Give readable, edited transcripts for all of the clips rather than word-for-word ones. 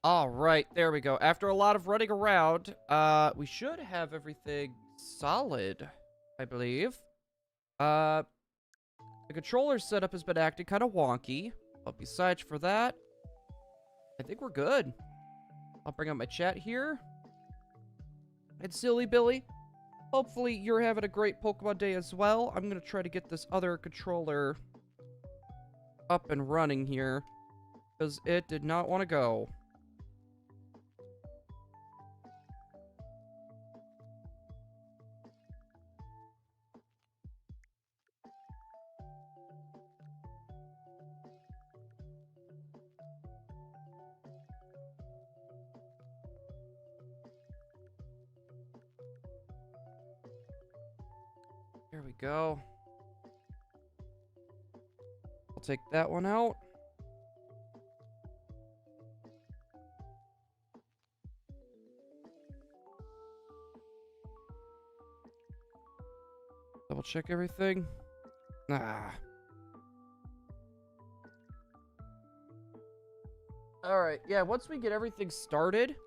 All right, there we go. After a lot of running around, we should have everything solid, I believe. The controller setup has been acting kind of wonky, but besides for that, I think we're good. I'll bring up my chat here. And Silly Billy, hopefully you're having a great Pokemon day as well. I'm gonna try to get this other controller up and running here, because it did not want to go. There we go. I'll take that one out. Double check everything. Ah. Alright, yeah, once we get everything started,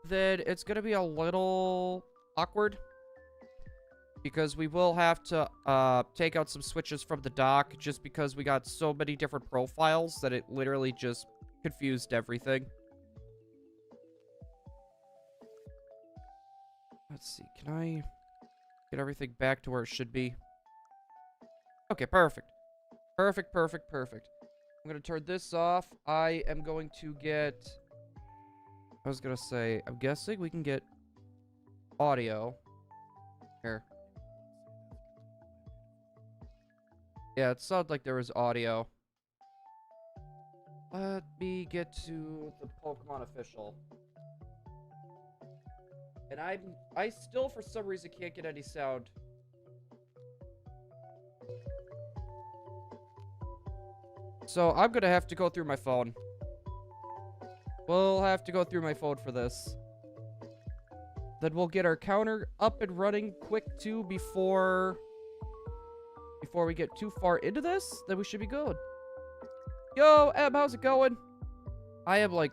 then it's gonna be a little awkward. Because we will have to take out some switches from the dock just because we got so many different profiles that it literally just confused everything. Let's see, can I get everything back to where it should be? Okay, perfect. Perfect. I'm gonna turn this off. I am going to get... I was gonna say, I'm guessing we can get audio. Here. Yeah, it sounded like there was audio. Let me get to the Pokemon official. And I still, for some reason, can't get any sound. So I'm gonna have to go through my phone. We'll have to go through my phone for this. Then we'll get our counter up and running quick too before we get too far into this. Then we should be good. Yo, Em, how's it going? I am like...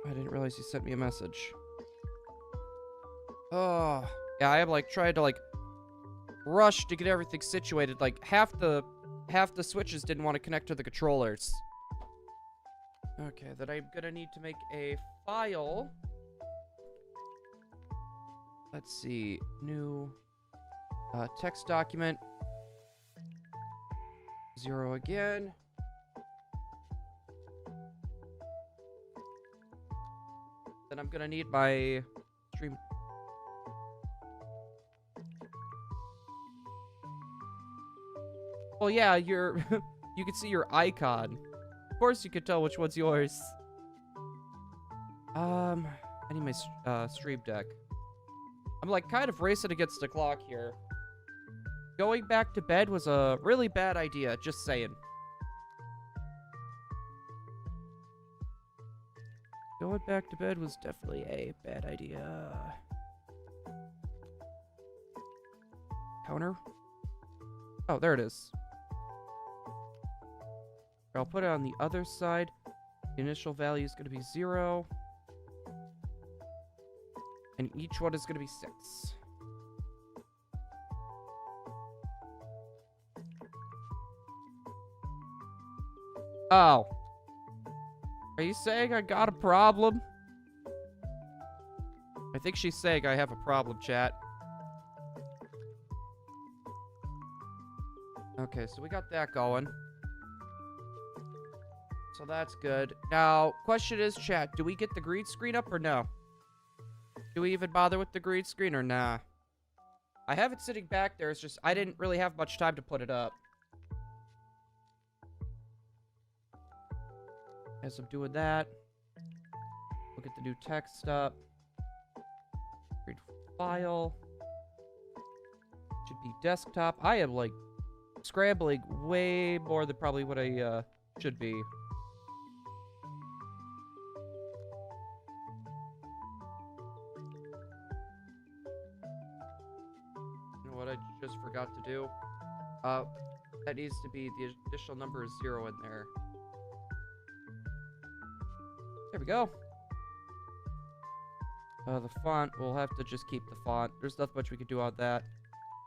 I didn't realize you sent me a message. Oh, yeah, I am like trying to like rush to get everything situated. Like half the switches didn't want to connect to the controllers. Okay, then I'm gonna need to make a file. Let's see, new text document. 0 again. Then I'm gonna need my stream. Well, yeah, you can see your icon. Of course you can tell which one's yours. I need my stream deck. I'm like kind of racing against the clock here. Going back to bed was a really bad idea, just saying. Going back to bed was definitely a bad idea. Counter? Oh, there it is. I'll put it on the other side. The initial value is going to be 0. And each one is going to be 6. Oh. Are you saying I got a problem? I think she's saying I have a problem, chat. Okay, so we got that going. So that's good. Now, question is, chat, do we get the green screen up or no? Do we even bother with the green screen or nah? I have it sitting back there. It's just I didn't really have much time to put it up. As I'm doing that, we'll get the new text up. Read file. Should be desktop. I am like scrambling way more than probably what I should be. You know what I just forgot to do? That needs to be the additional number is 0 in there. There we go. The font, we'll have to just keep the font. There's nothing much we can do on that.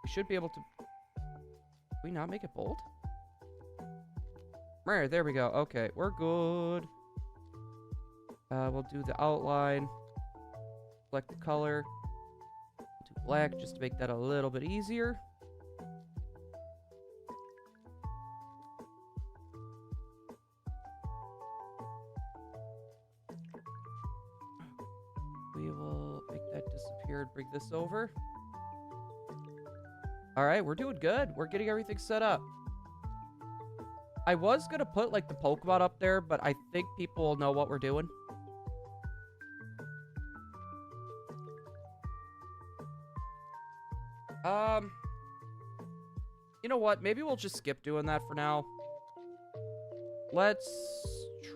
We should be able to... Can we not make it bold? There we go. Okay, we're good. We'll do the outline. Select the color. Do black just to make that a little bit easier. We will make that disappear and bring this over. Alright, we're doing good. We're getting everything set up. I was gonna put, like, the Pokemon up there, but I think people will know what we're doing. You know what? Maybe we'll just skip doing that for now. Let's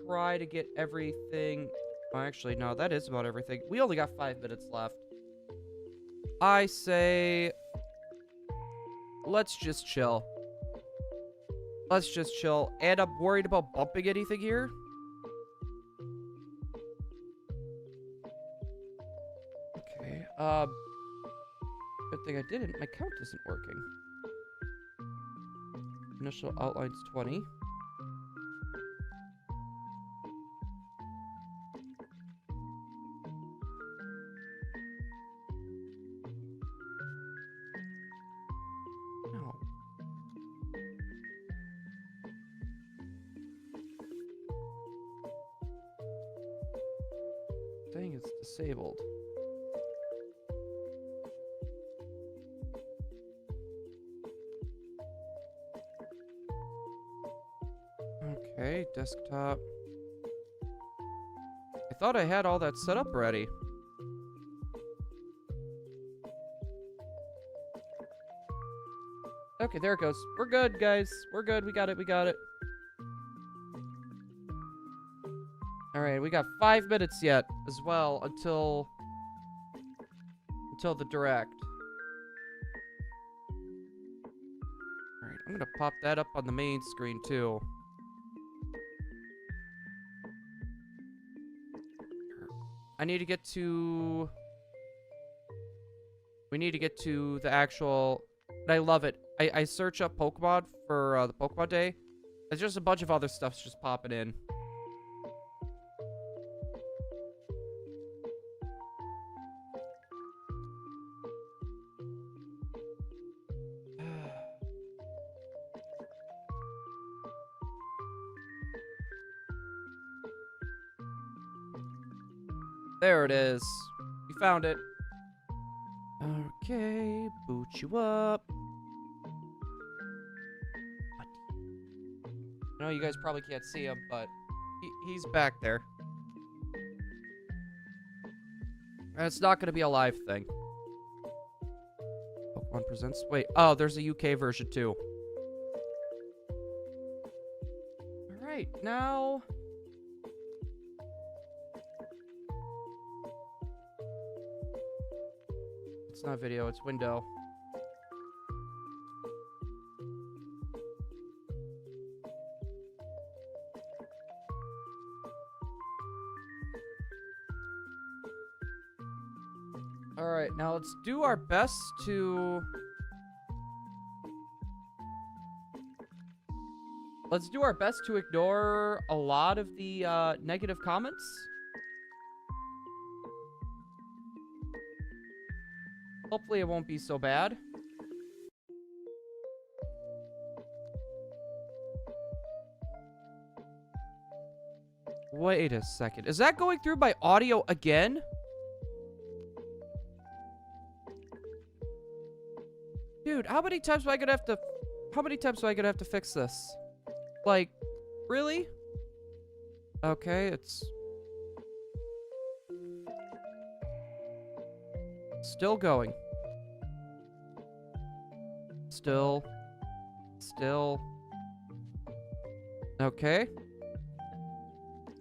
try to get everything... Oh, actually, no, that is about everything. We only got 5 minutes left. I say... Let's just chill. Let's just chill. And I'm worried about bumping anything here. Okay, good thing I didn't. My count isn't working. Initial outline's 20. No. Dang, it's disabled. Okay, desktop. I thought I had all that set up already. Okay, there it goes. We're good, guys. We're good. We got it. We got it. Alright, we got 5 minutes yet as well until the direct. Alright, I'm gonna pop that up on the main screen too. I need to get to... We need to get to the actual... I love it. I search up Pokemon for the Pokemon Day. There's just a bunch of other stuff's just popping in. There it is. We found it. Okay, boot you up. I know you guys probably can't see him, but he's back there. And it's not going to be a live thing. Pokemon Presents. Wait, oh, there's a UK version too. Alright, now... It's not video, it's window. Alright, now let's do our best to... Let's do our best to ignore a lot of the negative comments. Hopefully it won't be so bad. Wait a second. Is that going through my audio again? Dude, how many times am I gonna have to... How many times am I gonna have to fix this? Like, really? Okay, it's... Still going. Still. Okay.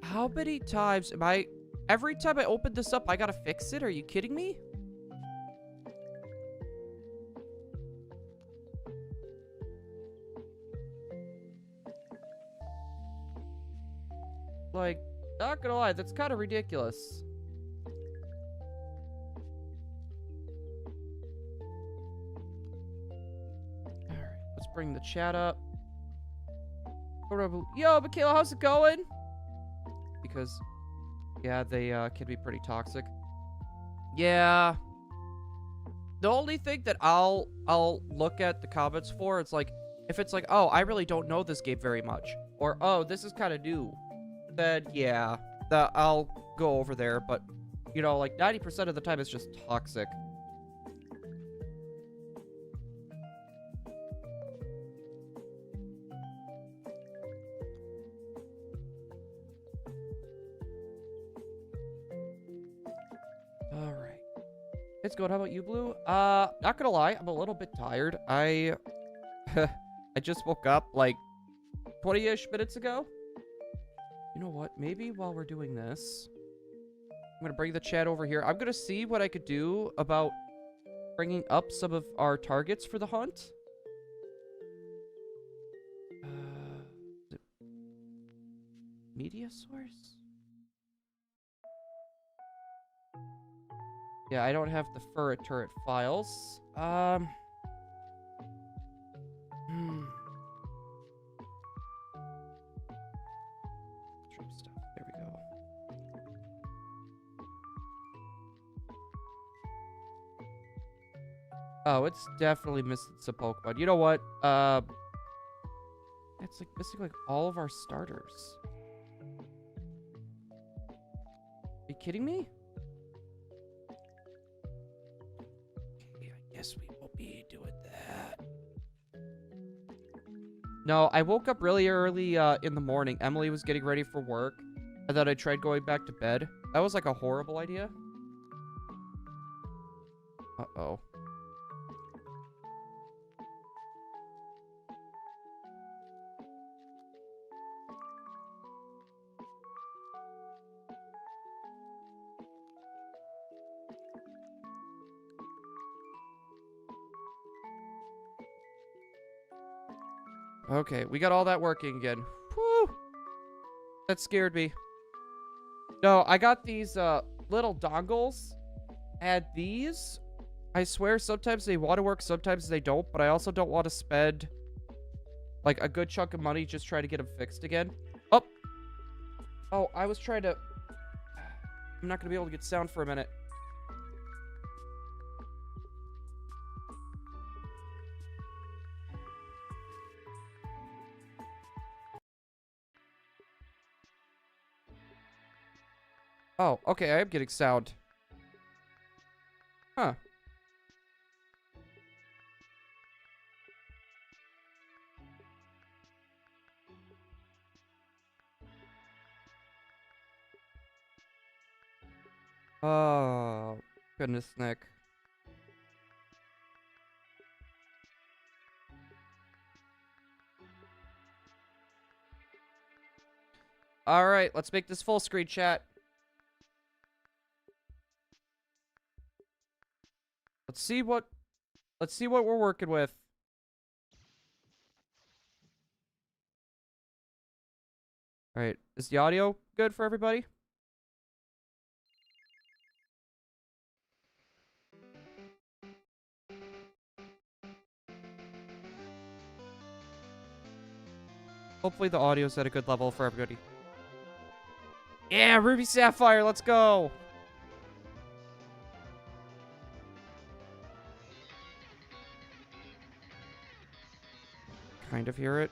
How many times am I... Every time I open this up, I gotta fix it? Are you kidding me? Like, Not gonna lie, that's kind of ridiculous. Alright, let's bring the chat up. Yo, Michaela, how's it going? Because, yeah, they can be pretty toxic. Yeah. The only thing that I'll look at the comments for, it's like, if it's like, oh, I really don't know this game very much, or oh, this is kind of new, then yeah, I'll go over there. But you know, like 90% of the time, it's just toxic. All right, it's good. How about you, Blue? Not gonna lie, I'm a little bit tired. I just woke up like 20-ish minutes ago. You know what? Maybe while we're doing this, I'm gonna bring the chat over here. I'm gonna see what I could do about bringing up some of our targets for the hunt. Is it media source? Yeah, I don't have the fur turret files. Troop stuff. There we go. Oh, it's definitely missing some Pokemon. You know what? It's like missing like all of our starters. Are you kidding me? Okay, I guess we will be doing that. No, I woke up really early in the morning. Emily was getting ready for work, and then I tried going back to bed. That was like a horrible idea. Uh-oh. Okay, we got all that working again. Whew! That scared me. No, I got these little dongles. And these, I swear, sometimes they want to work, sometimes they don't. But I also don't want to spend like a good chunk of money just trying to get them fixed again. Oh! Oh, I was trying to... I'm not going to be able to get sound for a minute. Oh, okay, I am getting sound. Huh. Oh, goodness, Nick. All right, let's make this full screen chat. Let's see what we're working with. All right, is the audio good for everybody? Hopefully the audio's at a good level for everybody. Yeah, Ruby Sapphire, let's go. Kind of hear it.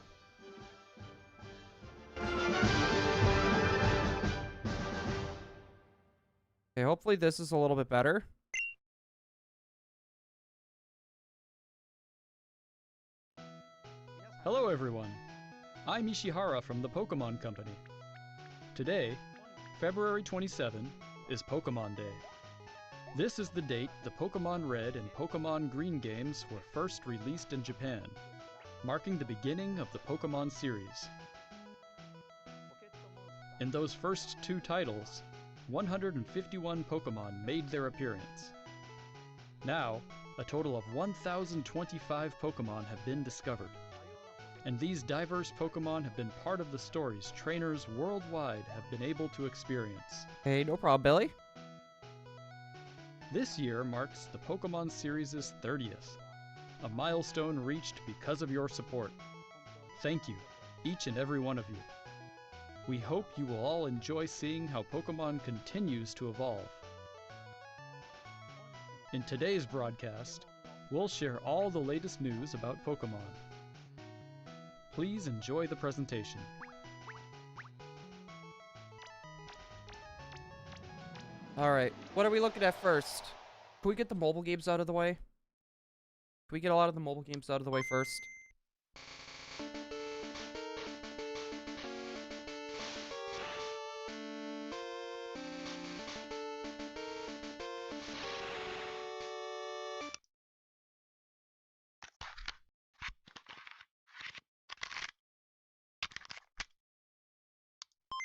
Okay, hopefully this is a little bit better. Hello everyone, I'm Ishihara from the Pokemon Company. Today, February 27, is Pokemon Day. This is the date the Pokemon Red and Pokemon Green games were first released in Japan, marking the beginning of the Pokemon series. In those first two titles, 151 Pokemon made their appearance. Now, a total of 1,025 Pokemon have been discovered. and these diverse Pokemon have been part of the stories trainers worldwide have been able to experience. Hey, no problem, Billy. This year marks the Pokemon series' 30th, a milestone reached because of your support. Thank you, each and every one of you. We hope you will all enjoy seeing how Pokemon continues to evolve. In today's broadcast, we'll share all the latest news about Pokemon. Please enjoy the presentation. Alright, what are we looking at first? Can we get the mobile games out of the way? Can we get a lot of the mobile games out of the way first?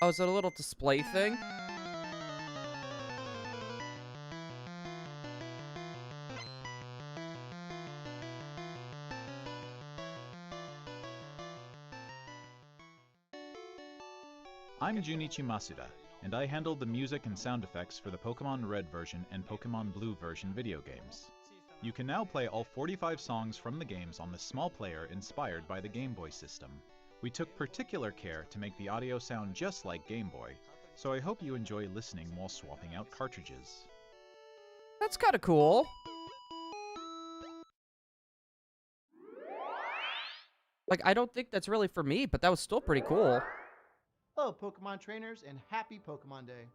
Oh, is it a little display thing? I'm Junichi Masuda, and I handled the music and sound effects for the Pokemon Red version and Pokemon Blue version video games. You can now play all 45 songs from the games on this small player inspired by the Game Boy system. We took particular care to make the audio sound just like Game Boy, so I hope you enjoy listening while swapping out cartridges. That's kind of cool. Like, I don't think that's really for me, but that was still pretty cool. Hello, Pokemon trainers, and happy Pokemon Day.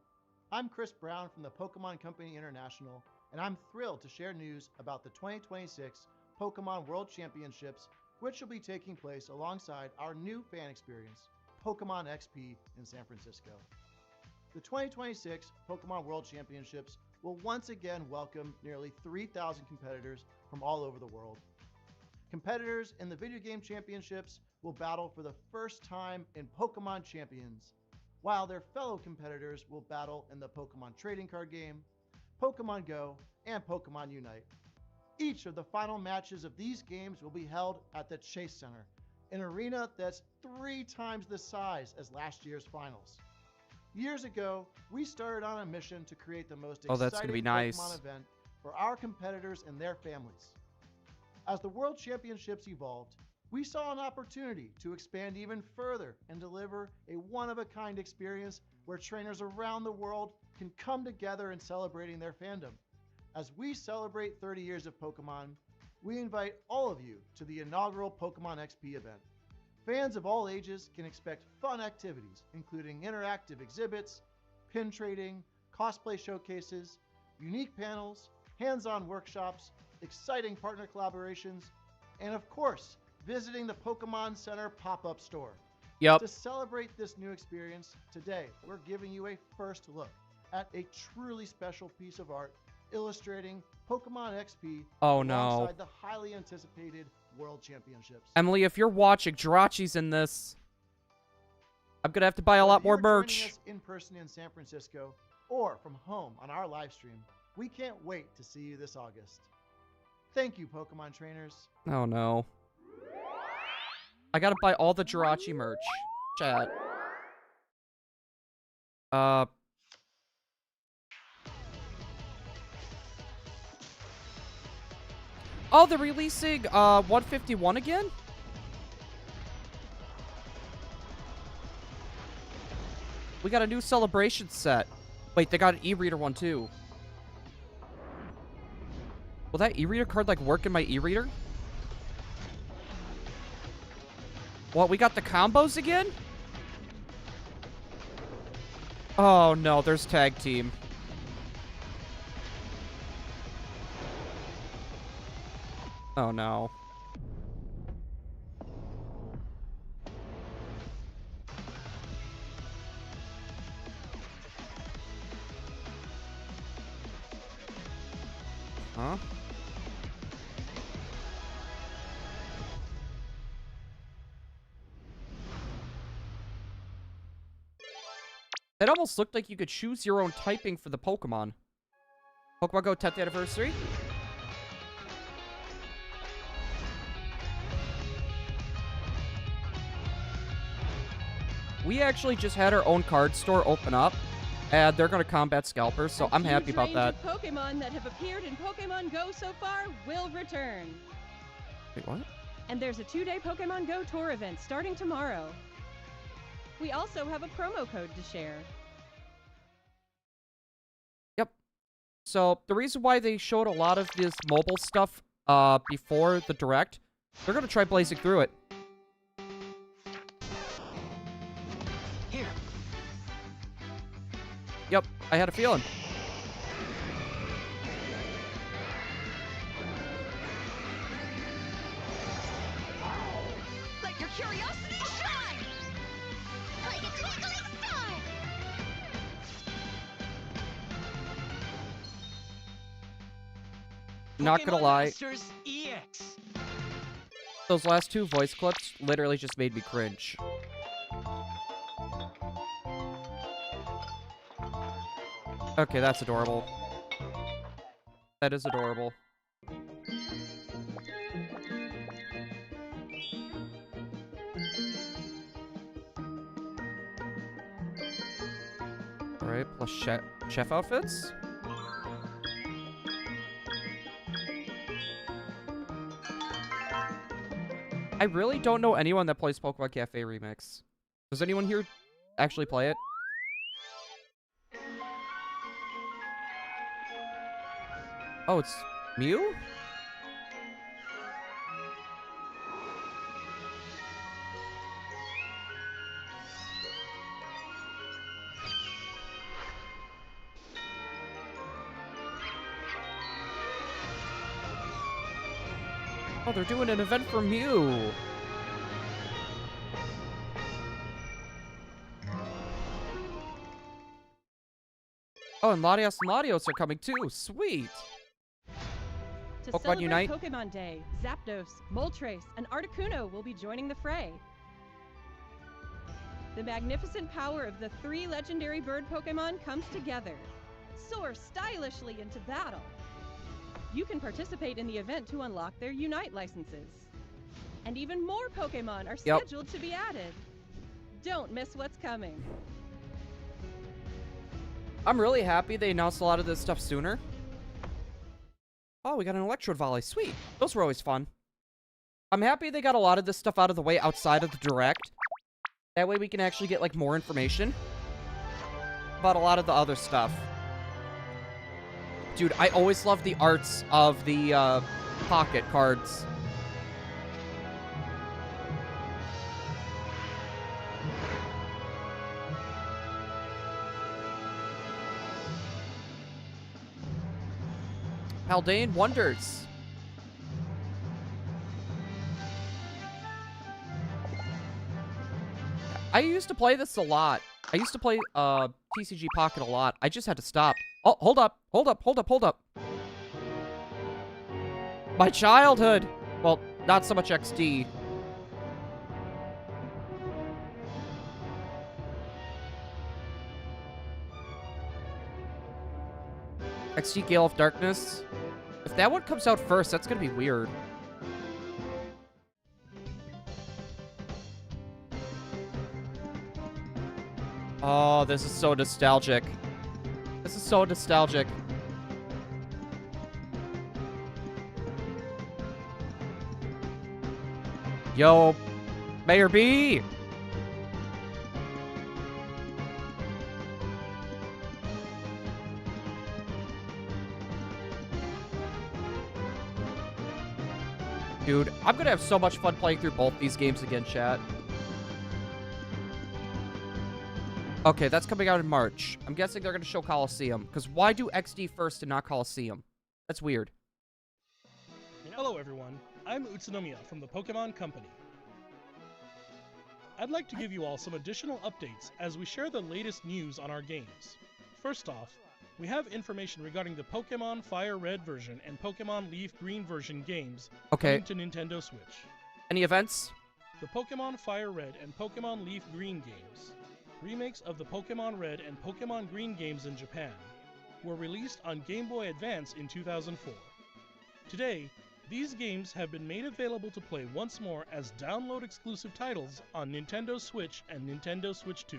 I'm Chris Brown from the Pokemon Company International, and I'm thrilled to share news about the 2026 Pokemon World Championships, which will be taking place alongside our new fan experience, Pokemon XP in San Francisco. The 2026 Pokemon World Championships will once again welcome nearly 3,000 competitors from all over the world. Competitors in the video game championships will battle for the first time in Pokemon Champions, while their fellow competitors will battle in the Pokemon trading card game, Pokemon Go, and Pokemon Unite. Each of the final matches of these games will be held at the Chase Center, an arena that's 3 times the size as last year's finals. Years ago, we started on a mission to create the most exciting Pokemon event for our competitors and their families. As the World Championships evolved, we saw an opportunity to expand even further and deliver a one-of-a-kind experience where trainers around the world can come together in celebrating their fandom. As we celebrate 30 years of Pokemon, we invite all of you to the inaugural Pokemon XP event. Fans of all ages can expect fun activities, including interactive exhibits, pin trading, cosplay showcases, unique panels, hands-on workshops, exciting partner collaborations, and of course, visiting the Pokemon Center pop-up store. Yep. To celebrate this new experience, today we're giving you a first look at a truly special piece of art illustrating Pokemon XP alongside the highly anticipated World Championships. Emily, if you're watching, Jirachi's in this. I'm gonna have to buy a lot more merch. Joining us in person in San Francisco or from home on our live stream, we can't wait to see you this August. Thank you, Pokemon trainers. Oh no. I gotta buy all the Jirachi merch. Chat. Oh, they're releasing 151 again? We got a new celebration set. Wait, they got an e-reader one too. Will that e-reader card like work in my e-reader? What, we got the combos again? Oh no, there's tag team. Oh no. Huh? It almost looked like you could choose your own typing for the Pokemon. Pokemon Go 10th anniversary. we actually just had our own card store open up, and they're going to combat scalpers, so I'm happy about that. A huge range of Pokemon that have appeared in Pokemon Go so far will return. Wait, what? And there's a 2-day Pokemon Go tour event starting tomorrow. We also have a promo code to share. Yep. So the reason why they showed a lot of this mobile stuff before the Direct, they're going to try blazing through it. Here. Yep, I had a feeling. Let your curiosity shine! Like a twinkling star! Not gonna lie, Masters EX. those last 2 voice clips literally just made me cringe. Okay, that's adorable. That is adorable. Alright, plus chef outfits? I really don't know anyone that plays Pokemon Cafe Remix. Does anyone here actually play it? Oh, it's Mew? Oh, they're doing an event for Mew. Oh, and Latios and Latios are coming too. Sweet. To Pokemon celebrate Unite. Pokemon Day, Zapdos, Moltres, and Articuno will be joining the fray. The magnificent power of the 3 legendary bird Pokemon comes together. Soar stylishly into battle. You can participate in the event to unlock their Unite licenses. And even more Pokemon are scheduled to be added. Don't miss what's coming. I'm really happy they announced a lot of this stuff sooner. Oh, we got an Electrode Volley. Sweet. Those were always fun. I'm happy they got a lot of this stuff out of the way outside of the Direct. That way we can actually get, like, more information about a lot of the other stuff. Dude, I always love the arts of the pocket cards. Haldane Wonders. I used to play this a lot. I used to play TCG Pocket a lot. I just had to stop. Oh, hold up. Hold up. Hold up. Hold up. My childhood. Well, not so much XD. XD Gale of Darkness. If that one comes out first, that's gonna be weird. Oh, this is so nostalgic. This is so nostalgic. Yo, Mayor B! Dude, I'm gonna have so much fun playing through both these games again, chat. Okay, that's coming out in March. I'm guessing they're gonna show Coliseum, because why do XD first and not Coliseum? That's weird. Hello everyone, I'm Utsunomiya from the Pokemon Company. I'd like to give you all some additional updates as we share the latest news on our games. First off, we have information regarding the Pokemon Fire Red version and Pokemon Leaf Green version games coming to Nintendo Switch. Any events? The Pokemon Fire Red and Pokemon Leaf Green games, remakes of the Pokemon Red and Pokemon Green games in Japan, were released on Game Boy Advance in 2004. Today, These games have been made available to play once more as download-exclusive titles on Nintendo Switch and Nintendo Switch 2.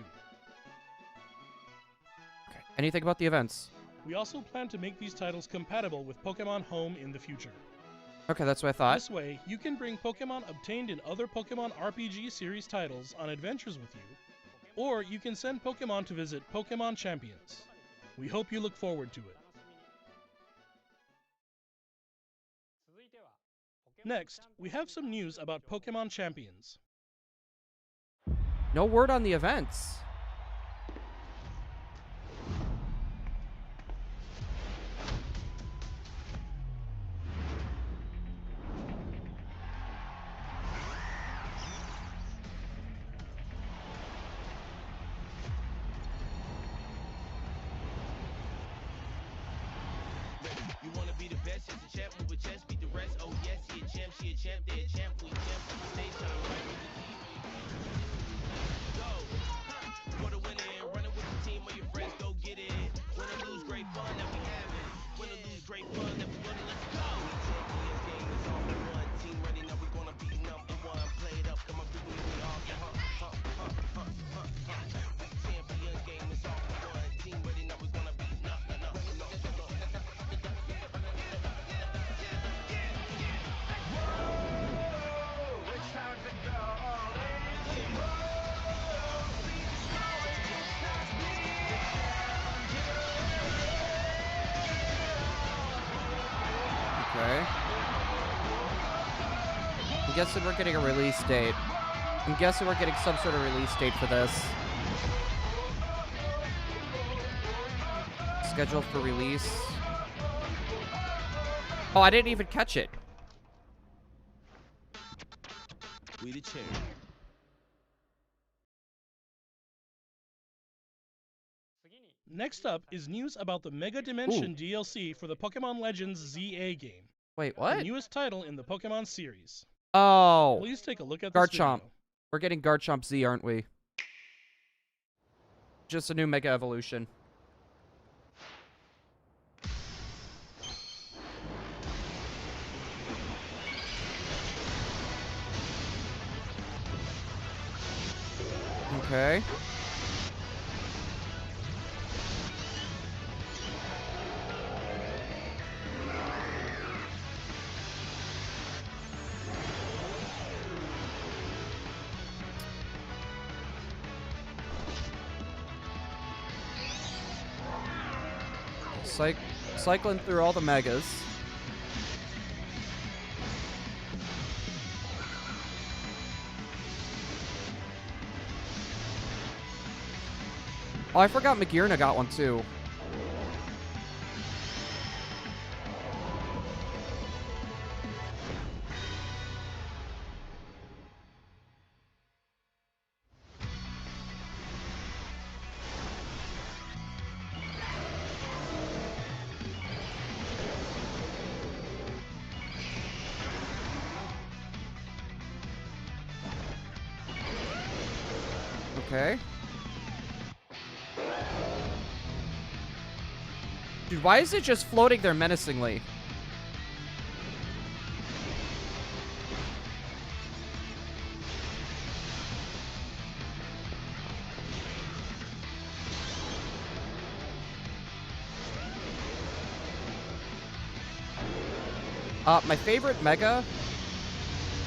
Okay. Anything about the events? We also plan to make these titles compatible with Pokemon Home in the future. Okay, that's what I thought. This way, you can bring Pokemon obtained in other Pokemon RPG series titles on adventures with you, or you can send Pokemon to visit Pokemon Champions. We hope you look forward to it. Next, we have some news about Pokemon Champions. No word on the events. You wanna be the best, just a champ, move a chest, beat the rest. Oh yes, he a champ, she a champ, they a champ, we champ. Stay time, right with the team. Go, for the winning, running with the team or your friends, go get it. Win or lose, great fun that we having. Win or lose, great fun that we winning. Let's go. Champions game is all for one. Team ready, now we gonna be number one. Play it up, come on through, we all Champions game is all for one. Team ready, now we gonna be Okay. I'm guessing we're getting a release date. I'm guessing we're getting some sort of release date for this. Scheduled for release. Oh, I didn't even catch it. We the champ. Next up is news about the Mega Dimension DLC for the Pokemon Legends ZA game, Wait, the what? newest title in the Pokemon series. Oh, Please take a look at this Garchomp. video. We're getting Garchomp Z, aren't we? Just a new Mega Evolution. Okay. Cycling through all the megas. Oh, I forgot Magearna got one too. Okay. Dude, why is it just floating there menacingly? My favorite Mega,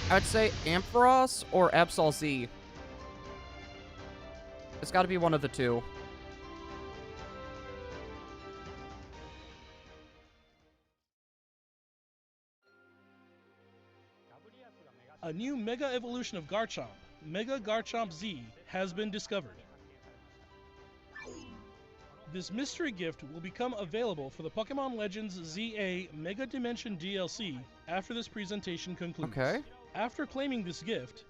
I would say Ampharos or Absol Z. It's got to be one of the two. A new Mega Evolution of Garchomp, Mega Garchomp Z, has been discovered. This mystery gift will become available for the Pokemon Legends ZA Mega Dimension DLC after this presentation concludes. Okay. After claiming this gift,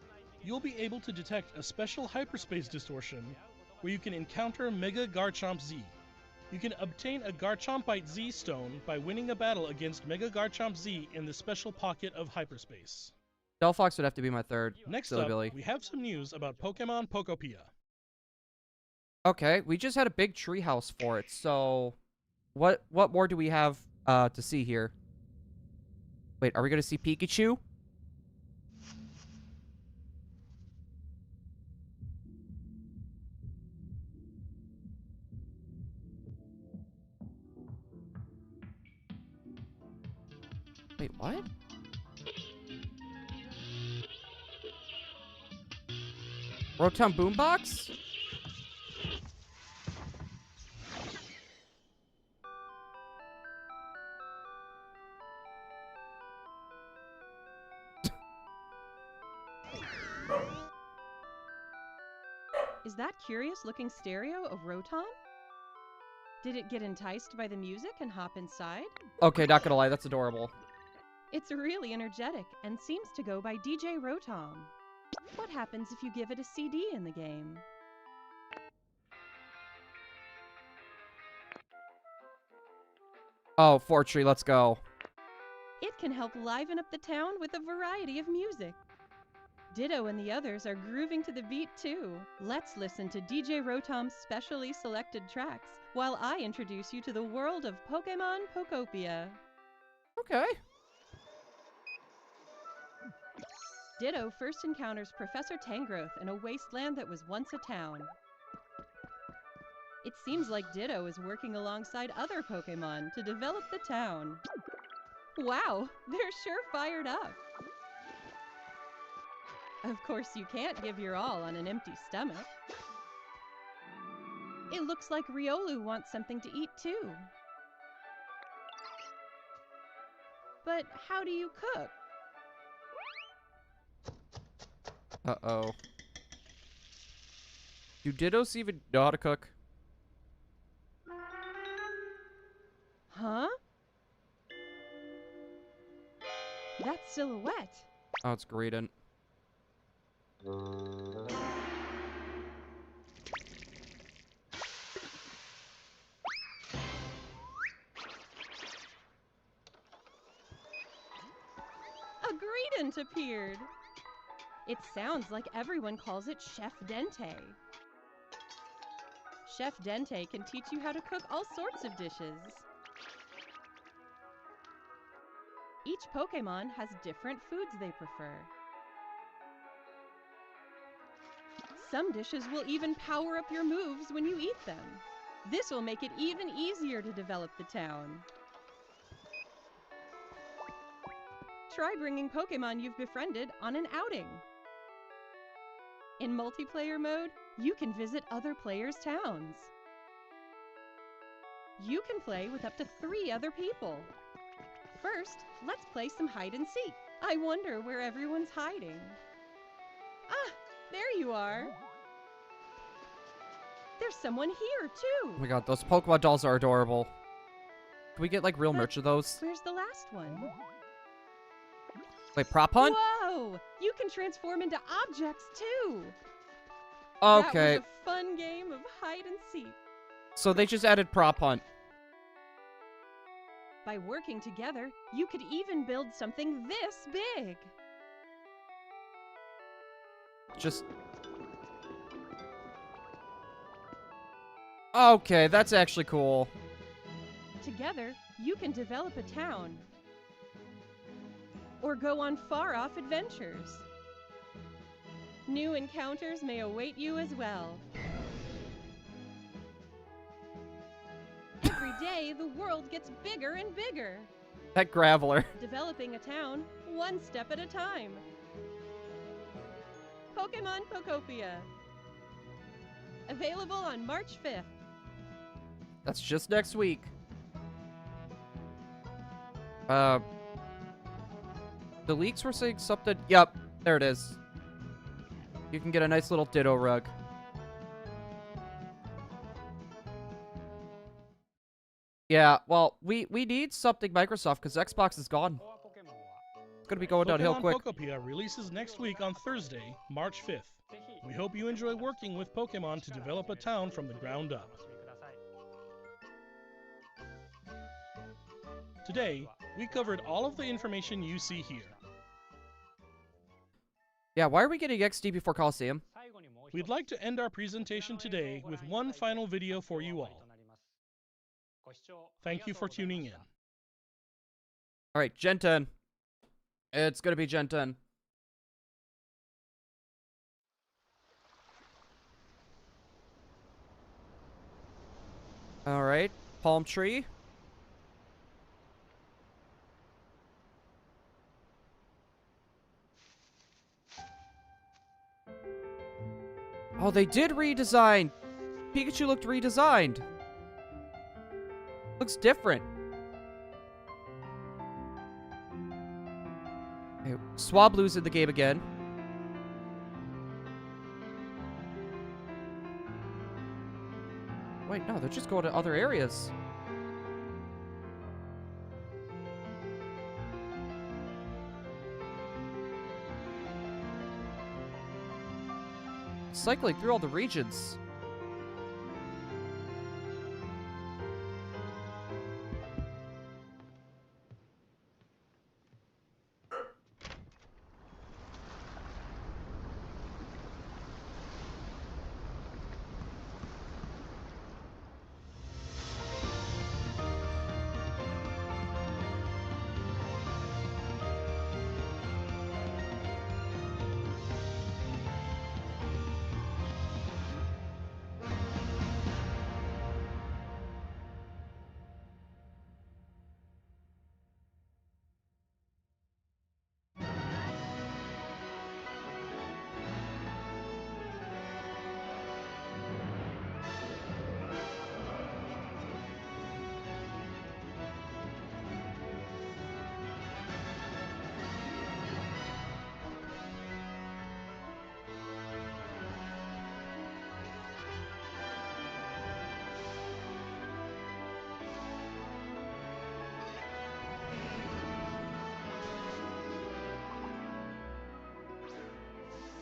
you'll be able to detect a special hyperspace distortion where you can encounter Mega Garchomp Z. You can obtain a Garchompite Z stone by winning a battle against Mega Garchomp Z in the special pocket of hyperspace. Delphox would have to be my third. Next Silly up, Billy. we have some news about Pokemon Pokopia. Okay, we just had a big treehouse for it, so what more do we have to see here? Wait, are we gonna see Pikachu? Wait, what? Rotom Boombox? Is that curious-looking stereo of Rotom? Did it get enticed by the music and hop inside? Okay, not gonna lie, that's adorable. It's really energetic and seems to go by DJ Rotom. What happens if you give it a CD in the game? Oh, Fortree, let's go. It can help liven up the town with a variety of music. Ditto and the others are grooving to the beat too. Let's listen to DJ Rotom's specially selected tracks while I introduce you to the world of Pokemon Pokopia. Okay. Ditto first encounters Professor Tangrowth in a wasteland that was once a town. It seems like Ditto is working alongside other Pokemon to develop the town. Wow, they're sure fired up. Of course, you can't give your all on an empty stomach. It looks like Riolu wants something to eat too. But how do you cook? Uh-oh. Do Dittos even know how to cook? Huh? That's Silhouette. Oh, it's Greedent. A Greedent appeared. It sounds like everyone calls it Chef Dente. Chef Dente can teach you how to cook all sorts of dishes. Each Pokemon has different foods they prefer. Some dishes will even power up your moves when you eat them. This will make it even easier to develop the town. Try bringing Pokemon you've befriended on an outing. In multiplayer mode, you can visit other players' towns. You can play with up to 3 other people. First, let's play some hide and seek. I wonder where everyone's hiding. Ah, there you are. There's someone here, too. Oh my god, those Pokemon dolls are adorable. Can we get, like, real merch of those? Where's the last one? Wait, Prop Hunt? Whoa! You can transform into objects, too. Okay. That was a fun game of hide and seek. So they just added Prop Hunt. By working together, you could even build something this big. Just... Okay, that's actually cool. Together, you can develop a town. Or go on far-off adventures. New encounters may await you as well. Every day, the world gets bigger and bigger. That Graveler. Developing a town, one step at a time. Pokemon Pokopia. Available on March 5th. That's just next week. The leaks were saying something... Yep, there it is. You can get a nice little Ditto rug. Yeah, well, we need something Microsoft because Xbox is gone. It's gonna be going downhill quick. Pokemon Pokopia releases next week on Thursday, March 5th. We hope you enjoy working with Pokemon to develop a town from the ground up. Today, we covered all of the information you see here. Yeah, why are we getting XD before Coliseum? We'd like to end our presentation today with one final video for you all. Thank you for tuning in. Alright, Gen 10. It's gonna be Gen 10. Alright. Palm tree. Oh, they did redesign. Pikachu looked redesigned. Looks different. Okay, Swablu's in the game again. Wait, no, they're just going to other areas. Cycling through all the regions.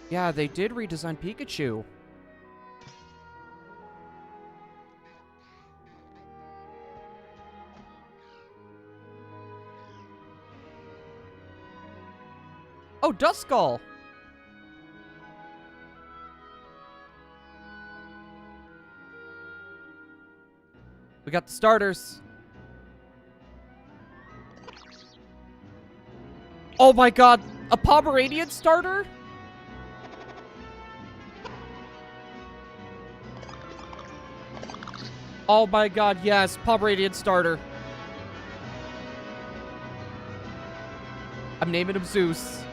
Yeah, they did redesign Pikachu. Oh, Duskull! We got the starters. Oh my god, a Pomeranian starter? Oh my god, yes, Pomeranian starter. I'm naming him Zeus.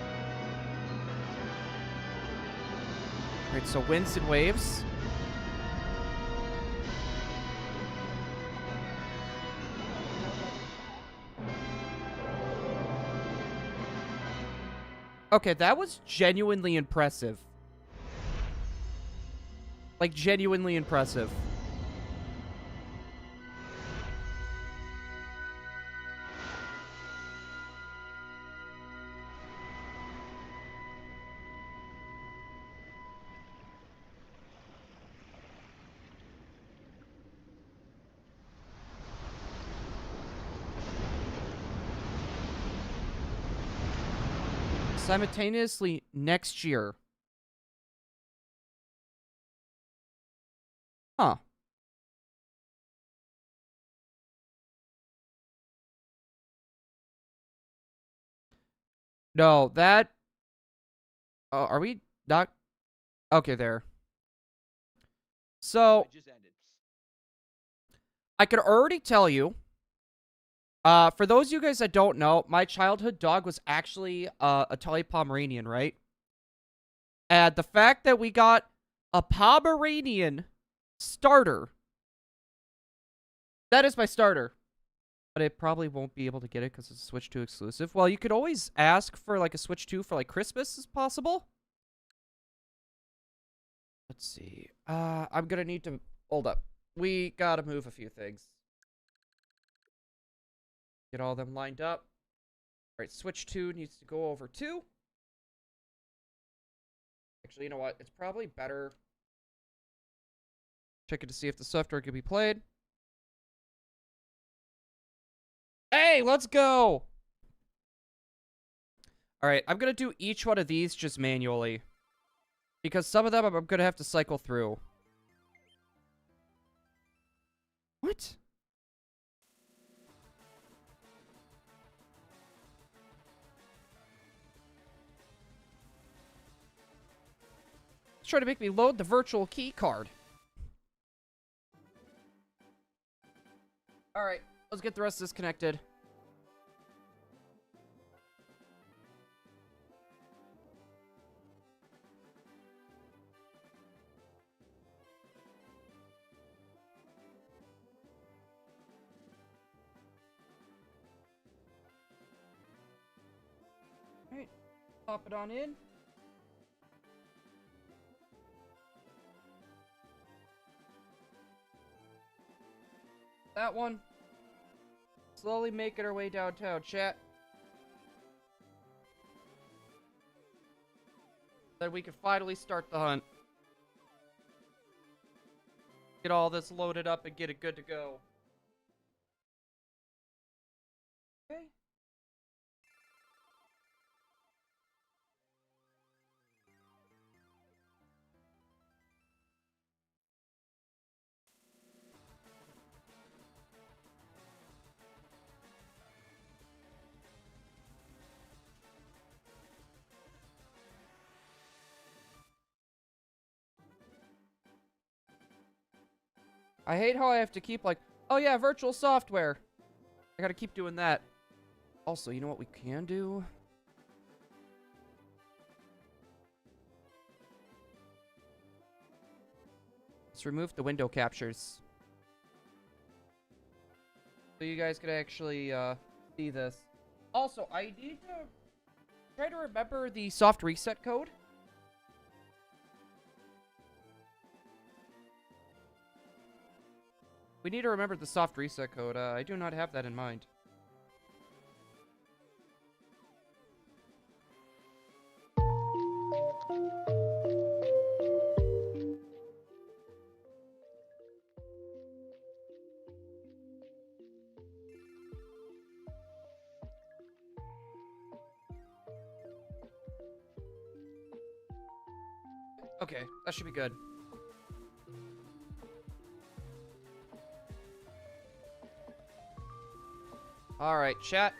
Alright, so winds and waves. Okay, that was genuinely impressive. Like, genuinely impressive. Simultaneously next year. Huh. No, that... are we not... Okay, there. So, I could already tell you, for those of you guys that don't know, my childhood dog was actually a Tully Pomeranian, right? And the fact that we got a Pomeranian starter, that is my starter. But I probably won't be able to get it because it's a Switch 2 exclusive. Well, you could always ask for like a Switch 2 for like Christmas is possible. Let's see. I'm gonna need to... Hold up. We gotta move a few things. Get all them lined up. Alright, Switch 2 needs to go over 2. Actually, you know what? It's probably better... Check it to see if the software can be played. Hey, let's go! Alright, I'm gonna do each one of these just manually. Because some of them I'm gonna have to cycle through. What? trying to make me load the virtual key card. Alright, let's get the rest of this connected. Alright, pop it on in. That one. Slowly making our way downtown, chat. Then we can finally start the hunt. Get all this loaded up and get it good to go. Okay. I hate how I have to keep like, oh yeah, virtual software. I gotta keep doing that. Also, you know what we can do? Let's remove the window captures. So you guys can actually see this. Also, I need to try to remember the soft reset code. We need to remember the soft reset code. I do not have that in mind. Okay, that should be good. Alright, chat.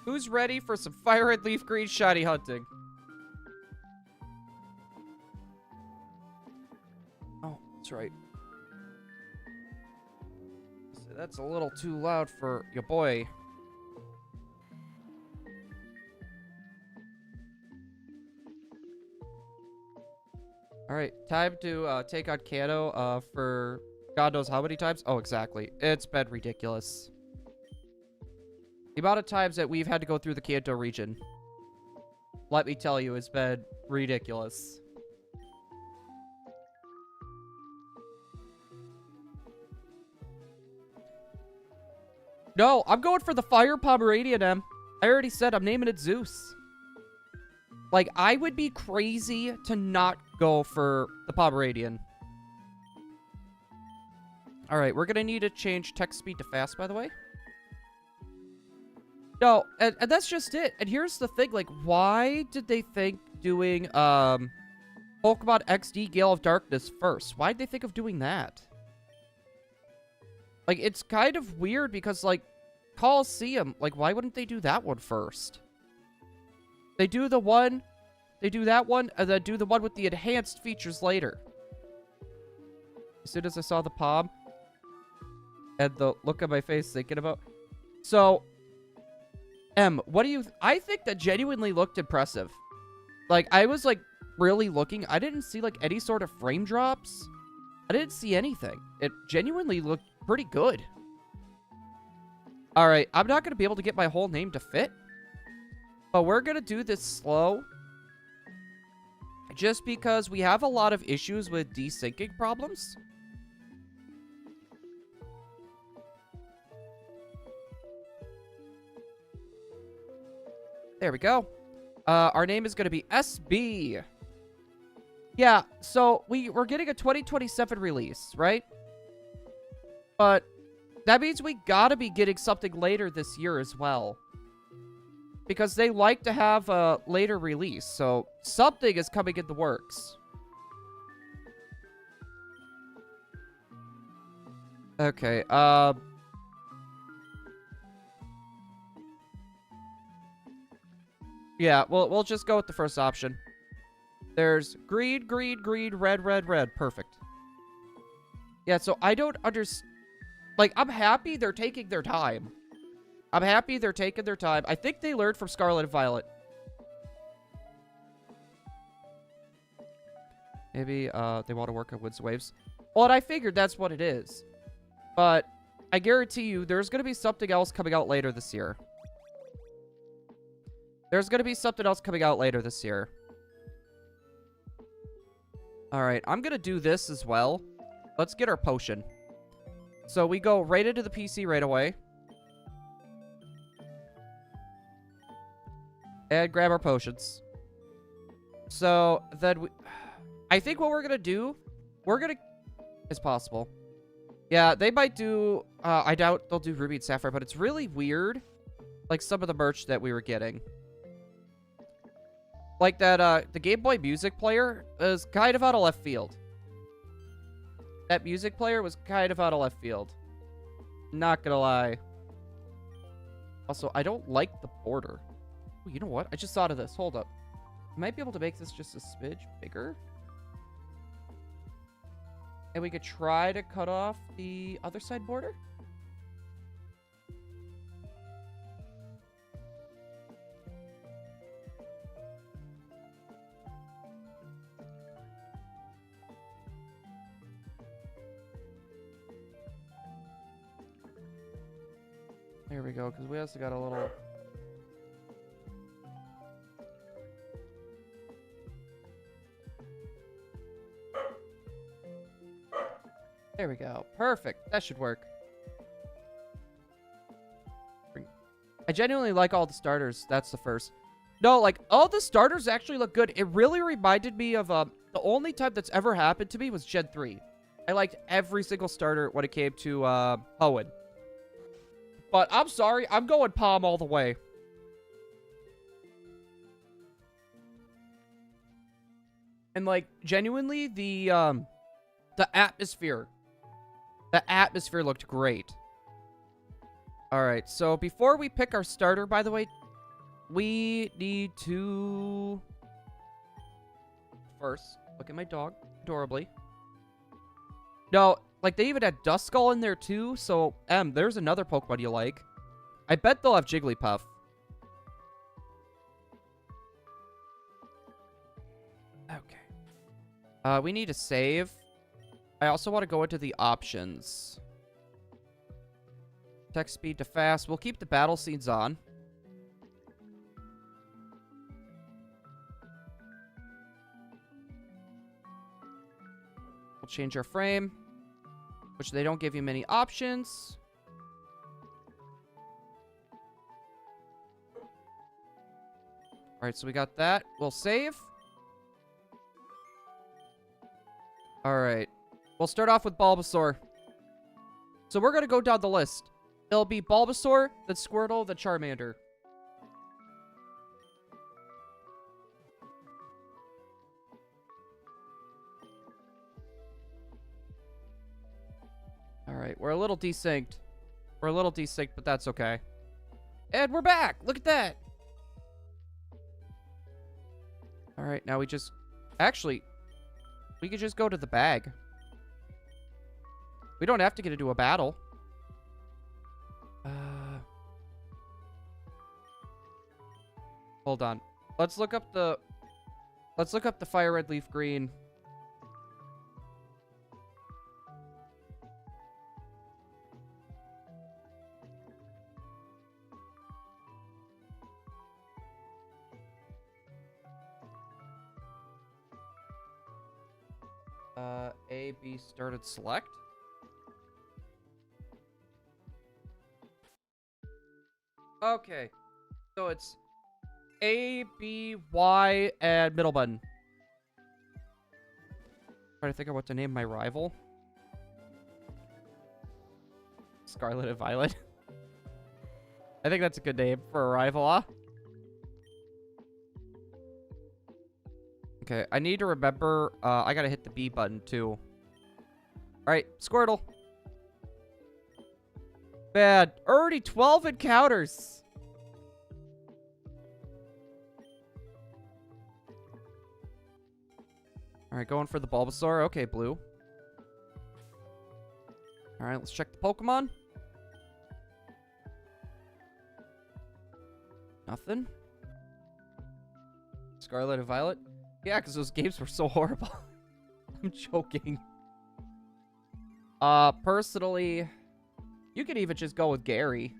Who's ready for some fire red leaf green shiny hunting? Oh, that's right. That's a little too loud for your boy. Alright, time to take on Kano for God knows how many times. Oh, exactly. It's been ridiculous. The amount of times that we've had to go through the Kanto region, let me tell you, it's been ridiculous. No, I'm going for the Fire Pomeranian, Em. I already said I'm naming it Zeus. Like, I would be crazy to not go for the Pomeranian. Alright, we're gonna need to change text speed to fast, by the way. No, and that's just it. And here's the thing, like, why did they think doing, Pokemon XD Gale of Darkness first? Why'd they think of doing that? Like, it's kind of weird because, like, Coliseum, like, why wouldn't they do that one first? They do the one, they do that one, and then do the one with the enhanced features later. As soon as I saw the palm, and the look on my face thinking about... So, Em, what do you... I think that genuinely looked impressive. Like, I was, like, really looking. I didn't see, like, any sort of frame drops. I didn't see anything. It genuinely looked pretty good. Alright, I'm not going to be able to get my whole name to fit. But we're going to do this slow. Just because we have a lot of issues with desyncing problems. There we go. Our name is going to be SB. Yeah, so we're getting a 2027 release, right? But that means we gotta be getting something later this year as well. Because they like to have a later release, so something is coming in the works. Okay, yeah, we'll just go with the first option. There's green, green, green, red, red, red. Perfect. Yeah, so I don't understand. Like, I'm happy they're taking their time. I'm happy they're taking their time. I think they learned from Scarlet and Violet. Maybe they want to work on winds and waves. Well, and I figured that's what it is. But I guarantee you there's going to be something else coming out later this year. There's going to be something else coming out later this year. Alright, I'm going to do this as well. Let's get our potion. So we go right into the PC right away. And grab our potions. So then we... I think what we're going to do... We're going to... It's possible. Yeah, they might do... I doubt they'll do Ruby and Sapphire, but it's really weird. Like some of the merch that we were getting. Like that, the Game Boy music player is kind of out of left field. That music player was kind of out of left field. Not gonna lie. Also, I don't like the border. Ooh, you know what? I just thought of this. Hold up. I might be able to make this just a smidge bigger. And we could try to cut off the other side border. There we go, because we also got a little... There we go. Perfect. That should work. I genuinely like all the starters. That's the first. No, like, all the starters actually look good. It really reminded me of, the only time that's ever happened to me was Gen 3. I liked every single starter when it came to, Hoenn. But I'm sorry, I'm going Palm all the way. And, like, genuinely, the atmosphere. The atmosphere looked great. Alright, so before we pick our starter, by the way, we need to... First, look at my dog, adorably. No, like, they even had Duskull in there, too, so, there's another Pokemon you like. I bet they'll have Jigglypuff. Okay. We need to save. I also want to go into the options. Text speed to fast. We'll keep the battle scenes on. We'll change our frame, which they don't give you many options. Alright, so we got that. We'll save. Alright. We'll start off with Bulbasaur. So we're going to go down the list. It'll be Bulbasaur, then Squirtle, then Charmander. Alright, we're a little desynced. We're a little desynced, but that's okay. And we're back! Look at that! Alright, now we just... Actually, we could just go to the bag. We don't have to get into a battle. Hold on. Let's look up the Fire Red Leaf Green. A, B, started select. Okay. So it's A, B, Y, and middle button. Trying to think of what to name my rival. Scarlet and Violet. I think that's a good name for a rival, huh? Okay, I need to remember, I gotta hit the B button, too. Alright, Squirtle. Man, already 12 encounters. Alright, going for the Bulbasaur. Okay, blue. Alright, let's check the Pokemon. Nothing. Scarlet and Violet? Yeah, because those games were so horrible. I'm joking. Personally, you could even just go with Gary.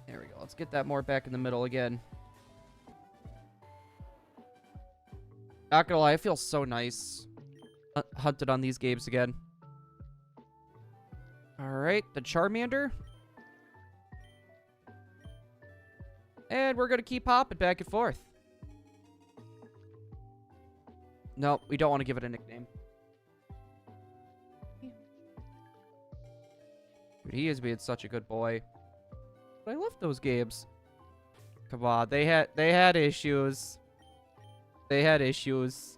There we go. Let's get that more back in the middle again. Not gonna lie, I feel so nice hunted on these games again. Alright, the Charmander. And we're gonna keep hopping back and forth. No, we don't want to give it a nickname. Dude, he is being such a good boy. But I love those games. Come on, they had issues. They had issues.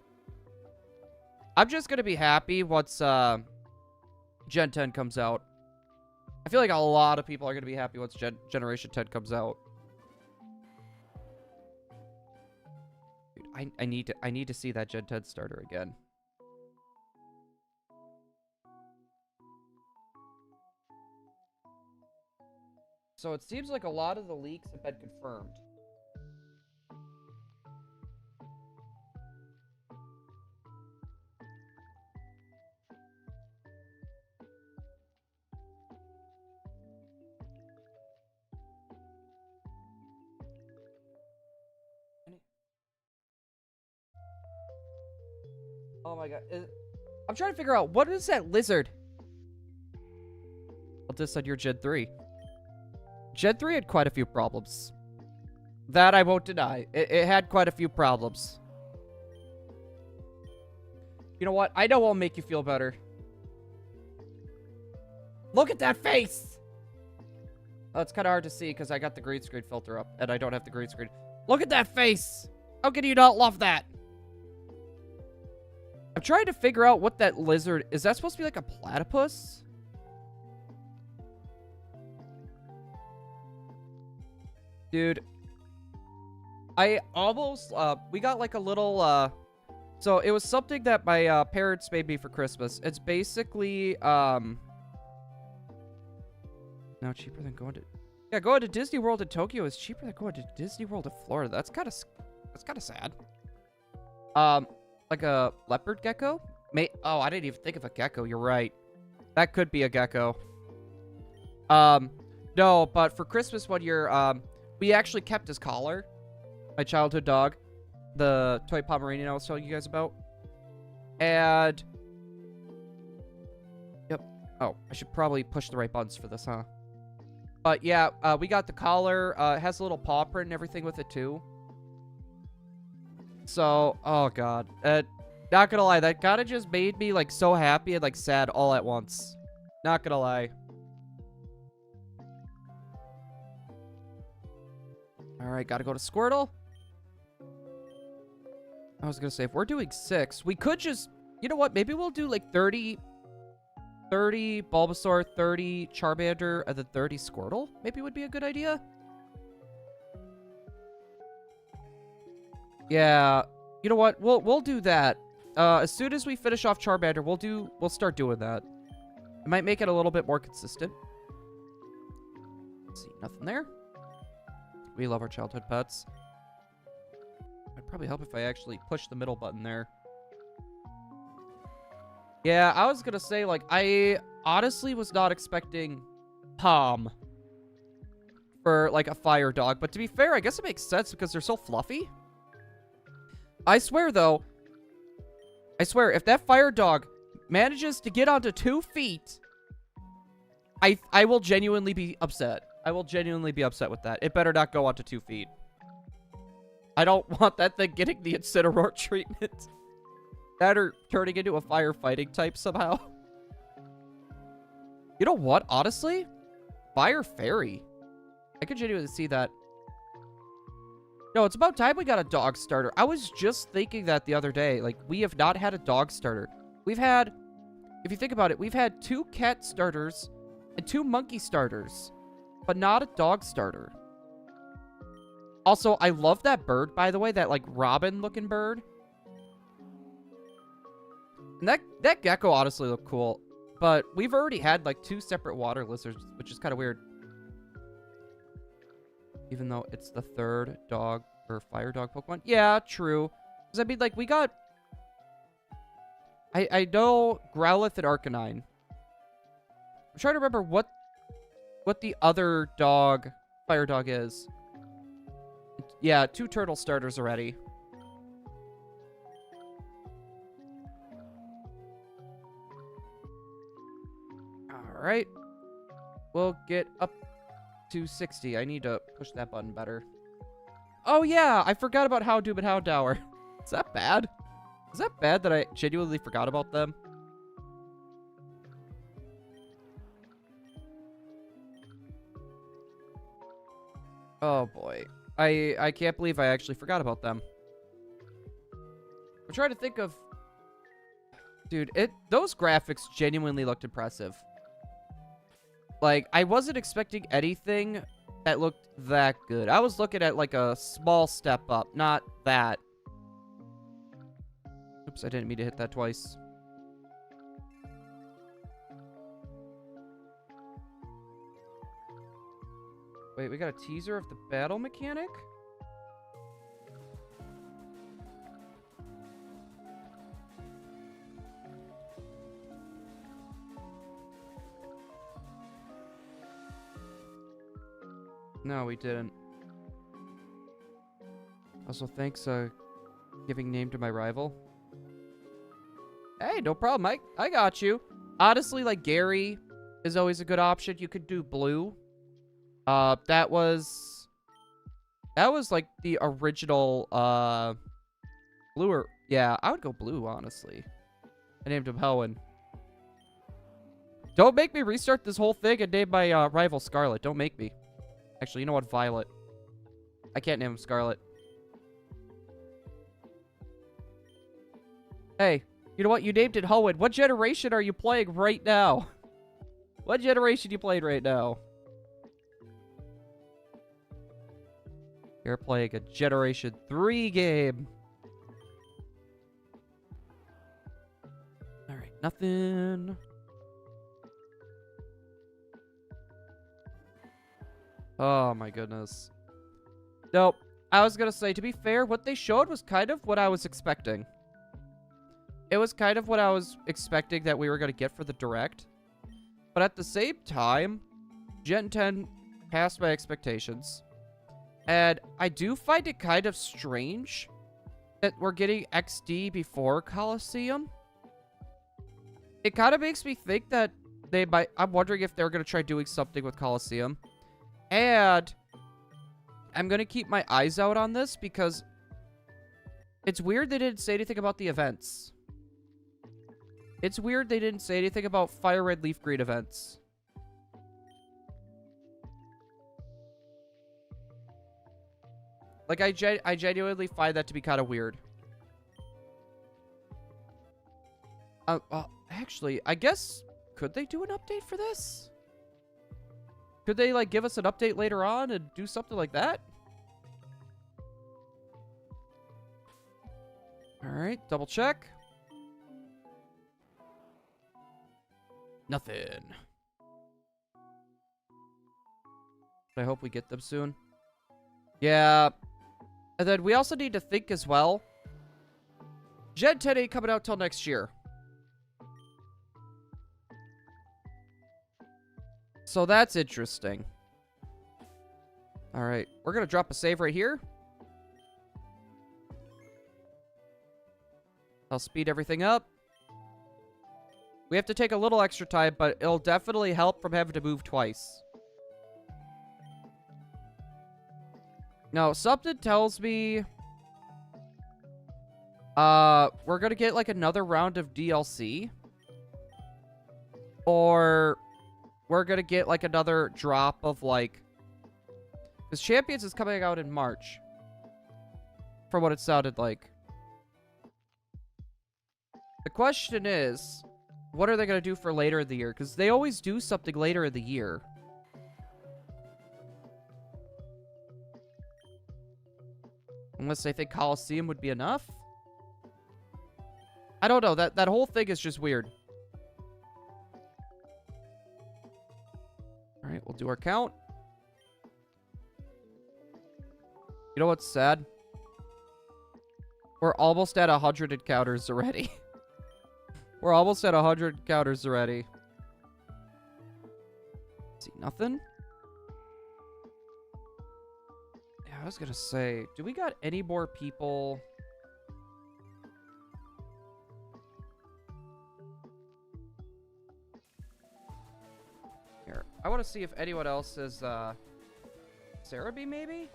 I'm just gonna be happy once Gen 10 comes out. I feel like a lot of people are gonna be happy once Generation 10 comes out. Dude, I need to see that Gen 10 starter again. So it seems like a lot of the leaks have been confirmed. Oh my god. I'm trying to figure out, what is that lizard? I'll diss on your Gen 3. Gen 3 had quite a few problems. That I won't deny. It had quite a few problems. You know what? I know what'll make you feel better. Look at that face! Oh, it's kind of hard to see because I got the green screen filter up and I don't have the green screen. Look at that face! How can you not love that? I'm trying to figure out what that lizard... Is that supposed to be like a platypus? Dude. I almost... we got like a little... So it was something that my parents made me for Christmas. It's basically... Now cheaper than going to... Yeah, going to Disney World in Tokyo is cheaper than going to Disney World in Florida. That's kind of sad. Like a leopard gecko? Oh, I didn't even think of a gecko. You're right. That could be a gecko. No, but for Christmas one year, we actually kept his collar. My childhood dog. The toy Pomeranian I was telling you guys about. And... Yep. Oh, I should probably push the right buttons for this, huh? But yeah, we got the collar. It has a little paw print and everything with it, too. So, oh god. Not gonna lie, that kinda just made me, like, so happy and, like, sad all at once. Not gonna lie. Alright, gotta go to Squirtle. I was gonna say, if we're doing 6, we could just... You know what? Maybe we'll do, like, 30 Bulbasaur, 30 Charmander, and then 30 Squirtle? Maybe would be a good idea. Yeah, you know what? We'll do that. As soon as we finish off Charmander, we'll start doing that. It might make it a little bit more consistent. Let's see, nothing there. We love our childhood pets. It'd probably help if I actually push the middle button there. Yeah, I was gonna say, like, I honestly was not expecting Tom for, like, a fire dog. But to be fair, I guess it makes sense because they're so fluffy. I swear, though, if that fire dog manages to get onto 2 feet, I will genuinely be upset. I will genuinely be upset with that. It better not go onto 2 feet. I don't want that thing getting the Incineroar treatment. That or turning into a firefighting type somehow. You know what? Honestly, Fire Fairy. I could genuinely see that. No, it's about time we got a dog starter. I was just thinking that the other day. Like, we have not had a dog starter. We've had, if you think about it, we've had 2 cat starters and 2 monkey starters, but not a dog starter. Also, I love that bird, by the way, that, like, robin-looking bird. And that gecko honestly looked cool. But we've already had, like, 2 separate water lizards, which is kind of weird. Even though it's the 3rd dog or fire dog Pokemon. Yeah, true. Because, I mean, like, we got... I know Growlithe and Arcanine. I'm trying to remember what the other dog, fire dog is. Yeah, 2 turtle starters already. Alright. We'll get up to 60. I need to push that button better. Oh yeah, I forgot about Houndoom and Houndour. Is that bad? Is that bad that I genuinely forgot about them? Oh boy. I can't believe I actually forgot about them. I'm trying to think of... Dude, those graphics genuinely looked impressive. Like, I wasn't expecting anything that looked that good. I was looking at, like, a small step up, not that. Oops, I didn't mean to hit that twice. Wait, we got a teaser of the battle mechanic? No, we didn't. Also, thanks, giving name to my rival. Hey, no problem. I got you. Honestly, like, Gary is always a good option. You could do blue. That was like the original, blue or, yeah, I would go blue, honestly. I named him Helen. Don't make me restart this whole thing and name my, rival Scarlet. Don't make me. Actually, you know what? Violet. I can't name him Scarlet. Hey, you know what? You named it Hoenn. What generation are you playing right now? What generation you playing right now? You're playing a Generation 3 game. Alright, nothing. Oh my goodness. Nope. I was gonna say, to be fair, what they showed was kind of what I was expecting. It was kind of what I was expecting that we were gonna get for the Direct. But at the same time, Gen 10 passed my expectations. And I do find it kind of strange that we're getting XD before Coliseum. It kind of makes me think that they might... I'm wondering if they're going to try doing something with Coliseum. And I'm going to keep my eyes out on this because it's weird they didn't say anything about the events. It's weird they didn't say anything about Fire Red Leaf Green events. Like, I genuinely find that to be kind of weird. Actually, I guess, could they do an update for this? Could they, like, give us an update later on and do something like that? Alright, double check. Nothing. I hope we get them soon. Yeah. And then we also need to think as well. Gen 10 ain't coming out till next year. So that's interesting. Alright, we're gonna drop a save right here. I'll speed everything up. We have to take a little extra time, but it'll definitely help from having to move twice. No, something tells me... we're gonna get, like, another round of DLC. Or... we're gonna get, like, another drop of, like... because Champions is coming out in March. From what it sounded like. The question is... what are they gonna do for later in the year? Because they always do something later in the year. Unless they think Coliseum would be enough. I don't know. That whole thing is just weird. All right, we'll do our count. You know what's sad? We're almost at 100 encounters already. We're almost at 100 encounters already. See, nothing? Yeah, I was gonna say, do we got any more people? Here, I want to see if anyone else is, Cerebi, maybe?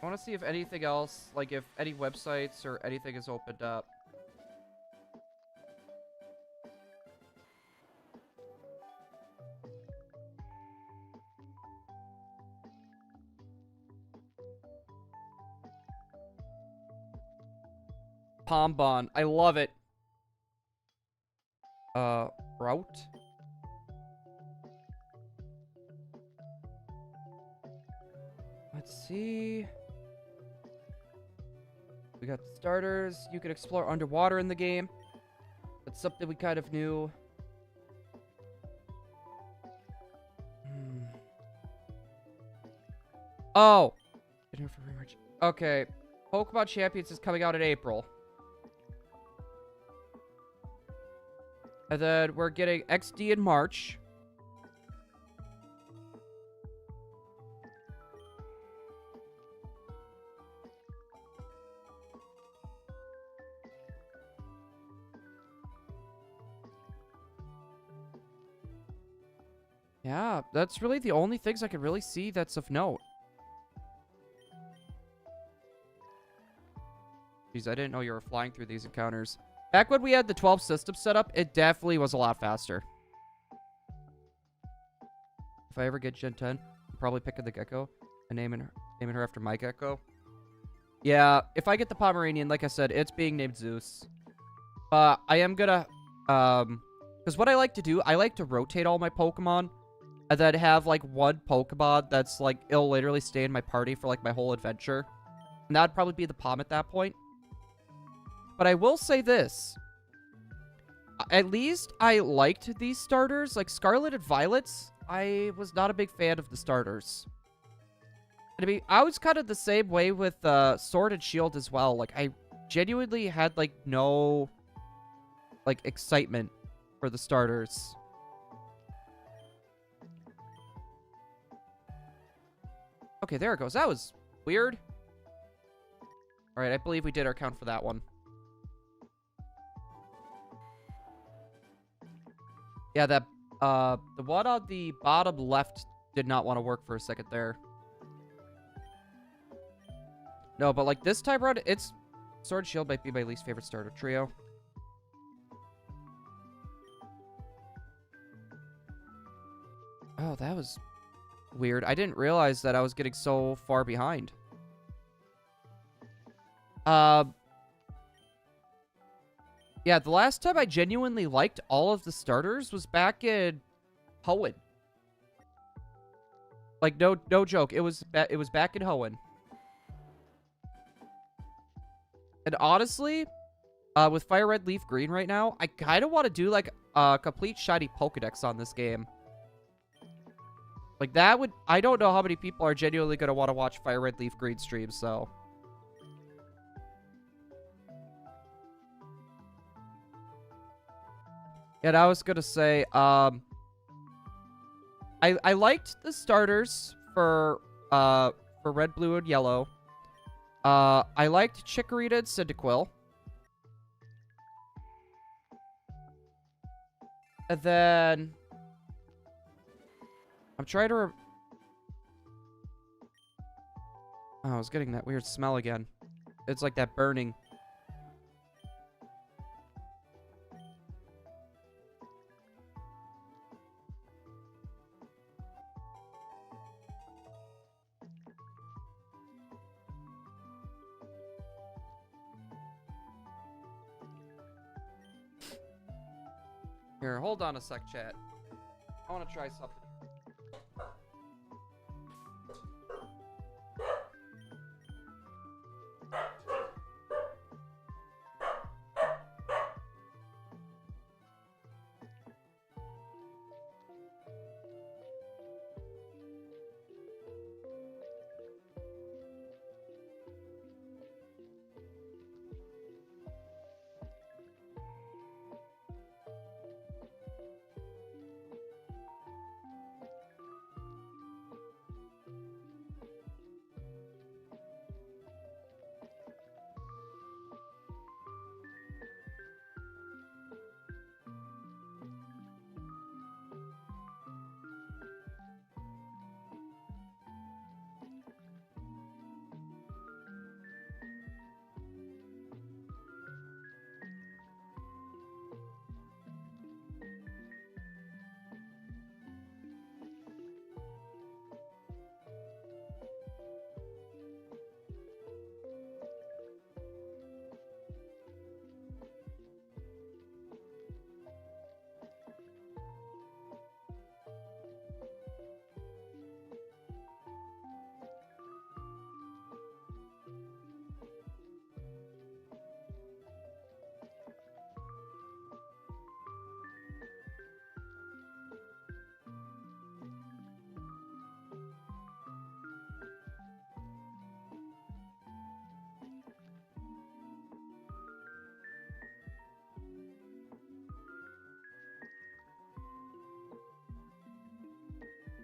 I want to see if anything else, like if any websites or anything is opened up. Pombon. I love it. Route? Let's see. We got starters. You can explore underwater in the game. That's something we kind of knew. Oh! Okay. Pokemon Champions is coming out in April. And then we're getting XD in March. Yeah, that's really the only things I can really see that's of note. Jeez, I didn't know you were flying through these encounters. Back when we had the 12 systems set up, it definitely was a lot faster. If I ever get Gen 10, I'm probably picking the gecko and naming her after my gecko. Yeah, if I get the Pomeranian, like I said, it's being named Zeus. I am gonna, because what I like to do, I like to rotate all my Pokemon and then have, like, one Pokemon that's, like, it'll literally stay in my party for, like, my whole adventure. And that'd probably be the Pom at that point. But I will say this. At least I liked these starters. Like, Scarlet and Violet, I was not a big fan of the starters. I mean, I was kind of the same way with Sword and Shield as well. Like, I genuinely had, like, no, like, excitement for the starters. Okay, there it goes. That was weird. Alright, I believe we did our count for that one. Yeah, that, the one on the bottom left did not want to work for a second there. No, but, like, this time around, it's... Sword and Shield might be my least favorite starter trio. Oh, that was weird. I didn't realize that I was getting so far behind. Yeah, the last time I genuinely liked all of the starters was back in Hoenn. Like, no joke. It was back in Hoenn. And honestly, with Fire Red Leaf Green right now, I kind of want to do, like, a complete shiny Pokedex on this game. Like, that would... I don't know how many people are genuinely going to want to watch Fire Red Leaf Green streams, so... And I was going to say, I liked the starters for Red, Blue, and Yellow. I liked Chikorita and Cyndaquil. And then... I'm trying to... Oh, I was getting that weird smell again. It's like that burning. Here, hold on a sec, chat. I want to try something.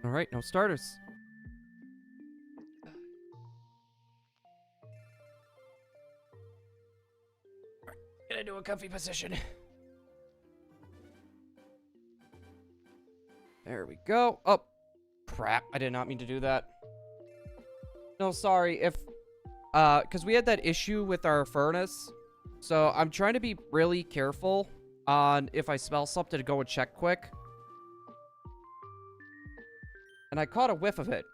Alright, no starters. Get into a comfy position. There we go. Oh, crap. I did not mean to do that. No, sorry. If, because we had that issue with our furnace. So I'm trying to be really careful on if I smell something to go and check quick. And I caught a whiff of it.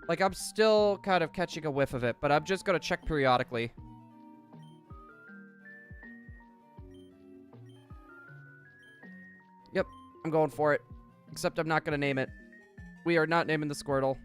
Like, I'm still kind of catching a whiff of it, but I'm just gonna check periodically. Yep, I'm going for it. Except I'm not gonna name it. We are not naming the Squirtle.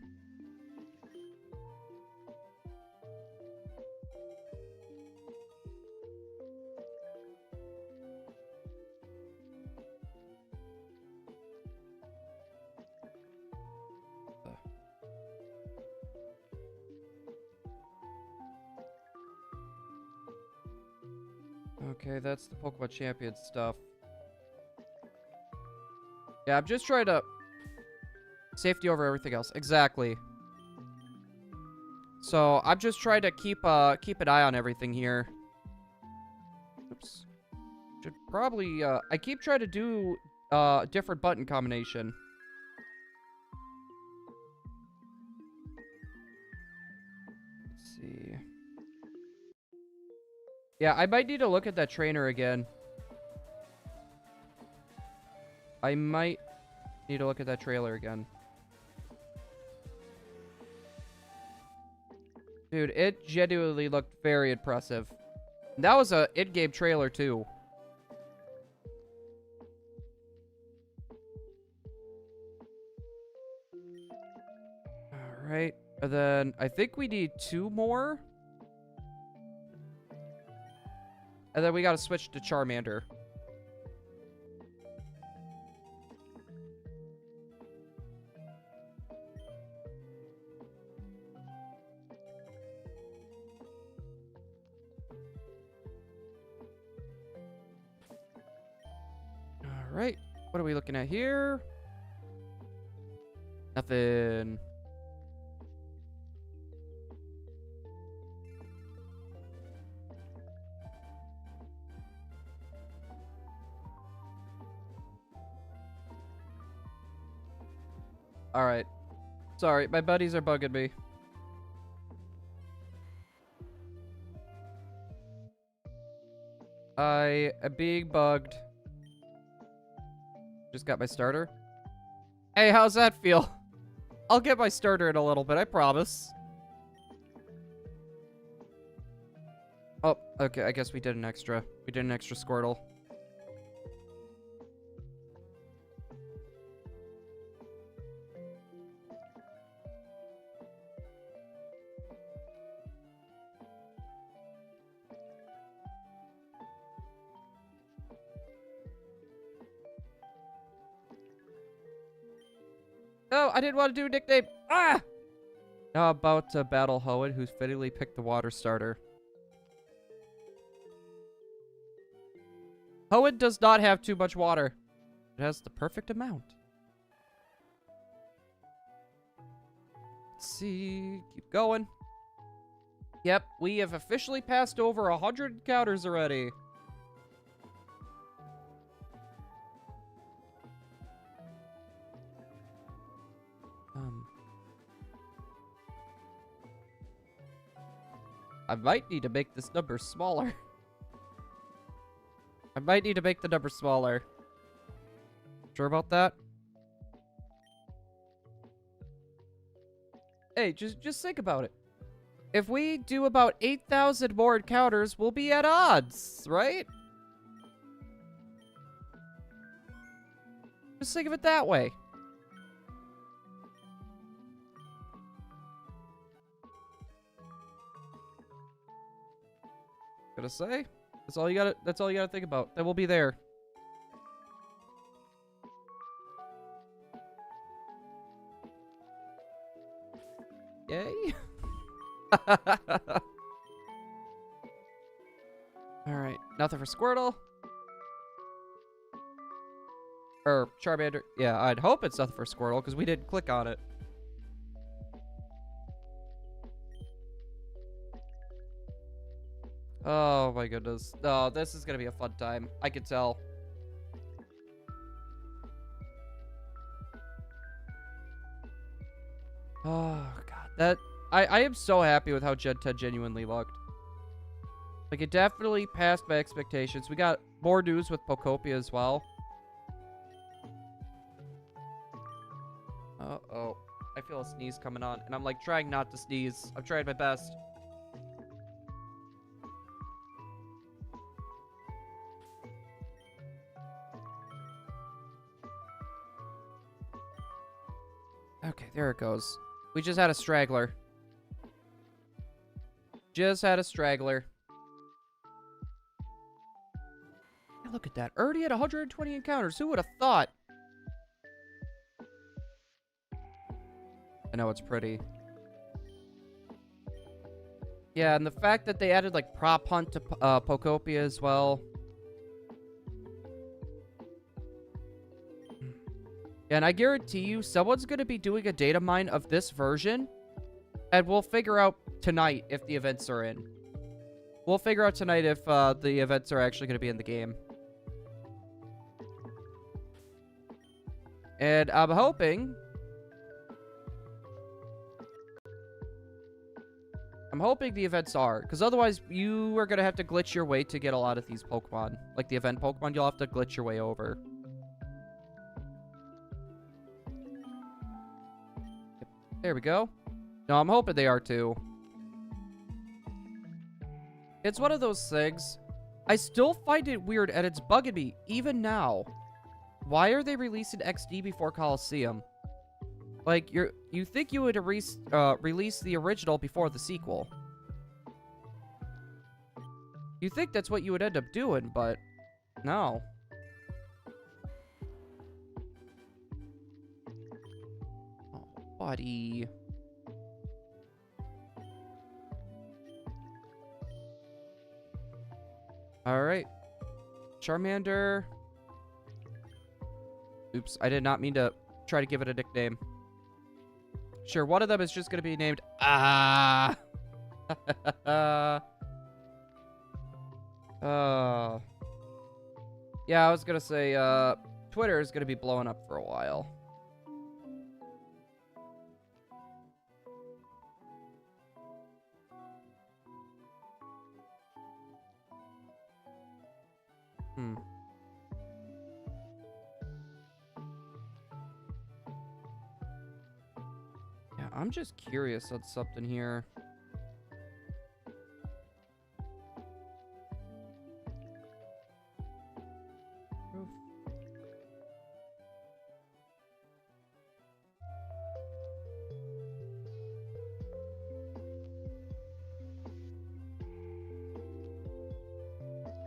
Okay, that's the Pokemon Champion stuff. Yeah, I'm just trying to... Safety over everything else. Exactly. So, I'm just trying to keep an eye on everything here. Oops. Should probably, I keep trying to do, a different button combination. Let's see. Yeah, I might need to look at that trainer again. I might need to look at that trailer again. Dude, it genuinely looked very impressive. And that was a in-game trailer, too. Alright. And then I think we need 2 more. And then we gotta switch to Charmander. Alright. What are we looking at here? Nothing. Alright. Sorry, my buddies are bugging me. I am being bugged. Just got my starter. Hey, how's that feel? I'll get my starter in a little bit, I promise. Oh, okay, I guess we did an extra. We did an extra Squirtle. Oh, I didn't want to do a nickname. Ah! Now about to battle Hoenn, who's fittingly picked the water starter. Hoenn does not have too much water. It has the perfect amount. Let's see. Keep going. Yep, we have officially passed over 100 encounters already. I might need to make this number smaller. I might need to make the number smaller. Sure about that? Hey, just think about it. If we do about 8,000 more encounters, we'll be at odds, right? Just think of it that way. Gonna say? That's all you gotta think about. Then we'll be there. Yay. Alright, nothing for Squirtle. Or Charmander. Yeah, I'd hope it's nothing for Squirtle, because we didn't click on it. Oh my goodness. Oh, this is gonna be a fun time. I can tell. Oh god. That I am so happy with how Gen 10 genuinely looked. Like, it definitely passed my expectations. We got more news with Pokopia as well. Uh-oh. I feel a sneeze coming on, and I'm, like, trying not to sneeze. I'm trying my best. Okay, there it goes. We just had a straggler. Just had a straggler. Hey, look at that. Already at 120 encounters. Who would have thought? I know it's pretty. Yeah, and the fact that they added, like, prop hunt to Pokopia as well. And I guarantee you, someone's going to be doing a data mine of this version, and we'll figure out tonight if the events are in. We'll figure out tonight if the events are actually going to be in the game. And I'm hoping... the events are, because otherwise you are going to have to glitch your way to get a lot of these Pokemon. Like the event Pokemon, you'll have to glitch your way over. There we go. No, I'm hoping they are too. It's one of those things. I still find it weird, and it's bugging me, even now. Why are they releasing XD before Coliseum? Like, you think you would release the original before the sequel. You think that's what you would end up doing, but no. Oh, buddy. Alright. Charmander. Oops, I did not mean to try to give it a nickname. Sure, one of them is just going to be named... Ah! Yeah, I was going to say, Twitter is going to be blowing up for a while. Yeah, I'm just curious on something here.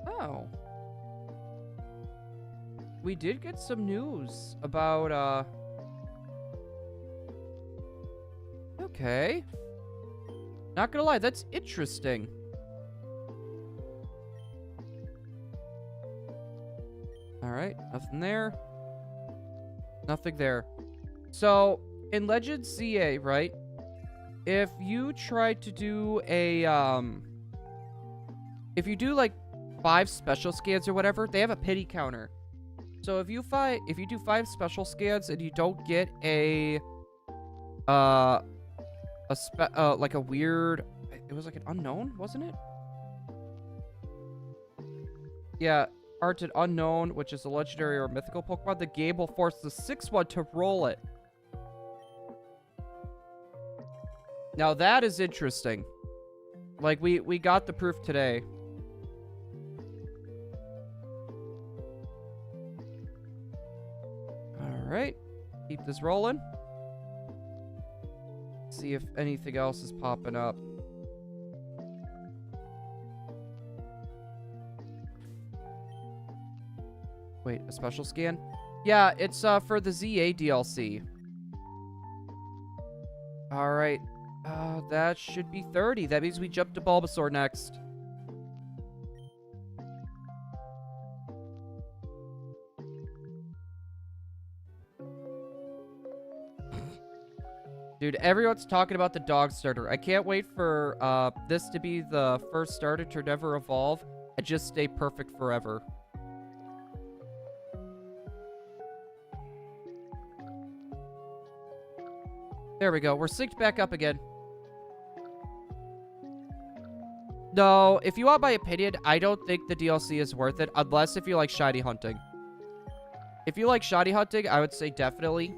Oh. We did get some news about, Okay. Not gonna lie, that's interesting. Alright, nothing there. Nothing there. So, in Legends CA, right? If you try to do a, if you do, like, 5 special scans or whatever, they have a pity counter. So if you do 5 special scans and you don't get like a weird, it was like an unknown, wasn't it? Yeah, art an unknown, which is a legendary or mythical Pokemon, the game will force the 6th one to roll it. Now that is interesting. Like, we got the proof today. Alright. Keep this rolling. See if anything else is popping up. Wait, a special scan? Yeah, it's for the ZA DLC. Alright. That should be 30. That means we jump to Bulbasaur next. Dude, everyone's talking about the dog starter. I can't wait for this to be the first starter to never evolve and just stay perfect forever. There we go. We're synced back up again. No, if you want my opinion, I don't think the DLC is worth it, unless if you like shiny hunting. If you like shiny hunting, I would say definitely.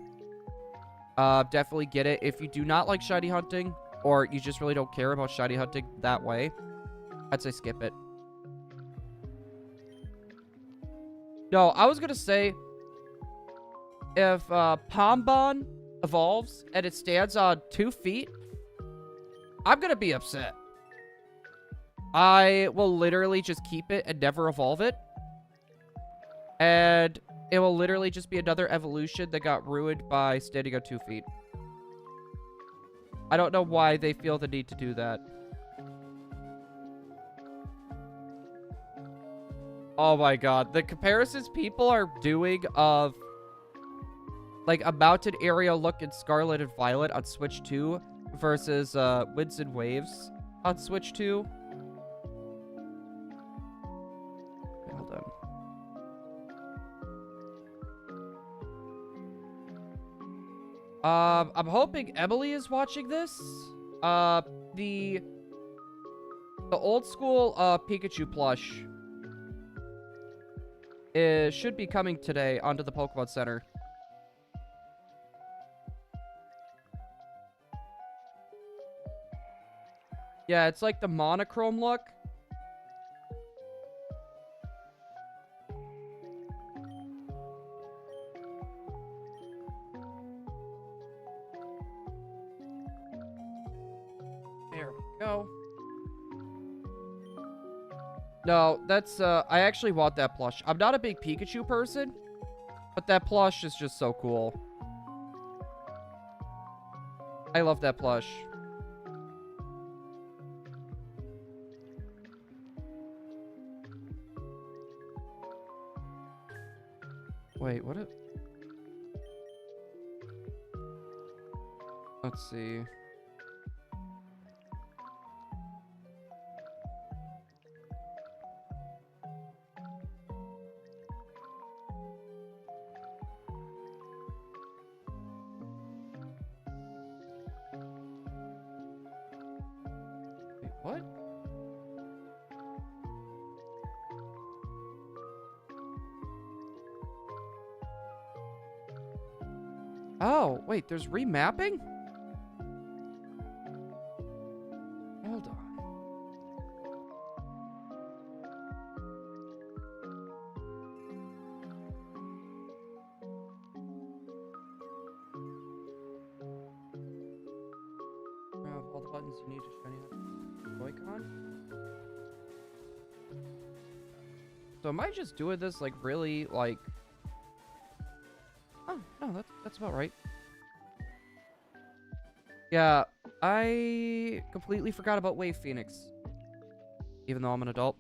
Definitely get it. If you do not like shiny hunting, or you just really don't care about shiny hunting that way, I'd say skip it. No, I was gonna say, if Pombon evolves and it stands on 2 feet, I'm gonna be upset. I will literally just keep it and never evolve it. And it will literally just be another evolution that got ruined by standing on 2 feet. I don't know why they feel the need to do that. Oh my god. The comparisons people are doing of like a mountain area look in Scarlet and Violet on Switch 2 versus Winds and Waves on Switch 2. Hold on. I'm hoping Emily is watching this. The old school Pikachu plush should be coming today onto the Pokemon Center. Yeah, it's like the monochrome look. There we go. No, that's, I actually want that plush. I'm not a big Pikachu person, but that plush is just so cool. I love that plush. Wait, what it... Let's see. Wait, what? Oh, wait, there's remapping? Hold on. Grab all the buttons you need to shiny Joy-Con. So am I just doing this like really like... Oh, no, that's about right. Yeah, I completely forgot about Wave Phoenix. Even though I'm an adult.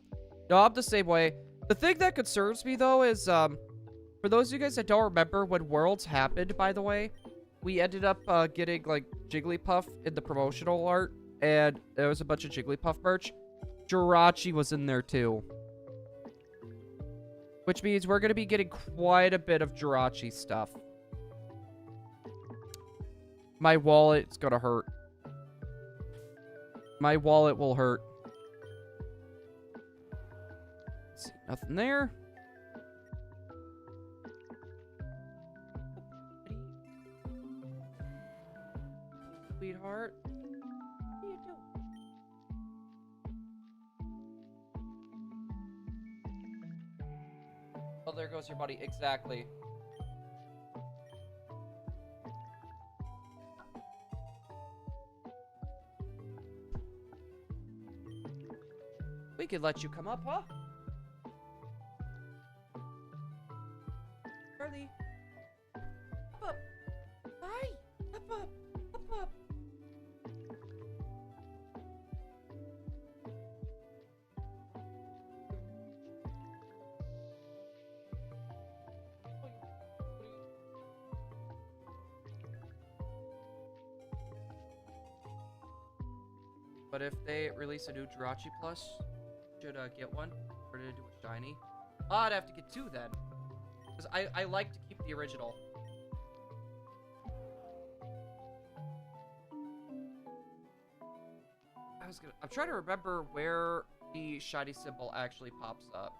No, I'm the same way. The thing that concerns me, though, is, for those of you guys that don't remember, when Worlds happened, by the way, we ended up, getting, like, Jigglypuff in the promotional art, and there was a bunch of Jigglypuff merch. Jirachi was in there, too. Which means we're gonna be getting quite a bit of Jirachi stuff. My wallet's gonna hurt. My wallet will hurt. Let's see, nothing there. Sweetheart. What are you doing? Oh, there goes your buddy. Exactly. We could let you come up, huh? Charlie. Up, up. Hi. Up, up. Up, up. But if they release a new Jirachi Plus, should get one. Or to do a shiny. Oh, I'd have to get 2 then. Because I like to keep the original. I'm trying to remember where the shiny symbol actually pops up.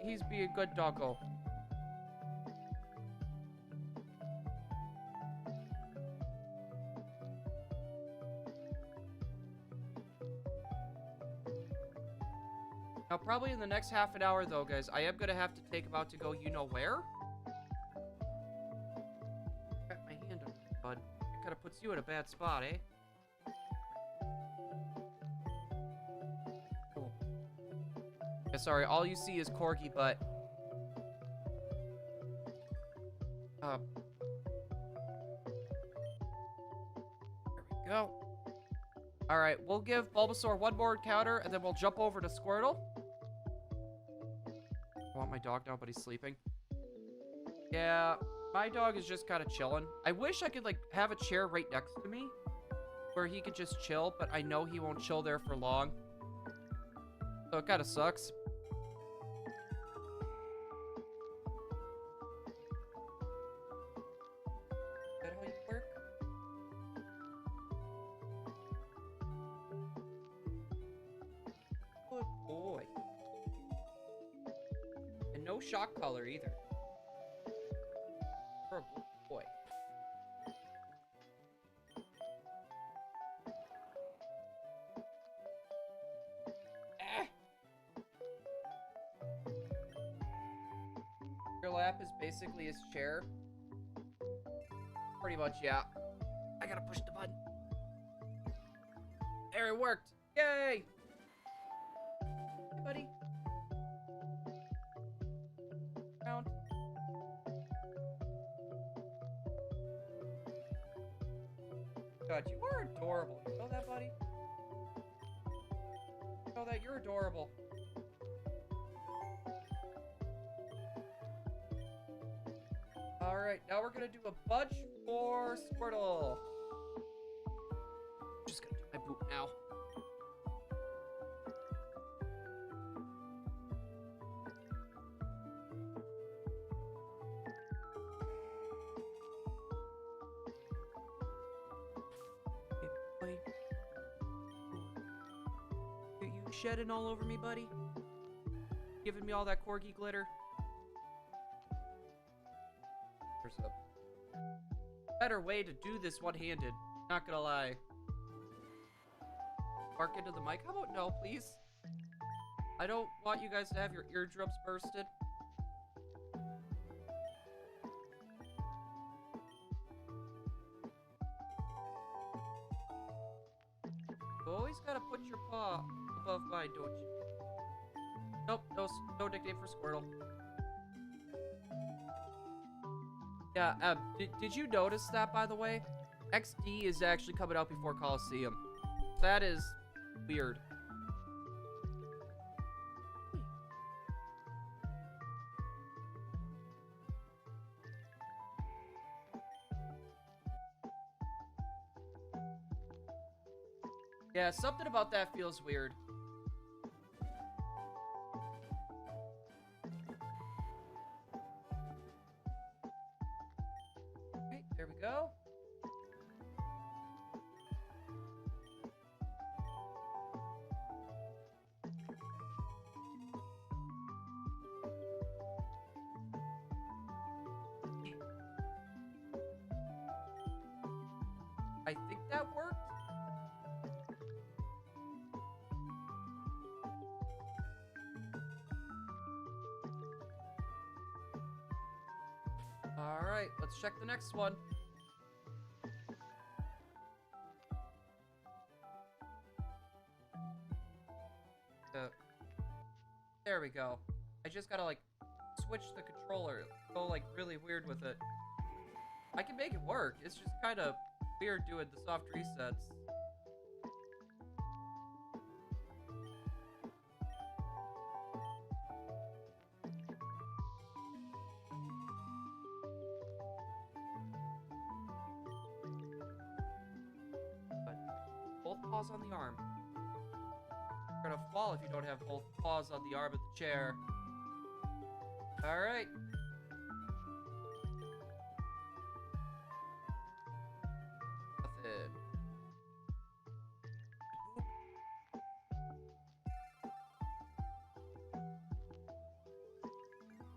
He's being good doggo. Now, probably in the next half an hour, though, guys, I am gonna have to take him out to go you know where. Got my hand up, bud. It kind of puts you in a bad spot, eh? Yeah, sorry, all you see is corgi butt. There we go. Alright, we'll give Bulbasaur one more encounter, and then we'll jump over to Squirtle. I want my dog now, but he's sleeping. Yeah, my dog is just kind of chilling. I wish I could, like, have a chair right next to me, where he could just chill, but I know he won't chill there for long. So it kind of sucks. Is that how you work? Good boy. And no shock color either. For a good boy. Your lap is basically his chair. Pretty much, yeah. I gotta push the button. There, it worked. Yay! Hey, buddy. Round. God, you are adorable. You know that, buddy? You know that? You're adorable. Alright, now we're gonna do a budge for Squirtle. Just gonna do my boot now. Hey, boy. You shedding all over me, buddy? Giving me all that corgi glitter? There's a better way to do this one-handed. Not gonna lie. Bark into the mic? How about no, please? I don't want you guys to have your eardrums bursted. You always gotta put your paw above mine, don't you? Nope, no nickname for Squirtle. Yeah, did you notice that, by the way? XD is actually coming out before Coliseum. That is weird. Yeah, something about that feels weird. Okay, there we go. I think that worked. All right, let's check the next one. There we go. I just gotta, like, switch the controller. Go, like, really weird with it. I can make it work. It's just kind of weird doing the soft resets. Both paws on the arm. You're gonna fall if you don't have both paws on the arm of the chair. Alright. Nothing.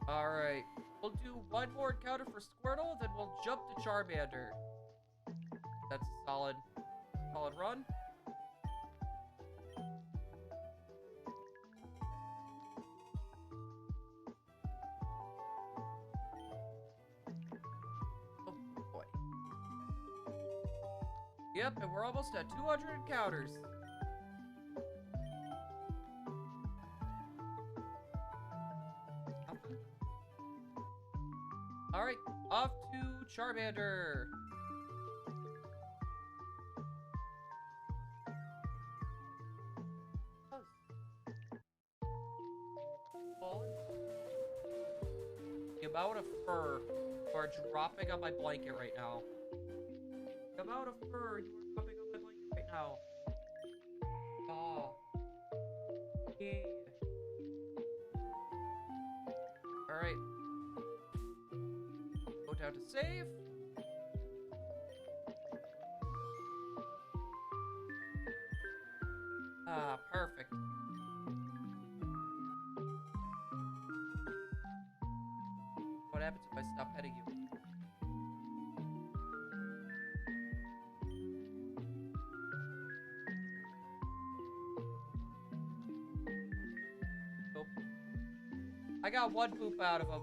Alright. We'll do one more encounter for Squirtle, then we'll jump to Charmander. That's a solid run. Oh boy. Yep, and we're almost at 200 encounters. Alright, off to Charmander. The amount of fur you are dropping on my blanket right now. The amount of fur you are dropping on my blanket right now. Oh. Yeah. Alright. Go down to save. Ah, perfect. What happens if I stop petting you? Nope. I got one poop out of him.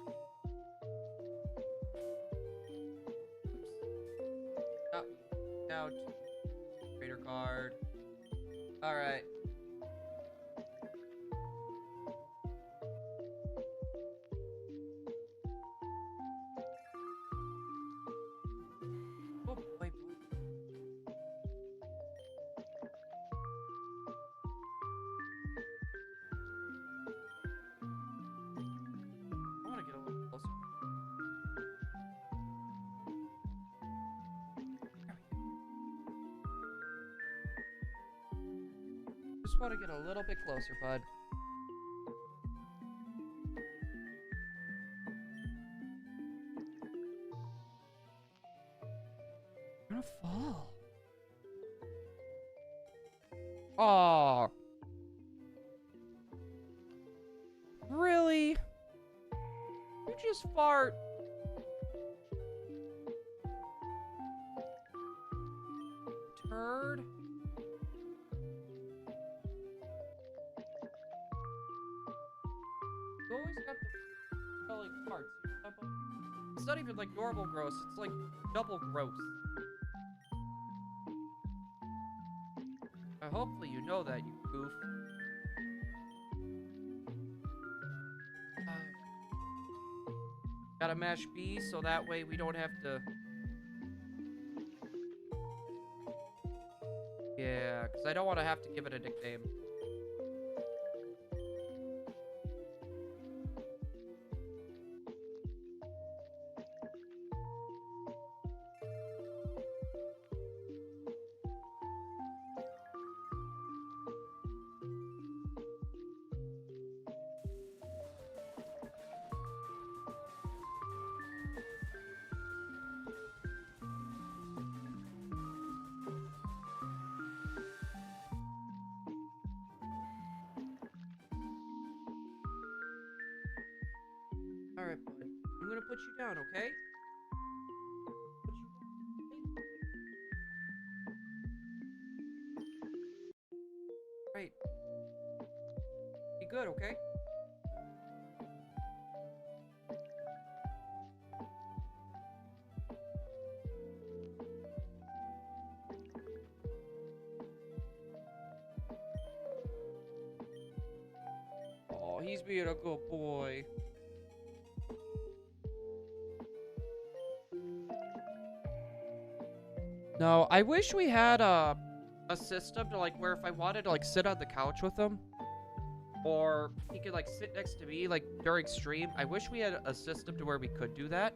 Oops. Oh, ouch. Trader card. Alright. Oh, boy. I want to get a little closer. There we go. Just want to get a little bit closer, bud. I'm gonna fall. Aw. Really? You just fart. Turd. You always got the smelling farts. It's not even like normal gross, it's like double gross. Hopefully you know that, you goof. Gotta mash B so that way we don't have to... Yeah, because I don't want to have to give it a nickname. Alright, bud. I'm gonna put you down, okay? Put you down. Right. Be good, okay? Oh, He's being a good boy. No, I wish we had a system to like where if I wanted to like sit on the couch with him, or he could like sit next to me like during stream. I wish we had a system to where we could do that.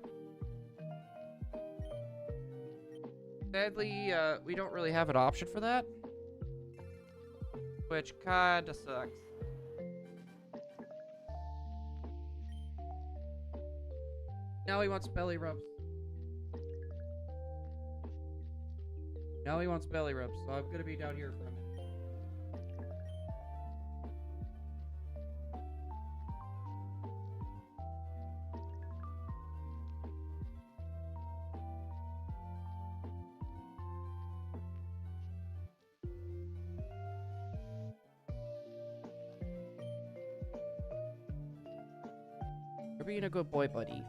Sadly, we don't really have an option for that, which kinda sucks. Now he wants belly rubs. Now he wants belly rubs, so I'm gonna be down here for a minute. You're being a good boy, buddy.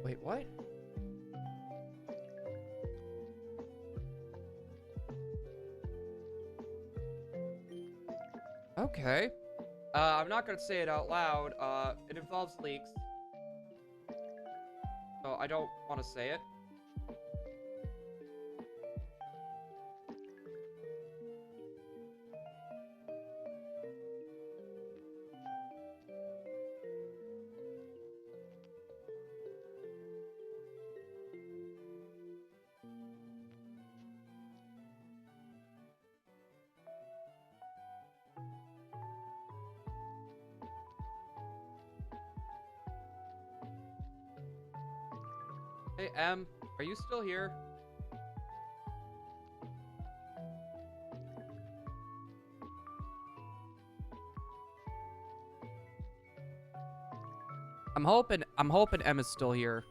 Wait, what? Okay. I'm not gonna say it out loud. It involves leaks. So I don't want to say it. Hey, Em, are you still here? I'm hoping Em is still here.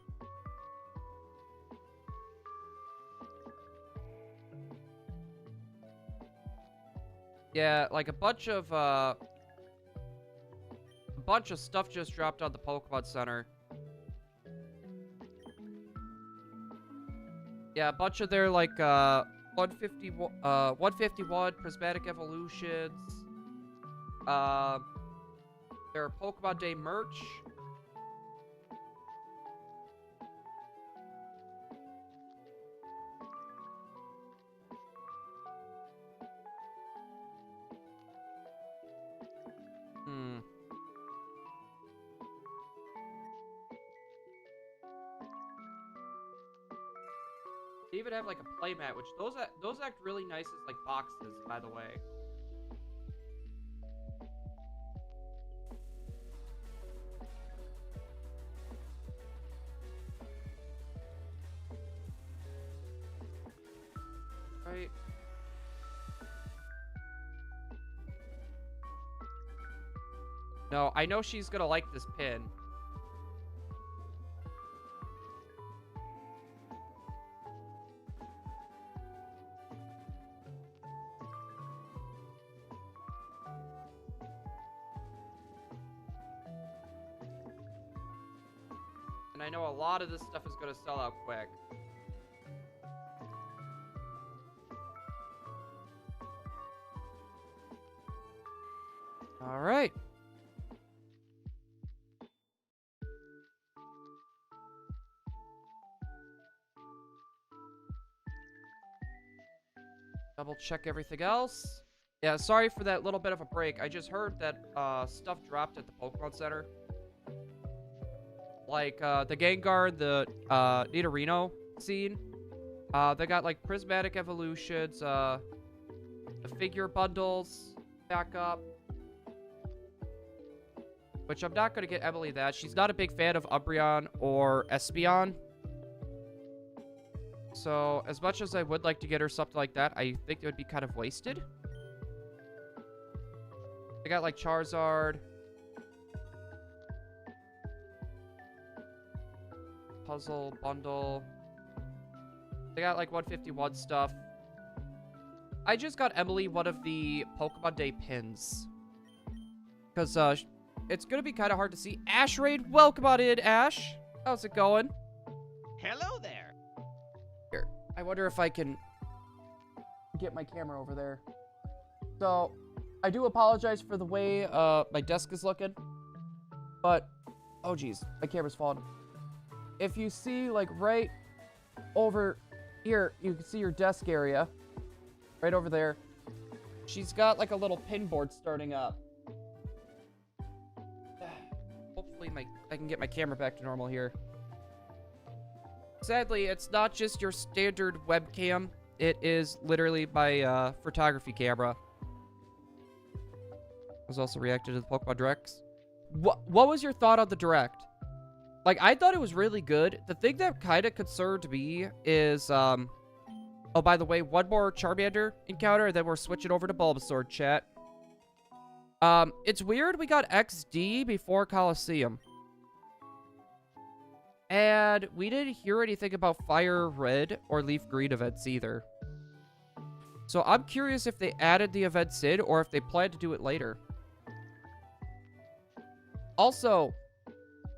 Yeah, like a bunch of stuff just dropped on the Pokemon Center. Yeah, a bunch of their like 151 prismatic evolutions. Their Pokemon Day merch. They even have like a playmat, which those act really nice as like boxes, by the way. Right. No, I know she's gonna like this pin. And I know a lot of this stuff is gonna sell out quick. All right. Double check everything else. Yeah, sorry for that little bit of a break. I just heard that stuff dropped at the Pokemon Center. Like the Gengar, the Nidorino scene. They got like prismatic evolutions, the figure bundles back up. Which I'm not going to get Emily that. She's not a big fan of Umbreon or Espeon. So, as much as I would like to get her something like that, I think it would be kind of wasted. They got like Charizard. Puzzle, bundle. They got like 151 stuff. I just got Emily one of the Pokemon Day pins. Because, it's gonna be kind of hard to see. Ash Raid, welcome on in, Ash. How's it going? Hello there. I wonder if I can get my camera over there. So, I do apologize for the way my desk is looking. But, oh geez, my camera's falling. If you see, like, right over here, you can see your desk area. Right over there. She's got, like, a little pin board starting up. Hopefully I can get my camera back to normal here. Sadly, it's not just your standard webcam. It is literally my photography camera. I was also reacted to the Pokemon Directs. What was your thought on the Direct? Like, I thought it was really good. The thing that kind of concerned me is, oh, by the way, one more Charmander encounter, and then we're switching over to Bulbasaur, chat. It's weird we got XD before Coliseum. And we didn't hear anything about Fire Red or Leaf Green events either. So I'm curious if they added the events in or if they plan to do it later. Also,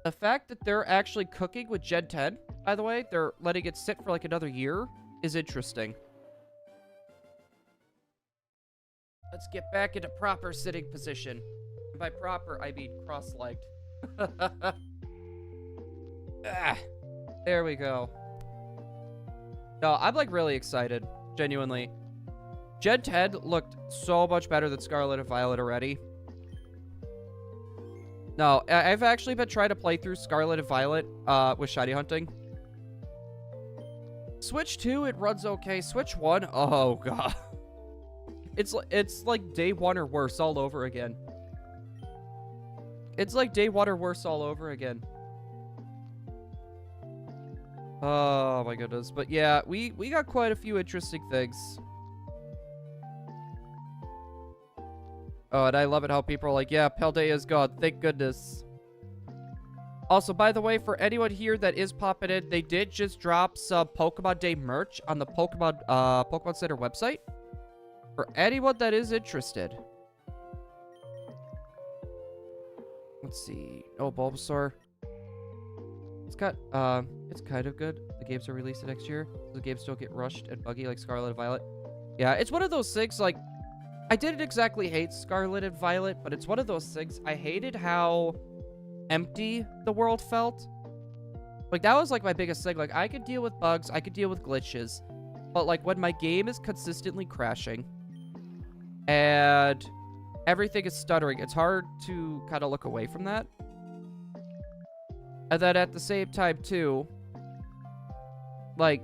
the fact that they're actually cooking with Gen 10, by the way, they're letting it sit for like another year, is interesting. Let's get back into proper sitting position. And by proper, I mean cross-legged. There we go. No, I'm like really excited, genuinely. Gen 10 looked so much better than Scarlet and Violet already. No, I've actually been trying to play through Scarlet and Violet with shiny hunting. Switch 2, it runs okay. Switch 1, oh god. It's like day 1 or worse all over again. It's like day 1 or worse all over again. Oh my goodness. But yeah, we got quite a few interesting things. Oh, and I love it how people are like, yeah, Paldea is gone. Thank goodness. Also, by the way, for anyone here that is popping in, they did just drop some Pokemon Day merch on the Pokemon Center website. For anyone that is interested. Let's see. Oh, Bulbasaur. It's kind of good. The games are released next year. The games don't get rushed and buggy like Scarlet and Violet. Yeah, it's one of those things, like, I didn't exactly hate Scarlet and Violet, but it's one of those things. I hated how empty the world felt. Like, that was, like, my biggest thing. Like, I could deal with bugs. I could deal with glitches. But, like, when my game is consistently crashing and everything is stuttering, it's hard to kind of look away from that. And then at the same time, too, like,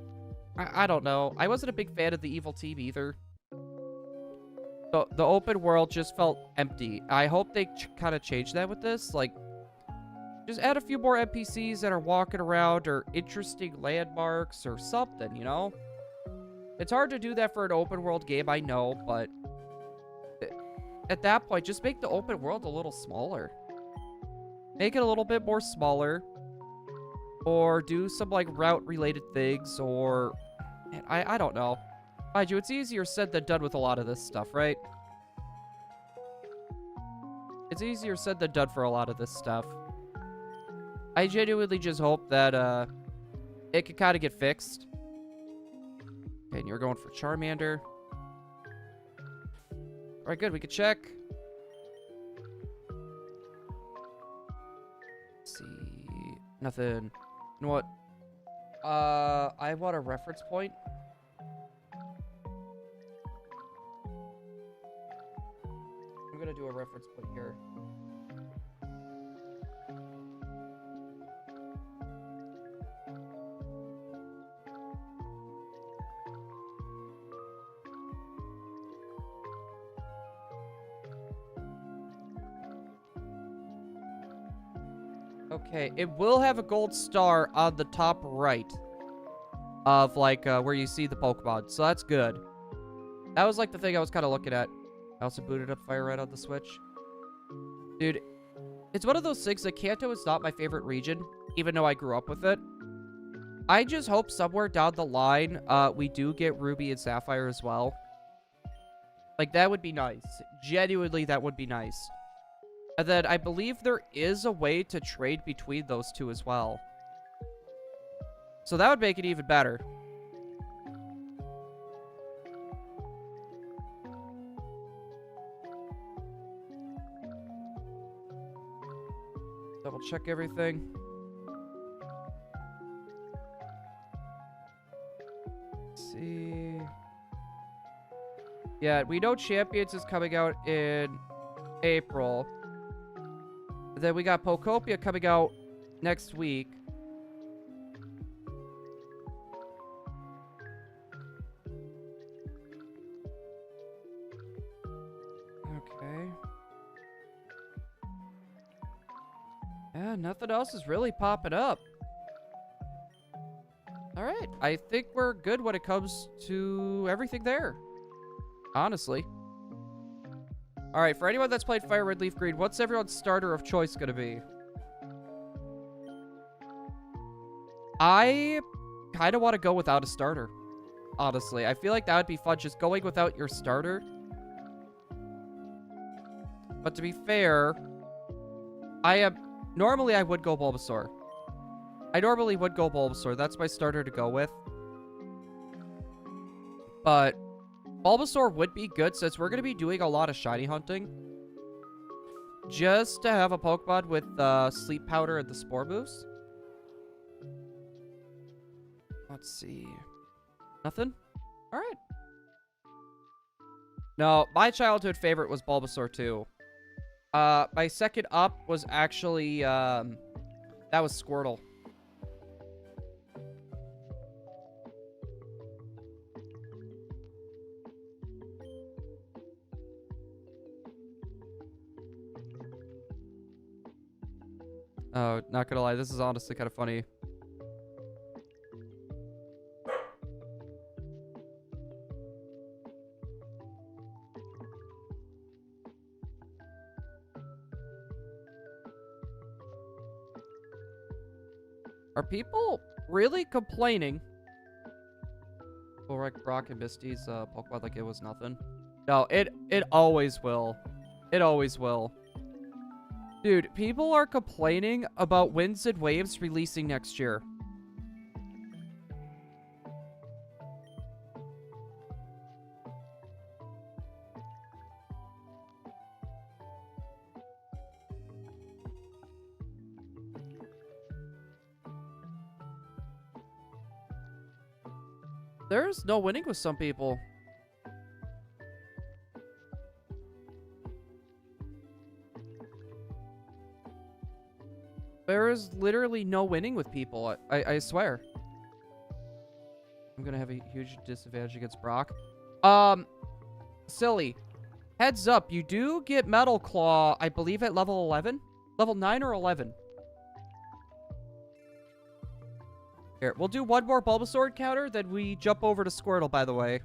I don't know. I wasn't a big fan of the evil team either. The open world just felt empty. I hope they kind of change that with this. Like, just add a few more NPCs that are walking around or interesting landmarks or something, you know? It's hard to do that for an open world game, I know, but at that point, just make the open world a little smaller. Make it a little bit more smaller. Or do some, like, route-related things, or... Man, I don't know. Mind you, it's easier said than done with a lot of this stuff, right? It's easier said than done for a lot of this stuff. I genuinely just hope that, it could kind of get fixed. Okay, and you're going for Charmander. Alright, good, we can check. Let's see... Nothing... You know what? I want a reference point. I'm gonna do a reference point here. Okay, it will have a gold star on the top right of, like, where you see the Pokemon, so that's good. That was, like, the thing I was kind of looking at. I also booted up Fire Red on the Switch. Dude, it's one of those things, like, Kanto is not my favorite region, even though I grew up with it. I just hope somewhere down the line, we do get Ruby and Sapphire as well. Like, that would be nice. Genuinely, that would be nice. And then I believe there is a way to trade between those two as well. So that would make it even better. Double check everything. Let's see. Yeah, we know Champions is coming out in April. Then we got Pokopia coming out next week. Okay. Yeah, nothing else is really popping up. Alright, I think we're good when it comes to everything there. Honestly. Alright, for anyone that's played Fire Red Leaf Green, what's everyone's starter of choice gonna be? I kind of want to go without a starter. Honestly, I feel like that would be fun, just going without your starter. But to be fair, normally I would go Bulbasaur. I normally would go Bulbasaur. That's my starter to go with. But Bulbasaur would be good since we're going to be doing a lot of shiny hunting. Just to have a Pokemon with Sleep Powder and the Spore moves. Let's see. Nothing? Alright. No, my childhood favorite was Bulbasaur too. My second up was actually, that was Squirtle. Oh, not gonna lie, this is honestly kind of funny. Are people really complaining? Well, Brock and Misty's Pokemon like it was nothing. No, it always will. It always will. Dude, people are complaining about Winds and Waves releasing next year. There's no winning with some people. There is literally no winning with people. I swear. I'm gonna have a huge disadvantage against Brock. Silly. Heads up, you do get Metal Claw, I believe at level 11? Level 9 or 11? Here, we'll do one more Bulbasaur encounter, then we jump over to Squirtle, by the way.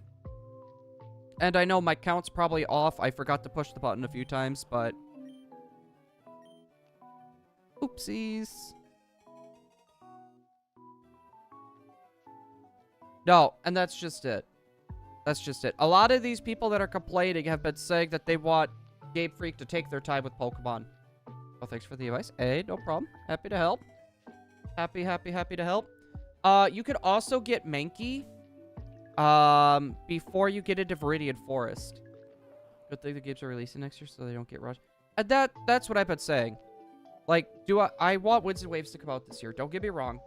And I know my count's probably off. I forgot to push the button a few times, but... Oopsies. No, and that's just it. That's just it. A lot of these people that are complaining have been saying that they want Game Freak to take their time with Pokemon. Oh, thanks for the advice. Hey, no problem. Happy to help. Happy to help. You could also get Mankey before you get into Viridian Forest. Good thing the games are releasing next year so they don't get rushed. And that's what I've been saying. Like, I want Winds and Waves to come out this year. Don't get me wrong.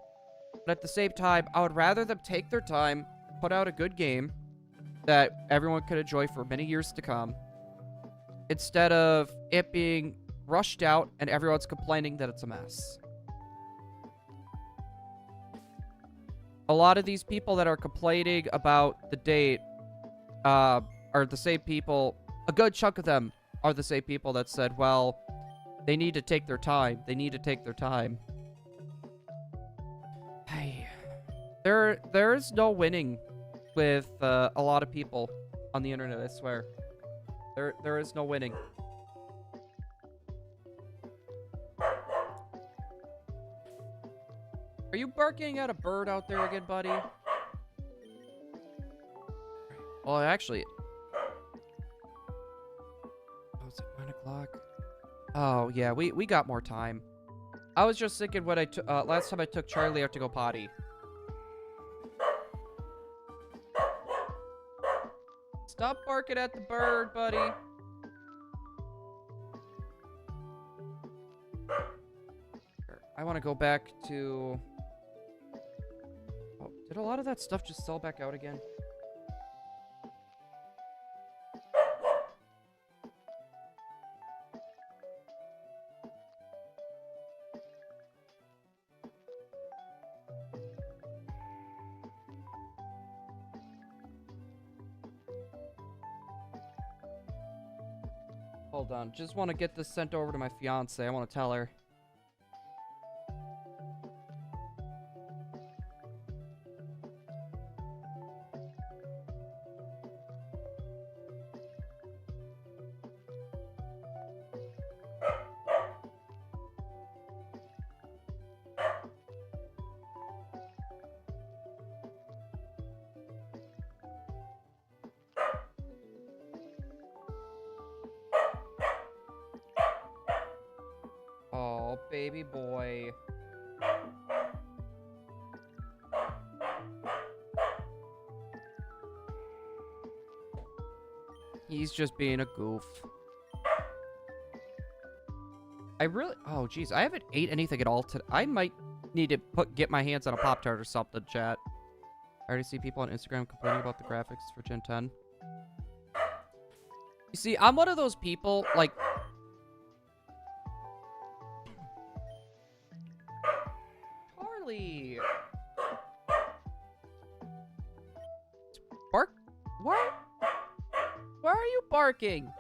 But at the same time, I would rather them take their time, put out a good game that everyone could enjoy for many years to come, instead of it being rushed out and everyone's complaining that it's a mess. A lot of these people that are complaining about the date are the same people. A good chunk of them are the same people that said, well, they need to take their time. They need to take their time. Hey, there is no winning with a lot of people on the internet, I swear. There is no winning. Are you barking at a bird out there again, buddy? Well, actually... Oh, is it 9 o'clock? Oh, yeah, we got more time. I was just thinking when last time I took Charlie out to go potty. Stop barking at the bird, buddy. I want to go back to... Oh, did a lot of that stuff just sell back out again? Hold on. Just want to get this sent over to my fiance. I want to tell her. Oh, baby boy. He's just being a goof. Oh, geez. I haven't ate anything at all today. I might need to get my hands on a Pop-Tart or something, chat. I already see people on Instagram complaining about the graphics for Gen 10. You see, I'm one of those people, like... Charlie! Bark? What? Why are you barking?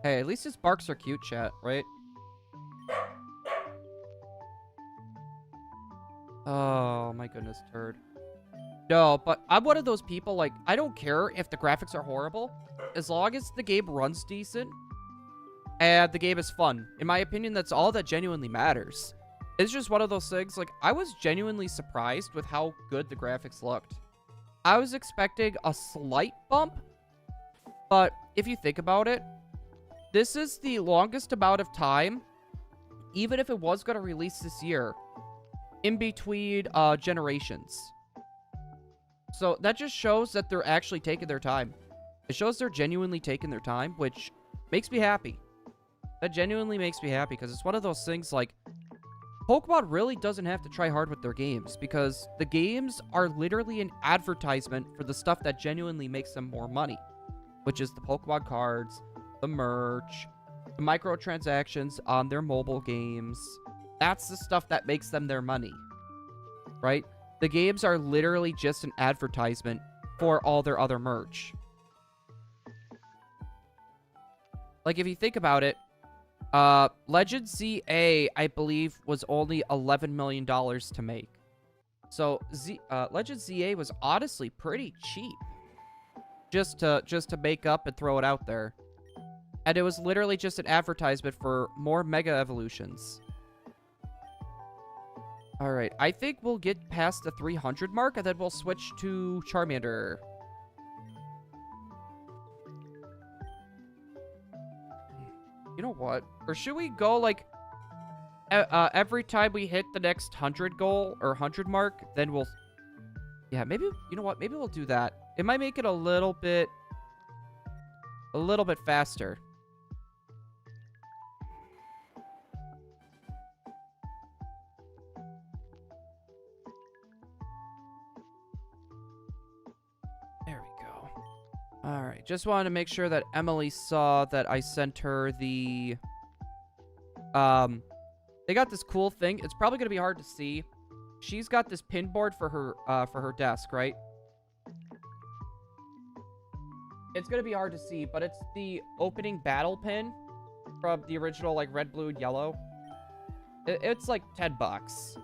Hey, at least his barks are cute, chat, right? Oh, my goodness, turd. No, but I'm one of those people, like, I don't care if the graphics are horrible, as long as the game runs decent, and the game is fun. In my opinion, that's all that genuinely matters. It's just one of those things, like, I was genuinely surprised with how good the graphics looked. I was expecting a slight bump, but if you think about it, this is the longest amount of time, even if it was going to release this year, in between generations. So that just shows that they're actually taking their time. It shows they're genuinely taking their time, which makes me happy. That genuinely makes me happy, because it's one of those things, like, Pokemon really doesn't have to try hard with their games, because the games are literally an advertisement for the stuff that genuinely makes them more money, which is the Pokemon cards, the merch, the microtransactions on their mobile games. That's the stuff that makes them their money, right? The games are literally just an advertisement for all their other merch. Like, if you think about it, Legend ZA, I believe, was only $11 million to make. So, Legend ZA was honestly pretty cheap. Just to make up and throw it out there. And it was literally just an advertisement for more Mega Evolutions. Alright, I think we'll get past the 300 mark, and then we'll switch to Charmander. You know what? Or should we go, like, every time we hit the next 100 goal, or 100 mark, then we'll... Yeah, maybe, you know what? Maybe we'll do that. It might make it a little bit faster. There we go. All right, just wanted to make sure that Emily saw that I sent her the... They got this cool thing. It's probably going to be hard to see. She's got this pin board for her desk, right? It's going to be hard to see, but it's the opening battle pin from the original, like, red, blue, and yellow. It's like $10.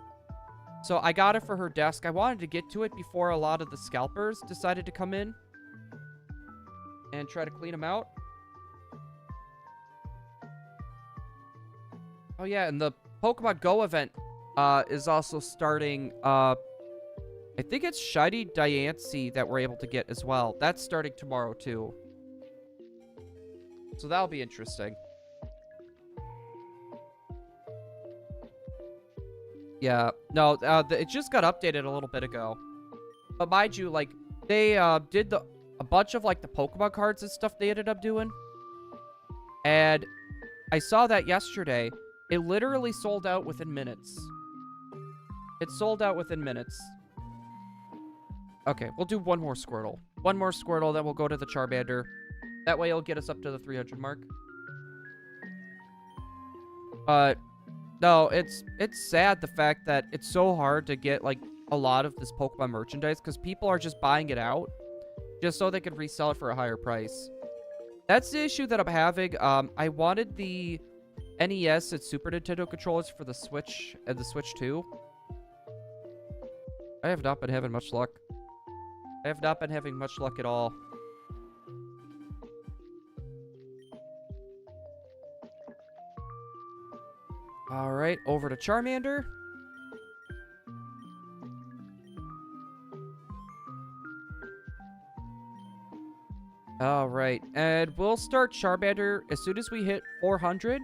So I got it for her desk. I wanted to get to it before a lot of the scalpers decided to come in and try to clean them out. Oh, yeah, and the Pokemon Go event is also starting. I think it's Shiny Diancie that we're able to get as well. That's starting tomorrow, too. So that'll be interesting. Yeah. No, it just got updated a little bit ago. But mind you, like, they did a bunch of, like, the Pokemon cards and stuff they ended up doing. And I saw that yesterday. It literally sold out within minutes. It sold out within minutes. Okay, we'll do one more Squirtle. One more Squirtle, then we'll go to the Charmander. That way it'll get us up to the 300 mark. But, no, it's sad the fact that it's so hard to get, like, a lot of this Pokemon merchandise because people are just buying it out just so they can resell it for a higher price. That's the issue that I'm having. I wanted the NES and Super Nintendo controllers for the Switch and the Switch 2. I have not been having much luck. I have not been having much luck at all. Alright, over to Charmander. Alright, and we'll start Charmander as soon as we hit 400.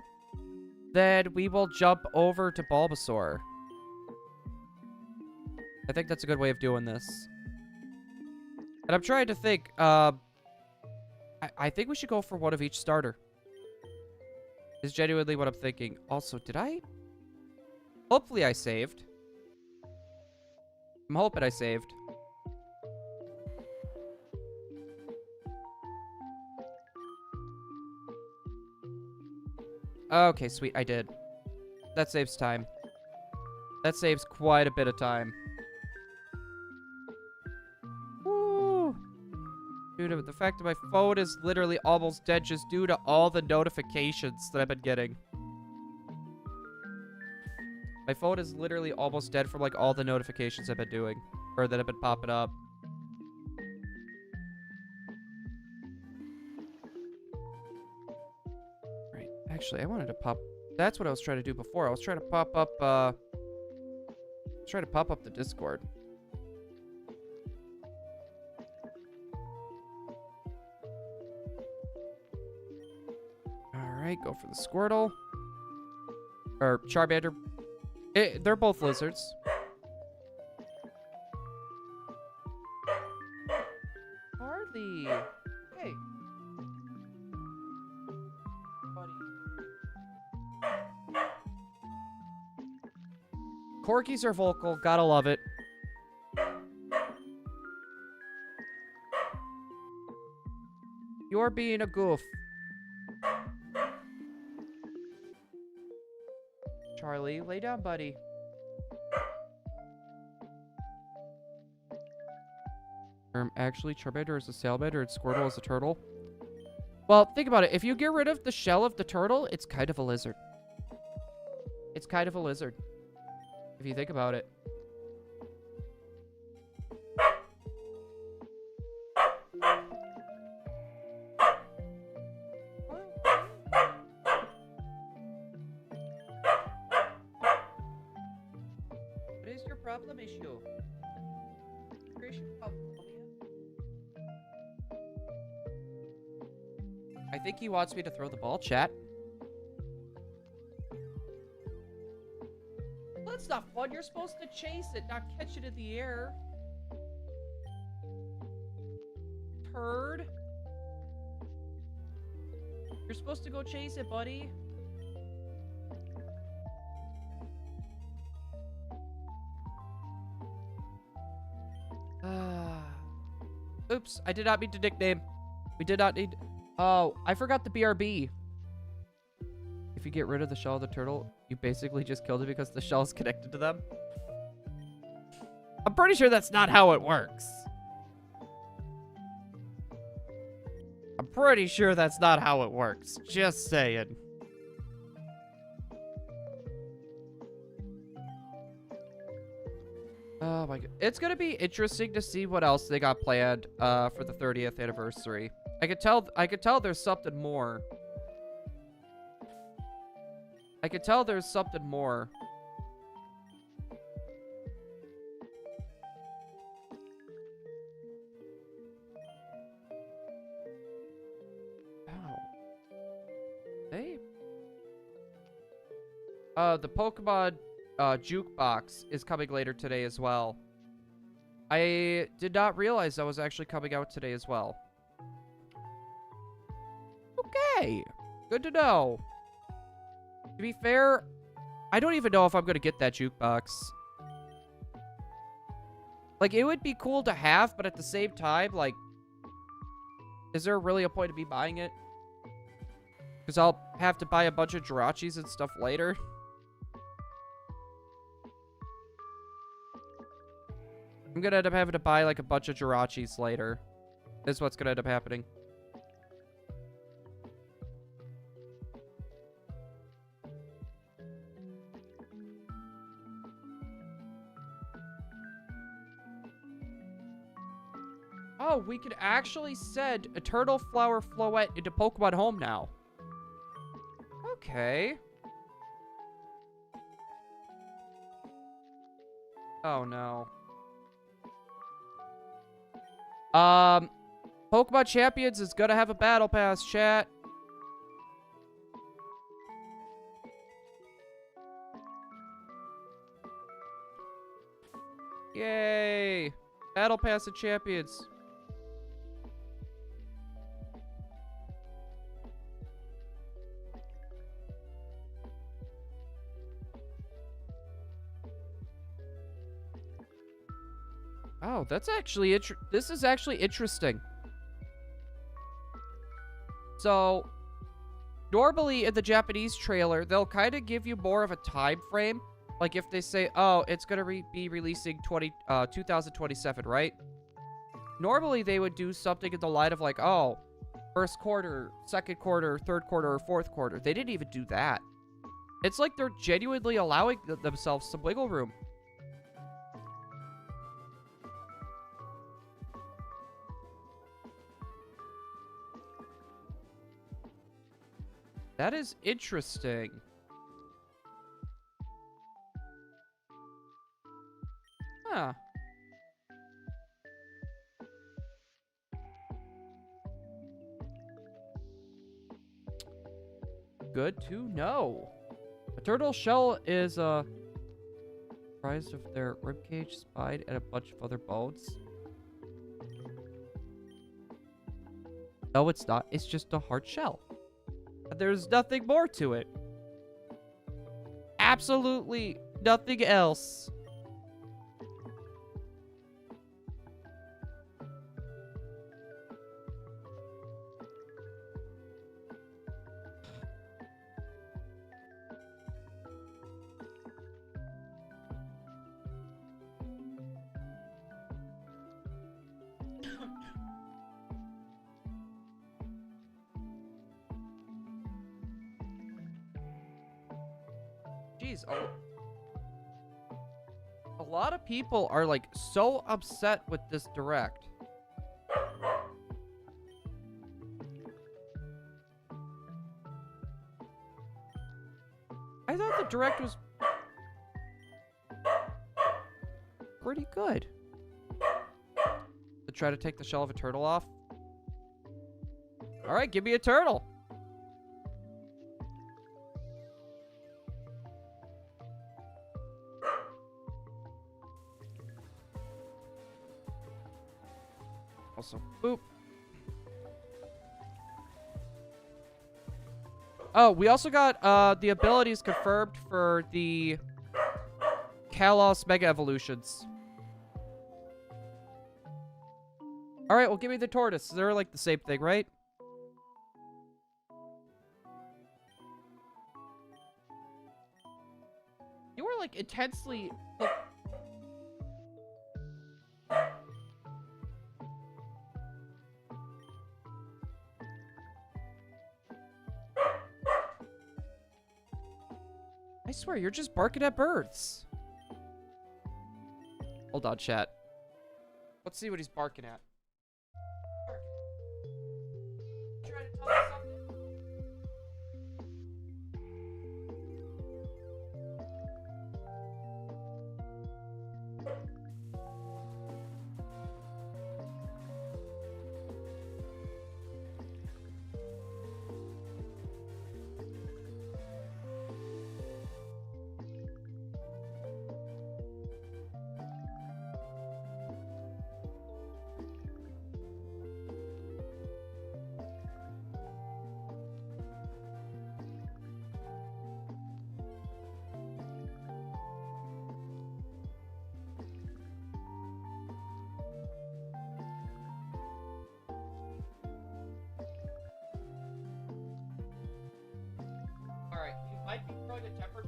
Then we will jump over to Bulbasaur. I think that's a good way of doing this. And I'm trying to think, I think we should go for one of each starter. Is genuinely what I'm thinking. Also, did I? Hopefully I saved. I'm hoping I saved. Okay, sweet, I did. That saves time. That saves quite a bit of time. Woo! Dude, the fact that my phone is literally almost dead just due to all the notifications that I've been getting. My phone is literally almost dead from, like, all the notifications I've been doing. Or that have been popping up. Right, actually, I wanted to pop... That's what I was trying to do before. I was trying to pop up, the Discord. Alright, go for the Squirtle. Or Charmander. They're both lizards. Hardly. Hey. Buddy. Corgis are vocal. Gotta love it. You're being a goof. Charlie, lay down, buddy. Actually, Charmander is a salamander and Squirtle is a turtle. Well, think about it. If you get rid of the shell of the turtle, it's kind of a lizard. It's kind of a lizard. If you think about it. What is your problem, issue? Where's your problem? I think he wants me to throw the ball, chat. That's not fun. You're supposed to chase it, not catch it in the air. Turd. You're supposed to go chase it, buddy. Oops, I did not mean to nickname. We did not need... Oh, I forgot the BRB. If you get rid of the shell of the turtle, you basically just killed it because the shell is connected to them. I'm pretty sure that's not how it works. I'm pretty sure that's not how it works. Just saying. Oh my god. It's gonna be interesting to see what else they got planned for the 30th anniversary. I could tell there's something more. I could tell there's something more. Ow. Hey. The Pokemon jukebox is coming later today as well. I did not realize that was actually coming out today as well. Okay. Good to know. To be fair, I don't even know if I'm gonna get that jukebox. Like, it would be cool to have, but at the same time, like, is there really a point of me buying it? Because I'll have to buy a bunch of Jirachis and stuff later. I'm gonna end up having to buy, like, a bunch of Jirachis later. Is what's gonna end up happening. Oh, we can actually send Eternal Flower Floette into Pokemon Home now. Okay. Oh, no. Pokemon Champions is gonna have a battle pass, chat. Yay! Battle pass of Champions. Oh, that's actually this is actually interesting. So, normally in the Japanese trailer, they'll kind of give you more of a time frame. Like if they say, oh, it's going to be releasing 2027, right? Normally they would do something in the line of like, oh, first quarter, second quarter, third quarter, or fourth quarter. They didn't even do that. It's like they're genuinely allowing themselves some wiggle room. That is interesting. Huh. Good to know. A turtle shell is comprised of their ribcage, spine, and a bunch of other bones. No, it's not. It's just a hard shell. There's nothing more to it. Absolutely nothing else. Jeez, a lot of people are like so upset with this direct. I thought the direct was pretty good. To try to take the shell of a turtle off. All right, give me a turtle. Also, boop. Oh, we also got the abilities confirmed for the Kalos Mega Evolutions. Alright, well, give me the tortoise. They're like the same thing, right? You were like intensely... I swear, you're just barking at birds. Hold on, chat. Let's see what he's barking at. Trying to tell me something?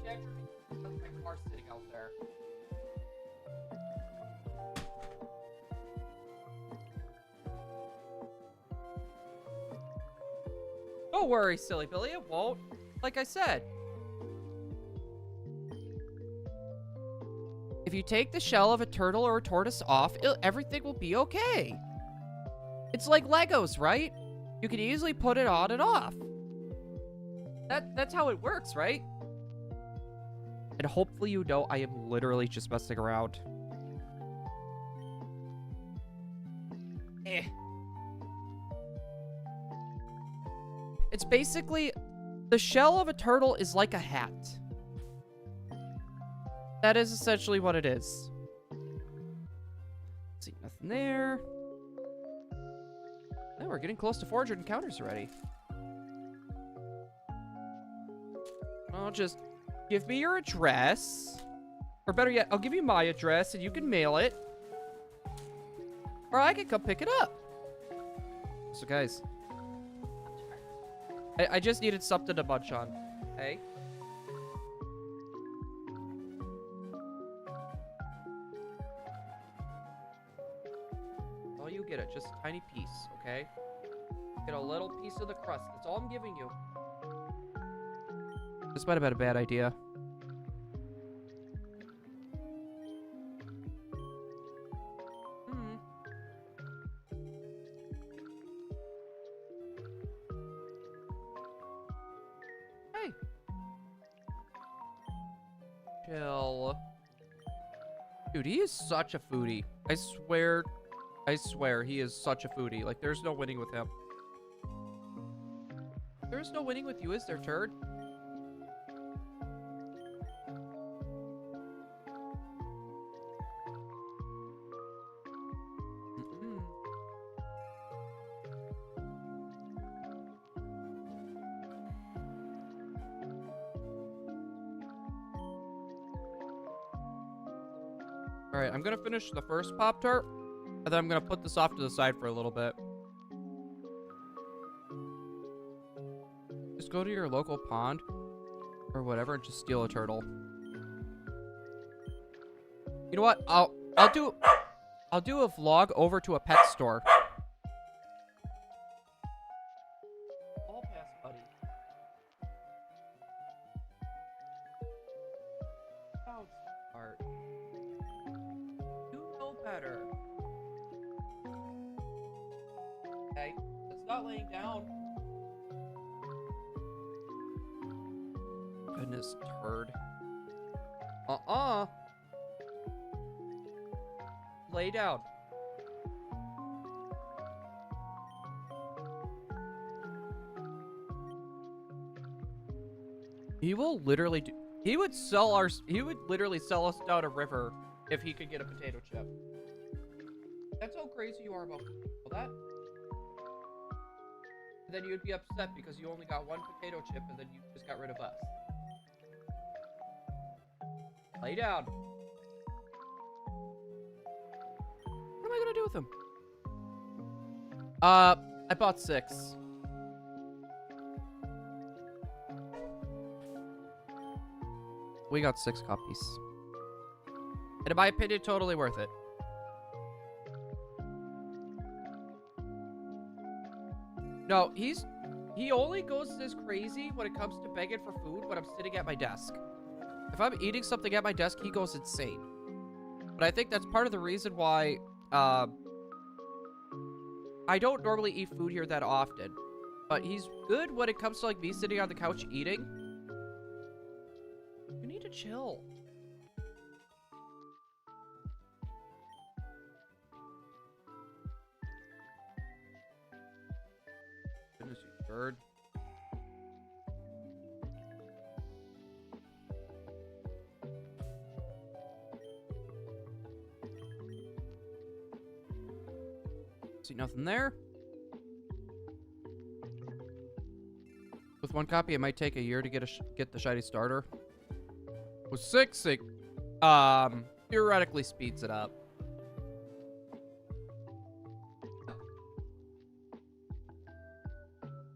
capture me. Look at my car sitting out there. Don't worry, silly Billy, it won't. Like I said. If you take the shell of a turtle or a tortoise off, everything will be okay. It's like Legos, right? You can easily put it on and off. That's how it works, right? And hopefully you know I am literally just messing around. It's basically, the shell of a turtle is like a hat. That is essentially what it is. See, nothing there. Oh, we're getting close to 400 encounters already. I'll just give me your address. Or better yet, I'll give you my address and you can mail it. Or I can come pick it up. So guys, I just needed something to munch on. Hey? All you get it, just a tiny piece, okay? Get a little piece of the crust. That's all I'm giving you. This might have been a bad idea. Hey. Chill. Dude, he is such a foodie. I swear he is such a foodie. Like, there's no winning with him. There's no winning with you, is there, turd? Alright, I'm gonna finish the first Pop-Tart, and then I'm gonna put this off to the side for a little bit. Just go to your local pond, or whatever, and just steal a turtle. You know what? I'll do a vlog over to a pet store. All pass, buddy. Oh, smart. You know better. Okay, it's not laying down. Goodness, turd. Lay down. He will literally do. He would literally sell us down a river if he could get a potato chip. That's how crazy you are about that. And then you'd be upset because you only got one potato chip and then you just got rid of us. Lay down. What am I gonna do with him? I bought 6. We got 6 copies. And in my opinion, totally worth it. No, he only goes this crazy when it comes to begging for food when I'm sitting at my desk. If I'm eating something at my desk, he goes insane. But I think that's part of the reason why I don't normally eat food here that often. But he's good when it comes to like me sitting on the couch eating. You need to chill. Goodness, you bird. See nothing there. With 1 copy, it might take a year to get the shiny starter. With 6, it theoretically speeds it up.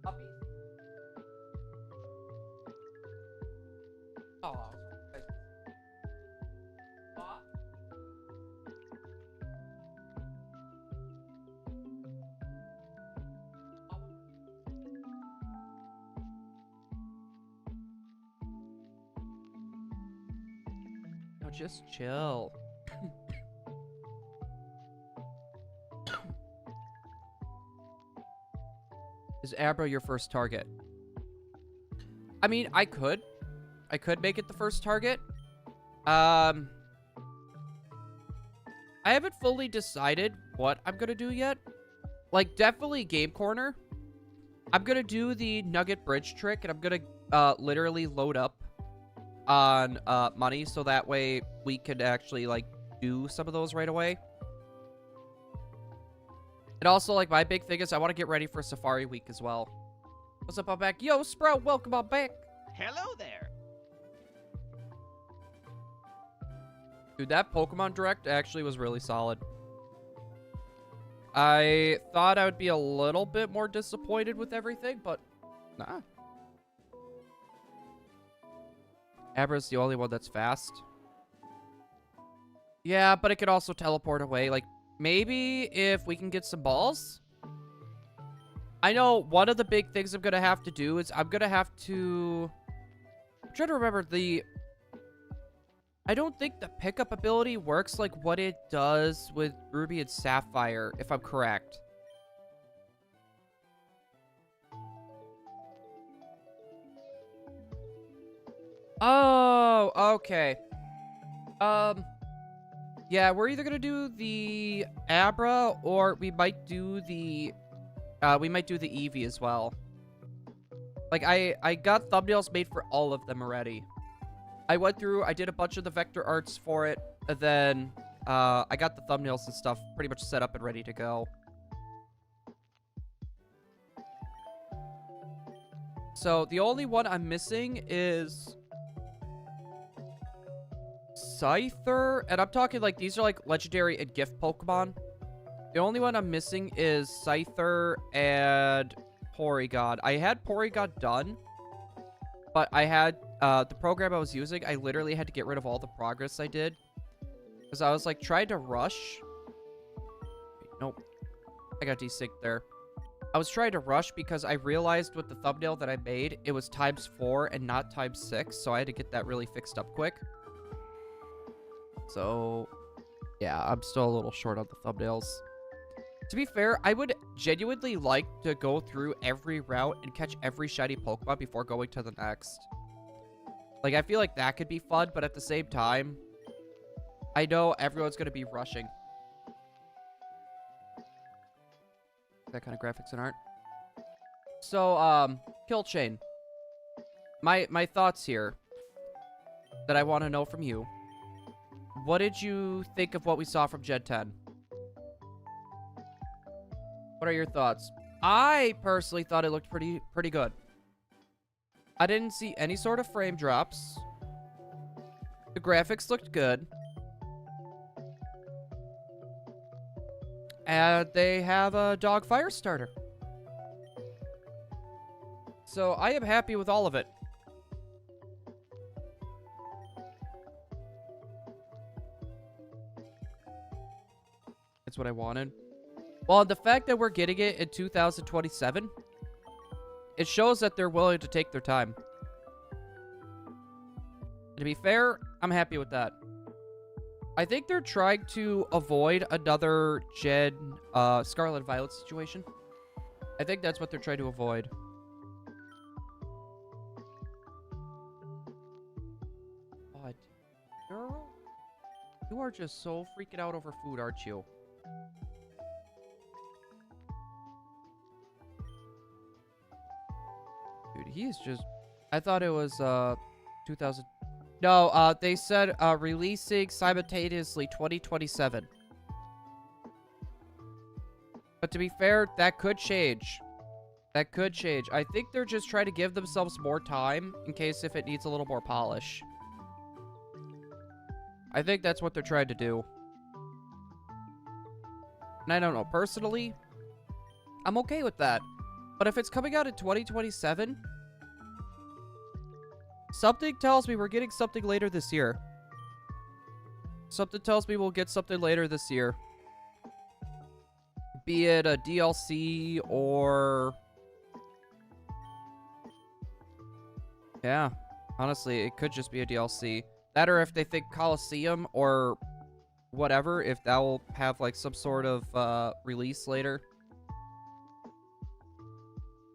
Puppies. Oh, No, just chill. Is Abra your first target? I mean, I could make it the first target. I haven't fully decided what I'm gonna do yet. Like, definitely Game Corner. I'm gonna do the Nugget Bridge trick, and I'm gonna literally load up on money, so that way we could actually, like, do some of those right away. And also, like, my big thing is I want to get ready for Safari Week as well. What's up, I'm back? Yo, Sprout, welcome on back. Hello there. Dude, that Pokemon Direct actually was really solid. I thought I would be a little bit more disappointed with everything, but nah. Abra's the only one that's fast. Yeah, but it could also teleport away. Like, maybe if we can get some balls? I know one of the big things I'm going to have to do is I'm going to have to... I'm trying to remember the... I don't think the pickup ability works like what it does with Ruby and Sapphire, if I'm correct. Oh, okay. Yeah, we're either gonna do the Abra or we might do the Eevee as well. Like, I got thumbnails made for all of them already. I went through, I did a bunch of the vector arts for it, and then I got the thumbnails and stuff pretty much set up and ready to go. So the only one I'm missing is Scyther, and I'm talking like these are like legendary and gift Pokemon. The only one I'm missing is Scyther and Porygon. I had Porygon done, but I had the program I was using, I literally had to get rid of all the progress I did because I was like trying to rush. Nope, I got desynced there. I was trying to rush because I realized with the thumbnail that I made, it was ×4 and not ×6, so I had to get that really fixed up quick. So, yeah, I'm still a little short on the thumbnails. To be fair, I would genuinely like to go through every route and catch every shiny Pokemon before going to the next. Like, I feel like that could be fun, but at the same time, I know everyone's going to be rushing. That kind of graphics and art. So, Kill Chain. My thoughts here that I want to know from you. What did you think of what we saw from Gen 10? What are your thoughts? I personally thought it looked pretty good. I didn't see any sort of frame drops. The graphics looked good. And they have a dog fire starter. So I am happy with all of it. That's what I wanted. Well, the fact that we're getting it in 2027, it shows that they're willing to take their time. To be fair, I'm happy with that. I think they're trying to avoid another Gen Scarlet and Violet situation. I think that's what they're trying to avoid. God, girl, you are just so freaking out over food, aren't you? Dude, he's just... I thought it was, 2000... No, they said, releasing simultaneously 2027. But to be fair, that could change. That could change. I think they're just trying to give themselves more time in case if it needs a little more polish. I think that's what they're trying to do. And I don't know, personally, I'm okay with that. But if it's coming out in 2027... something tells me we're getting something later this year. Something tells me we'll get something later this year. Be it a DLC or... yeah, honestly, it could just be a DLC. That or if they think Coliseum or whatever, if that will have like some sort of release later.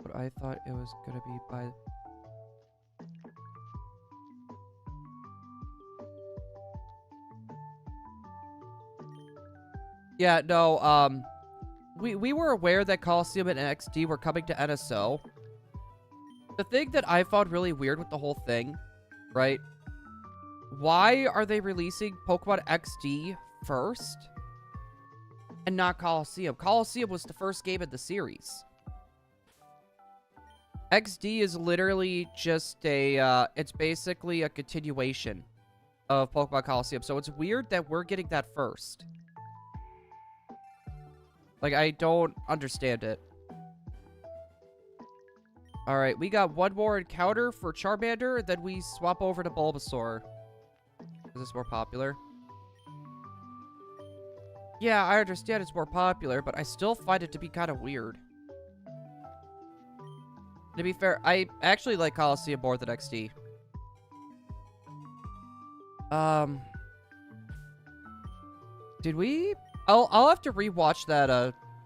But I thought it was gonna be by... Yeah, no, we were aware that Coliseum and XD were coming to NSO. The thing that I found really weird with the whole thing, right? Why are they releasing Pokemon XD first and not Coliseum? Coliseum was the first game in the series. XD is literally just a, it's basically a continuation of Pokemon Coliseum. So it's weird that we're getting that first. Like, I don't understand it. Alright, we got one more encounter for Charmander, then we swap over to Bulbasaur. Is this more popular? Yeah, I understand it's more popular, but I still find it to be kind of weird. To be fair, I actually like Coliseum more than XD. Did we... I'll have to rewatch that,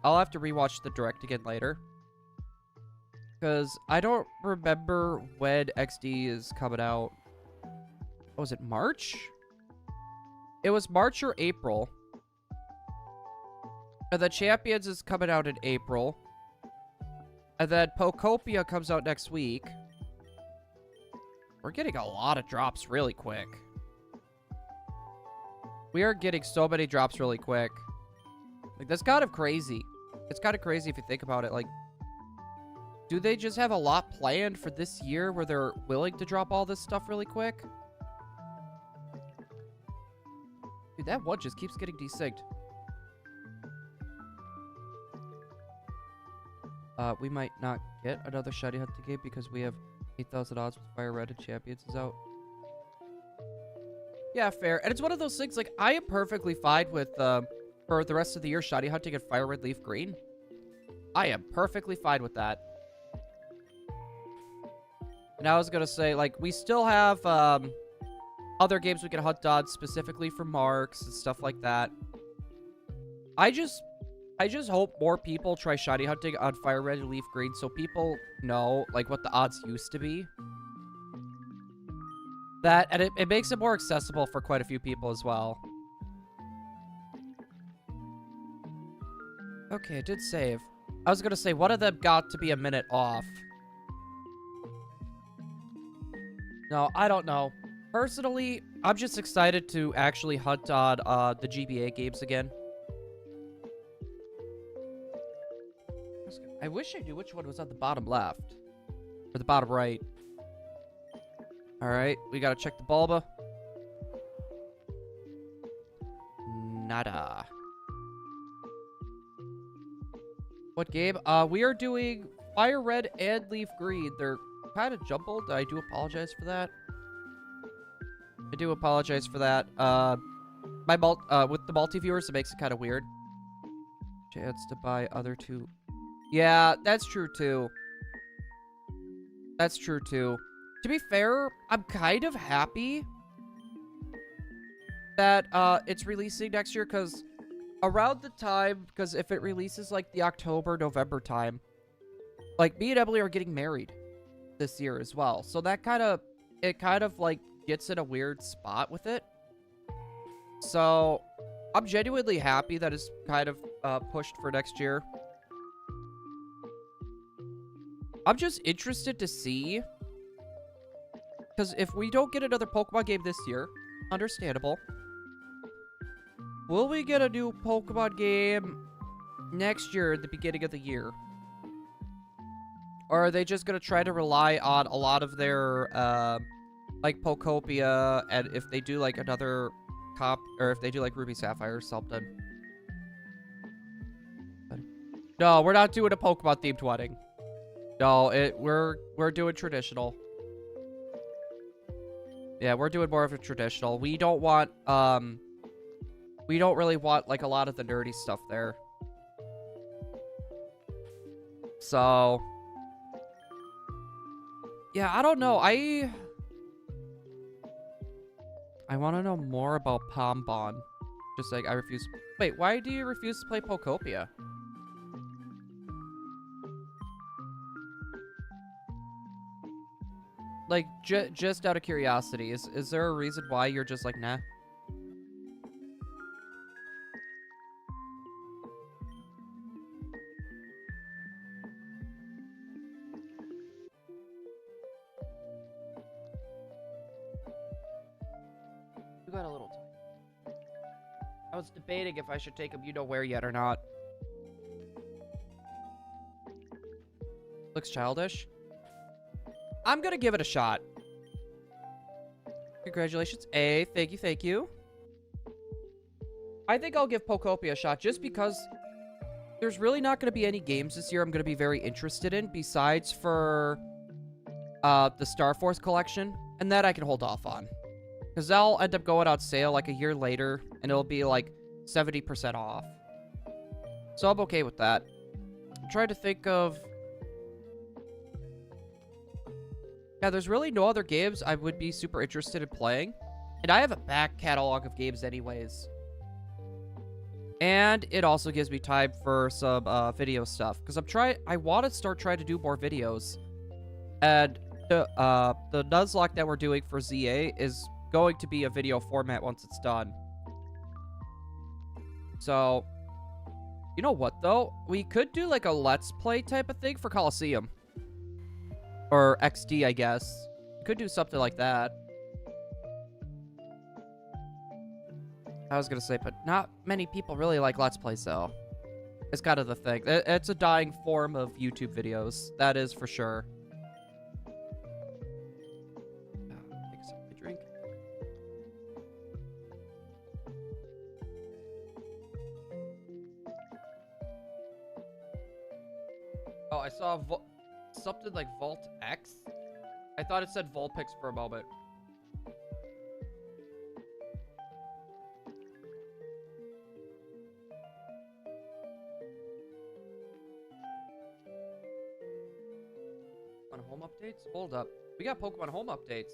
I'll have to rewatch the direct again later. Because I don't remember when XD is coming out. Oh, was it March? It was March or April. And the Champions is coming out in April. And then Pokopia comes out next week. We're getting a lot of drops really quick. We are getting so many drops really quick. Like, that's kind of crazy. It's kind of crazy if you think about it. Like, do they just have a lot planned for this year where they're willing to drop all this stuff really quick? Dude, that one just keeps getting desynced. We might not get another shiny hunting game because we have 8,000 odds with Fire Red and Champions is out. Yeah, fair. And it's one of those things, like, I am perfectly fine with, for the rest of the year, shiny hunting and Fire Red Leaf Green. I am perfectly fine with that. And I was gonna say, like, we still have, other games we can hunt on specifically for marks and stuff like that. I just hope more people try shiny hunting on Fire Red and Leaf Green so people know, like, what the odds used to be. That, and it makes it more accessible for quite a few people as well. Okay, it did save. I was gonna say, one of them got to be a minute off. No, I don't know. Personally, I'm just excited to actually hunt on the GBA games again. I wish I knew which one was on the bottom left. Or the bottom right. Alright, we gotta check the Bulba. Nada. What game? We are doing Fire Red and Leaf Green. They're kind of jumbled. I do apologize for that. I do apologize for that. With the multi-viewers, it makes it kind of weird. Chance to buy other two. Yeah, that's true too. That's true too. To be fair, I'm kind of happy that it's releasing next year, because around the time, because if it releases like the October, November time, like me and Emily are getting married this year as well. So that kind of like gets in a weird spot with it. So I'm genuinely happy that it's kind of pushed for next year. I'm just interested to see, because if we don't get another Pokemon game this year, understandable. Will we get a new Pokemon game next year at the beginning of the year? Or are they just going to try to rely on a lot of their, like, Pokopia, and if they do, like, another or if they do, like, Ruby Sapphire or something? No, we're not doing a Pokemon-themed wedding. No, we're doing traditional. Yeah, we're doing more of a traditional. We don't want, we don't really want, like, a lot of the nerdy stuff there. So, yeah, I don't know. I want to know more about Pombon. Just like, I refuse. Wait, why do you refuse to play Pokopia? Like, just out of curiosity, is there a reason why you're just like, nah? We got a little time. I was debating if I should take him you-know-where yet or not. Looks childish. I'm gonna give it a shot. Congratulations. Thank you, thank you. I think I'll give Pokopia a shot just because there's really not gonna be any games this year I'm gonna be very interested in besides for the Star Force collection, and that I can hold off on. Because they'll end up going on sale like a year later, and it'll be like 70% off. So I'm okay with that. I'm trying to think of... Yeah, there's really no other games I would be super interested in playing. And I have a back catalog of games anyways. And it also gives me time for some video stuff. Because I want to start trying to do more videos. And the Nuzlocke that we're doing for ZA is going to be a video format once it's done. So, you know what though? We could do like a Let's Play type of thing for Coliseum. Or XD, I guess. Could do something like that. I was gonna say, but not many people really like Let's Plays, though. It's kind of the thing. It's a dying form of YouTube videos. That is for sure. Take a sip of my drink. Oh, I saw something like Vault X. I thought it said Vulpix for a moment. On home updates? Hold up. We got Pokemon home updates.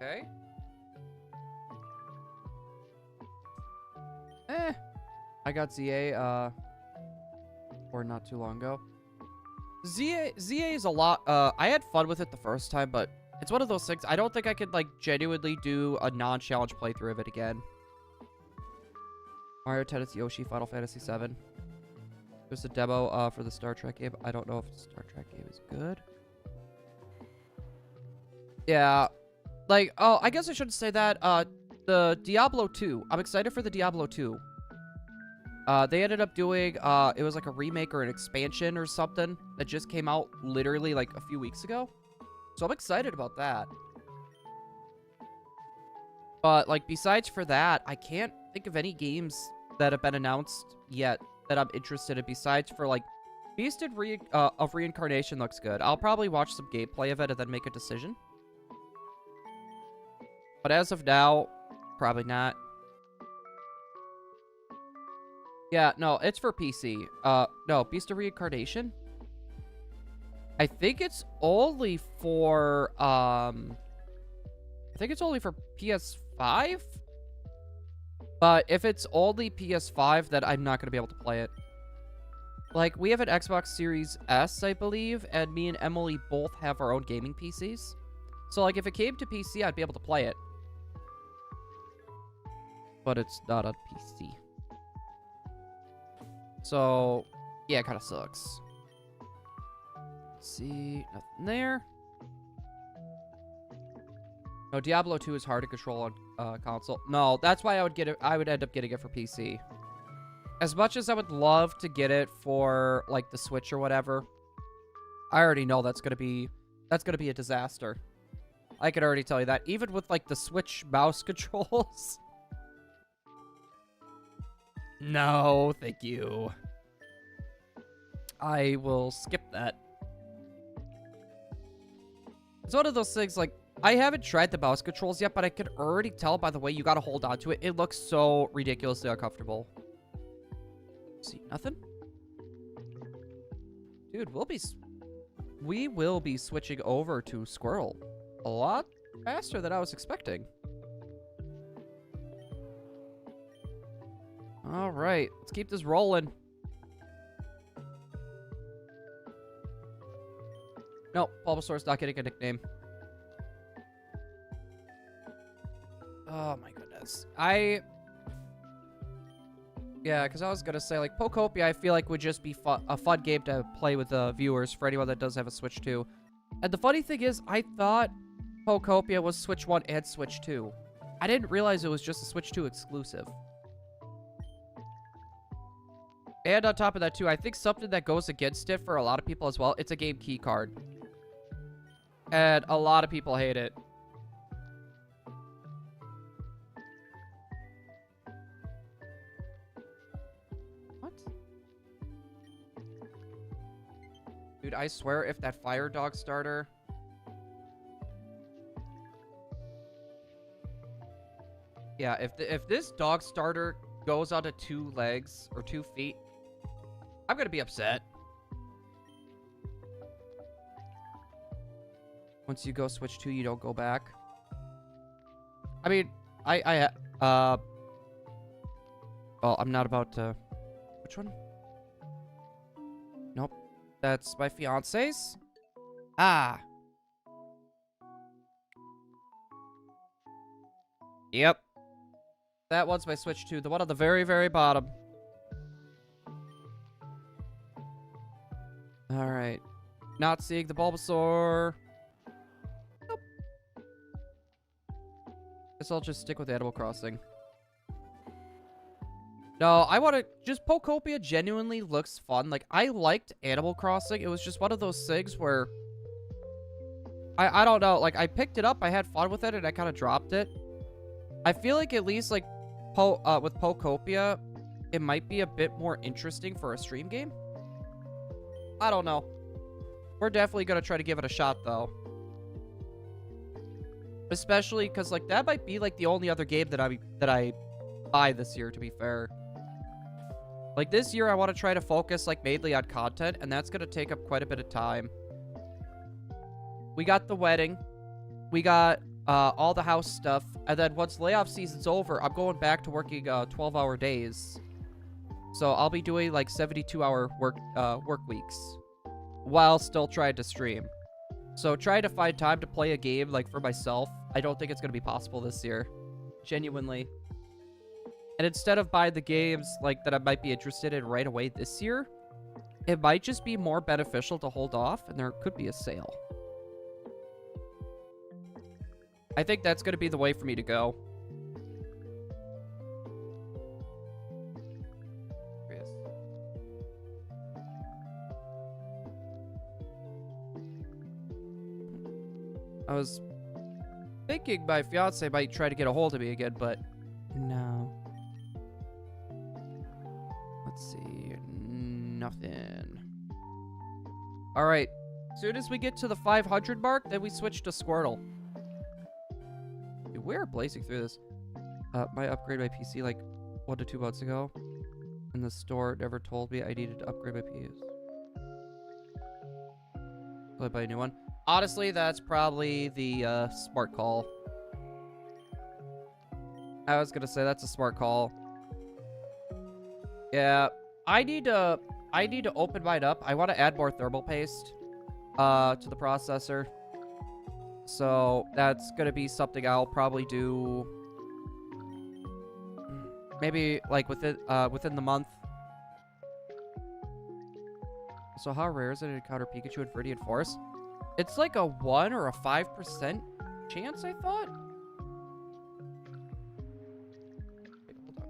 Okay. I got ZA, or not too long ago. ZA is a lot, I had fun with it the first time, but it's one of those things, I don't think I could, like, genuinely do a non-challenge playthrough of it again. Mario Tennis Yoshi, Final Fantasy VII. There's a demo, for the Star Trek game. I don't know if the Star Trek game is good. Yeah. Like, oh, I guess I shouldn't say that. The Diablo 2. I'm excited for the Diablo 2. They ended up doing, it was like a remake or an expansion or something that just came out literally like a few weeks ago. So I'm excited about that. But, like, besides for that, I can't think of any games that have been announced yet that I'm interested in besides for, like, Beast of Reincarnation looks good. I'll probably watch some gameplay of it and then make a decision. But as of now, probably not. Yeah, no, it's for PC. No, Beast of Reincarnation? I think it's only for, I think it's only for PS5? But if it's only PS5, then I'm not going to be able to play it. Like, we have an Xbox Series S, I believe, and me and Emily both have our own gaming PCs. So, like, if it came to PC, I'd be able to play it. But it's not on PC. So, yeah, it kind of sucks. Let's see, nothing there. No, Diablo 2 is hard to control on console. No, that's why I would get it. I would end up getting it for PC. As much as I would love to get it for like the Switch or whatever, I already know that's gonna be a disaster. I can already tell you that. Even with like the Switch mouse controls. No, thank you. I will skip that. It's one of those things, like, I haven't tried the mouse controls yet, but I can already tell by the way you gotta hold on to it. It looks so ridiculously uncomfortable. See, nothing? Dude, we will be switching over to Squirrel a lot faster than I was expecting. All right, let's keep this rolling. No, Bulbasaur's not getting a nickname. Oh my goodness. Yeah, because I was going to say, like, Pokopia, I feel like would just be a fun game to play with the viewers for anyone that does have a Switch 2. And the funny thing is, I thought Pokopia was Switch 1 and Switch 2. I didn't realize it was just a Switch 2 exclusive. And on top of that, too, I think something that goes against it for a lot of people as well, it's a game key card. And a lot of people hate it. What? Dude, I swear if that fire dog starter... Yeah, if this dog starter goes onto 2 legs or 2 feet, I'm gonna be upset. Once you go Switch 2, you don't go back. I mean, well, I'm not about to... Which one? Nope. That's my fiance's. Ah. Yep. That one's my Switch 2. The one on the very, very bottom. Alright. Not seeing the Bulbasaur. Nope. Guess I'll just stick with Animal Crossing. No, I want to... Just Pokopia genuinely looks fun. Like, I liked Animal Crossing. It was just one of those things where... I don't know. Like, I picked it up. I had fun with it, and I kind of dropped it. I feel like at least, like, with Pokopia, it might be a bit more interesting for a stream game. I don't know. We're definitely going to try to give it a shot, though. Especially because, like, that might be, like, the only other game that I buy this year, to be fair. Like, this year, I want to try to focus, like, mainly on content, and that's going to take up quite a bit of time. We got the wedding. We got all the house stuff. And then once layoff season's over, I'm going back to working 12-hour days. So I'll be doing, like, 72-hour work weeks while still trying to stream. So trying to find time to play a game, like, for myself, I don't think it's going to be possible this year. Genuinely. And instead of buying the games, like, that I might be interested in right away this year, it might just be more beneficial to hold off, and there could be a sale. I think that's going to be the way for me to go. I was thinking my fiance might try to get a hold of me again, but no. Let's see. Nothing. All right. As soon as we get to the 500 mark, then we switch to Squirtle. Dude, we're blazing through this. I upgraded my PC like 1 to 2 months ago, and the store never told me I needed to upgrade my PC. Will I buy a new one? Honestly, that's probably the smart call. I was gonna say that's a smart call. Yeah, I need to open mine up. I want to add more thermal paste to the processor. So that's gonna be something I'll probably do maybe like within the month. So how rare is it to encounter Pikachu in Viridian Forest? It's like a 1 or a 5% chance, I thought. Wait, hold on.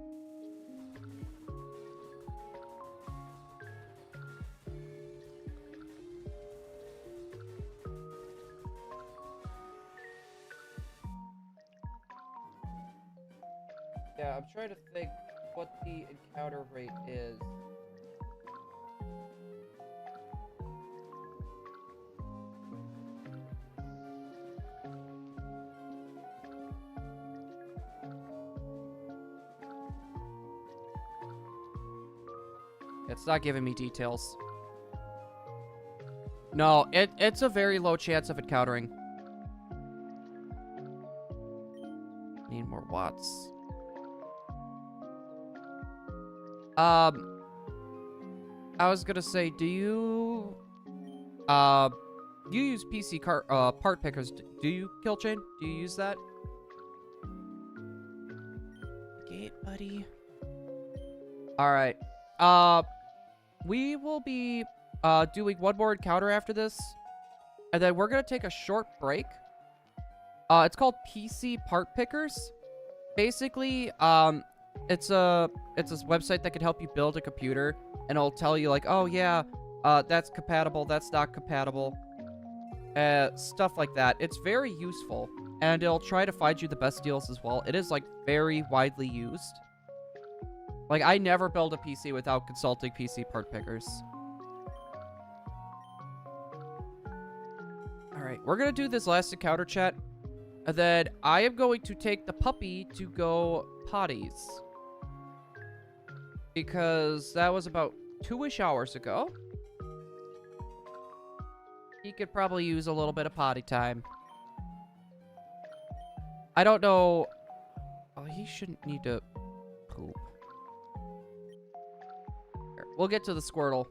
Yeah, I'm trying to think what the encounter rate is. It's not giving me details. No, it's a very low chance of encountering. Need more watts. I was gonna say, do you use PC part pickers? Do you, Killchain? Do you use that? Gate, buddy. All right. We will be doing one more encounter after this, and then we're gonna take a short break. It's called PC part pickers. Basically, it's a website that can help you build a computer, and it'll tell you like, oh yeah, that's compatible, that's not compatible, stuff like that. It's very useful, and it'll try to find you the best deals as well. It is like very widely used. Like, I never build a PC without consulting PC part pickers. Alright, we're gonna do this last encounter, chat. And then I am going to take the puppy to go potties. Because that was about 2-ish hours ago. He could probably use a little bit of potty time. I don't know... Oh, he shouldn't need to poop. Here, we'll get to the Squirtle.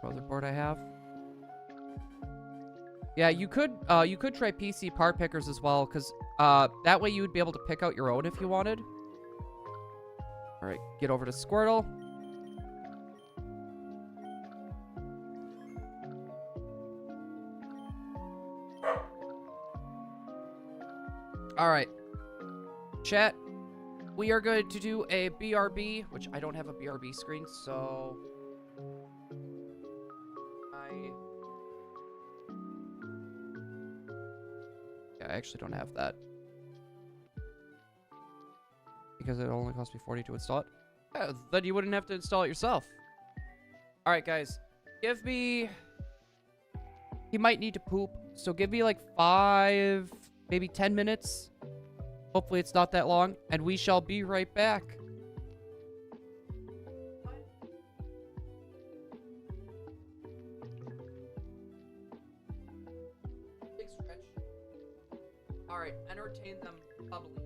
What other board I have? Yeah, you could try PC part pickers as well, because that way you would be able to pick out your own if you wanted. Alright, get over to Squirtle. Alright. Chat, we are going to do a BRB, which I don't have a BRB screen, so... I actually don't have that. Because it only cost me 40 to install it. Yeah, then you wouldn't have to install it yourself. Alright, guys. Give me... He might need to poop, so give me like 5, maybe 10 minutes. Hopefully it's not that long, and we shall be right back. Big stretch. Alright, entertain them bubbly.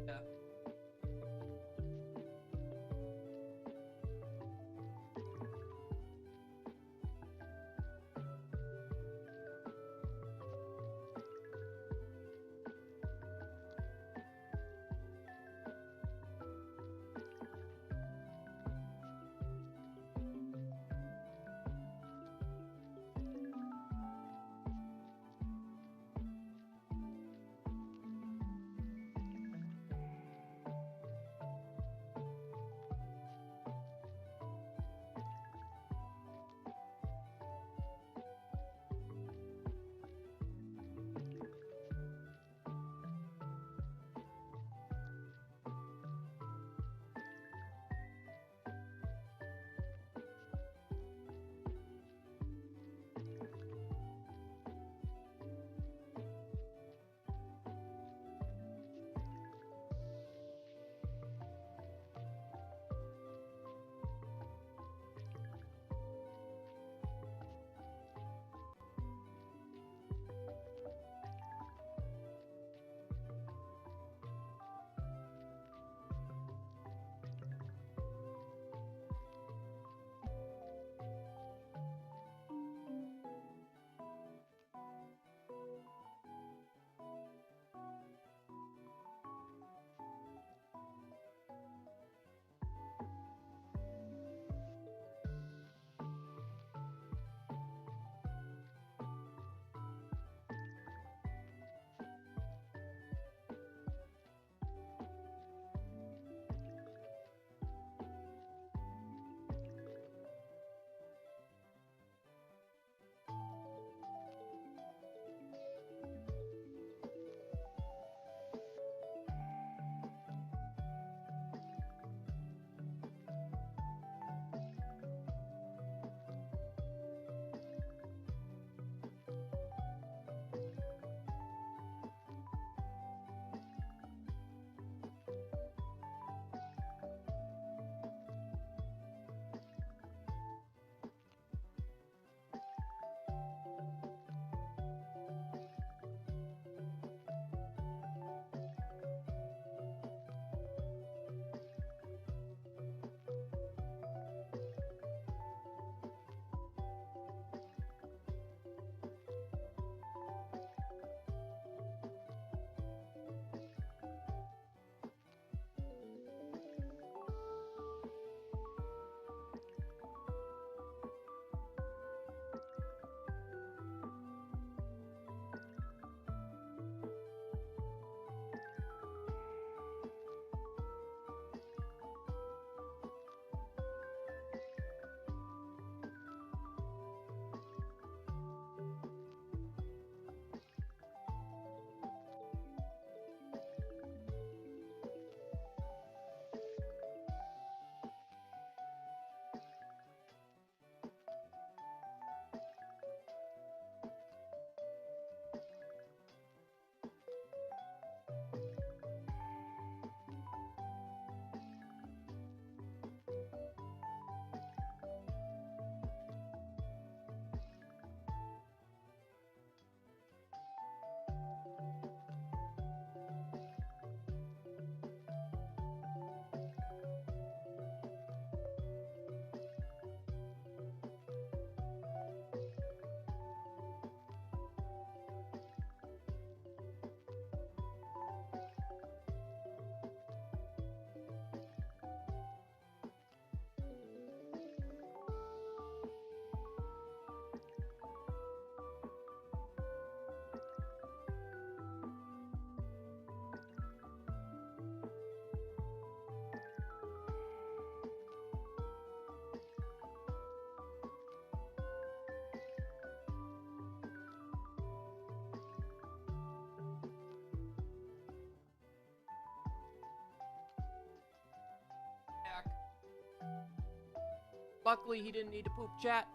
Luckily, he didn't need to poop, chat.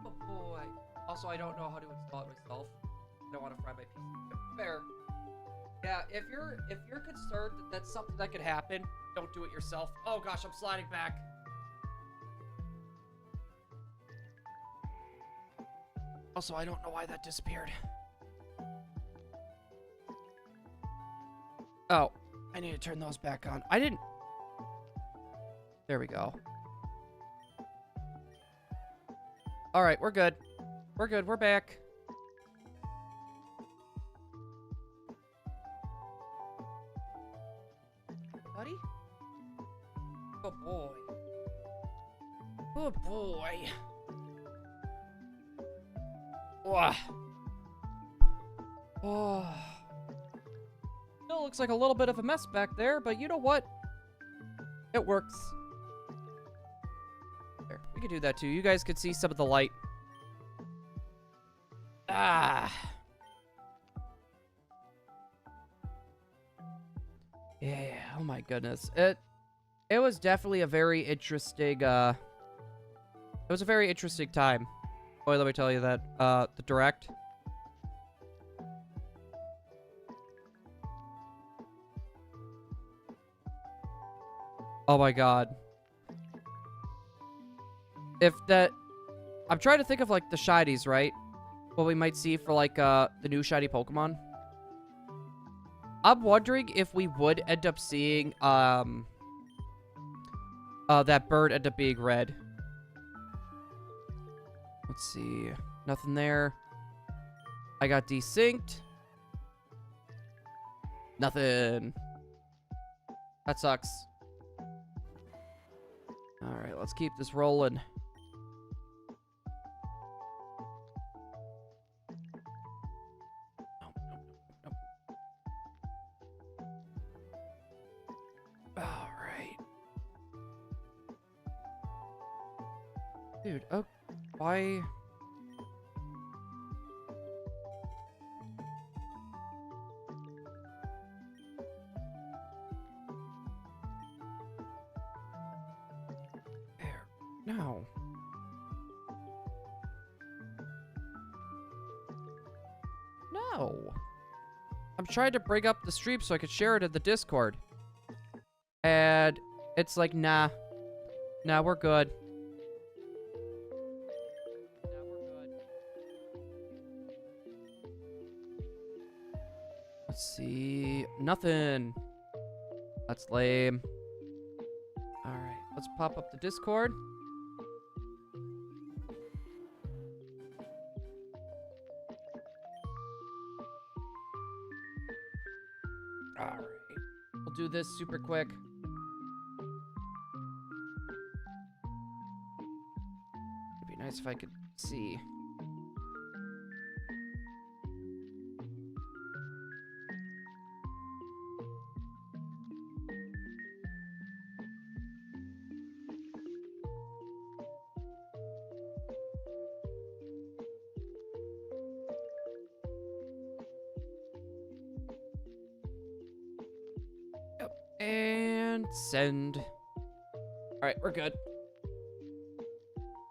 Oh boy. Also, I don't know how to install it myself. I don't want to fry my PC. Fair. Yeah, if you're concerned that that's something that could happen, don't do it yourself. Oh gosh, I'm sliding back. Also, I don't know why that disappeared. Oh, I need to turn those back on. I didn't. There we go. All right, we're good. We're good. We're back. Buddy? Good boy. Good boy. Oh. Oh. Still looks like a little bit of a mess back there, but you know what? It works. There, we could do that too. You guys could see some of the light. Ah. Yeah, oh my goodness. It was definitely a very interesting, it was a very interesting time. Boy, let me tell you that, the direct. Oh my god. If that... I'm trying to think of, like, the shinies, right? What we might see for, like, the new shiny Pokemon. I'm wondering if we would end up seeing, that bird end up being red. Let's see. Nothing there. I got desynced. Nothing. That sucks. Alright, let's keep this rolling. Nope, nope, nope. Alright. Dude, oh, why... There. No. No. I'm trying to bring up the stream so I could share it in the Discord. And it's like, nah. Nah, we're good. Let's see. Nothing. That's lame. Alright, let's pop up the Discord. Alright. We'll do this super quick. It'd be nice if I could see. And send. Alright, we're good.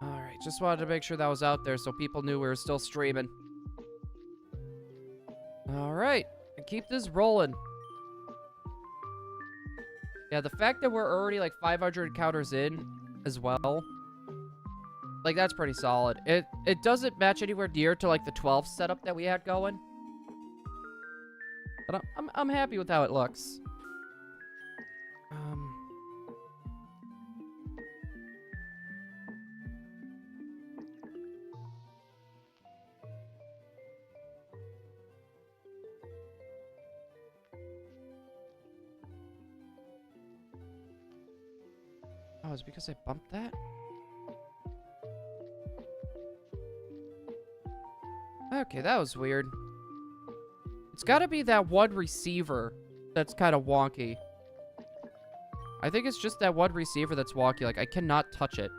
Alright, just wanted to make sure that was out there so people knew we were still streaming. Alright, and keep this rolling. Yeah, the fact that we're already like 500 encounters in as well, like that's pretty solid. It doesn't match anywhere near to like the 12 setup that we had going. But I'm happy with how it looks. Oh, is it because I bumped that? Okay, that was weird. It's gotta be that one receiver that's kind of wonky. I think it's just that one receiver that's wonky. Like, I cannot touch it.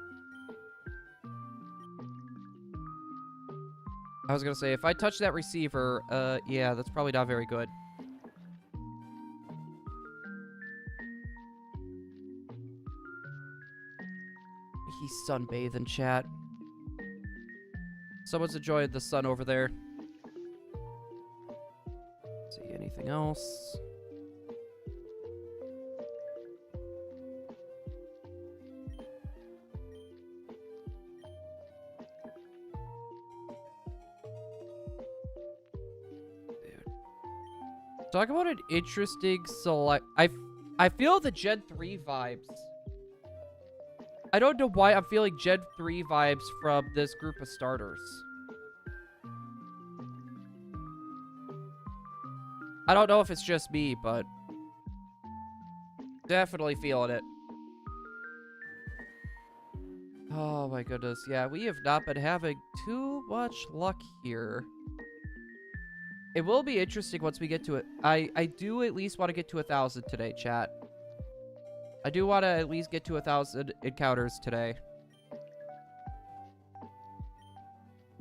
I was gonna say, if I touch that receiver, yeah, that's probably not very good. He's sunbathing, chat. Someone's enjoying the sun over there. See anything else? Talk about an interesting select. I feel the Gen 3 vibes. I don't know why I'm feeling Gen 3 vibes from this group of starters. I don't know if it's just me, but definitely feeling it. Oh my goodness. Yeah, we have not been having too much luck here. It will be interesting once we get to it. I do at least want to get to 1,000 today, chat. I do want to at least get to 1,000 encounters today.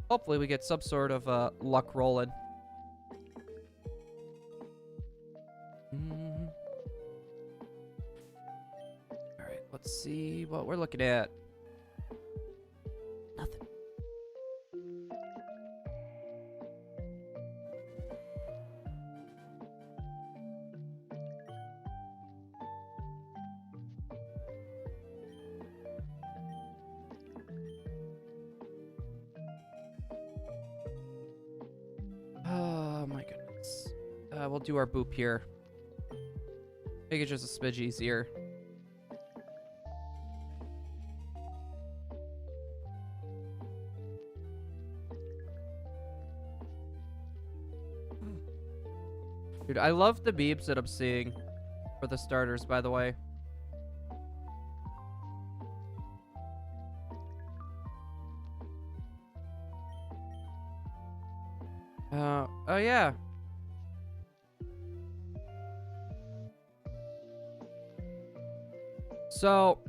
Hopefully we get some sort of luck rolling. Alright, let's see what we're looking at. Nothing. Oh my goodness. We'll do our boop here. Make it just a smidge easier. Dude, I love the memes that I'm seeing for the starters, by the way. Oh yeah. So,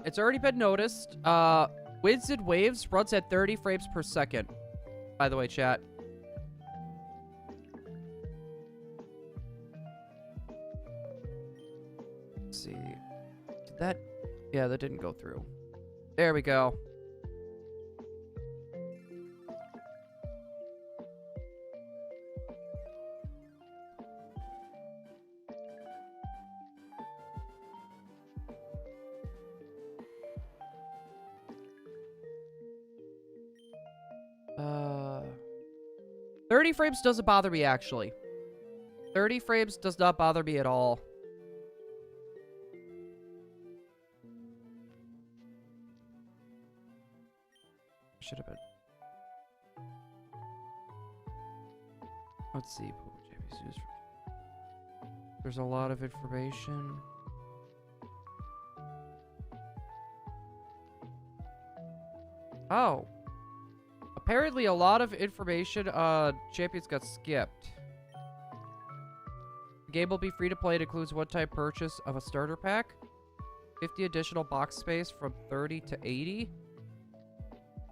it's already been noticed. Winds and Waves runs at 30 frames per second. By the way, chat. Let's see. Did that? Yeah, that didn't go through. There we go. Uh, 30 frames doesn't bother me, actually. 30 frames does not bother me at all. Should have been. Let's see. There's a lot of information. Oh. Apparently a lot of information on Champions got skipped. The game will be free to play. It includes one-time purchase of a starter pack. 50 additional box space from 30 to 80.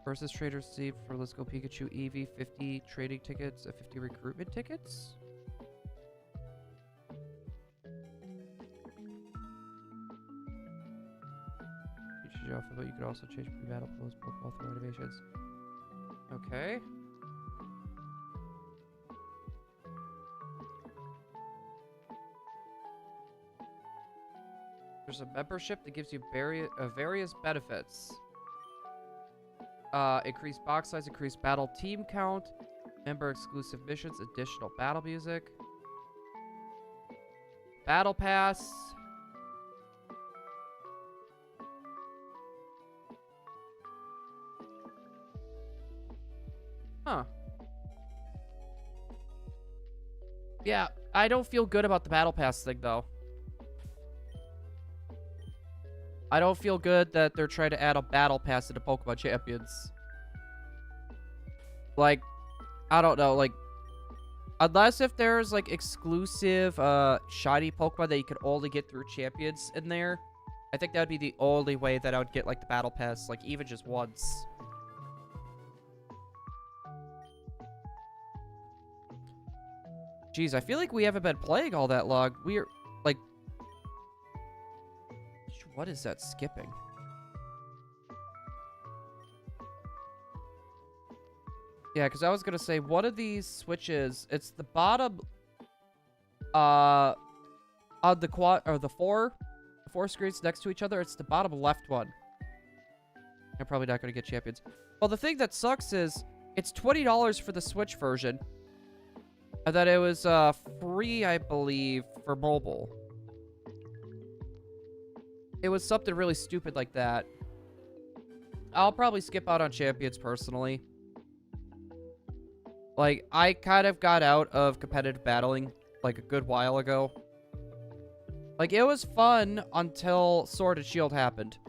Versus traders received for Let's Go Pikachu Eevee 50 trading tickets and 50 recruitment tickets. You could also change pre-battle flows, Pokeball throw animations. Okay. There's a membership that gives you various benefits. Increased box size, increased battle team count, member exclusive missions, additional battle music, battle pass. Huh. Yeah, I don't feel good about the battle pass thing, though. I don't feel good that they're trying to add a battle pass into Pokemon Champions. Like, I don't know, like, unless if there's, like, exclusive, shiny Pokemon that you could only get through champions in there, I think that would be the only way that I would get, like, the Battle Pass, like, even just once. Jeez, I feel like we haven't been playing all that long. We're, like... What is that skipping? Yeah, because I was gonna say, one of these switches, it's the bottom, on the quad, or the four screens next to each other, it's the bottom left one. I'm probably not gonna get champions. Well, the thing that sucks is, it's $20 for the Switch version, and then it was, free, I believe, for mobile. It was something really stupid like that. I'll probably skip out on champions, personally. Like, I kind of got out of competitive battling, like, a good while ago. Like, it was fun until Sword and Shield happened.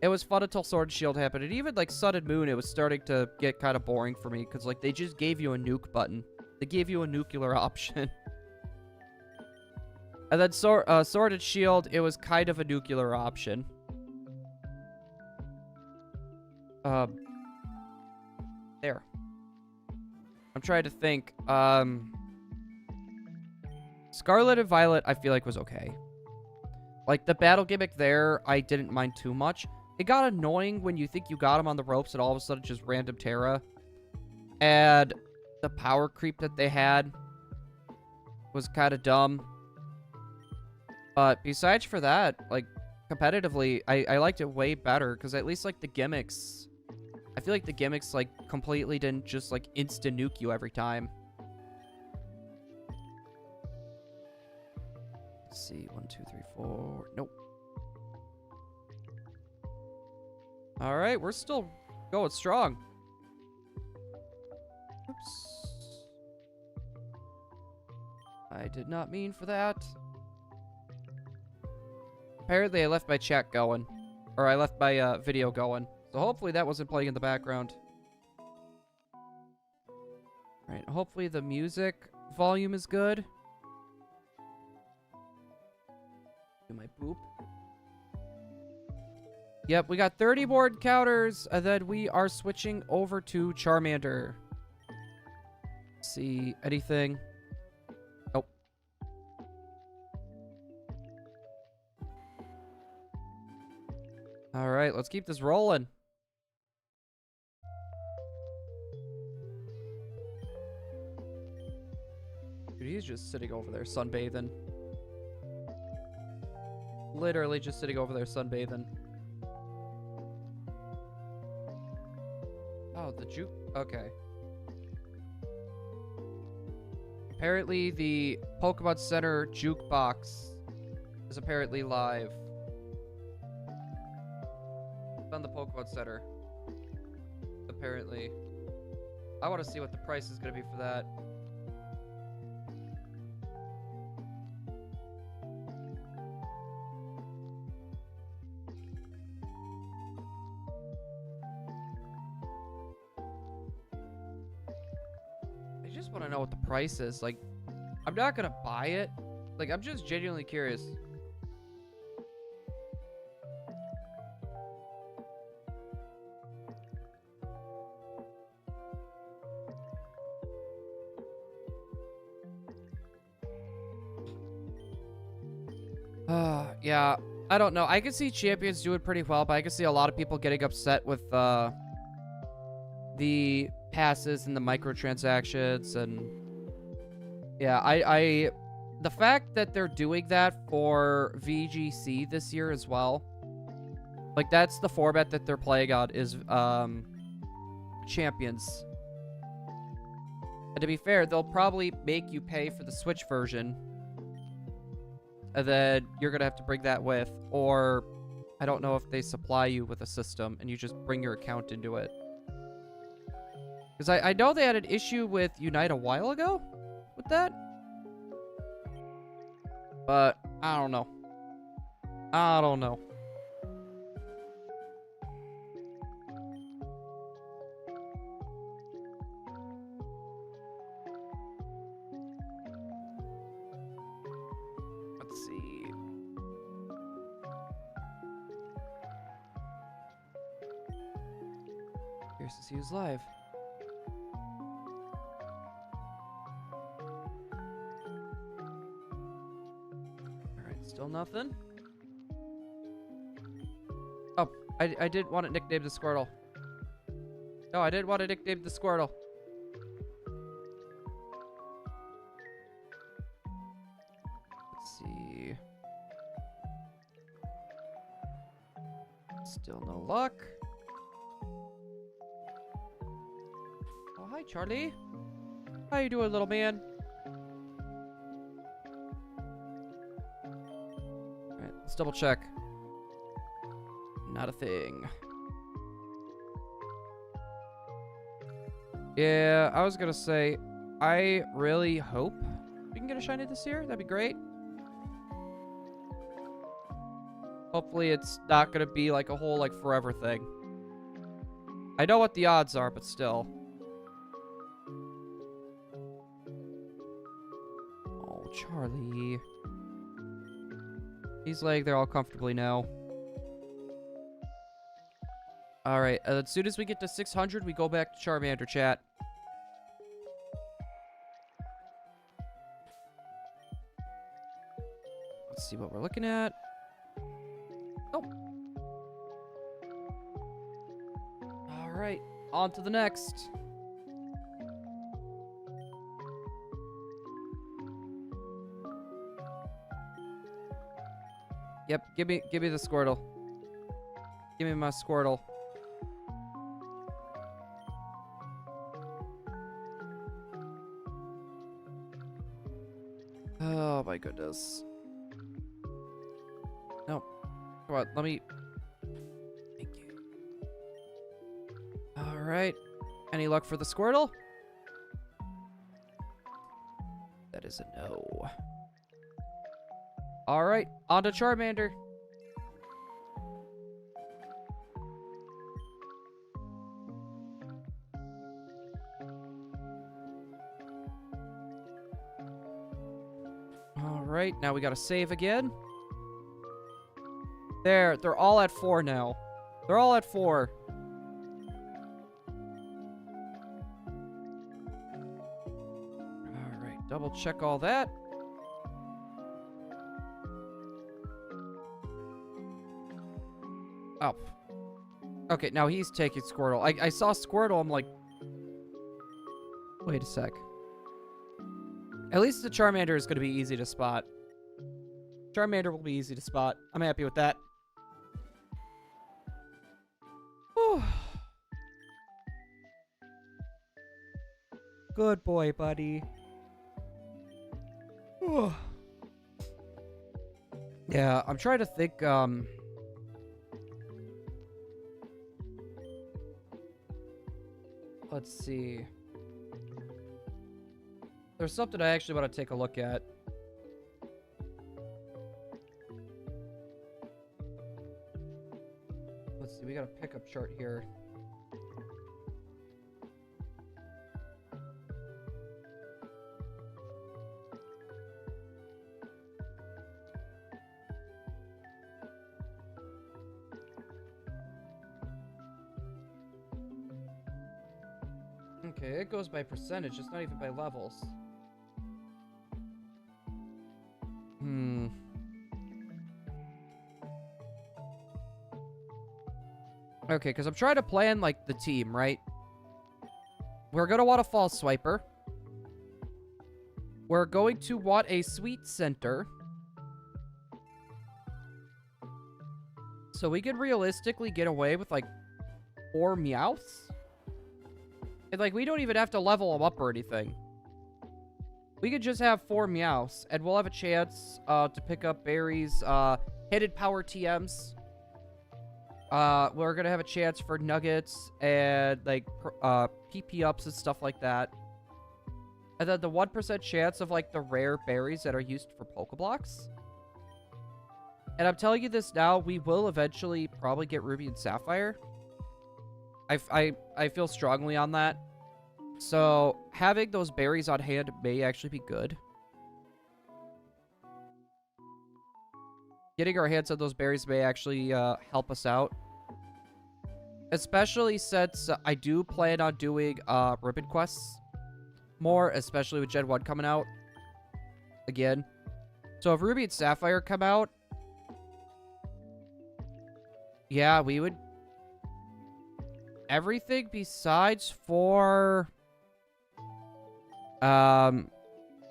It was fun until Sword and Shield happened. And even, like, Sun and Moon, it was starting to get kind of boring for me. Because, like, they just gave you a nuke button. They gave you a nuclear option. And then Sword and Shield, it was kind of a nuclear option. There. I'm trying to think. Scarlet and Violet, I feel like was okay. Like, the battle gimmick there, I didn't mind too much. It got annoying when you think you got him on the ropes and all of a sudden just random Terra. And the power creep that they had was kind of dumb. But besides for that, like, competitively, I liked it way better. Because at least, like, the gimmicks... I feel like the gimmicks, like, completely didn't just, like, insta-nuke you every time. Let's see. 1, 2, 3, 4. Nope. Alright, we're still going strong. Oops. I did not mean for that. Apparently, I left my chat going. Or I left my video going. So hopefully that wasn't playing in the background. Right, hopefully the music volume is good. Do my boop. Yep, we got 30 more encounters, and then we are switching over to Charmander. See anything? Nope. Alright, let's keep this rolling. Dude, he's just sitting over there sunbathing. Literally just sitting over there sunbathing. Oh, the juke. Okay. Apparently, the Pokemon Center jukebox is apparently live. It's on the Pokemon Center. Apparently. I want to see what the price is going to be for that. I just want to know what the price is. Like, I'm not going to buy it. Like, I'm just genuinely curious. Yeah, I don't know. I can see champions doing pretty well, but I can see a lot of people getting upset with the passes and the microtransactions, and yeah, the fact that they're doing that for VGC this year as well, like, that's the format that they're playing on, is champions. And to be fair, they'll probably make you pay for the Switch version, and then you're gonna have to bring that with, or I don't know if they supply you with a system and you just bring your account into it. Because I know they had an issue with Unite a while ago with that. But I don't know. I don't know. Curious to see who's live. Alright, still nothing. Oh, I did want to nickname the Squirtle. No, I didn't want to nickname the Squirtle. Let's see. Still no luck. Oh, hi, Charlie. How you doing, little man? Alright, let's double check. Not a thing. Yeah, I was gonna say, I really hope we can get a shiny this year. That'd be great. Hopefully it's not gonna be like a whole like forever thing. I know what the odds are, but still. Oh, Charlie. He's laying there all comfortably now. Alright, as soon as we get to 600, we go back to Charmander chat. Let's see what we're looking at. Oh. Alright, on to the next. Yep, give me the Squirtle. Give me my Squirtle. Oh my goodness. No. Come on, let me... Thank you. Alright. Any luck for the Squirtle? That is a no. Alright, on to Charmander. Alright, now we gotta save again. There, they're all at 4 now. They're all at 4. Alright, double check all that. Oh. Okay, now he's taking Squirtle. I saw Squirtle, I'm like... Wait a sec. At least the Charmander is going to be easy to spot. Charmander will be easy to spot. I'm happy with that. Whew. Good boy, buddy. Whew. Yeah, I'm trying to think, let's see. There's something I actually want to take a look at. Let's see, we got a pickup chart here. Okay, it goes by percentage, it's not even by levels. Okay, because I'm trying to plan, like, the team, right? We're going to want a False Swiper. We're going to want a Sweet Center. So we could realistically get away with, like, 4 Meowths. And, like, we don't even have to level them up or anything. We could just have 4 Meowths, and we'll have a chance to pick up berries, hidden power TMs. We're gonna have a chance for nuggets and, like, PP ups and stuff like that. And then the 1% chance of, like, the rare berries that are used for Pokeblocks. And I'm telling you this now, we will eventually probably get Ruby and Sapphire. I feel strongly on that. So, having those berries on hand may actually be good. Getting our hands on those berries may actually help us out. Especially since I do plan on doing ribbon quests more, especially with Gen 1 coming out again. So if Ruby and Sapphire come out, yeah, we would... Everything besides for...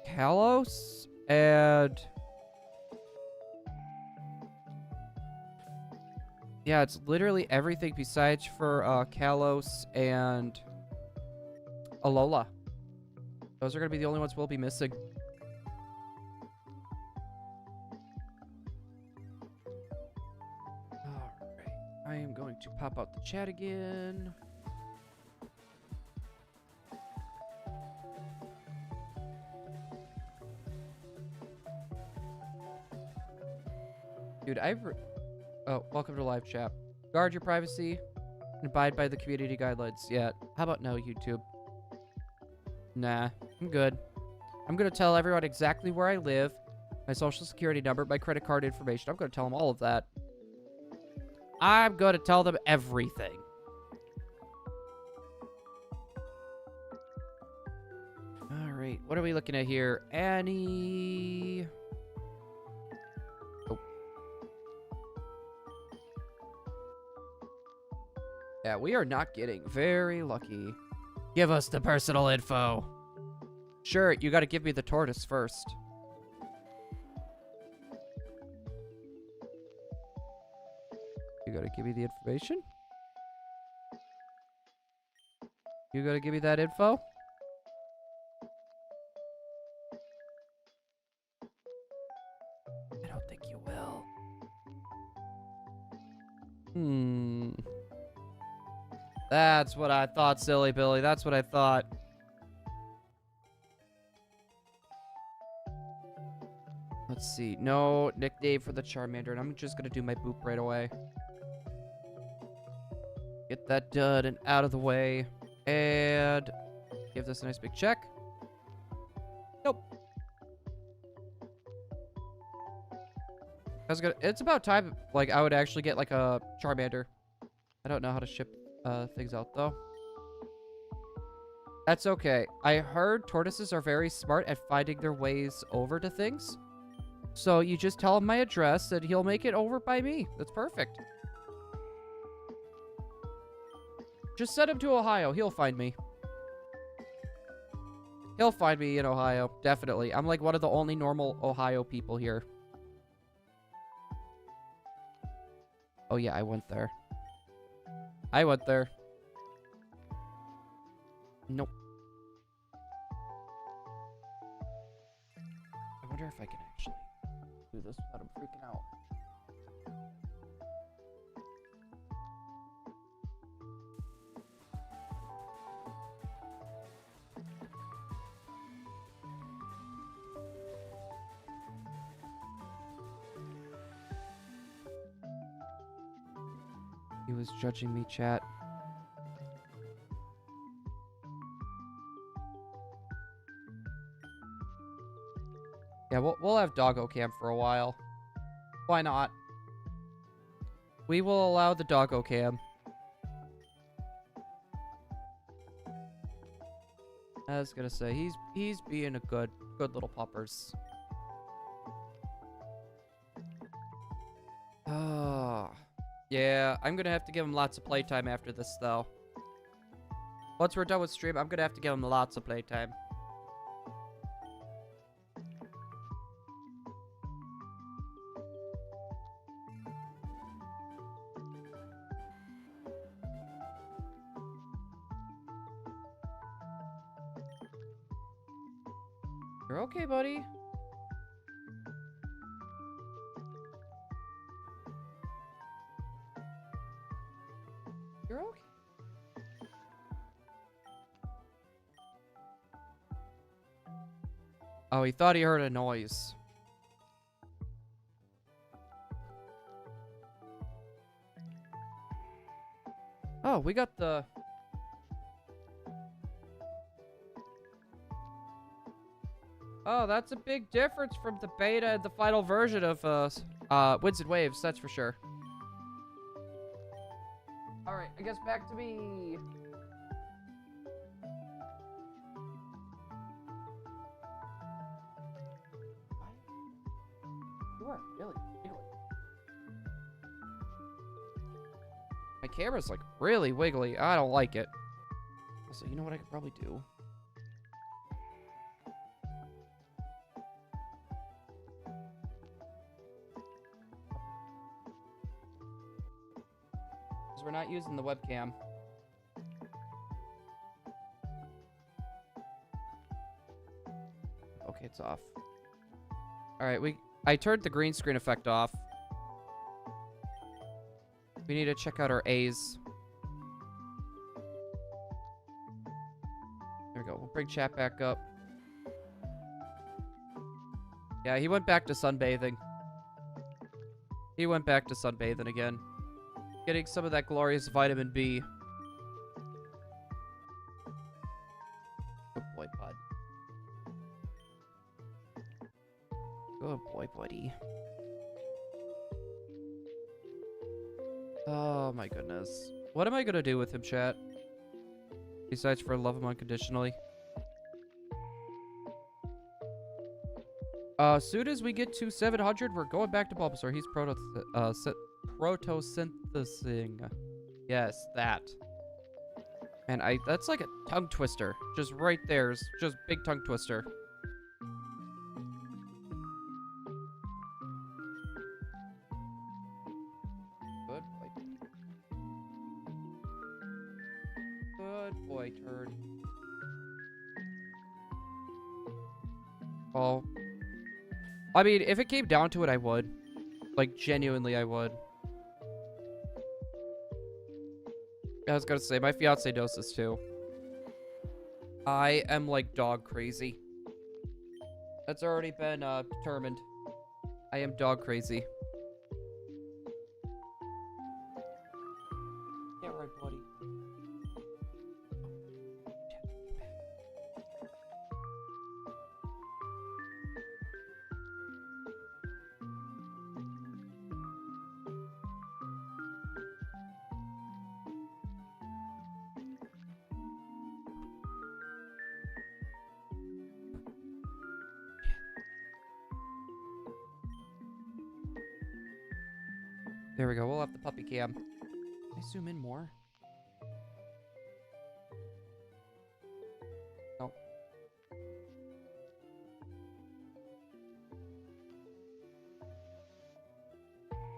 Kalos and... Yeah, it's literally everything besides for Kalos and Alola. Those are going to be the only ones we'll be missing. Alright, I am going to pop out the chat again. Dude, oh, welcome to live chat. Guard your privacy and abide by the community guidelines. Yeah, how about no, YouTube? Nah, I'm good. I'm gonna tell everyone exactly where I live, my social security number, my credit card information. I'm gonna tell them all of that. I'm gonna tell them everything. Alright, what are we looking at here? Annie... Yeah, we are not getting very lucky. Give us the personal info. Sure, you gotta give me the tortoise first. You gotta give me the information? You gotta give me that info? I don't think you will. That's what I thought, silly Billy. That's what I thought. Let's see. No nickname for the Charmander, and I'm just gonna do my boop right away. Get that done and out of the way. And give this a nice big check. Nope. It's about time, like, I would actually get, like, a Charmander. I don't know how to ship things out, though. That's okay. I heard tortoises are very smart at finding their ways over to things. So you just tell him my address and he'll make it over by me. That's perfect. Just send him to Ohio. He'll find me. He'll find me in Ohio. Definitely. I'm like one of the only normal Ohio people here. Oh yeah, I went there. I went there. Nope. I wonder if I can actually do this without him freaking out. He was judging me, chat. Yeah, we'll have doggo cam for a while. Why not? We will allow the doggo cam. I was gonna say he's being a good little puppers. Oh. Yeah, I'm gonna have to give him lots of playtime after this, though. Once we're done with stream, I'm gonna have to give him lots of playtime. You're okay, buddy. You're okay. Oh, he thought he heard a noise. Oh, we got the... Oh, that's a big difference from the beta and the final version of Winds and Waves, that's for sure. Alright, I guess back to me. You are really wiggly. My camera's like really wiggly. I don't like it. Also, you know what I could probably do? Because we're not using the webcam. Okay, it's off. Alright, I turned the green screen effect off. We need to check out our A's. There we go. We'll bring chat back up. Yeah, he went back to sunbathing. He went back to sunbathing again. Getting some of that glorious vitamin B. Good boy, bud. Good boy, buddy. Oh my goodness. What am I gonna do with him, chat? Besides for love him unconditionally. Soon as we get to 700, we're going back to Bulbasaur. He's protosynthesizing. Yes, that. And that's like a tongue twister. Just right there. Just big tongue twister. Good boy. Good boy, turd. Oh. I mean, if it came down to it, I would. Like, genuinely, I would. I was gonna say, my fiance knows this too. I am, like, dog crazy. That's already been, determined. I am dog crazy. Yeah, right, buddy. There we go. We'll have the puppy cam. Can I zoom in more? Nope.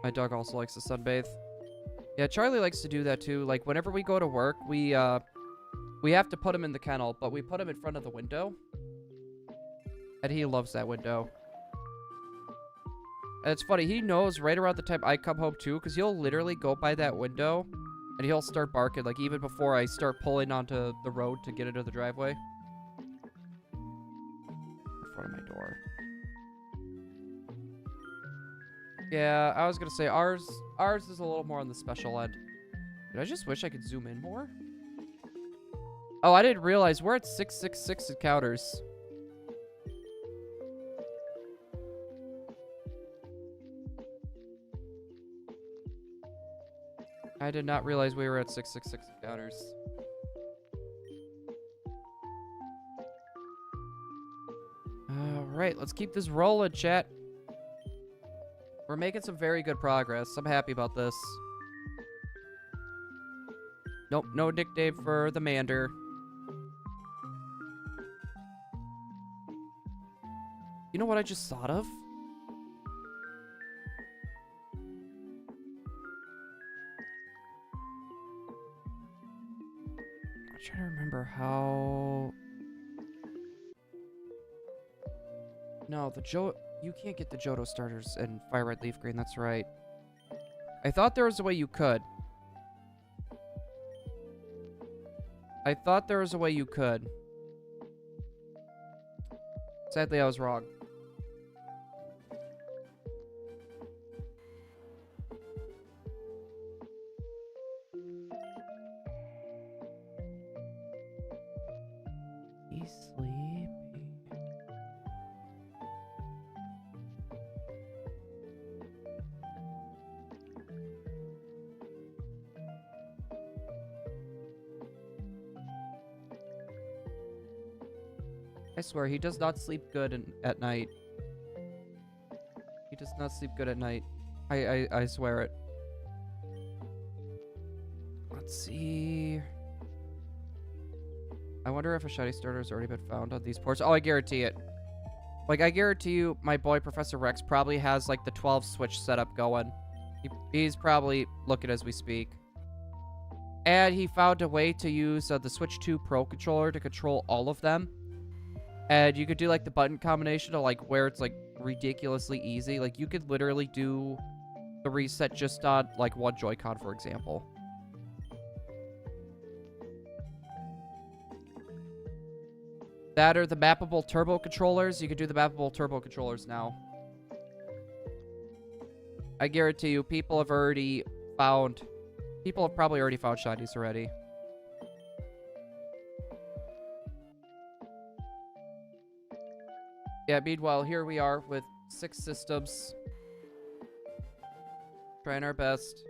My dog also likes to sunbathe. Yeah, Charlie likes to do that too. Like, whenever we go to work, we have to put him in the kennel, but we put him in front of the window. And he loves that window. And it's funny, he knows right around the time I come home too, because he'll literally go by that window and he'll start barking, like even before I start pulling onto the road to get into the driveway. In front of my door. Yeah, I was gonna say ours is a little more on the special end. Dude, I just wish I could zoom in more. Oh, I didn't realize we're at 666 encounters. I did not realize we were at 666 encounters. Alright, let's keep this rolling, chat. We're making some very good progress. I'm happy about this. Nope, no nickname for the Mander. You know what I just thought of? I'm trying to remember how... No, you can't get the Johto starters in Fire Red Leaf Green, that's right. I thought there was a way you could. Sadly, I was wrong. He's sleeping. I swear, he does not sleep good at night. He does not sleep good at night. I swear it. Let's see. I wonder if a shiny starter has already been found on these ports. Oh, I guarantee it. Like, I guarantee you, my boy Professor Rex probably has, like, the 12 switch setup going. He's probably looking as we speak. And he found a way to use the Switch 2 Pro controller to control all of them. And you could do, like, the button combination to, like, where it's, like, ridiculously easy. Like, you could literally do the reset just on, like, one Joy-Con, for example. That or the mappable turbo controllers. You can do the mappable turbo controllers now. I guarantee you, people have probably already found shinies already. Yeah, meanwhile, here we are with 6 systems. Trying our best.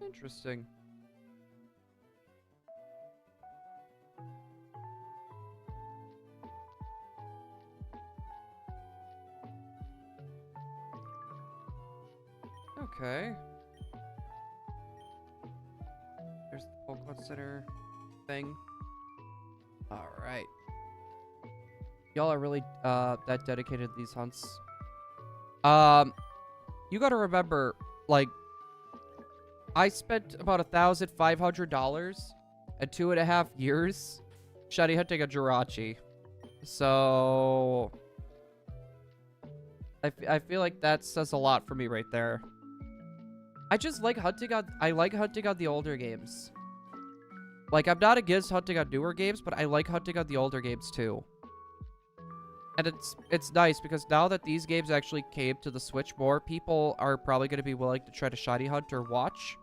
Interesting. Okay. There's the Pokemon Center thing. Alright. Y'all are really that dedicated to these hunts. You gotta remember, like, I spent about $1,500 and 2.5 years shiny hunting a Jirachi. So I feel like that says a lot for me right there. I just like hunting on the older games. Like, I'm not against hunting on newer games, but I like hunting on the older games too. And it's nice because now that these games actually came to the Switch, more people are probably going to be willing to try to shiny hunt or watch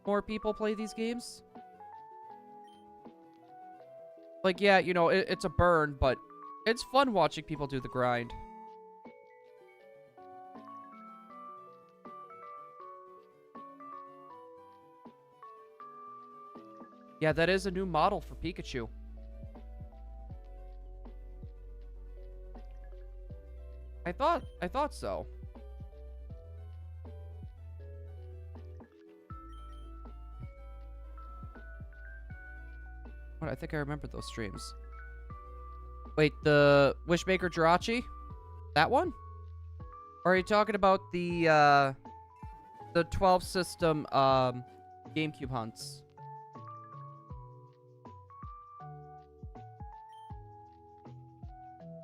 more people play these games. Like, yeah, you know, it's a burn, but it's fun watching people do the grind. Yeah, that is a new model for Pikachu. I thought so. What, I think I remember those streams. Wait, the Wishmaker Jirachi? That one? Or are you talking about the 12 system GameCube hunts?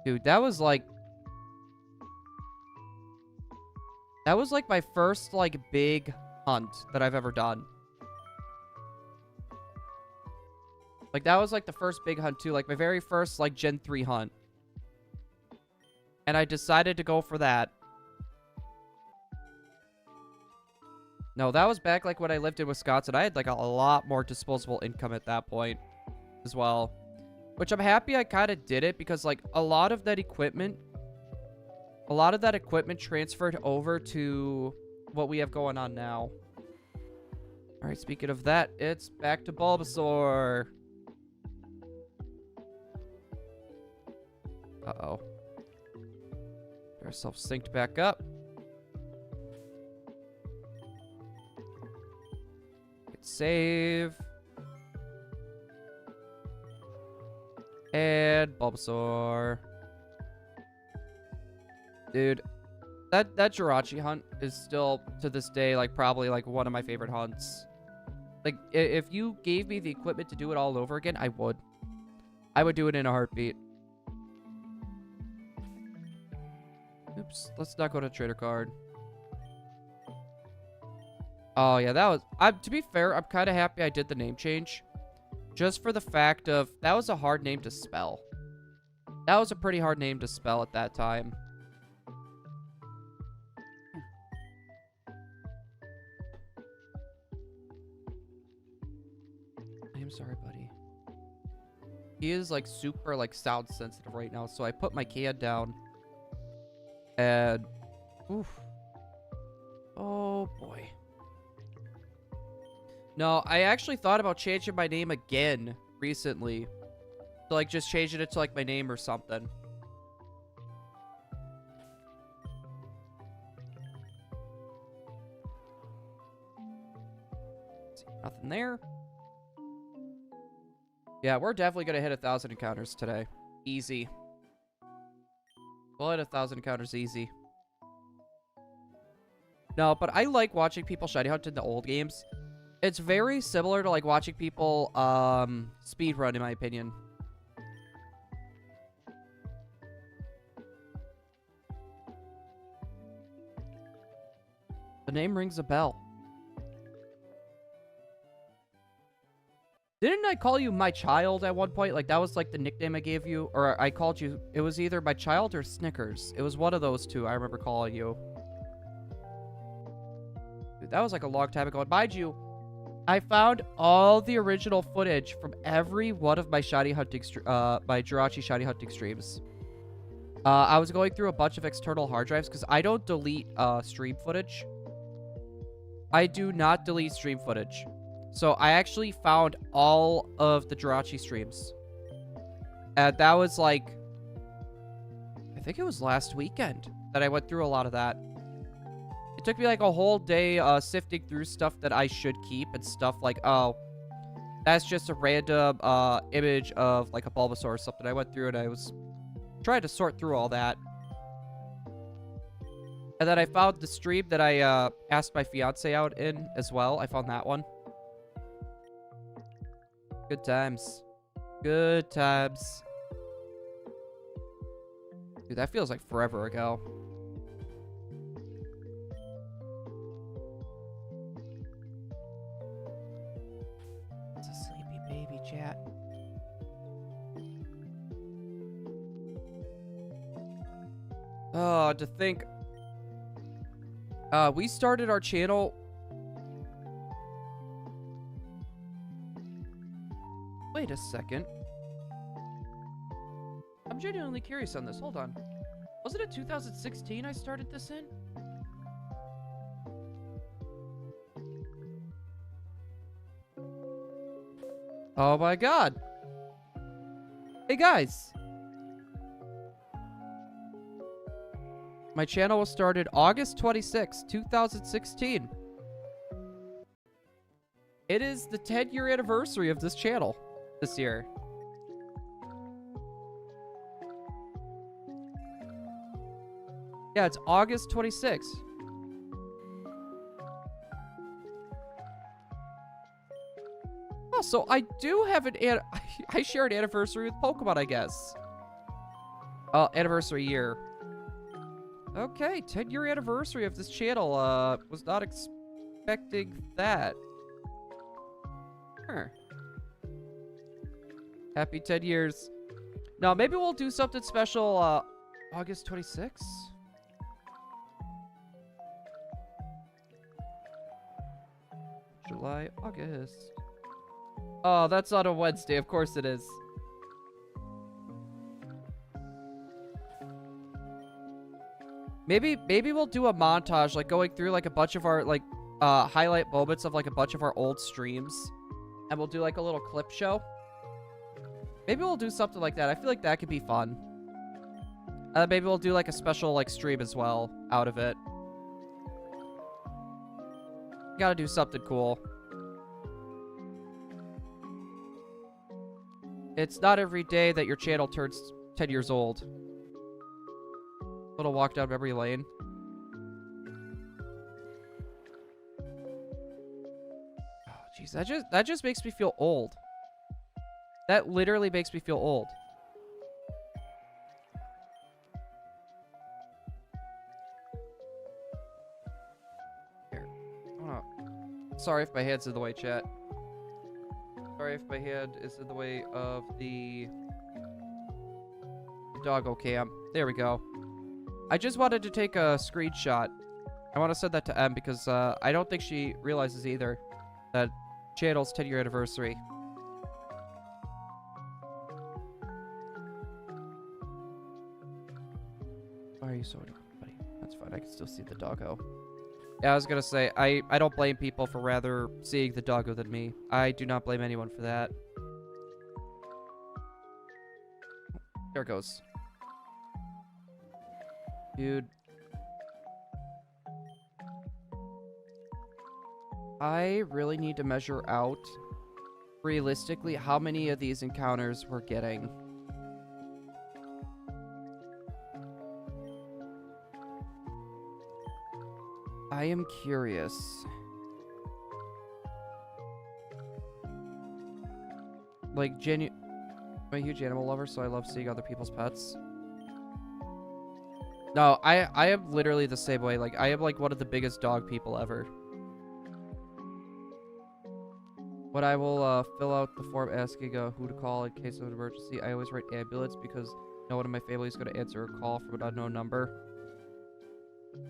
Dude, that was like my first, like, big hunt that I've ever done. Like, that was, like, the first big hunt, too. Like, my very first, like, Gen 3 hunt. And I decided to go for that. No, that was back, like, when I lived in Wisconsin. I had, like, a lot more disposable income at that point as well. Which I'm happy I kind of did it because, like, a lot of that equipment transferred over to what we have going on now. Alright, speaking of that, it's back to Bulbasaur. Uh-oh. Get ourselves synced back up. Hit save. And Bulbasaur. Dude, that Jirachi hunt is still, to this day, like, probably, like, one of my favorite hunts. Like, if you gave me the equipment to do it all over again, I would. I would do it in a heartbeat. Oops, let's not go to Trader Card. Oh, yeah, that was... to be fair, I'm kind of happy I did the name change. Just for the fact of, that was a hard name to spell. That was a pretty hard name to spell at that time. I'm sorry, buddy. He is, like, super, like, sound sensitive right now, so I put my can down And, oof. Oh, boy. No, I actually thought about changing my name again recently. So, like, just changing it to, like, my name or something. See, nothing there. Yeah, we're definitely gonna hit 1,000 encounters today. Easy. We'll hit 1,000 encounters easy. No, but I like watching people shiny hunt in the old games. It's very similar to, like, watching people, speedrun, in my opinion. The name rings a bell. Didn't I call you my child at one point? Like, that was, like, the nickname I gave you? Or I called you... It was either my child or Snickers. It was one of those two I remember calling you. Dude, that was, like, a long time ago. And mind you, I found all the original footage from every one of my shiny hunting... my Jirachi shiny hunting streams. I was going through a bunch of external hard drives because I don't delete, stream footage. I do not delete stream footage. So I actually found all of the Jirachi streams. And that was like... I think it was last weekend that I went through a lot of that. It took me like a whole day sifting through stuff that I should keep and stuff like, oh, that's just a random image of like a Bulbasaur or something. I went through and I was trying to sort through all that. And then I found the stream that I asked my fiance out in as well. I found that one. Good times. Good times. Dude, that feels like forever ago. It's a sleepy baby, chat. Oh, to think. We started our channel... Wait a second. I'm genuinely curious on this. Hold on. Wasn't it 2016 I started this in? Oh my god. Hey guys. My channel was started August 26, 2016. It is the 10-year anniversary of this channel this year. Yeah, it's August 26th. Oh, so I do have an I share an anniversary with Pokemon, I guess. Anniversary year. Okay, 10-year anniversary of this channel. Was not expecting that. Huh. Happy 10 years. No, maybe we'll do something special, August 26th? July, August. Oh, that's on a Wednesday. Of course it is. Maybe we'll do a montage, like, going through, like, a bunch of our, like, highlight moments of, like, a bunch of our old streams. And we'll do, like, a little clip show. Maybe we'll do something like that. I feel like that could be fun. Maybe we'll do, like, a special, like, stream as well out of it. Gotta do something cool. It's not every day that your channel turns 10 years old. Little walk down memory lane. Oh, jeez, that just makes me feel old. That literally makes me feel old. Here. Sorry if my hand's in the way, chat. Sorry if my hand is in the way of the doggo cam. There we go. I just wanted to take a screenshot. I want to send that to M because I don't think she realizes either that channel's 10-year anniversary. Why are you so annoying, buddy? That's fine. I can still see the doggo. Yeah, I was gonna say, I don't blame people for rather seeing the doggo than me. I do not blame anyone for that. There it goes. Dude. I really need to measure out, realistically, how many of these encounters we're getting. I am curious. Like, I'm a huge animal lover, so I love seeing other people's pets. No, I am literally the same way. Like, I am like one of the biggest dog people ever. When I will fill out the form asking who to call in case of an emergency, I always write ambulance because no one in my family is going to answer a call from an unknown number.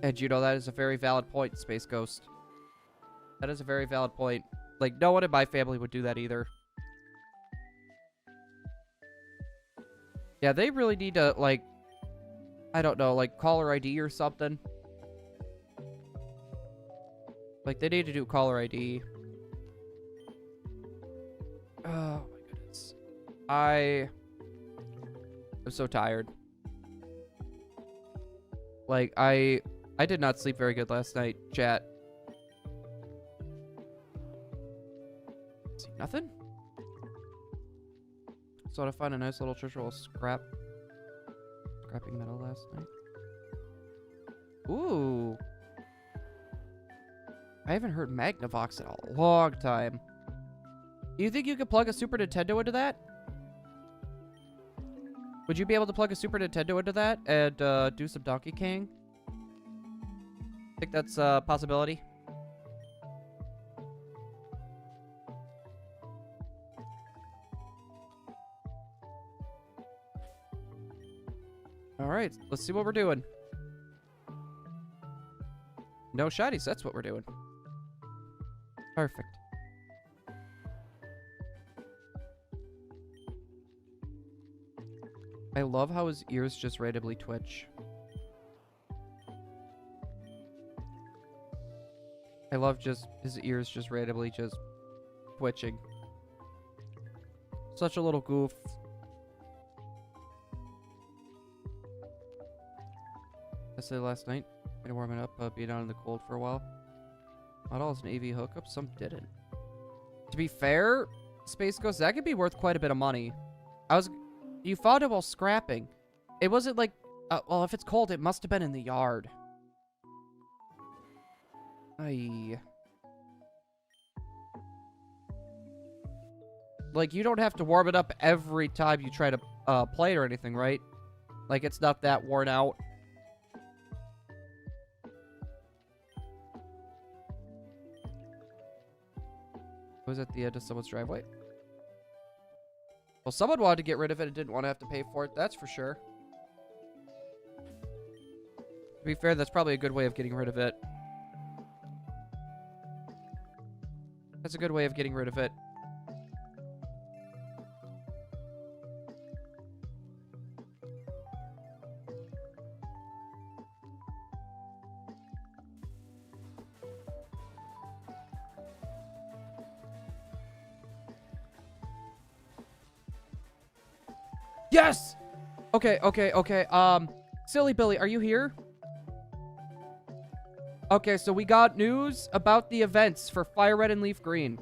And you know, that is a very valid point, Space Ghost. That is a very valid point. Like, no one in my family would do that either. Yeah, they really need to, like, I don't know, like, caller ID or something. Like, they need to do caller ID. Oh, my goodness. I'm so tired. Like, I did not sleep very good last night, chat. See, nothing? So I found a nice little treasure of scrapping metal last night. Ooh. I haven't heard Magnavox in a long time. Do you think you could plug a Super Nintendo into that? Would you be able to plug a Super Nintendo into that and do some Donkey Kong? Think that's a possibility? Alright, let's see what we're doing. No shinies, that's what we're doing. Perfect. I love how his ears just randomly twitch. I love just his ears just randomly just twitching. Such a little goof. I said last night, gonna warm it up, being out in the cold for a while. Not all is an AV hookup, some didn't. To be fair, Space Ghost, that could be worth quite a bit of money. You found it while scrapping. It wasn't like, well, if it's cold, it must have been in the yard. Aye. Like, you don't have to warm it up every time you try to play it or anything, right? Like, it's not that worn out. It was at the end of someone's driveway. Well, someone wanted to get rid of it and didn't want to have to pay for it, that's for sure. To be fair, that's probably a good way of getting rid of it. That's a good way of getting rid of it. Yes! Okay. Silly Billy, are you here? Okay, so we got news about the events for Fire Red and Leaf Green.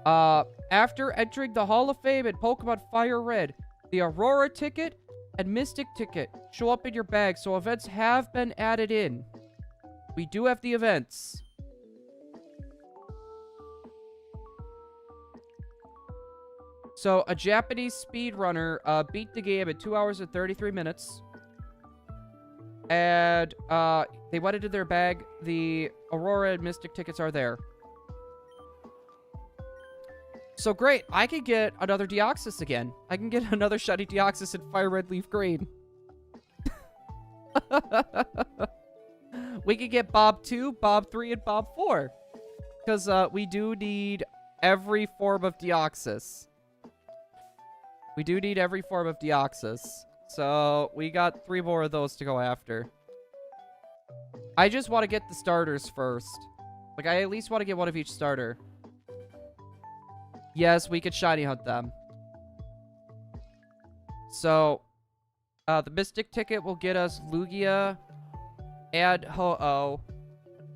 After entering the Hall of Fame in Pokemon Fire Red, the Aurora ticket and Mystic ticket show up in your bag, so events have been added in. We do have the events. So, a Japanese speedrunner beat the game in 2 hours and 33 minutes. And they went into their bag. The Aurora and Mystic tickets are there. So great, I can get another Deoxys again. I can get another shiny Deoxys in Fire Red Leaf Green. We can get Bob 2, Bob 3, and Bob 4. Because we do need every form of Deoxys. We do need every form of Deoxys. So, we got 3 more of those to go after. I just want to get the starters first. Like, I at least want to get one of each starter. Yes, we could shiny hunt them. So, the Mystic ticket will get us Lugia and Ho-Oh.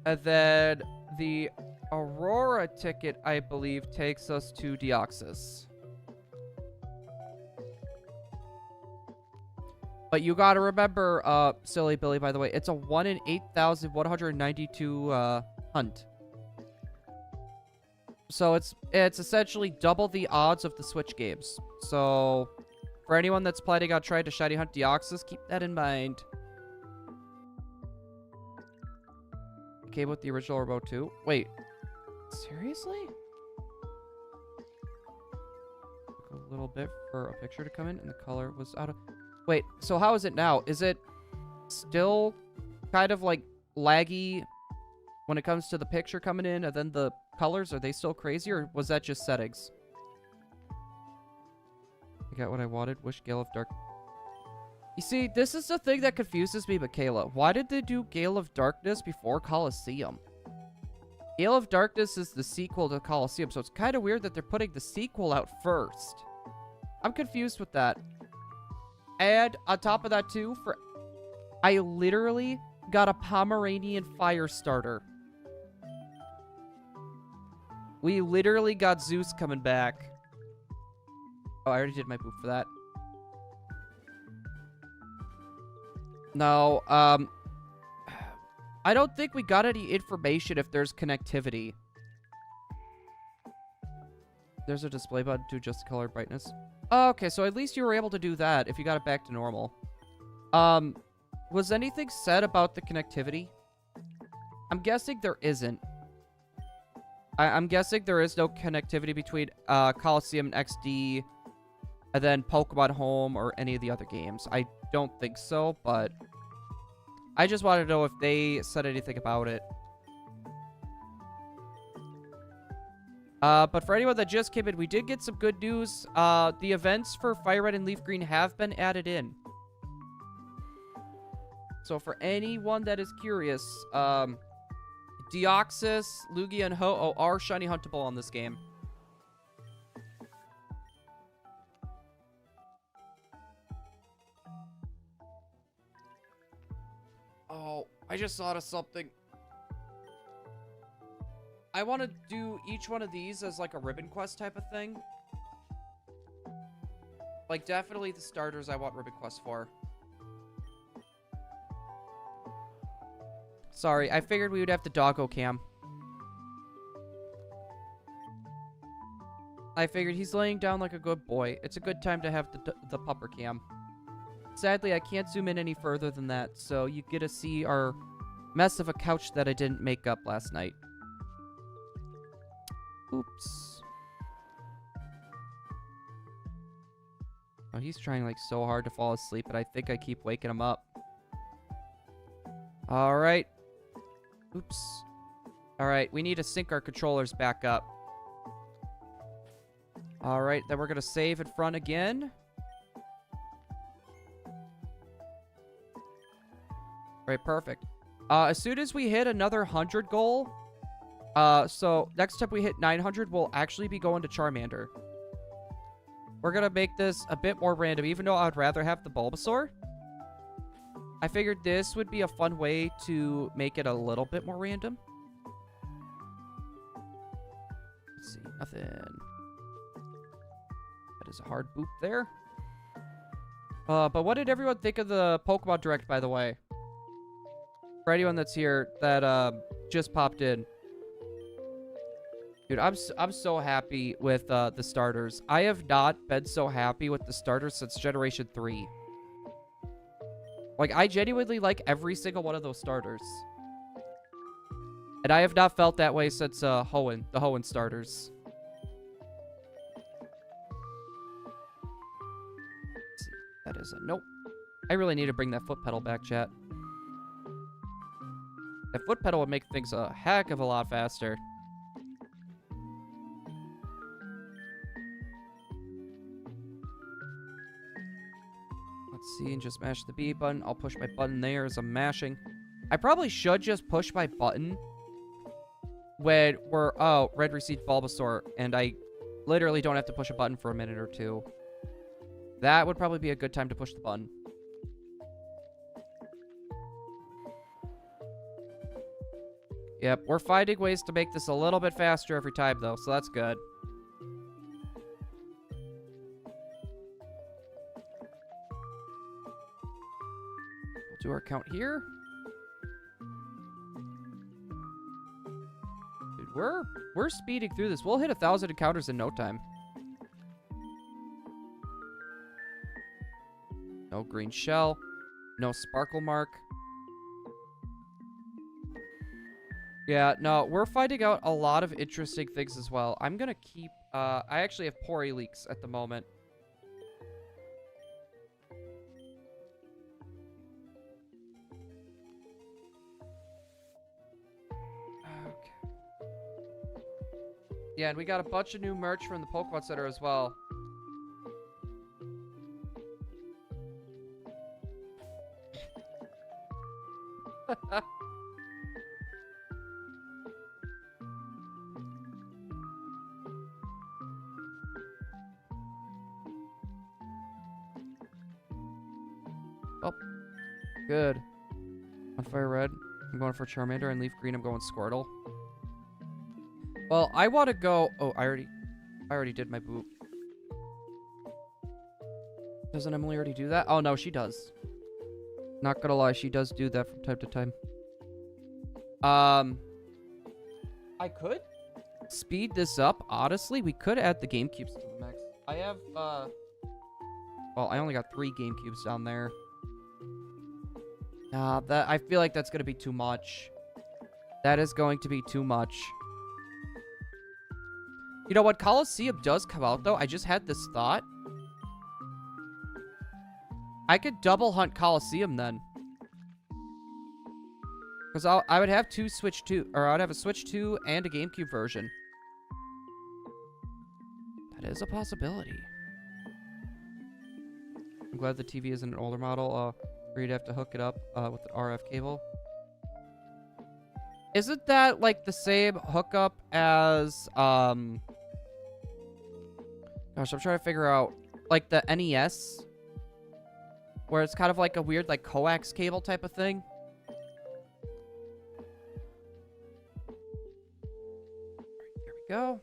And then the Aurora ticket, I believe, takes us to Deoxys. But you gotta remember, Silly Billy, by the way, it's a 1 in 8,192 hunt. So it's essentially double the odds of the Switch games. So for anyone that's planning on trying to shiny hunt Deoxys, keep that in mind. It came with the original remote too. Wait, seriously? Took a little bit for a picture to come in, and the color was out of... Wait, so how is it now? Is it still kind of like laggy when it comes to the picture coming in, and then the colors, are they still crazy, or was that just settings? I got what I wanted. Wish Gale of Dark. You see, this is the thing that confuses me, Michaela. Why did they do Gale of Darkness before Colosseum? Gale of Darkness is the sequel to Colosseum, so it's kind of weird that they're putting the sequel out first. I'm confused with that. And on top of that, too, I literally got a Pomeranian fire starter. We literally got Zeus coming back. Oh, I already did my boop for that. No, I don't think we got any information if there's connectivity. There's a display button to adjust the color brightness. Oh, okay, so at least you were able to do that if you got it back to normal. Was anything said about the connectivity? I'm guessing there isn't. I'm guessing there is no connectivity between Colosseum and XD and then Pokemon Home or any of the other games. I don't think so, but I just wanted to know if they said anything about it. But for anyone that just came in, we did get some good news. The events for Fire Red and Leaf Green have been added in. So for anyone that is curious, Deoxys, Lugia, and Ho-Oh are shiny huntable on this game. Oh, I just thought of something. I want to do each one of these as like a ribbon quest type of thing. Like, definitely the starters I want ribbon quests for. Sorry, I figured we would have the doggo cam. I figured he's laying down like a good boy. It's a good time to have the pupper cam. Sadly, I can't zoom in any further than that, so you get to see our mess of a couch that I didn't make up last night. Oops. Oh, he's trying like so hard to fall asleep, but I think I keep waking him up. Alright. Oops. Alright, we need to sync our controllers back up. Alright, then we're going to save in front again. Alright, perfect. As soon as we hit another 100 goal, so next time we hit 900, we'll actually be going to Charmander. We're going to make this a bit more random, even though I'd rather have the Bulbasaur. I figured this would be a fun way to make it a little bit more random. Let's see, nothing. That is a hard boop there. But what did everyone think of the Pokemon Direct, by the way? For anyone that's here that just popped in. Dude, I'm so happy with the starters. I have not been so happy with the starters since Generation 3. Like, I genuinely like every single one of those starters. And I have not felt that way since the Hoenn starters. Let's see. That is a nope. I really need to bring that foot pedal back, chat. That foot pedal would make things a heck of a lot faster. Let's see, and just mash the B button. I'll push my button there as I'm mashing. I probably should just push my button when we're... Oh, red received Bulbasaur, and I literally don't have to push a button for a minute or two. That would probably be a good time to push the button. Yep, we're finding ways to make this a little bit faster every time, though, so that's good. We'll do our count here. Dude, we're speeding through this. We'll hit 1,000 encounters in no time. No green shell. No sparkle mark. Yeah, no, we're finding out a lot of interesting things as well. I'm gonna keep, I actually have Pori leaks at the moment. Okay. Yeah, and we got a bunch of new merch from the Pokemon Center as well. Oh, good. On Fire Red, I'm going for Charmander, and Leaf Green, I'm going Squirtle. Well, I want to go... Oh, I already did my boot. Doesn't Emily already do that? Oh, no, she does. Not gonna lie, she does do that from time to time. I could speed this up, honestly. We could add the GameCubes to the max. I have, well, I only got 3 GameCubes down there. I feel like that's gonna be too much. That is going to be too much. You know what? Coliseum does come out, though. I just had this thought. I could double hunt Coliseum then. Because I would have 2 Switch 2, or I'd have a Switch 2 and a GameCube version. That is a possibility. I'm glad the TV isn't an older model, where you'd have to hook it up, with an RF cable. Isn't that, like, the same hookup as, Gosh, I'm trying to figure out, like, the NES? Where it's kind of like a weird, like, coax cable type of thing. There we go.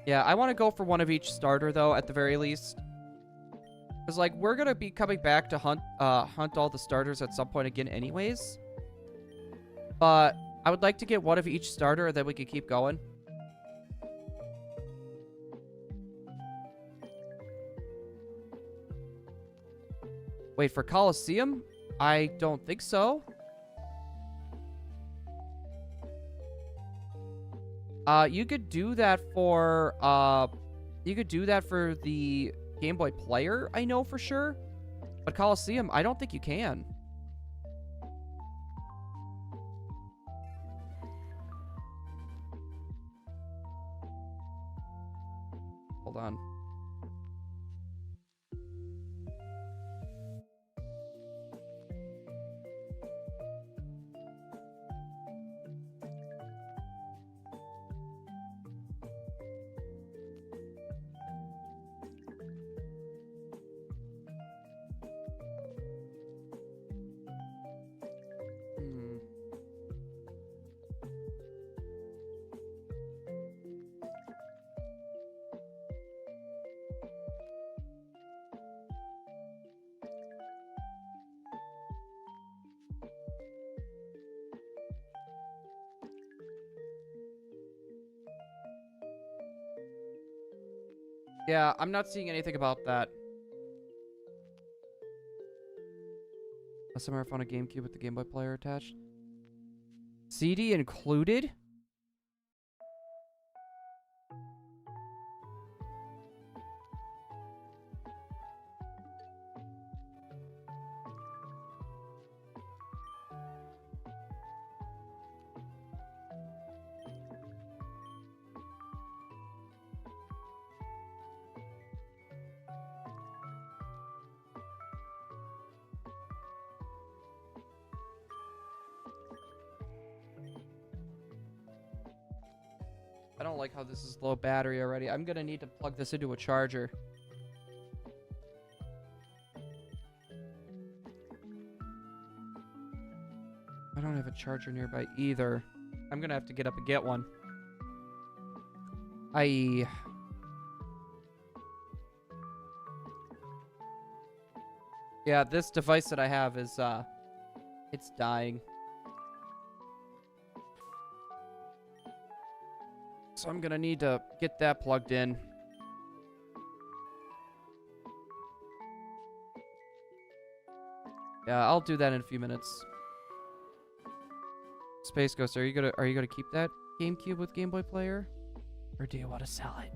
Yeah, I want to go for one of each starter, though, at the very least. Because, like, we're going to be coming back to hunt all the starters at some point again anyways. But I would like to get one of each starter, and then we can keep going. Wait, for Coliseum? I don't think so. You could do that for, the Game Boy Player, I know for sure. But Coliseum, I don't think you can. Hold on. Yeah, I'm not seeing anything about that. Last time I found a GameCube with the Game Boy Player attached. CD included? I don't like how this is low battery already. I'm gonna need to plug this into a charger. I don't have a charger nearby either. I'm gonna have to get up and get one. Yeah, this device that I have is, it's dying. So I'm gonna need to get that plugged in. Yeah, I'll do that in a few minutes. Space Ghost, are you gonna keep that GameCube with Game Boy Player? Or do you want to sell it?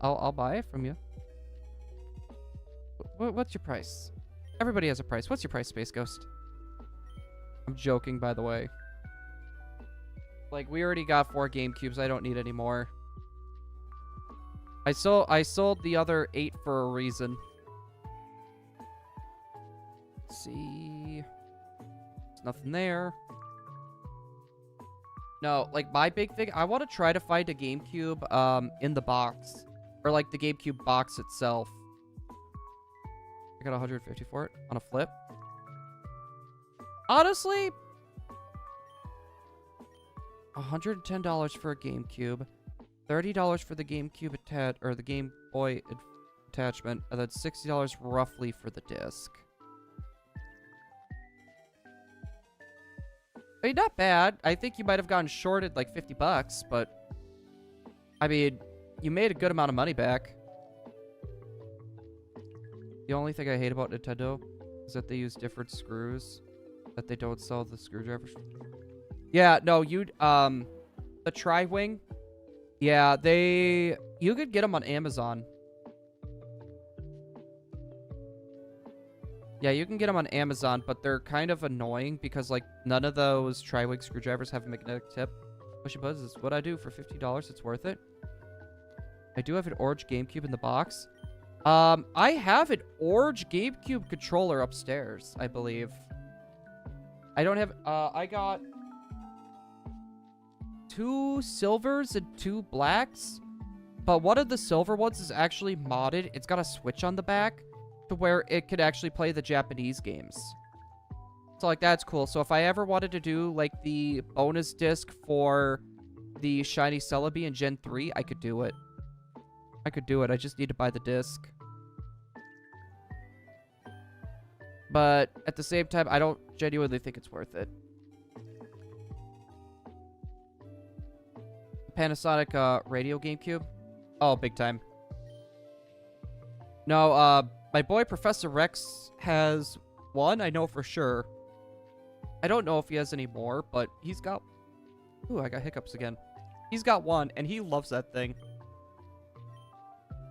I'll buy it from you. What's your price? Everybody has a price. What's your price, Space Ghost? I'm joking, by the way. Like, we already got 4 GameCubes. I don't need any more. I sold the other 8 for a reason. Let's see. There's nothing there. No, like, my big thing, I want to try to find a GameCube in the box. Or, like, the GameCube box itself. I got 150 for it on a flip. Honestly, $110 for a GameCube, $30 for the GameCube or the Game Boy attachment, and then $60 roughly for the disc. I mean, not bad. I think you might have gotten shorted like 50 bucks, but I mean, you made a good amount of money back. The only thing I hate about Nintendo is that they use different screws, that they don't sell the screwdrivers. Yeah, no, the Tri-Wing, yeah, you could get them on Amazon. Yeah, you can get them on Amazon, but they're kind of annoying because, like, none of those Tri-Wing screwdrivers have a magnetic tip. Pushy Buzz is what I do for $50. It's worth it. I do have an orange GameCube in the box. I have an orange GameCube controller upstairs, I believe. I don't have, I got 2 silvers and 2 blacks, but one of the silver ones is actually modded. It's got a switch on the back to where it could actually play the Japanese games. So, like, that's cool. So if I ever wanted to do, like, the bonus disc for the Shiny Celebi in Gen 3, I could do it. I could do it. I just need to buy the disc. But at the same time, I don't genuinely think it's worth it. Panasonic radio GameCube? Oh, big time. No, my boy Professor Rex has one, I know for sure. I don't know if he has any more, but he's got... Ooh, I got hiccups again. He's got one, and he loves that thing.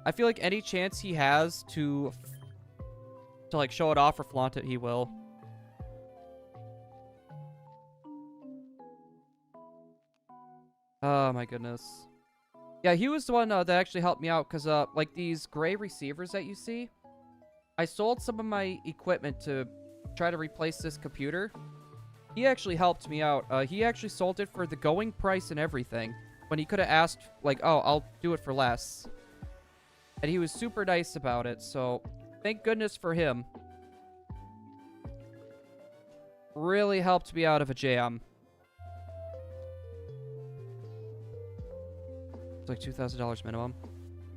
I feel like any chance he has to like, show it off or flaunt it, he will. Oh, my goodness. Yeah, he was the one that actually helped me out, because, like, these gray receivers that you see, I sold some of my equipment to try to replace this computer. He actually helped me out. He actually sold it for the going price and everything, when he could have asked, like, oh, I'll do it for less. And he was super nice about it, so thank goodness for him. Really helped me out of a jam. It's like $2,000 minimum.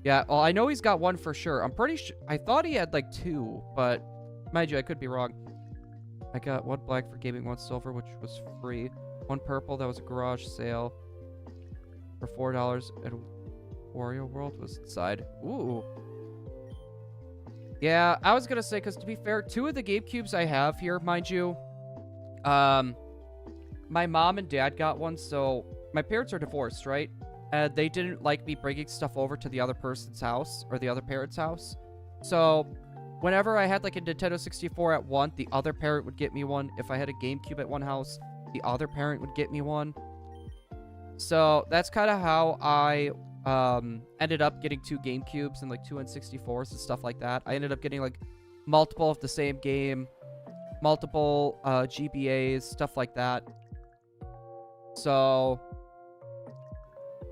Yeah, well, I know he's got one for sure. I'm pretty sure. I thought he had like 2, but mind you, I could be wrong. I got 1 black for gaming, 1 silver, which was free. 1 purple, that was a garage sale for $4, and Wario World was inside. Ooh. Yeah, I was gonna say, because to be fair, 2 of the GameCubes I have here, mind you, my mom and dad got one, so my parents are divorced, right? And they didn't like me bringing stuff over to the other person's house, or the other parent's house. So, whenever I had, like, a Nintendo 64 at one, the other parent would get me one. If I had a GameCube at one house, the other parent would get me one. So, that's kind of how I ended up getting 2 GameCubes and, like, 2 N64s and stuff like that. I ended up getting, like, multiple of the same game, multiple GBAs, stuff like that. So,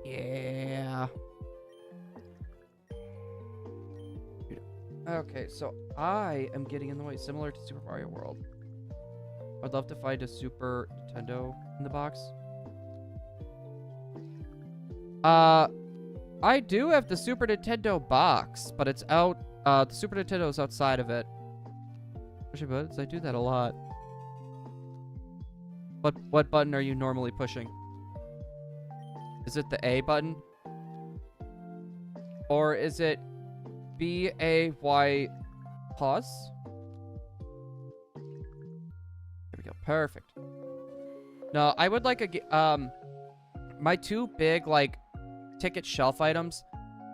yeah. Okay, so I am getting in the way, similar to Super Mario World. I'd love to find a Super Nintendo in the box. I do have the Super Nintendo box, but it's out. The Super Nintendo is outside of it. Pushing buttons, I do that a lot. What button are you normally pushing? Is it the A button? Or is it B-A-Y pause? There we go. Perfect. No, I would like my two big, like, ticket shelf items.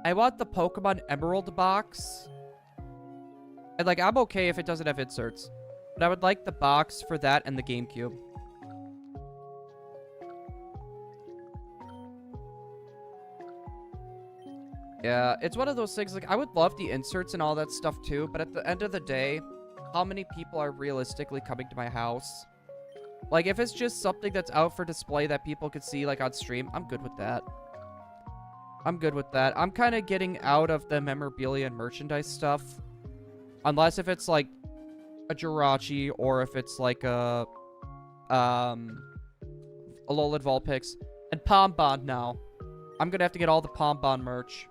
I want the Pokemon Emerald box. And, like, I'm okay if it doesn't have inserts. But I would like the box for that and the GameCube. Yeah, it's one of those things, like, I would love the inserts and all that stuff, too. But at the end of the day, how many people are realistically coming to my house? Like, if it's just something that's out for display that people could see, like, on stream, I'm good with that. I'm good with that. I'm kind of getting out of the memorabilia and merchandise stuff. Unless if it's, like, a Jirachi, or if it's, like, a Alolan Vulpix. And Pombon now. I'm gonna have to get all the Pombon merch.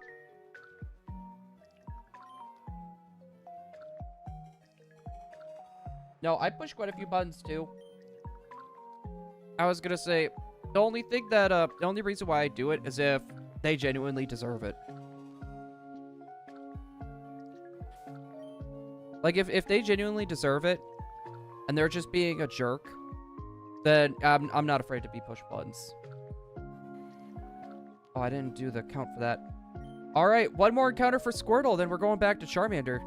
No, I push quite a few buttons, too. I was gonna say, the only thing that, the only reason why I do it is if they genuinely deserve it. Like, if they genuinely deserve it, and they're just being a jerk, then I'm not afraid to be push buttons. Oh, I didn't do the count for that. Alright, one more encounter for Squirtle, then we're going back to Charmander.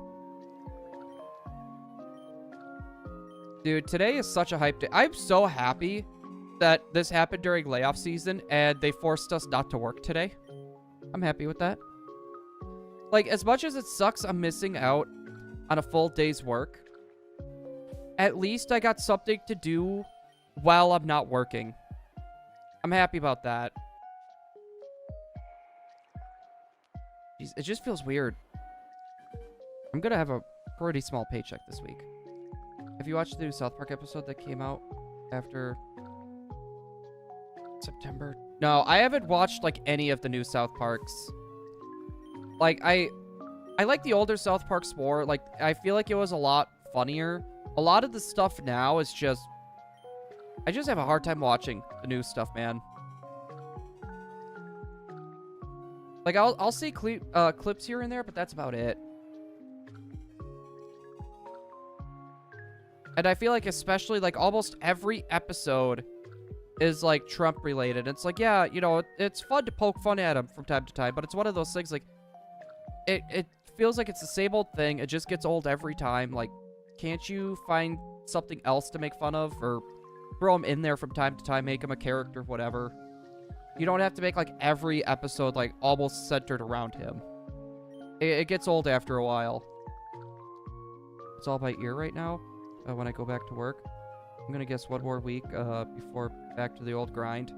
Dude, today is such a hype day. I'm so happy that this happened during layoff season, and they forced us not to work today. I'm happy with that. Like, as much as it sucks I'm missing out on a full day's work, at least I got something to do while I'm not working. I'm happy about that. Jeez, it just feels weird. I'm gonna have a pretty small paycheck this week. Have you watched the new South Park episode that came out after September? No, I haven't watched, like, any of the new South Parks. Like, I like the older South Parks more. Like, I feel like it was a lot funnier. A lot of the stuff now is just... I just have a hard time watching the new stuff, man. Like, I'll see clips here and there, but that's about it. And I feel like especially, like, almost every episode is, like, Trump-related. It's like, yeah, you know, it's fun to poke fun at him from time to time, but it's one of those things, like, it feels like it's the same old thing. It just gets old every time. Like, can't you find something else to make fun of? Or throw him in there from time to time, make him a character, whatever. You don't have to make, like, every episode, like, almost centered around him. It gets old after a while. It's all by ear right now. When I go back to work. I'm gonna guess one more week before back to the old grind.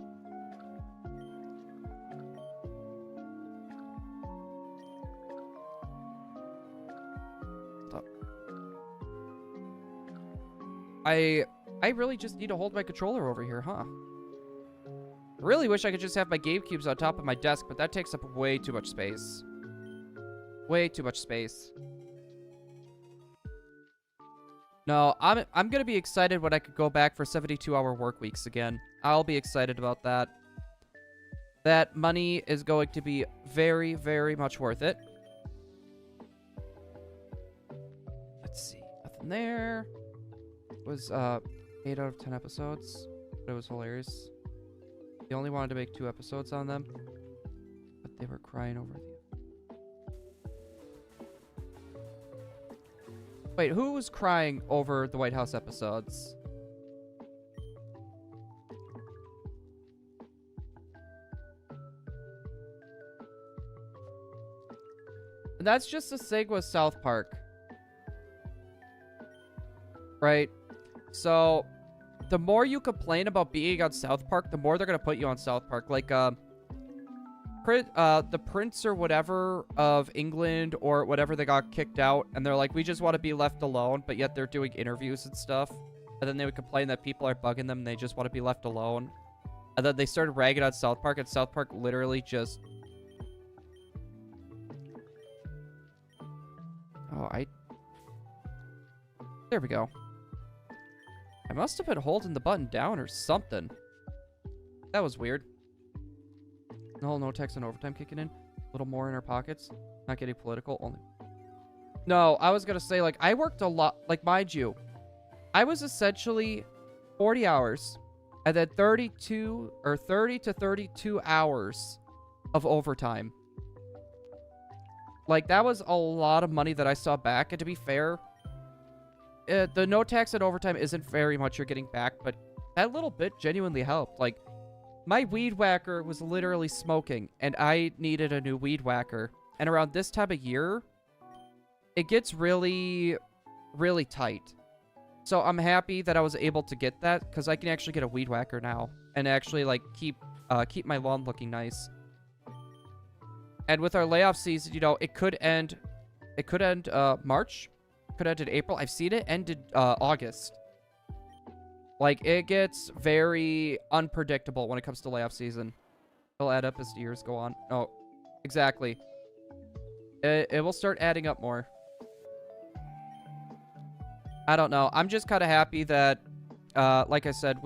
Stop. I really just need to hold my controller over here, huh? I really wish I could just have my GameCubes on top of my desk, but that takes up way too much space. Way too much space. No, I'm gonna be excited when I could go back for 72-hour work weeks again. I'll be excited about that. That money is going to be very, very much worth it. Let's see. Nothing there. It was 8 out of 10 episodes. But it was hilarious. They only wanted to make 2 episodes on them. But they were crying over the... Wait, who was crying over the White House episodes? And that's just the thing with South Park. Right? So, the more you complain about being on South Park, the more they're gonna put you on South Park. Like, the prince or whatever of England or whatever, they got kicked out, and they're like, we just want to be left alone, but yet they're doing interviews and stuff. And then they would complain that people are bugging them and they just want to be left alone. And then they started ragging on South Park, and South Park literally just... Oh, there we go. I must have been holding the button down or something. That was weird. No tax and overtime kicking in. A little more in our pockets. Not getting political. Only. No, I was gonna say, like, I worked a lot. Like, mind you, I was essentially 40 hours and then 30 to 32 hours of overtime. Like, that was a lot of money that I saw back. And to be fair, the no tax and overtime isn't very much you're getting back, but that little bit genuinely helped. Like, my weed whacker was literally smoking, and I needed a new weed whacker. And around this time of year, it gets really, really tight. So I'm happy that I was able to get that, because I can actually get a weed whacker now, and actually, like, keep my lawn looking nice. And with our layoff season, you know, it could end March, could end in April. I've seen it ended August. Like, it gets very unpredictable when it comes to layoff season. It'll add up as the years go on. Oh, exactly. It will start adding up more. I don't know. I'm just kind of happy that, like I said,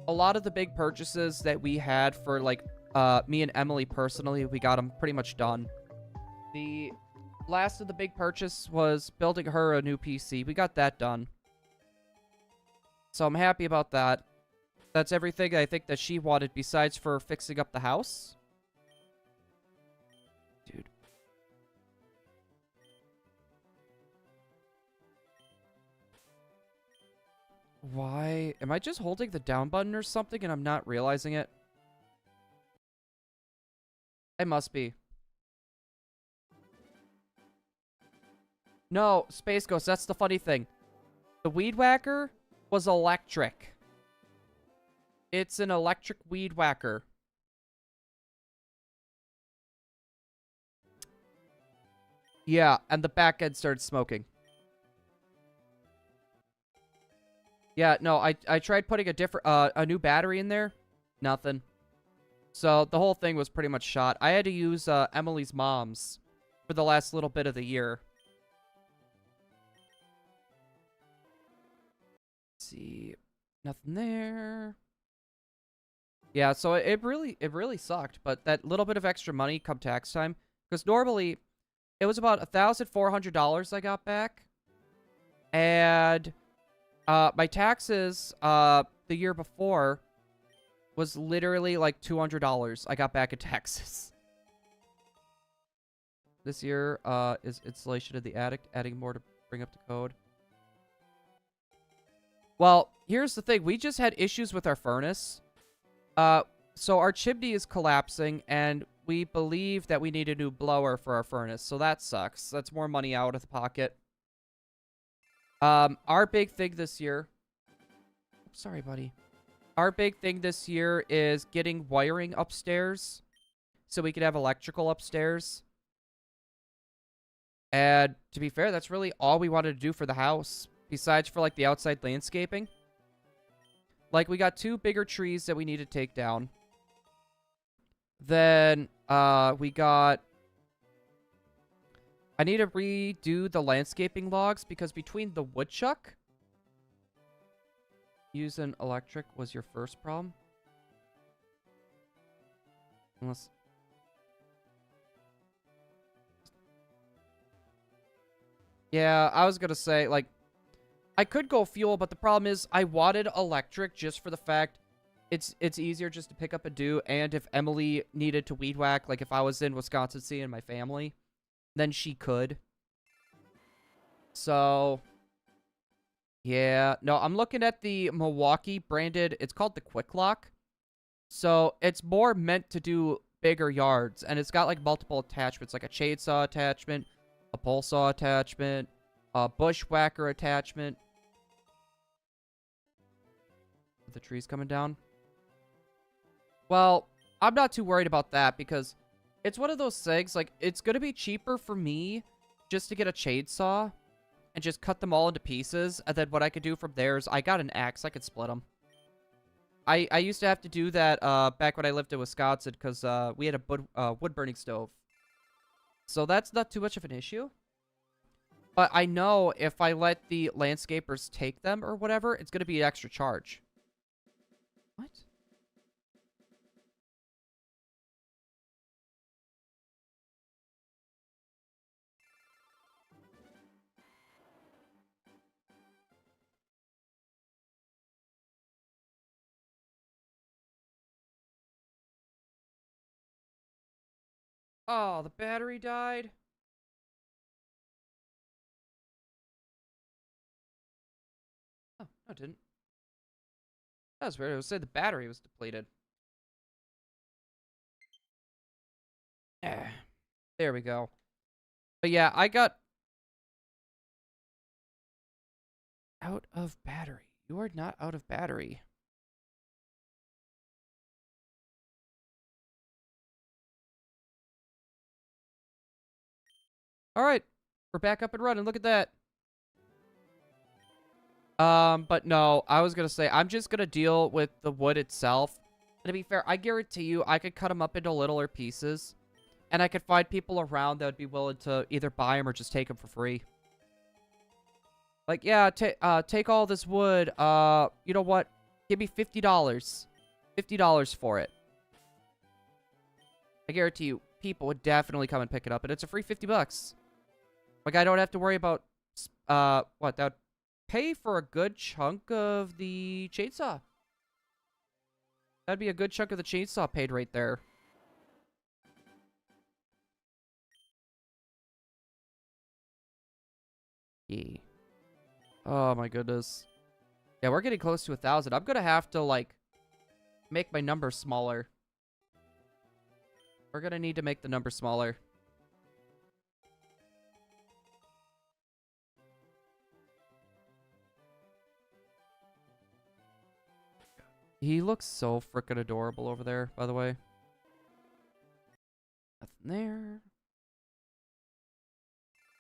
a lot of the big purchases that we had for, like, me and Emily personally, we got them pretty much done. The last of the big purchase was building her a new PC. We got that done. So I'm happy about that. That's everything I think that she wanted besides for fixing up the house. Dude. Why? Am I just holding the down button or something and I'm not realizing it? It must be. No, Space Ghost, that's the funny thing. The weed whacker was electric. It's an electric weed whacker. Yeah, and the back end started smoking. Yeah, no, I tried putting a new battery in there. Nothing. So the whole thing was pretty much shot. I had to use Emily's mom's for the last little bit of the year. See, nothing there. Yeah, so it really sucked, but that little bit of extra money come tax time, because normally it was about $1,400 I got back, and my taxes the year before was literally like $200 I got back in taxes. This year is installation of the attic, adding more to bring up the code. Well, here's the thing. We just had issues with our furnace. So our chimney is collapsing, and we believe that we need a new blower for our furnace. So that sucks. That's more money out of the pocket. Our big thing this year... Sorry, buddy. Our big thing this year is getting wiring upstairs so we can have electrical upstairs. And to be fair, that's really all we wanted to do for the house. Besides for, like, the outside landscaping. Like, we got 2 bigger trees that we need to take down. Then, we got... I need to redo the landscaping logs, because between the woodchuck... Using electric was your first problem? Unless... Yeah, I was gonna say, like... I could go fuel, but the problem is I wanted electric just for the fact it's easier just to pick up and do, and if Emily needed to weed whack, like if I was in Wisconsin seeing my family, then she could. So, yeah. No, I'm looking at the Milwaukee branded, it's called the Quick Lock. So, it's more meant to do bigger yards, and it's got like multiple attachments, like a chainsaw attachment, a pole saw attachment, a bushwhacker attachment. the trees coming down. Well, I'm not too worried about that because it's one of those things, like, it's going to be cheaper for me just to get a chainsaw and just cut them all into pieces. And then what I could do from there is I got an axe. I could split them. I used to have to do that back when I lived in Wisconsin because we had a wood-burning stove. So that's not too much of an issue. But I know if I let the landscapers take them or whatever, it's going to be an extra charge. What? Oh, the battery died? Oh, no, it didn't. That was weird. It was saying the battery was depleted. There we go. But yeah, I got out of battery. You are not out of battery. Alright. We're back up and running. Look at that. But no, I was gonna say, I'm just gonna deal with the wood itself. And to be fair, I guarantee you, I could cut them up into littler pieces. And I could find people around that would be willing to either buy them or just take them for free. Like, yeah, take all this wood. You know what? Give me $50. $50 for it. I guarantee you, people would definitely come and pick it up. And it's a free 50 bucks. Like, I don't have to worry about, what, that would pay for a good chunk of the chainsaw. That'd be a good chunk of the chainsaw paid right there. Yeah. Oh my goodness. Yeah, we're getting close to 1,000. I'm gonna have to, like, make my number smaller. We're gonna need to make the number smaller. He looks so frickin' adorable over there, by the way. Nothing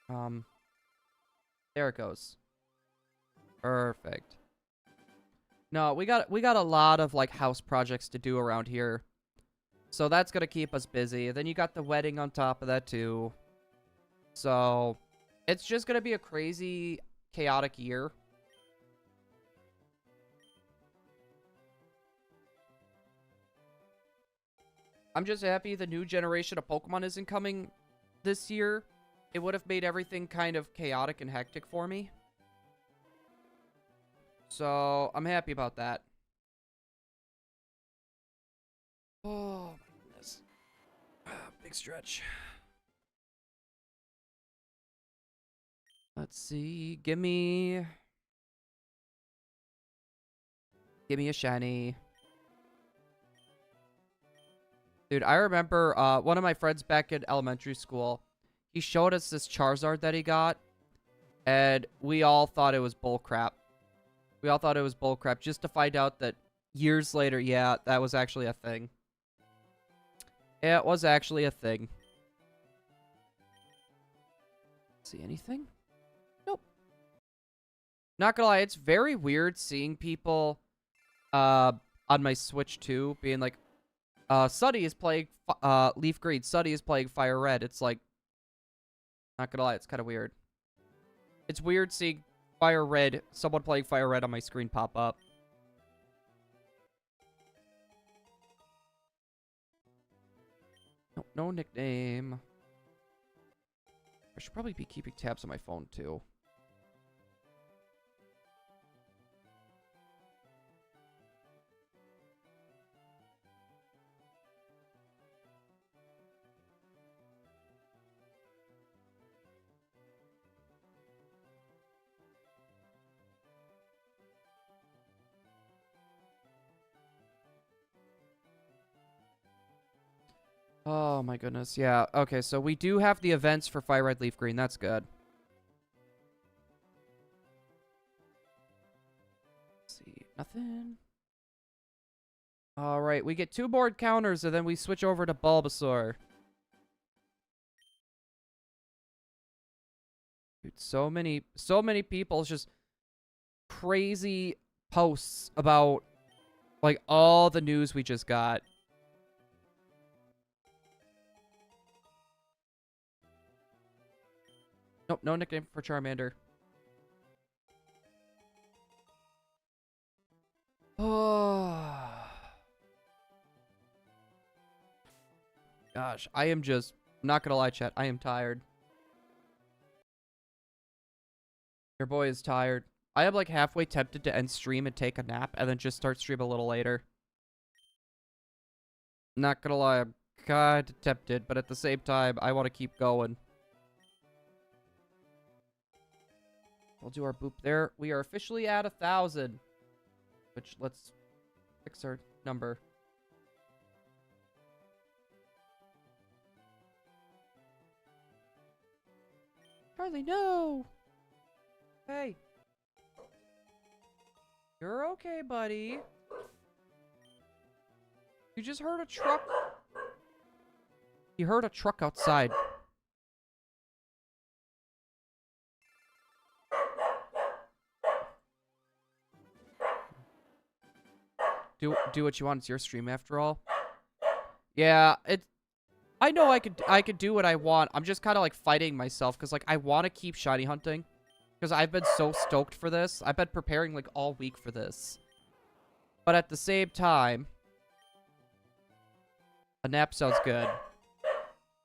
there. There it goes. Perfect. No, we got a lot of, like, house projects to do around here. So that's gonna keep us busy. Then you got the wedding on top of that, too. So, it's just gonna be a crazy, chaotic year. I'm just happy the new generation of Pokemon isn't coming this year. It would have made everything kind of chaotic and hectic for me. So, I'm happy about that. Oh, my goodness. Big stretch. Let's see. Give me a shiny. Dude, I remember one of my friends back in elementary school, he showed us this Charizard that he got, and we all thought it was bullcrap. We all thought it was bullcrap, just to find out that years later, yeah, that was actually a thing. Yeah, it was actually a thing. See anything? Nope. Not gonna lie, it's very weird seeing people on my Switch 2 being like, Sunny is playing Leaf Green. Sunny is playing Fire Red. It's like, not gonna lie, it's kind of weird. It's weird seeing Fire Red, someone playing Fire Red on my screen pop up. No nickname. I should probably be keeping tabs on my phone too. Oh my goodness, yeah. Okay, so we do have the events for Fire Red, Leaf Green. That's good. Let's see, nothing. Alright, we get 2 more encounters and then we switch over to Bulbasaur. Dude, so many people's just crazy posts about like all the news we just got. Nope, no nickname for Charmander. Oh. Gosh, I am just, I'm not gonna lie, chat, I am tired. Your boy is tired. I am like halfway tempted to end stream and take a nap and then just start stream a little later. Not gonna lie, I'm kinda tempted, but at the same time, I want to keep going. We'll do our boop there. We are officially at 1,000. Which, let's fix our number. Charlie, no! Hey. You're okay, buddy. You just heard a truck. You heard a truck outside. Do what you want. It's your stream after all. Yeah, I know I could do what I want. I'm just kind of like fighting myself because like I want to keep shiny hunting because I've been so stoked for this. I've been preparing like all week for this. But at the same time, a nap sounds good.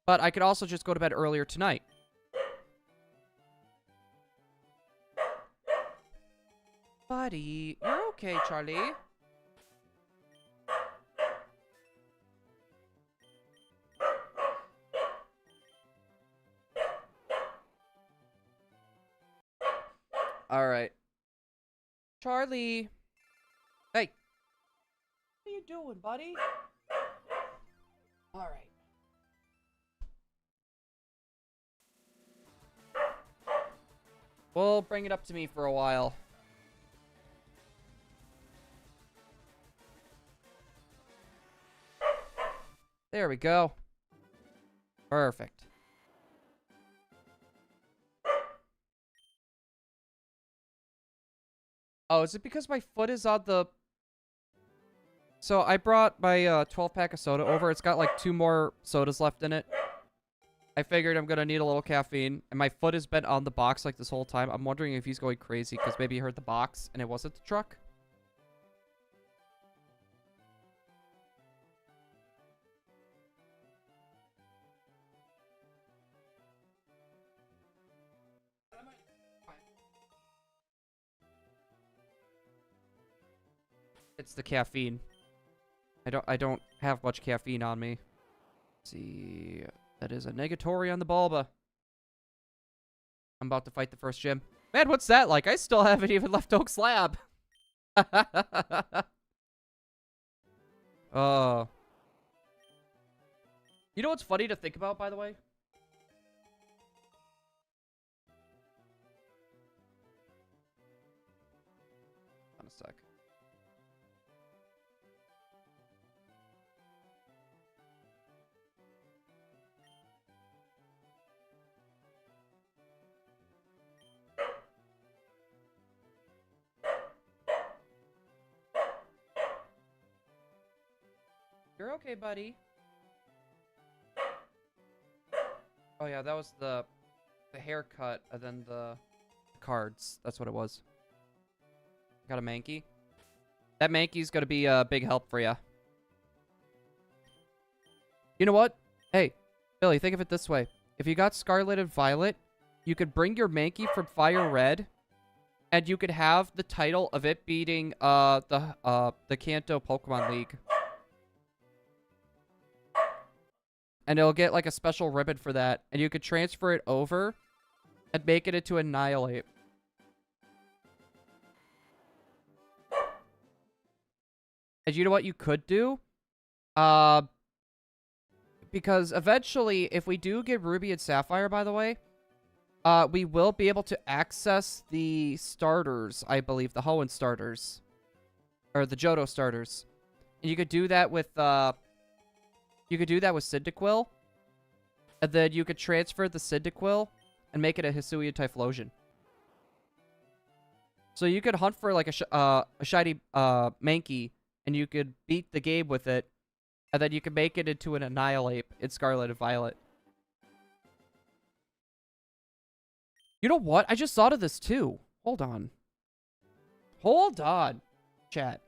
But I could also just go to bed earlier tonight. Buddy, you're okay, Charlie. All right. Charlie. Hey. What are you doing, buddy? All right. We'll bring it up to me for a while. There we go. Perfect. Oh, is it because my foot is on the... So I brought my 12-pack of soda over. It's got like 2 more sodas left in it. I figured I'm going to need a little caffeine. And my foot has been on the box like this whole time. I'm wondering if he's going crazy because maybe he heard the box and it wasn't the truck. It's the caffeine. I don't have much caffeine on me. Let's see. That is a negatory on the Bulba. I'm about to fight the first gym. Man, what's that like? I still haven't even left Oak Slab. Oh. You know what's funny to think about, by the way? On a sec. You're okay, buddy. Oh yeah, that was the haircut and then the cards. That's what it was. Got a Mankey. That Mankey's gonna be a big help for you. You know what? Hey, Billy, think of it this way. If you got Scarlet and Violet, you could bring your Mankey from Fire Red, and you could have the title of it beating the Kanto Pokemon League. And it'll get like a special ribbon for that. And you could transfer it over and make it into Annihilate. And you know what you could do? Because eventually, if we do get Ruby and Sapphire, by the way, we will be able to access the starters, I believe. The Hoenn starters. Or the Johto starters. And you could do that with, Cyndaquil. And then you could transfer the Cyndaquil and make it a Hisuian Typhlosion. So you could hunt for, like, a shiny, Mankey, and you could beat the game with it, and then you can make it into an Annihilate in Scarlet and Violet. You know what? I just thought of this, too. Hold on. Hold on, chat.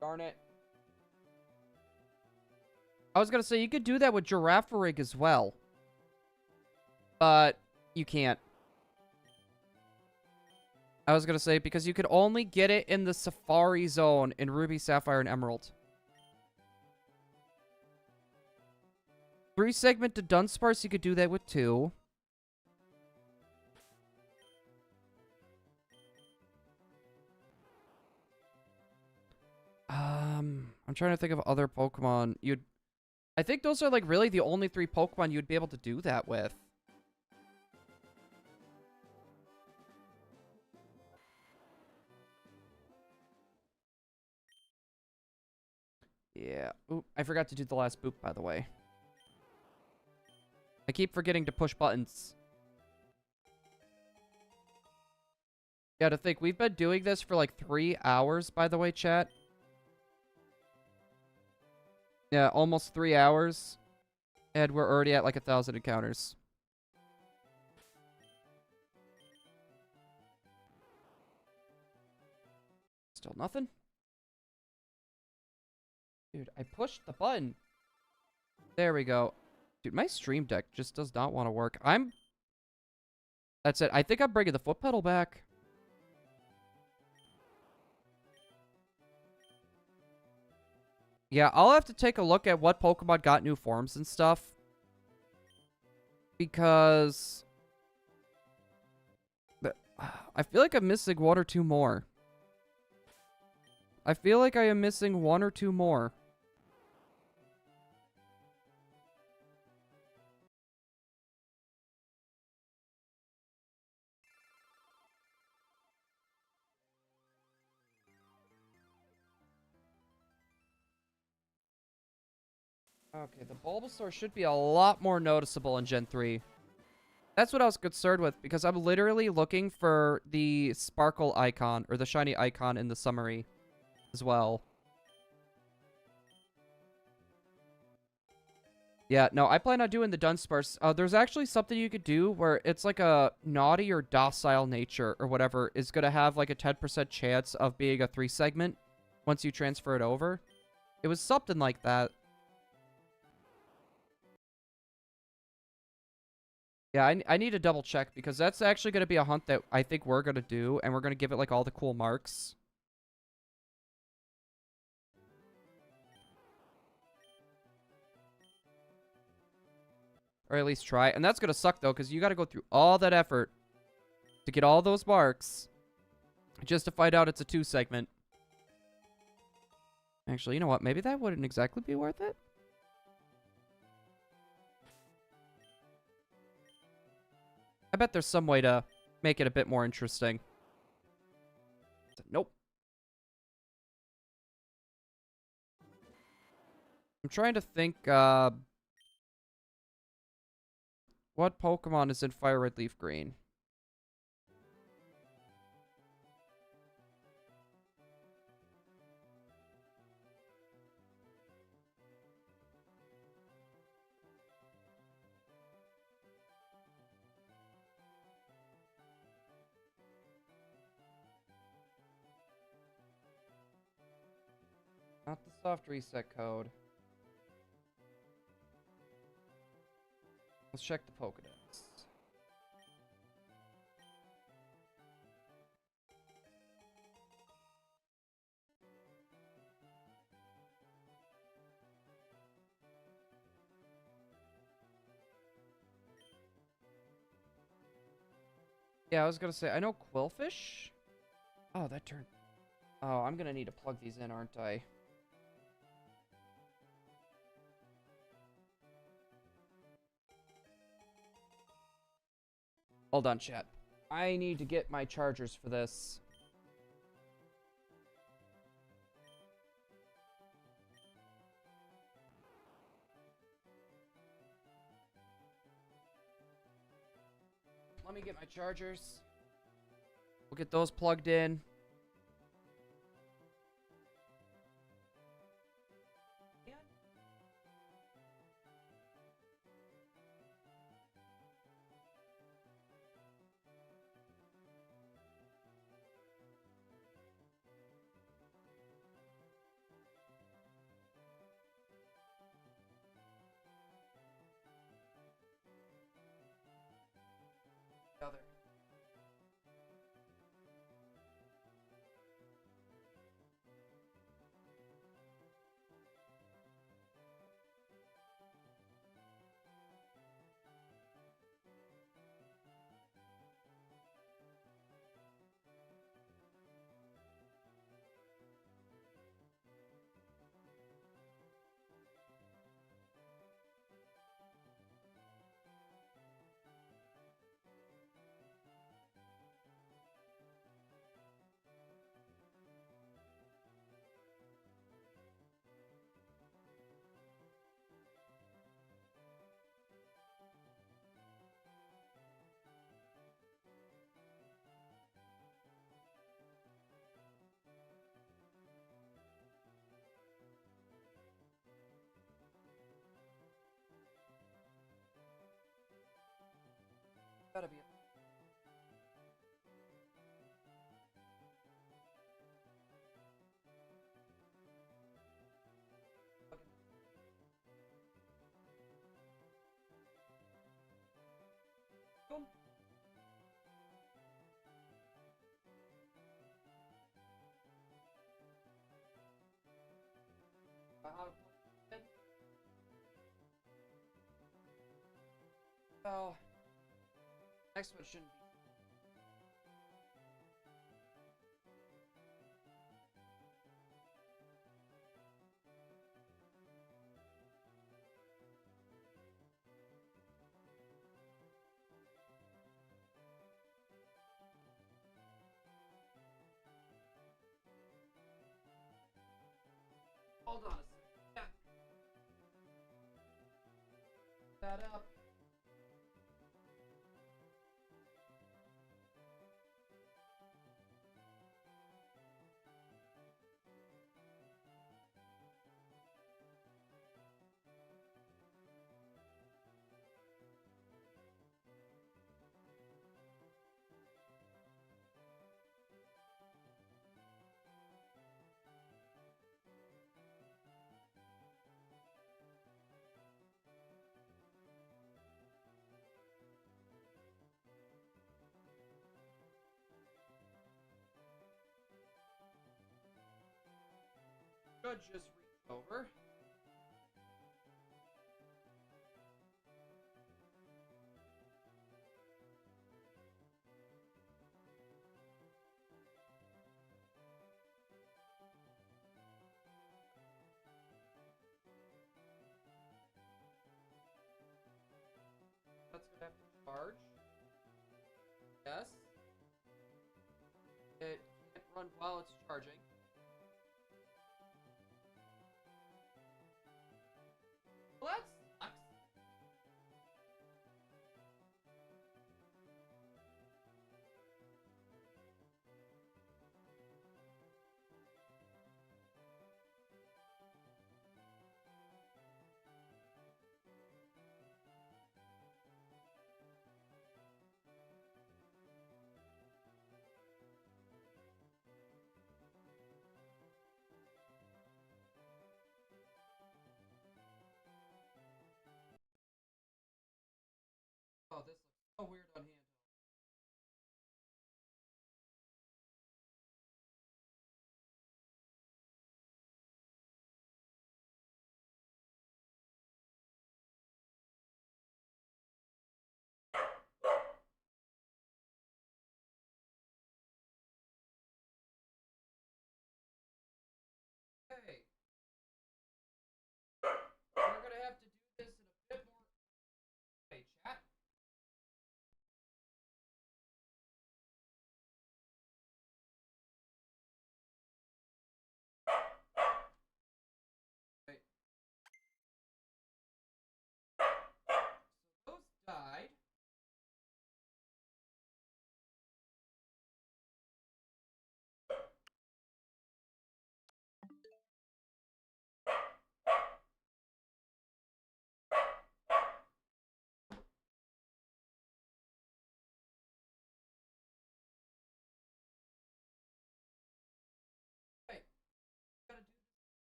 Darn it. I was gonna say, you could do that with Girafarig as well. But you can't. I was gonna say, because you could only get it in the Safari Zone in Ruby, Sapphire, and Emerald. 3-segment to Dunsparce, you could do that with 2. I'm trying to think of other Pokemon I think those are, like, really the only 3 Pokemon you'd be able to do that with. Yeah. Oop, I forgot to do the last boop, by the way. I keep forgetting to push buttons. Yeah, to think, we've been doing this for, like, 3 hours, by the way, chat. Yeah, almost 3 hours. And we're already at, like, 1,000 encounters. Still nothing? Dude, I pushed the button. There we go. Dude, my stream deck just does not want to work. That's it. I think I'm bringing the foot pedal back. Yeah, I'll have to take a look at what Pokemon got new forms and stuff. Because I feel like I'm missing 1 or 2 more. I feel like I am missing 1 or 2 more. Okay, the Bulbasaur should be a lot more noticeable in Gen 3. That's what I was concerned with, because I'm literally looking for the sparkle icon, or the shiny icon in the summary as well. Yeah, no, I plan on doing the Dunsparce. There's actually something you could do where it's like a naughty or docile nature, or whatever, is going to have like a 10% chance of being a 3-segment once you transfer it over. It was something like that. Yeah, I need to double check, because that's actually going to be a hunt that I think we're going to do, and we're going to give it, like, all the cool marks. Or at least try. And that's going to suck, though, because you got to go through all that effort to get all those marks just to find out it's a 2-segment. Actually, you know what? Maybe that wouldn't exactly be worth it. I bet there's some way to make it a bit more interesting. Nope. I'm trying to think, what Pokemon is in Fire Red Leaf Green? Not the soft reset code. Let's check the Pokedex. Yeah, I was gonna say, I know Quillfish. Oh, that turned... Oh, I'm gonna need to plug these in, aren't I? Hold on, chat. I need to get my chargers for this. Let me get my chargers. We'll get those plugged in. Other. Gotta be. Boom. Oh, next one shouldn't be. Hold on a second. Yeah. That up. Should just reach over. That's gonna have to charge. Yes. It can't run while it's charging. Well, that sucks. Oh, this looks so weird on handheld.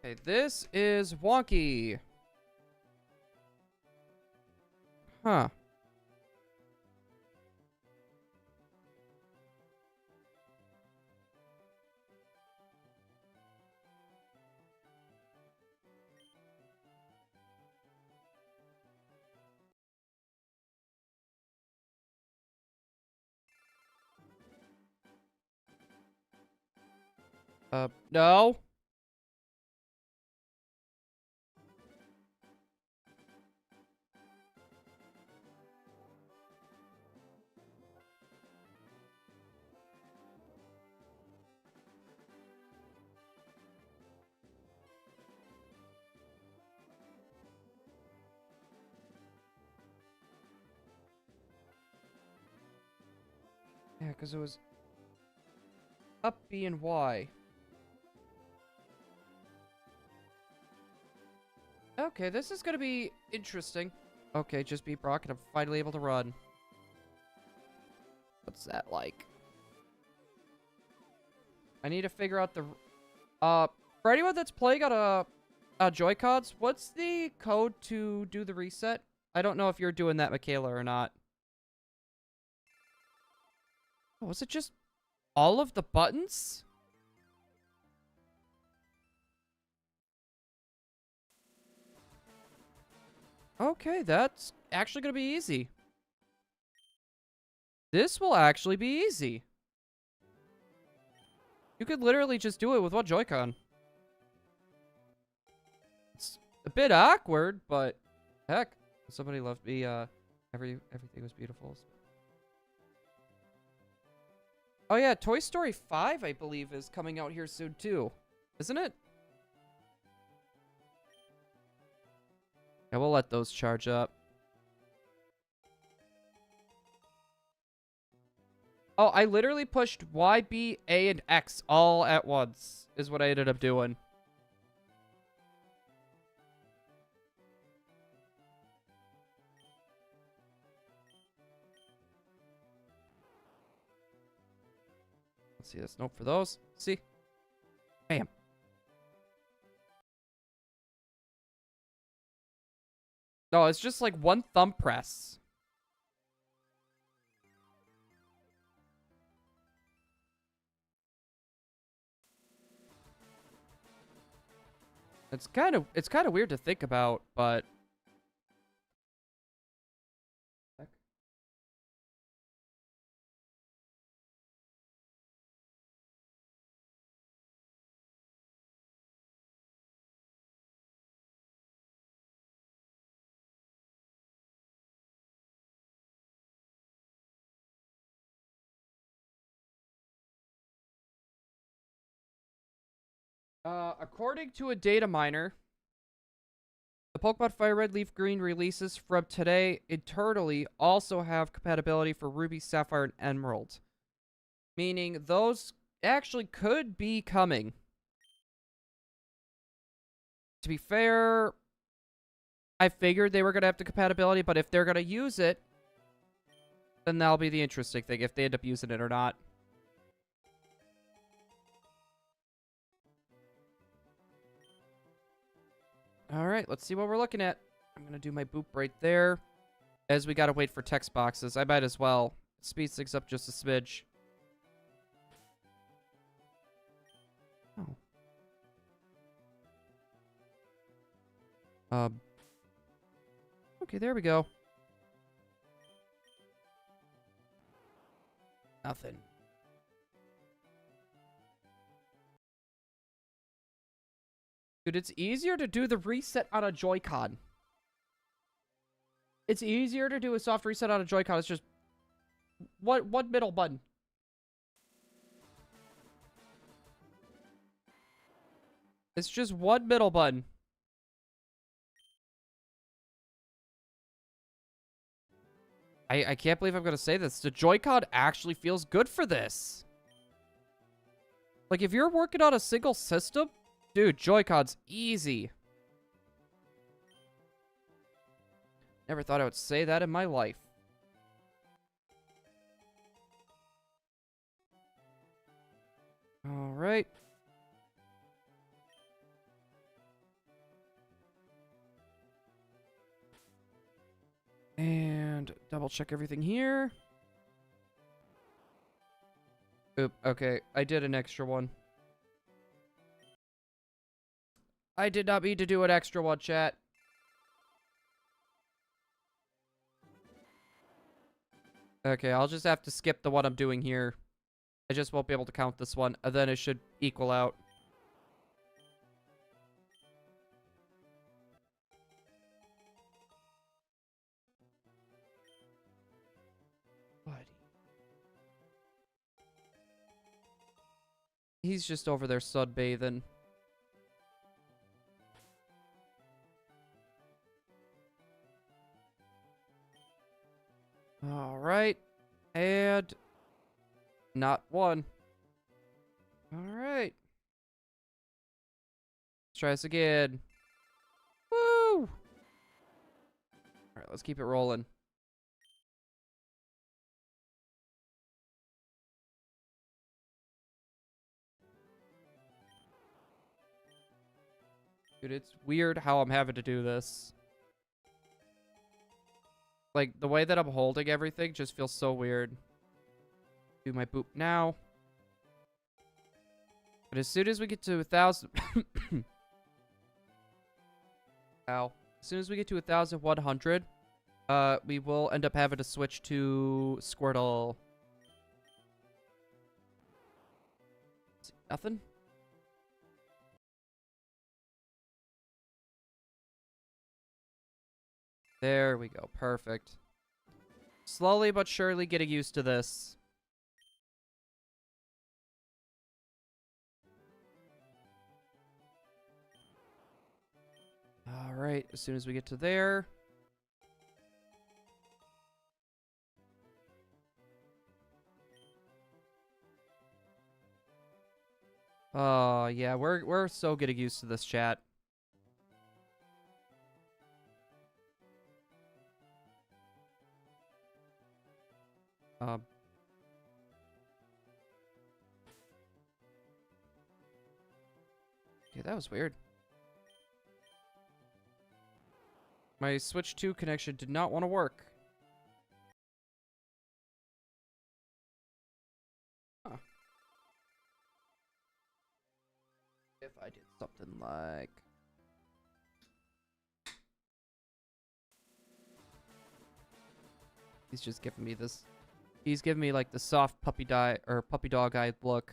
Okay, this is wonky. Huh. No. Yeah, because it was up B and Y. Okay, this is gonna be interesting. Okay, just beat Brock and I'm finally able to run. What's that like? I need to figure out the... for anyone that's playing on a Joy-Cons, what's the code to do the reset? I don't know if you're doing that, Michaela, or not. Oh, was it just all of the buttons? Okay, that's actually gonna be easy. This will actually be easy. You could literally just do it with one Joy-Con. It's a bit awkward, but heck, somebody loved me. Everything was beautiful. Oh yeah, Toy Story 5, I believe, is coming out here soon too, isn't it? Yeah, we'll let those charge up. Oh, I literally pushed Y, B, A, and X all at once, is what I ended up doing. Let's see this. Nope, for those. See? Bam. No, it's just like one thumb press. It's kind of weird to think about, but according to a data miner, the Pokemon Fire Red, Leaf Green releases from today internally also have compatibility for Ruby, Sapphire, and Emerald. Meaning those actually could be coming. To be fair, I figured they were going to have the compatibility, but if they're going to use it, then that'll be the interesting thing, if they end up using it or not. Alright, let's see what we're looking at. I'm going to do my boop right there. As we got to wait for text boxes. I might as well. Speed things up just a smidge. Oh. Okay, there we go. Nothing. Dude, it's easier to do the reset on a Joy-Con. It's easier to do a soft reset on a Joy-Con. It's just one middle button. It's just one middle button. I can't believe I'm going to say this. The Joy-Con actually feels good for this. Like, if you're working on a single system, dude, Joy-Con's easy. Never thought I would say that in my life. All right. double check everything here. Oop, okay. I did an extra one. I did not mean to do an extra one, chat. Okay, I'll just have to skip the one I'm doing here. I just won't be able to count this one, and then it should equal out. Buddy. He's just over there sunbathing. Alright. And... not one. Alright. Let's try this again. Woo! Alright, let's keep it rolling. Dude, it's weird how I'm having to do this. Like, the way that I'm holding everything just feels so weird. Do my boop now. But as soon as we get to 1,000... Ow. As soon as we get to 1,100, we will end up having to switch to Squirtle. Nothing? There we go. Perfect. Slowly but surely getting used to this. Alright, as soon as we get to there. Oh, yeah, we're so getting used to this, chat. Okay, that was weird. My Switch 2 connection did not want to work. Huh. If I did something like... He's just giving me this... He's giving me like the soft puppy dog-eyed look.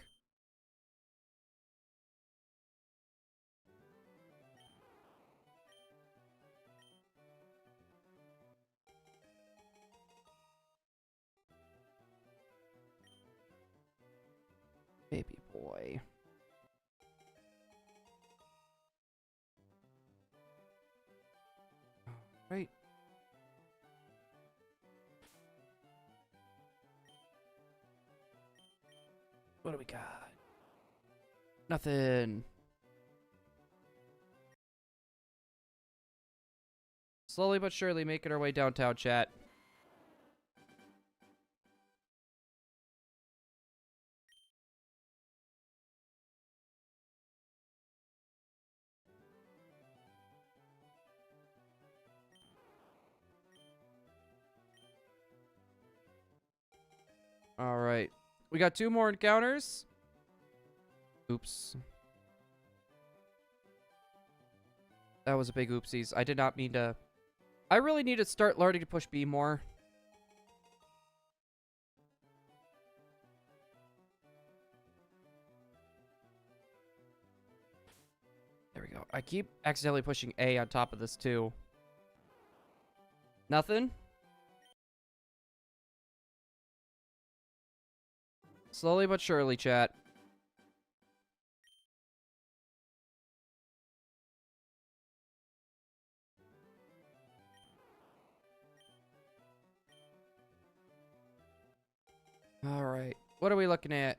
Baby boy. Right. What do we got? Nothing. Slowly but surely making our way downtown, chat. All right. We got 2 more encounters. Oops. That was a big oopsies. I did not mean to... I really need to start learning to push B more. There we go. I keep accidentally pushing A on top of this too. Nothing? Slowly but surely, chat. Alright. What are we looking at?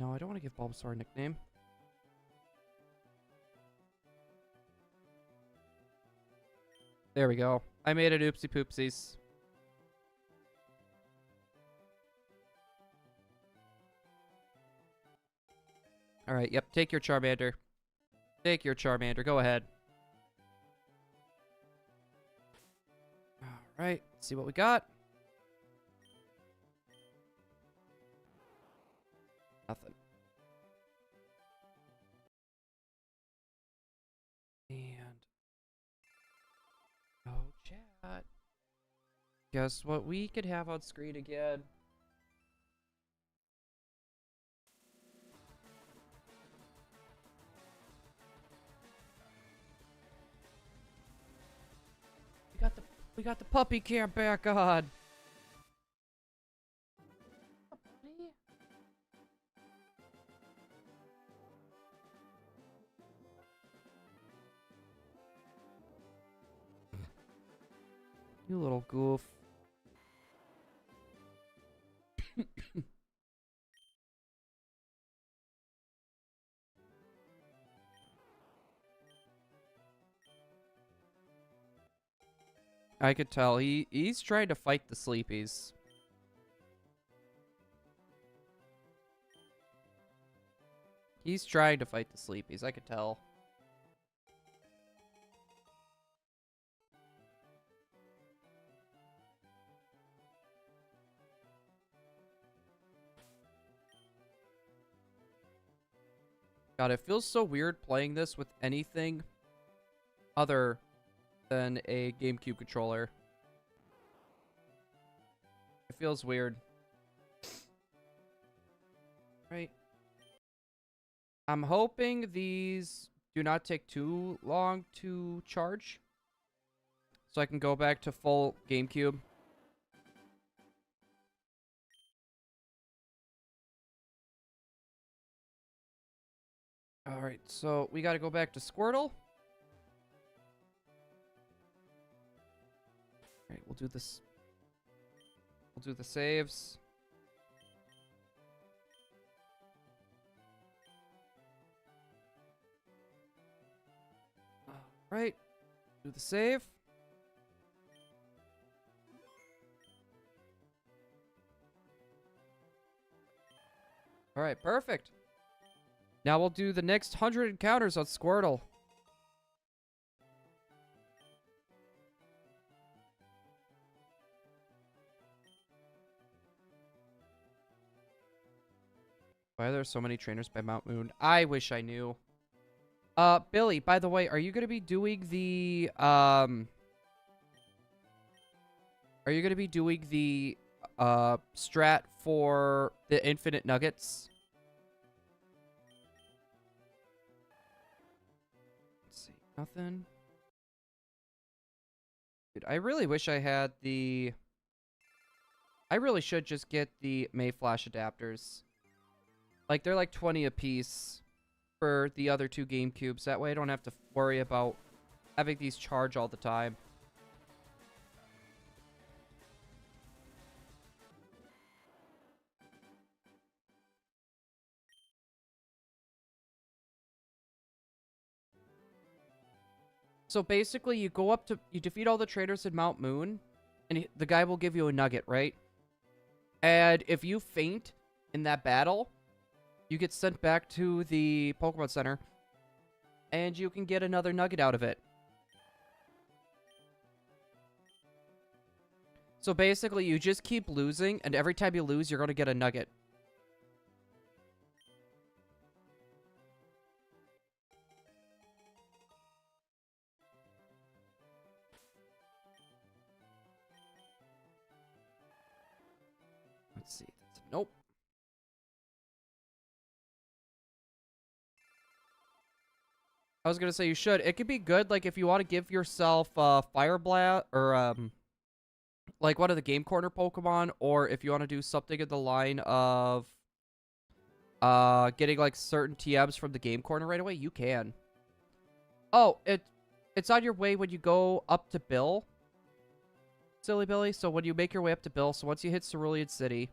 No, I don't want to give Bulbasaur a nickname. There we go. I made it oopsie poopsies. Alright, yep, take your Charmander. Take your Charmander, go ahead. Alright, let's see what we got. Nothing. And no chat. Guess what we could have on screen again? We got the puppy cam back on. You little goof. I could tell he's trying to fight the sleepies. He's trying to fight the sleepies, I could tell. God, it feels so weird playing this with anything other than a GameCube controller. It feels weird. Right. I'm hoping these do not take too long to charge, so I can go back to full GameCube. Alright, so we gotta go back to Squirtle. Alright, we'll do this. We'll do the saves. Alright, do the save. Alright, perfect. Now we'll do the next 100 encounters on Squirtle. Why are there so many trainers by Mount Moon? I wish I knew. Billy, by the way, are you going to be doing the, Are you going to be doing the, strat for the infinite nuggets? Let's see. Nothing. Dude, I really wish I had the... I really should just get the Mayflash adapters. Like, they're like 20 apiece for the other two GameCubes. That way I don't have to worry about having these charge all the time. So basically, you go up to... You defeat all the trainers in Mount Moon, and the guy will give you a nugget, right? And if you faint in that battle... You get sent back to the Pokemon Center, and you can get another nugget out of it. So basically, you just keep losing, and every time you lose, you're going to get a nugget. Let's see. Nope. I was gonna say you should. It could be good, like, if you want to give yourself Fire Blast, or, like, one of the Game Corner Pokemon, or if you want to do something in the line of, getting, like, certain TMs from the Game Corner right away, you can. Oh, it's on your way when you go up to Bill, Silly Billy. So when you make your way up to Bill, so once you hit Cerulean City,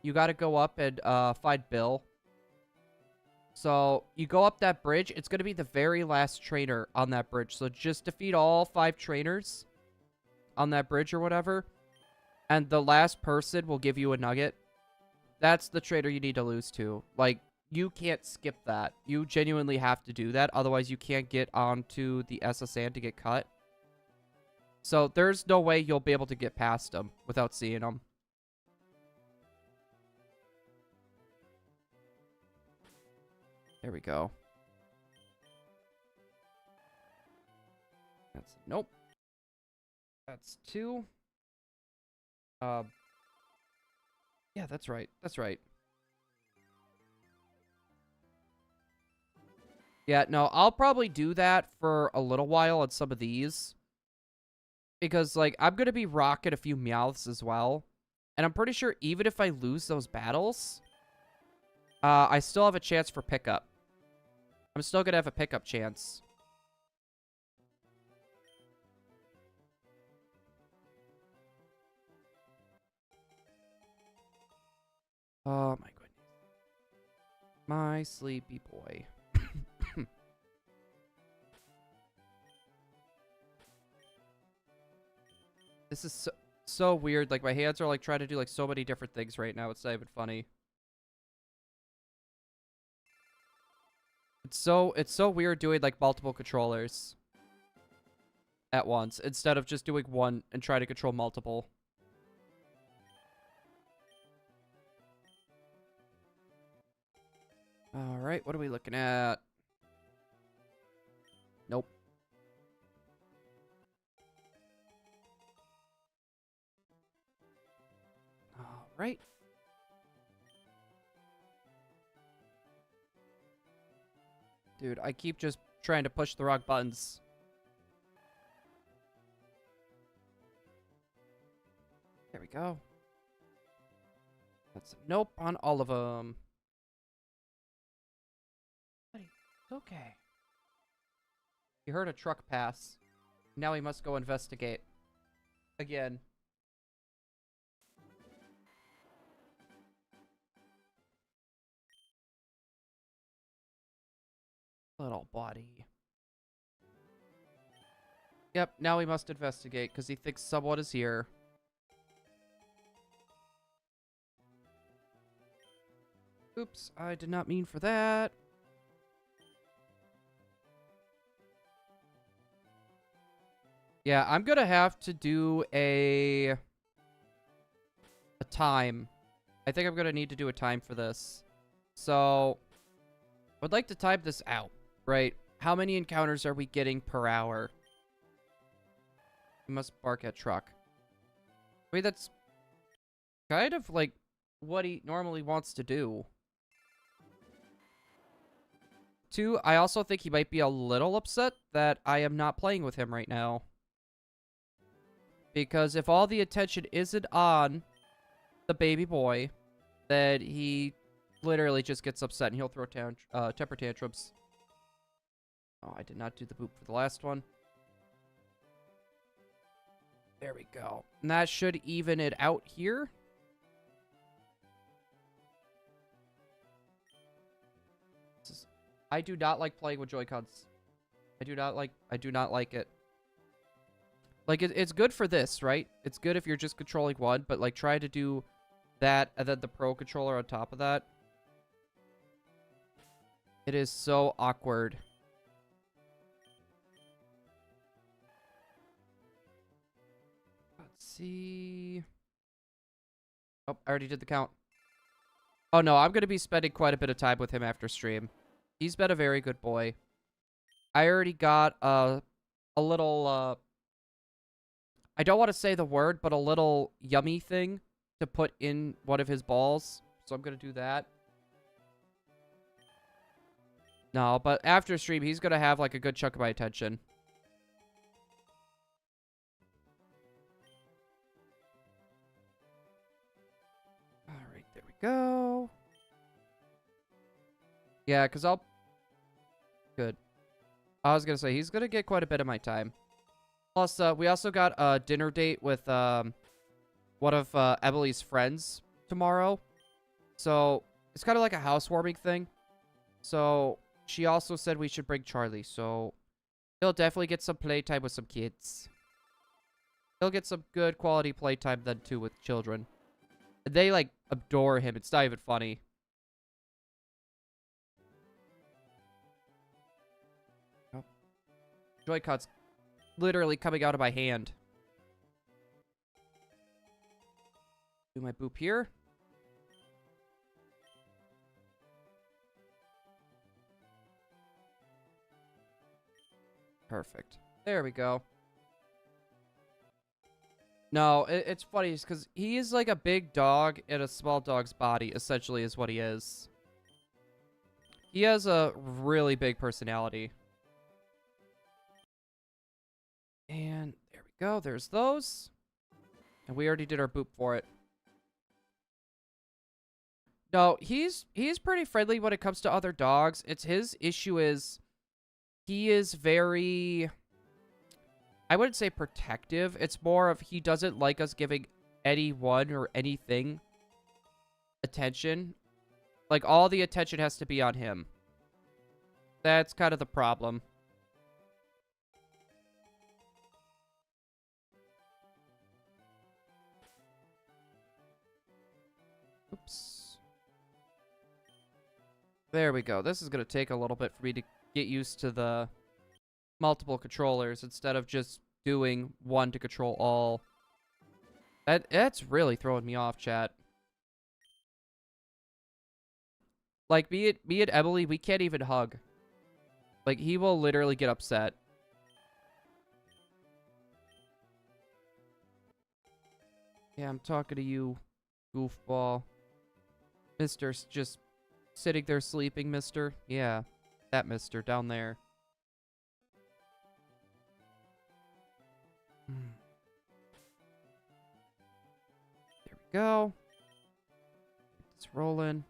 you gotta go up and, find Bill. So, you go up that bridge, it's going to be the very last trainer on that bridge. So, just defeat all 5 trainers on that bridge or whatever. And the last person will give you a nugget. That's the trainer you need to lose to. Like, you can't skip that. You genuinely have to do that. Otherwise, you can't get onto the SSN to get cut. So there's no way you'll be able to get past them without seeing them. There we go. That's nope. That's 2. Yeah, that's right. That's right. Yeah, no, I'll probably do that for a little while on some of these. Because, like, I'm going to be rocking a few Meowths as well. And I'm pretty sure even if I lose those battles, I still have a chance for pickup. I'm still going to have a pickup chance. Oh, my goodness. My sleepy boy. This is so weird. Like, my hands are, like, trying to do, like, so many different things right now. It's not even funny. It's so weird doing, like, multiple controllers at once instead of just doing one and trying to control multiple. All right, what are we looking at? Nope. All right. Dude, I keep just trying to push the wrong buttons. There we go. That's a nope on all of them. Buddy, it's okay. You heard a truck pass. Now we must go investigate. Again. Little body. Yep, now we must investigate because he thinks someone is here. Oops, I did not mean for that. Yeah, I'm gonna have to do a time. I think I'm gonna need to do a time for this. So, I would like to time this out, right? How many encounters are we getting per hour? We must bark at truck. Wait, that's kind of like what he normally wants to do. 2, I also think he might be a little upset that I am not playing with him right now. Because if all the attention isn't on the baby boy, then he literally just gets upset and he'll throw temper tantrums. Oh, I did not do the boop for the last one. There we go. And that should even it out here. I do not like playing with Joy-Cons. I do not like it. Like, it's good for this, right? It's good if you're just controlling one, but, like, try to do that and then the Pro Controller on top of that. It is so awkward. Let's see. Oh, I already did the count. Oh, no, I'm going to be spending quite a bit of time with him after stream. He's been a very good boy. I already got a little, I don't want to say the word, but a little yummy thing to put in one of his balls. So I'm going to do that. No, but after stream, he's going to have, like, a good chunk of my attention. All right, there we go. Yeah, because I'll... Good. I was going to say, he's going to get quite a bit of my time. Plus, we also got a dinner date with one of Emily's friends tomorrow. So, it's kind of like a housewarming thing. So, she also said we should bring Charlie. So, he'll definitely get some playtime with some kids. He'll get some good quality playtime then, too, with children. They, like, adore him. It's not even funny. Joy-Con's literally coming out of my hand. Do my boop here. Perfect. There we go. No, it's funny because he is like a big dog in a small dog's body, essentially, is what he is. He has a really big personality. And there we go. There's those. And we already did our boop for it. No, he's pretty friendly when it comes to other dogs. It's his issue is he is very, I wouldn't say protective. It's more of he doesn't like us giving anyone or anything attention. Like, all the attention has to be on him. That's kind of the problem. Oops. There we go. This is going to take a little bit for me to get used to the multiple controllers instead of just doing one to control all. That's really throwing me off, chat. Like, me and Emily, we can't even hug. Like, he will literally get upset. Yeah, I'm talking to you, goofball. Mister's just sitting there sleeping, mister. Yeah, that mister down there. There we go. It's rolling.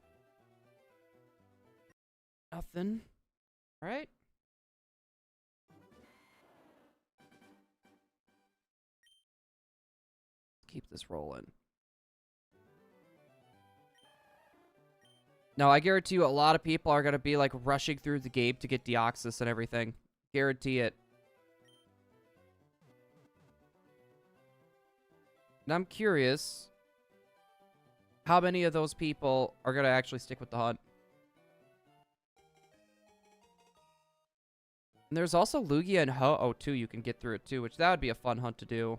Nothing. All right. Keep this rolling. Now, I guarantee you a lot of people are going to be, like, rushing through the game to get Deoxys and everything. Guarantee it. And I'm curious how many of those people are going to actually stick with the hunt. And there's also Lugia and Ho-Oh, too. You can get through it, too, which that would be a fun hunt to do.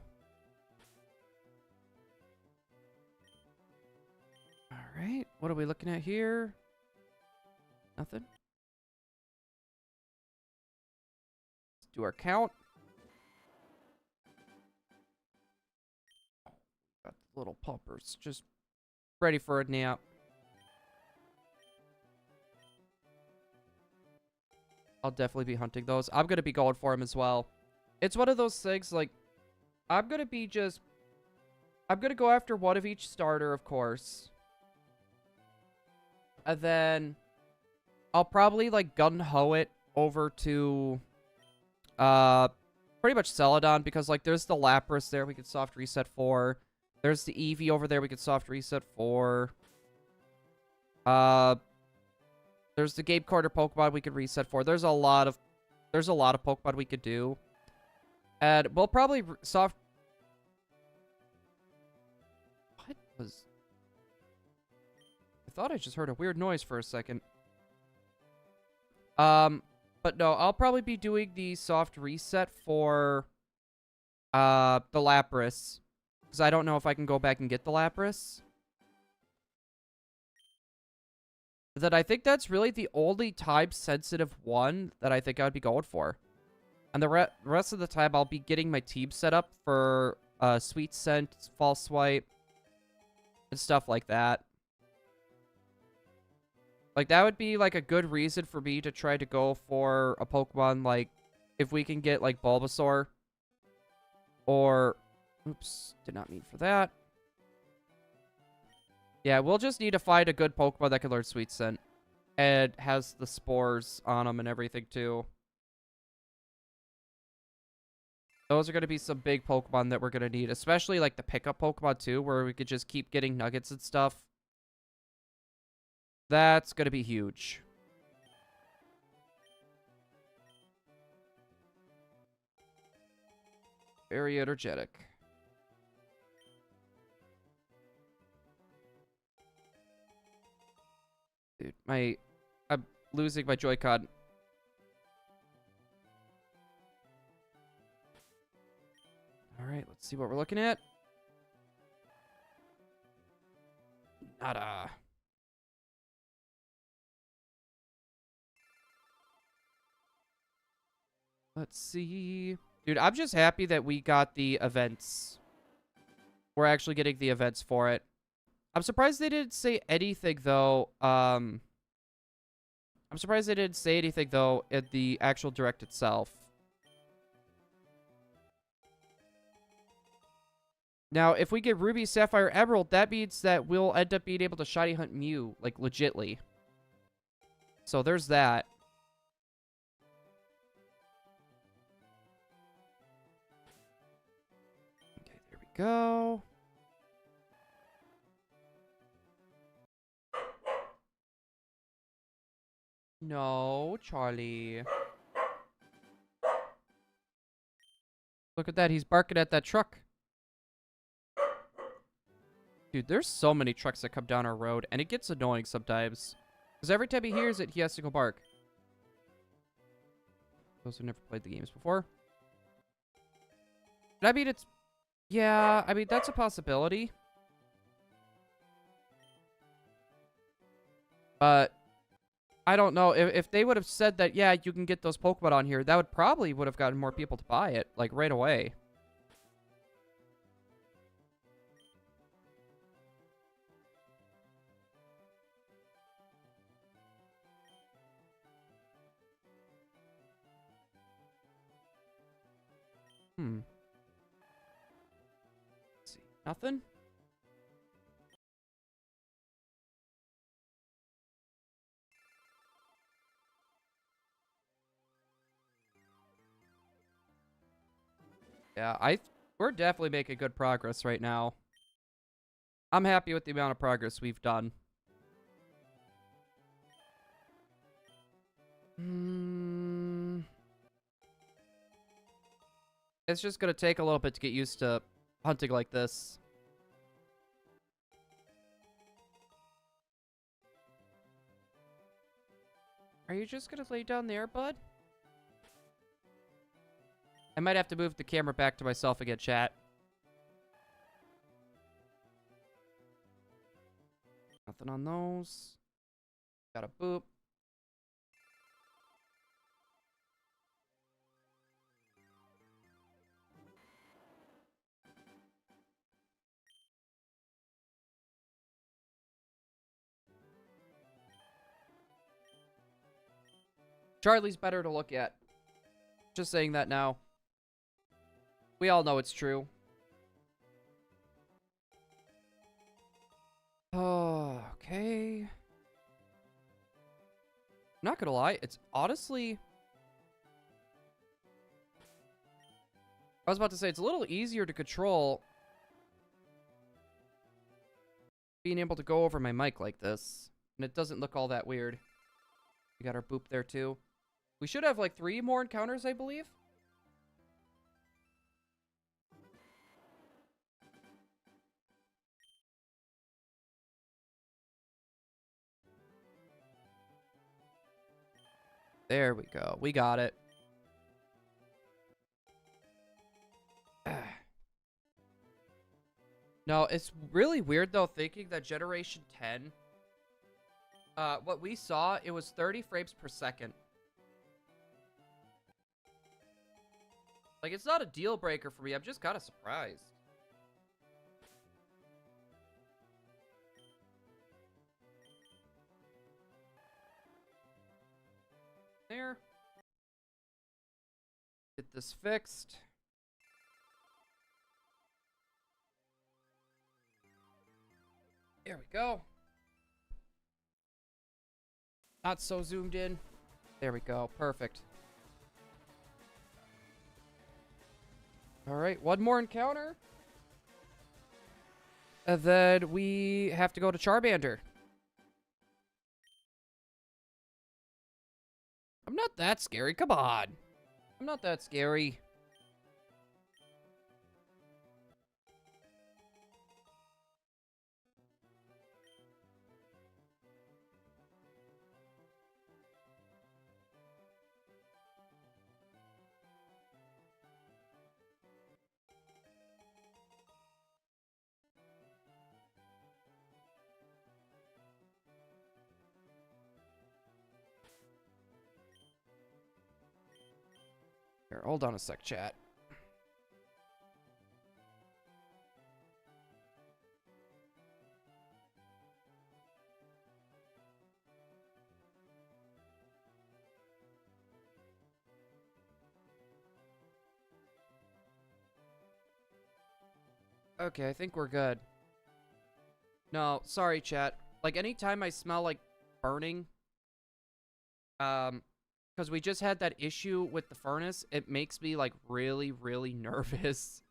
Alright, what are we looking at here? Nothing. Let's do our count. Got the little pumpers just ready for a nap. I'll definitely be hunting those. I'm going to be going for them as well. It's one of those things, like, I'm going to go after one of each starter, of course. And then I'll probably, like, gun-ho it over to pretty much Celadon, because, like, there's the Lapras there we could soft reset for. There's the Eevee over there we could soft reset for. There's the Game Corner Pokemon we could reset for. There's a lot of Pokemon we could do. And we'll probably soft... What was... I thought I just heard a weird noise for a second. But no, I'll probably be doing the soft reset for the Lapras, because I don't know if I can go back and get the Lapras. Then I think that's really the only time-sensitive one that I think I would be going for. And the rest of the time, I'll be getting my team set up for Sweet Scent, False Swipe, and stuff like that. Like, that would be, like, a good reason for me to try to go for a Pokemon, like, if we can get, like, Bulbasaur. Or... Oops, did not mean for that. Yeah, we'll just need to find a good Pokemon that can learn Sweet Scent. And has the spores on them and everything, too. Those are going to be some big Pokemon that we're going to need. Especially, like, the pickup Pokemon, too, where we could just keep getting nuggets and stuff. That's going to be huge. Very energetic. Dude, I'm losing my Joy-Con. Alright, let's see what we're looking at. Nada. Let's see. Dude, I'm just happy that we got the events. We're actually getting the events for it. I'm surprised they didn't say anything, though. I'm surprised they didn't say anything, though, in the actual direct itself. Now, if we get Ruby, Sapphire, Emerald, that means that we'll end up being able to shiny hunt Mew, like, legitly. So there's that. Okay, there we go. No, Charlie. Look at that, he's barking at that truck. Dude, there's so many trucks that come down our road, and it gets annoying sometimes. Because every time he hears it, he has to go bark. Those who never played the games before. But I mean, it's... Yeah, I mean, that's a possibility. But... I don't know. If they would have said that, yeah, you can get those Pokemon on here, that would probably would have gotten more people to buy it, like, right away. Let's see. Nothing? Yeah, we're definitely making good progress right now. I'm happy with the amount of progress we've done. It's just gonna take a little bit to get used to hunting like this. Are you just gonna lay down there, bud? I might have to move the camera back to myself again, chat. Nothing on those. Got a boop. Charlie's better to look at. Just saying that now. We all know it's true. Oh, okay. Not gonna lie, it's honestly... I was about to say, it's a little easier to control being able to go over my mic like this. And it doesn't look all that weird. We got our boop there, too. We should have, like, 3 more encounters, I believe. There we go. We got it. No, it's really weird, though, thinking that Generation 10... what we saw, it was 30 frames per second. Like, it's not a deal breaker for me. I'm just kind of surprised. There. Get this fixed. There we go. Not so zoomed in. There we go. Perfect. Alright, one more encounter. And then we have to go to Charmander. I'm not that scary. Come on. I'm not that scary. Here, hold on a sec, chat. Okay, I think we're good. No, sorry, chat. Like, anytime I smell, like, burning, because we just had that issue with the furnace, it makes me, like, really, really nervous.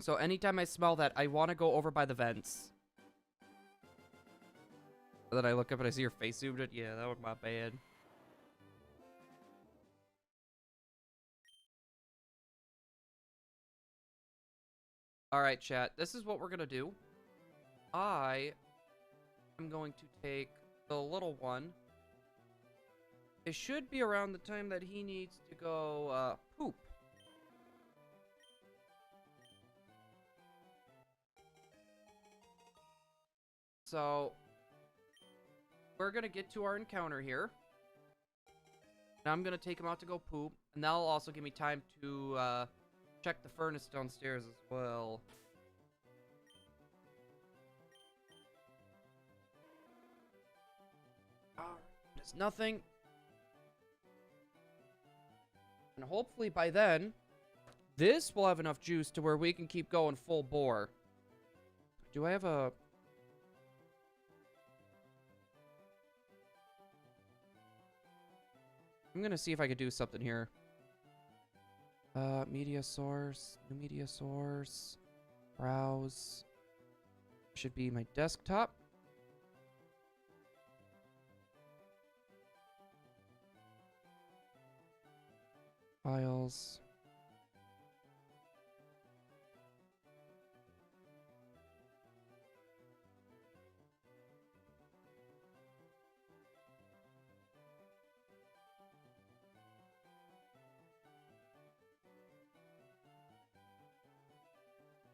So anytime I smell that, I want to go over by the vents. And then I look up and I see your face zoomed in. Yeah, that was my bad. Alright, chat. This is what we're gonna do. I am going to take the little one. It should be around the time that he needs to go, poop. So, we're gonna get to our encounter here. Now I'm gonna take him out to go poop. And that'll also give me time to, check the furnace downstairs as well. There's nothing. And hopefully by then, this will have enough juice to where we can keep going full bore. Do I have a... I'm gonna see if I could do something here. Media source, new media source, browse. Should be my desktop. Files.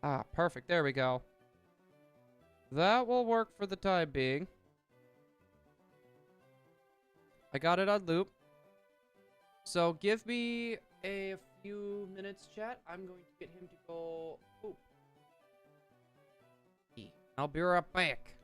Ah, perfect. There we go. That will work for the time being. I got it on loop. So give me a few minutes, chat. I'm going to get him to go poop. I'll be right back.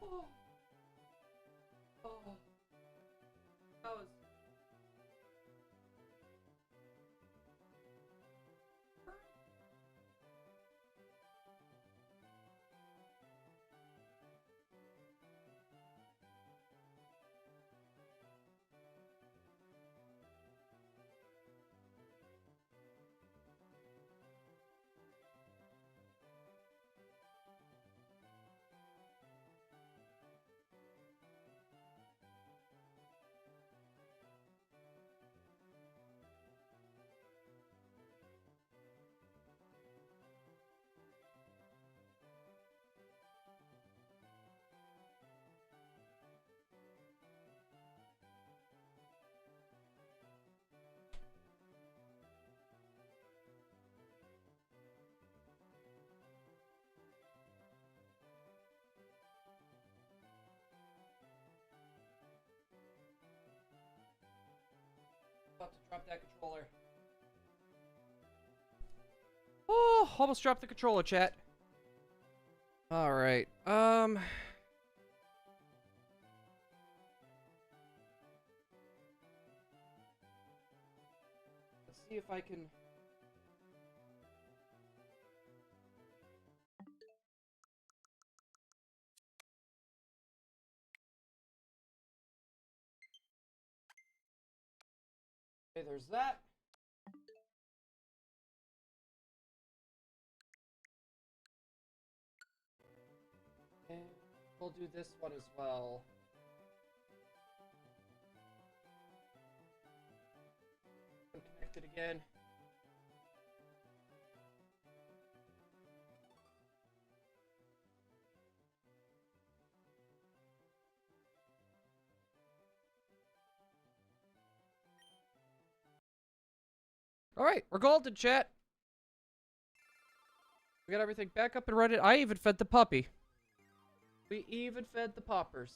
Oh. That was... About to drop that controller. Oh, almost dropped the controller, chat. All right. Let's see if I can. Okay, there's that. And we'll do this one as well. Connect it again. All right, we're golden, chat. We got everything back up and running. I even fed the puppy. We even fed the poppers.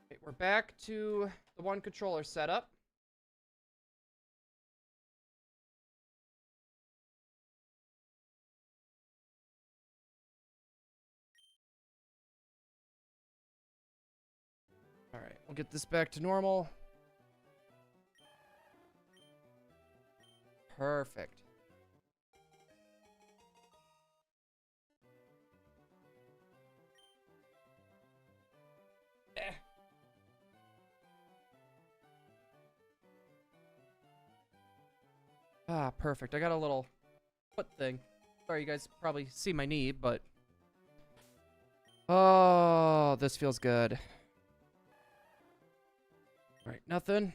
Okay, we're back to the one controller setup. All right, we'll get this back to normal. Perfect. Ah, perfect. I got a little foot thing. Sorry, you guys probably see my knee, but... Oh, this feels good. Alright, nothing.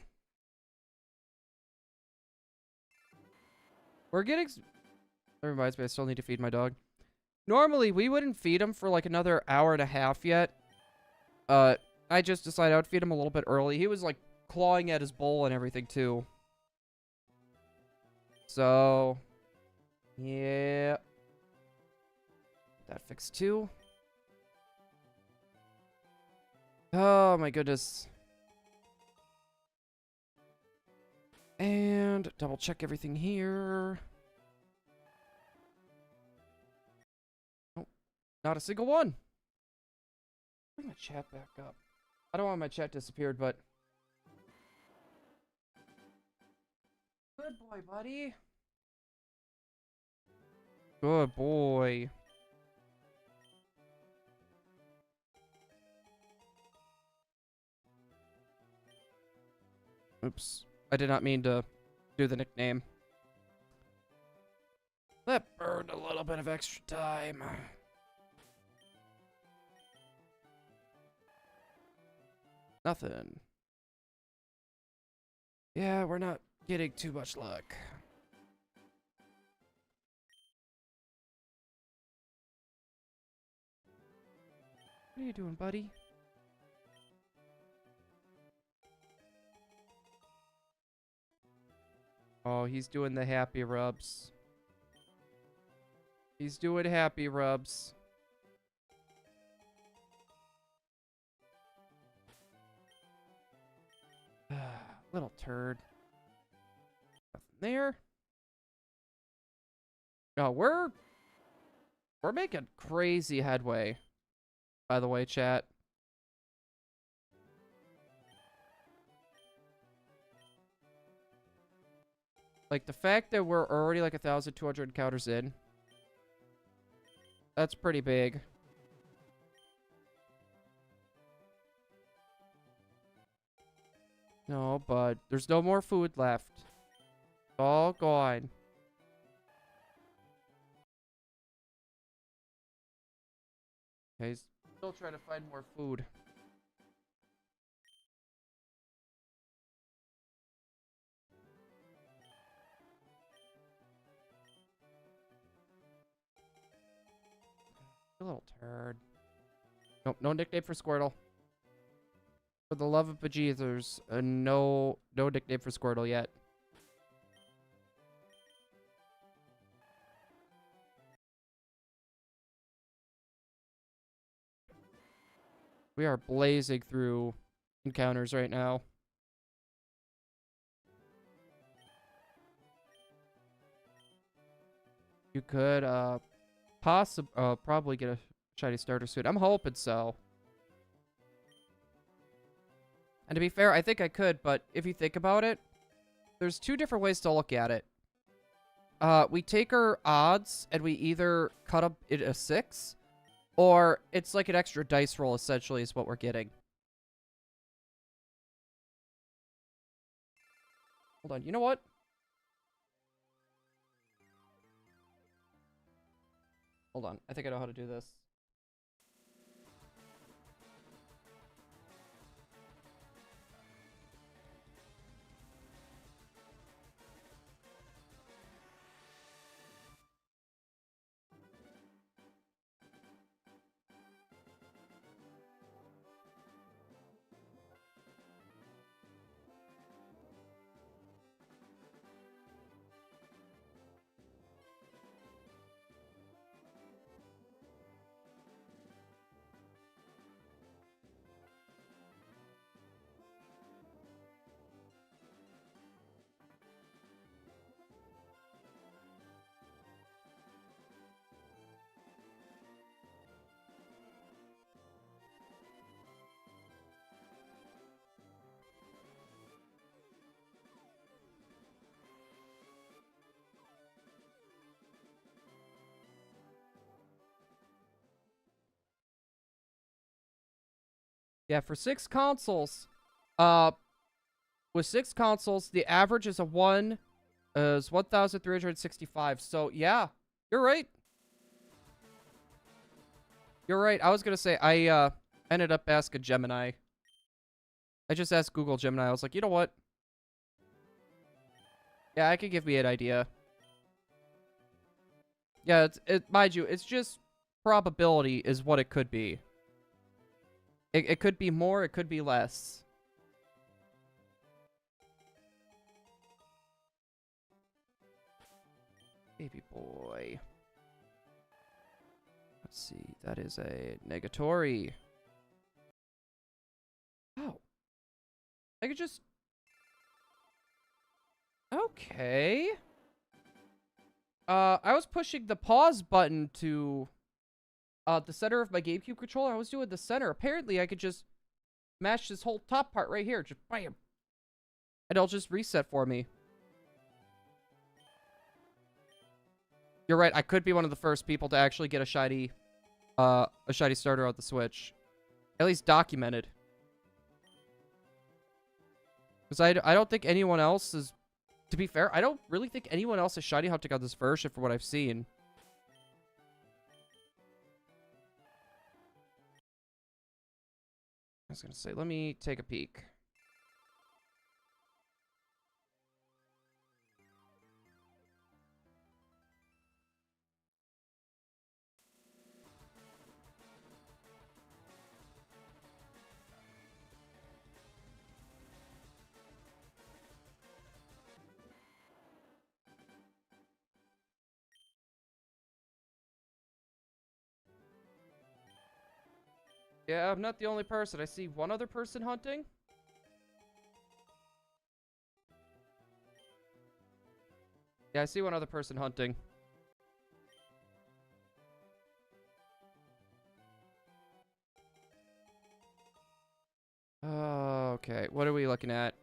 We're getting... That reminds me, I still need to feed my dog. Normally, we wouldn't feed him for like another hour and a half yet. I just decided I would feed him a little bit early. He was like clawing at his bowl and everything too. So, yeah. That fixed too. Oh my goodness. And double check everything here. Nope. Not a single one. Bring my chat back up. I don't want my chat disappeared, but... Good boy, buddy. Good boy. Oops. I did not mean to do the nickname. That burned a little bit of extra time. Nothing. Yeah, we're not getting too much luck. What are you doing, buddy? Oh, he's doing the happy rubs. He's doing happy rubs. Little turd. Nothing there. Oh, we're We're making crazy headway, by the way, chat. Like, the fact that we're already like 1,200 encounters in, that's pretty big. No, but there's no more food left. It's all gone. Okay, still trying to find more food. You little turd. Nope, no nickname for Squirtle. For the love of bejesus, no nickname for Squirtle yet. We are blazing through encounters right now. You could, probably get a shiny starter suit. I'm hoping so. And to be fair, I think I could, but if you think about it, there's two different ways to look at it. We take our odds and we either cut up it a 6, or it's like an extra dice roll, essentially, is what we're getting. Hold on, you know what? Hold on, I think I know how to do this. Yeah, for 6 consoles, with 6 consoles, the average is 1,365. So, yeah, you're right. You're right. I was gonna say, I, ended up asking Gemini. I just asked Google Gemini. I was like, you know what? Yeah, it could give me an idea. Yeah, mind you, it's just probability is what it could be. It could be more, it could be less. Baby boy. Let's see, that is a negatory. Oh. I could just... Okay. I was pushing the pause button to... the center of my GameCube controller. I was doing the center. Apparently, I could just mash this whole top part right here. Just bam. And it'll just reset for me. You're right. I could be one of the first people to actually get a shiny starter on the Switch. At least documented. Because I don't think anyone else is... To be fair, I don't really think anyone else is shiny hunting on this version from what I've seen. I was going to say, let me take a peek. Yeah, I'm not the only person. I see one other person hunting. Yeah, I see one other person hunting. Okay, what are we looking at?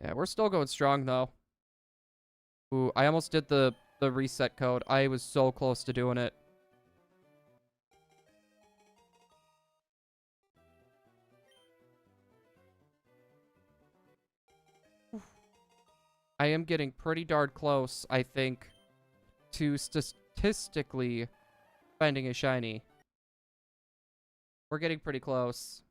Yeah, we're still going strong, though. Ooh, I almost did the reset code. I was so close to doing it. I am getting pretty darn close, I think, to statistically finding a shiny. We're getting pretty close.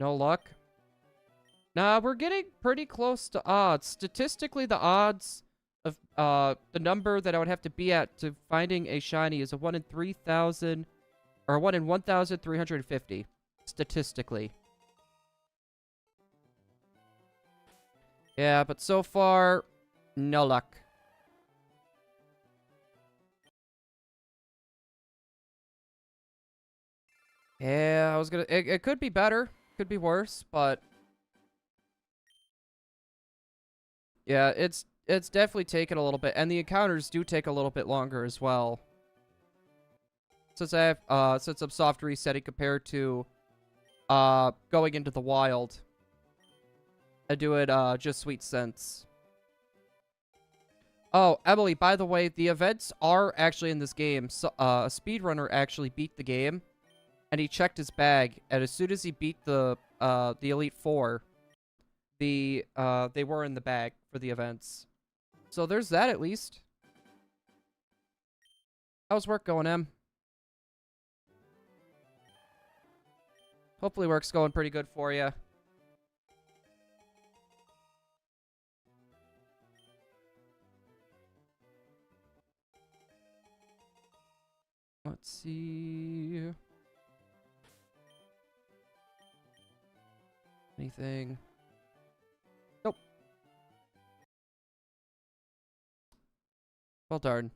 No luck? Nah, we're getting pretty close to odds. Statistically, the odds of the number that I would have to be at to finding a shiny is a 1 in 3,000 or 1 in 1,350 statistically. Yeah, but so far, no luck. Yeah, I was gonna. It could be better, could be worse, but yeah, it's definitely taken a little bit, and the encounters do take a little bit longer as well. Since I'm soft resetting compared to going into the wild. I do it just sweet sense. Oh, Emily, by the way, the events are actually in this game. So, a speedrunner actually beat the game, and he checked his bag, and as soon as he beat the Elite Four, they were in the bag for the events. So there's that at least. How's work going, Em? Hopefully work's going pretty good for you. Let's see. Anything? Nope. Well, darn.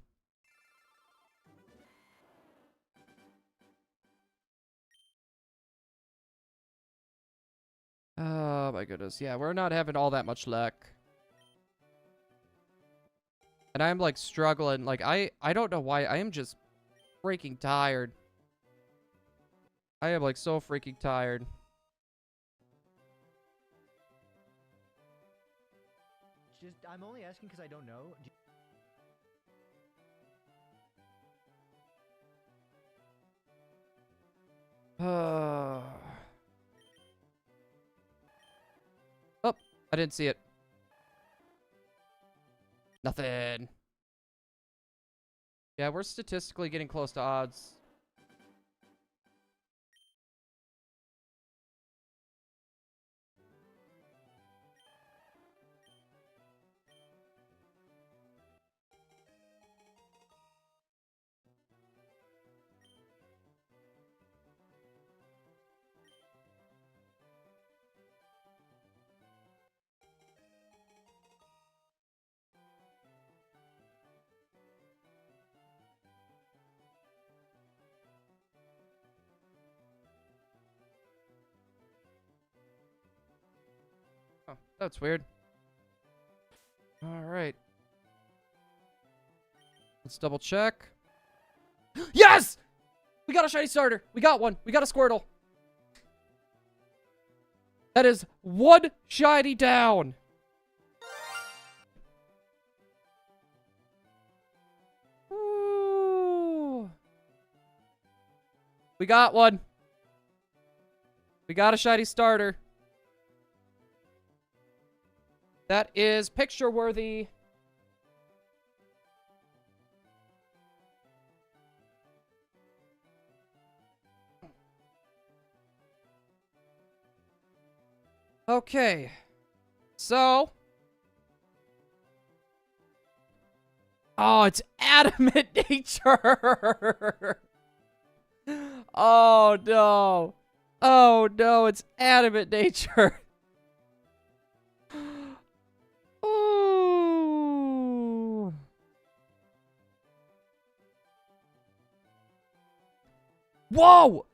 Oh my goodness. Yeah, we're not having all that much luck. And I'm like struggling. Like I don't know why. I am just freaking tired. I am like so freaking tired. I'm only asking because I don't know. Oh, I didn't see it. Nothing. Yeah, we're statistically getting close to odds. Oh, that's weird. All right. Let's double check. Yes! We got a shiny starter. We got one. We got a Squirtle. That is one shiny down. Ooh. We got one. We got a shiny starter. That is picture worthy. Okay. So. Oh, it's adamant nature. Oh, no. Oh, no, it's adamant nature. Ooh. Whoa!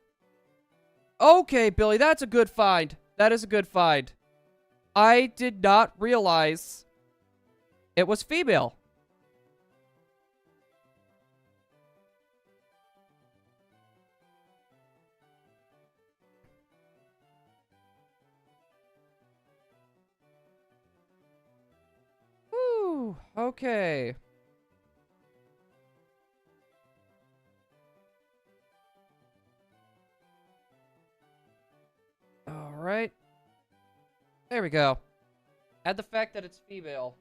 Okay, Billy, that's a good find. That is a good find. I did not realize it was female. Whew, okay. All right. There we go. Add the fact that it's female.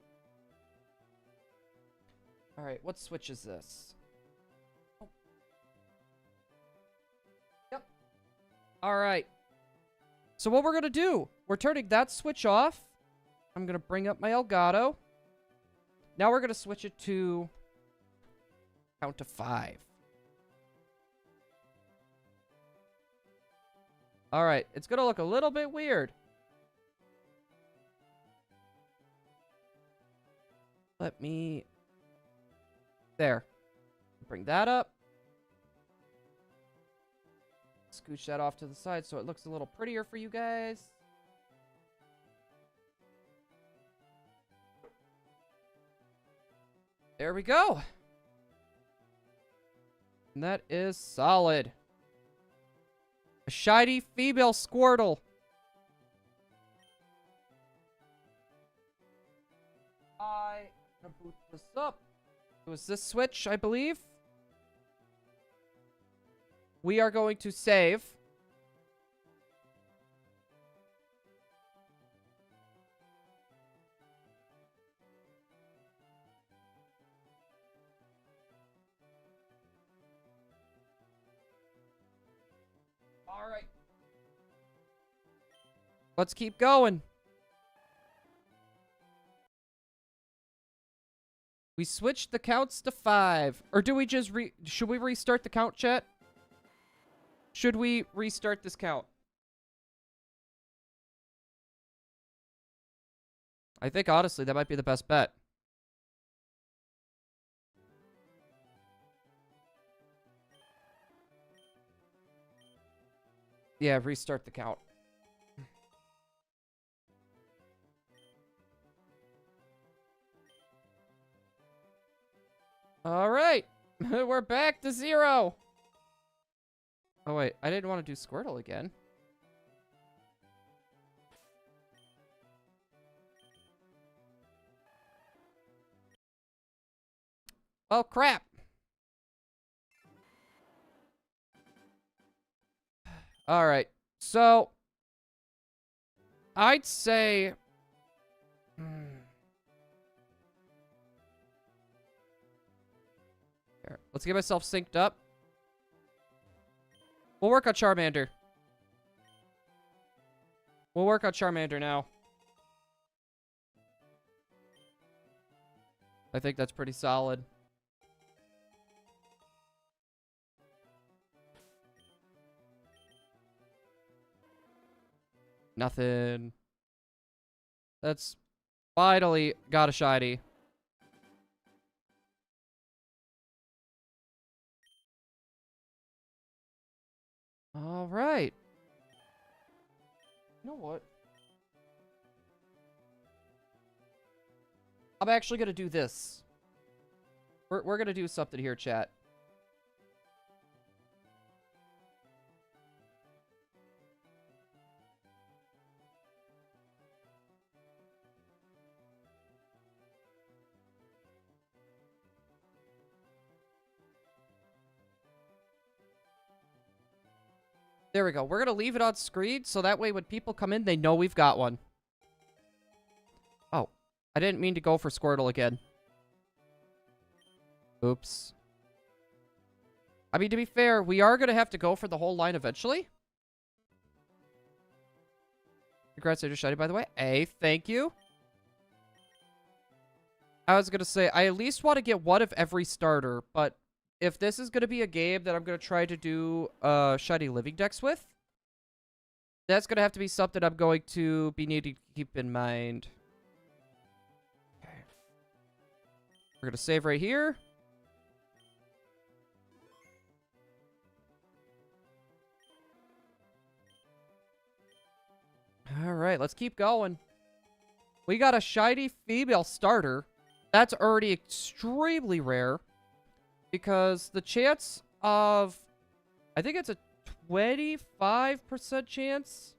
All right, what switch is this? Oh. Yep. All right. So what we're going to do, we're turning that switch off. I'm going to bring up my Elgato. Now we're going to switch it to count to 5. All right, it's going to look a little bit weird. Let me... There. Bring that up. Scooch that off to the side so it looks a little prettier for you guys. There we go. And that is solid. A shiny female Squirtle. I'm gonna boot this up. It was this switch, I believe. We are going to save. All right. Let's keep going. We switched the counts to 5. Or do we just should we restart the count, chat? Should we restart this count? I think, honestly, that might be the best bet. Yeah, restart the count. All right. We're back to 0. Oh, wait. I didn't want to do Squirtle again. Oh, crap. All right. So, I'd say... Here, let's get myself synced up. We'll work on Charmander. We'll work on Charmander now. I think that's pretty solid. Nothing. That's finally got a shiny. All right. You know what? I'm actually going to do this. We're going to do something here, chat. There we go. We're going to leave it on screen, so that way when people come in, they know we've got one. Oh, I didn't mean to go for Squirtle again. Oops. I mean, to be fair, we are going to have to go for the whole line eventually. Congrats on your shiny, by the way. Hey, thank you. I was going to say, I at least want to get one of every starter, but... if this is going to be a game that I'm going to try to do shiny living decks with, that's going to have to be something I'm going to be needing to keep in mind. Okay. We're going to save right here. Alright, let's keep going. We got a shiny female starter. That's already extremely rare. Because the chance of... I think it's a 25% chance.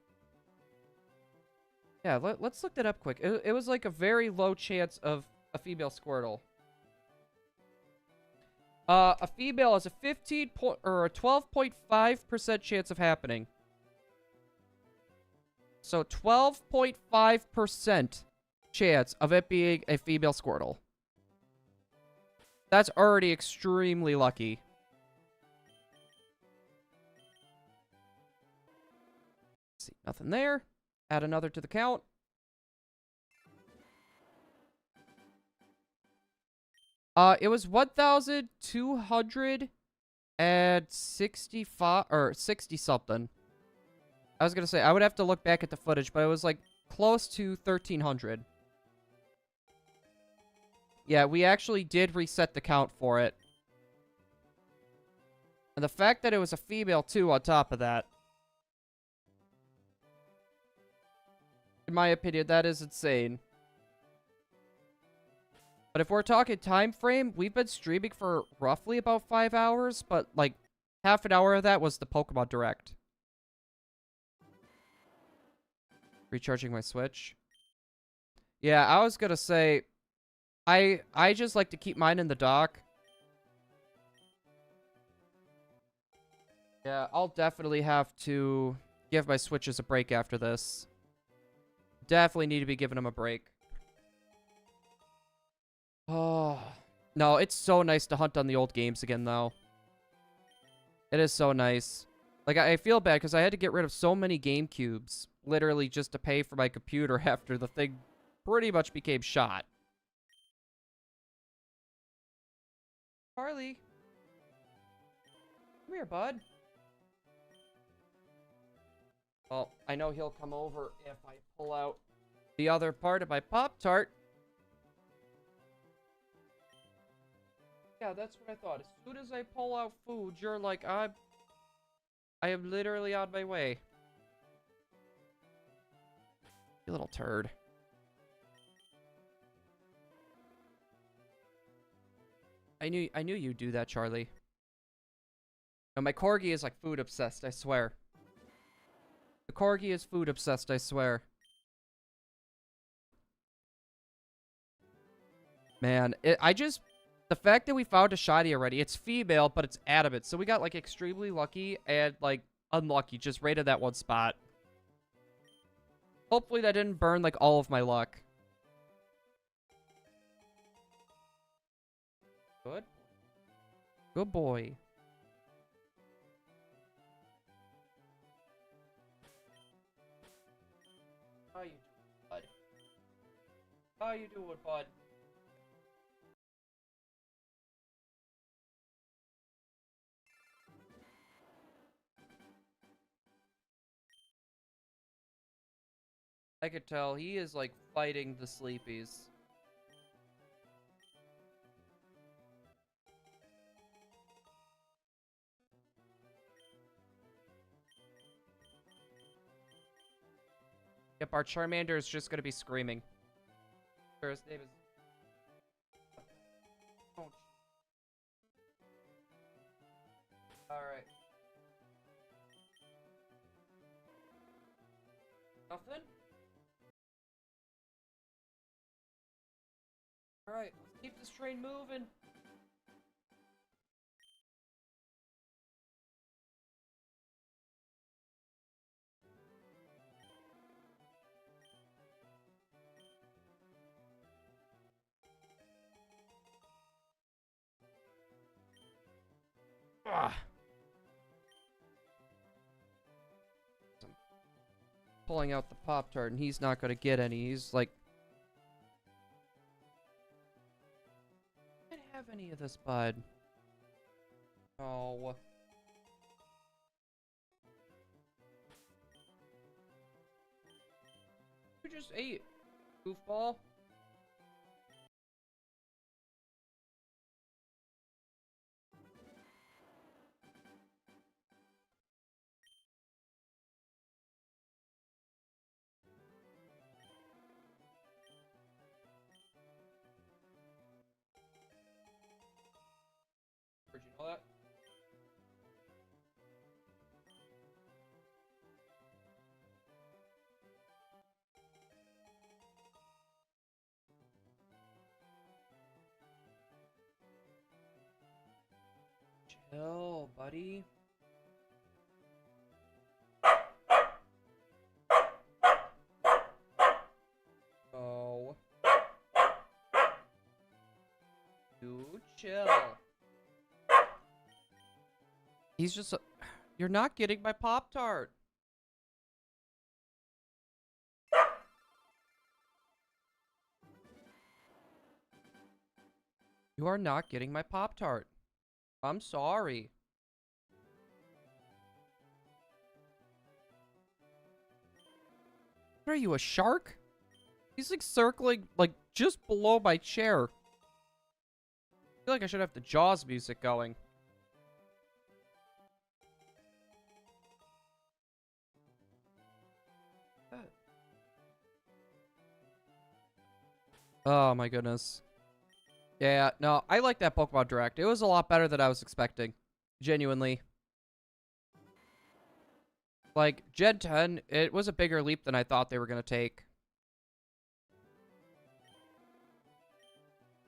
Yeah, let's look that up quick. It was like a very low chance of a female Squirtle. A female has a 12.5% chance of happening. So 12.5% chance of it being a female Squirtle. That's already extremely lucky. See, nothing there. Add another to the count. It was 1,265 or 60 something. I was gonna say I would have to look back at the footage, but it was like close to 1,300. Yeah, we actually did reset the count for it. And the fact that it was a female too on top of that. In my opinion, that is insane. But if we're talking time frame, we've been streaming for roughly about 5 hours, but like half an hour of that was the Pokemon Direct. Recharging my Switch. Yeah, I was gonna say, I just like to keep mine in the dock. Yeah, I'll definitely have to give my Switches a break after this. Definitely need to be giving them a break. Oh, no, it's so nice to hunt on the old games again, though. It is so nice. Like, I feel bad because I had to get rid of so many GameCubes, literally just to pay for my computer after the thing pretty much became shot. Charlie. Come here, bud. Well, I know he'll come over if I pull out the other part of my Pop-Tart. Yeah, that's what I thought. As soon as I pull out food, you're like, I am literally on my way. You little turd. I knew you'd do that, Charlie. No, my corgi is like food obsessed, I swear. The corgi is food obsessed, I swear. Man, the fact that we found a shiny already, it's female, but it's adamant. So we got like extremely lucky and like unlucky, just right in that one spot. Hopefully that didn't burn like all of my luck. Good. Good boy. How you doing, bud? How you doing, bud? I could tell he is like fighting the sleepies. Yep, our Charmander is just gonna be screaming. Sure, his name is... Alright. Nothing? Alright, let's keep this train moving. Ugh. Pulling out the Pop-Tart, and he's not gonna get any. He's like... I can't have any of this, bud. Oh. You just ate, goofball. Chill, buddy. Oh. You chill. He's just you're not getting my Pop-Tart. You are not getting my Pop-Tart. I'm sorry. What are you, a shark? He's like circling like just below my chair. I feel like I should have the Jaws music going. Oh my goodness. Yeah, no, I like that Pokemon Direct. It was a lot better than I was expecting. Genuinely. Like, Gen 10, it was a bigger leap than I thought they were going to take.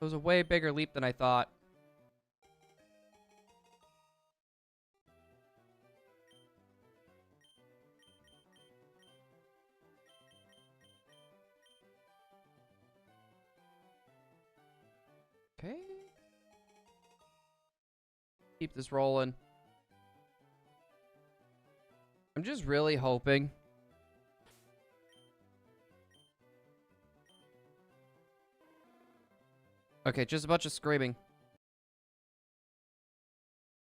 It was a way bigger leap than I thought. Okay. Keep this rolling. I'm just really hoping. Okay, just a bunch of screaming.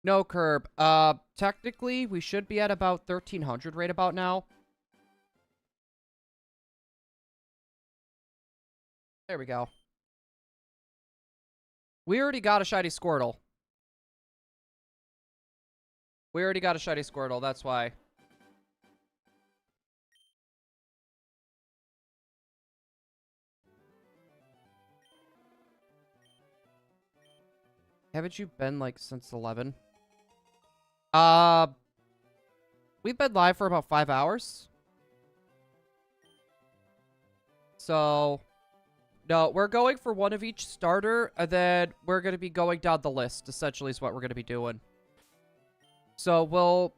No, Curb. Technically, we should be at about 1,300 right about now. There we go. We already got a shiny Squirtle. We already got a shiny Squirtle, that's why. Haven't you been, like, since 11? We've been live for about 5 hours. So, no, we're going for one of each starter, and then we're going to be going down the list, essentially is what we're going to be doing. So,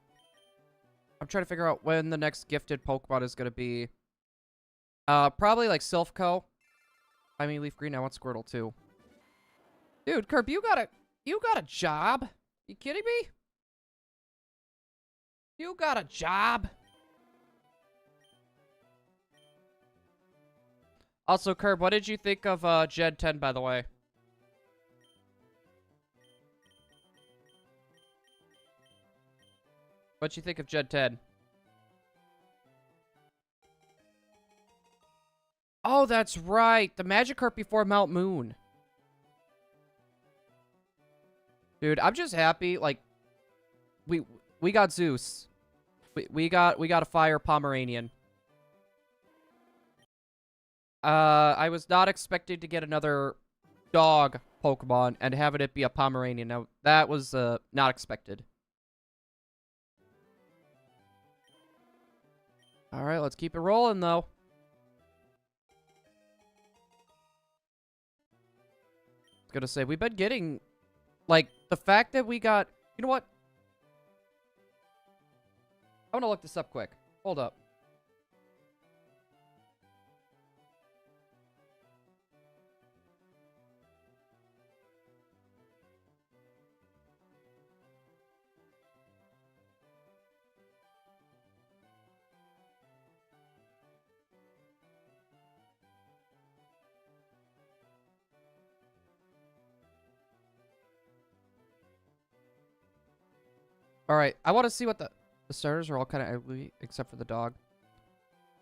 I'm trying to figure out when the next gifted Pokemon is going to be. Probably, like, Silphco. I mean, Leaf Green, I want Squirtle, too. Dude, Kirby, you got a job? You kidding me? You got a job? Also, Curb, what did you think of Gen 10, by the way? What'd you think of Gen 10? Oh, that's right. The Magikarp before Mount Moon. Dude, I'm just happy, like, we got Zeus. We got a fire Pomeranian. I was not expecting to get another dog Pokemon and having it be a Pomeranian. Now, that was, not expected. Alright, let's keep it rolling, though. I was gonna say, we've been getting, like, the fact that we got... You know what? I want to look this up quick. Hold up. Alright, I want to see what the starters are all kind of ugly, except for the dog.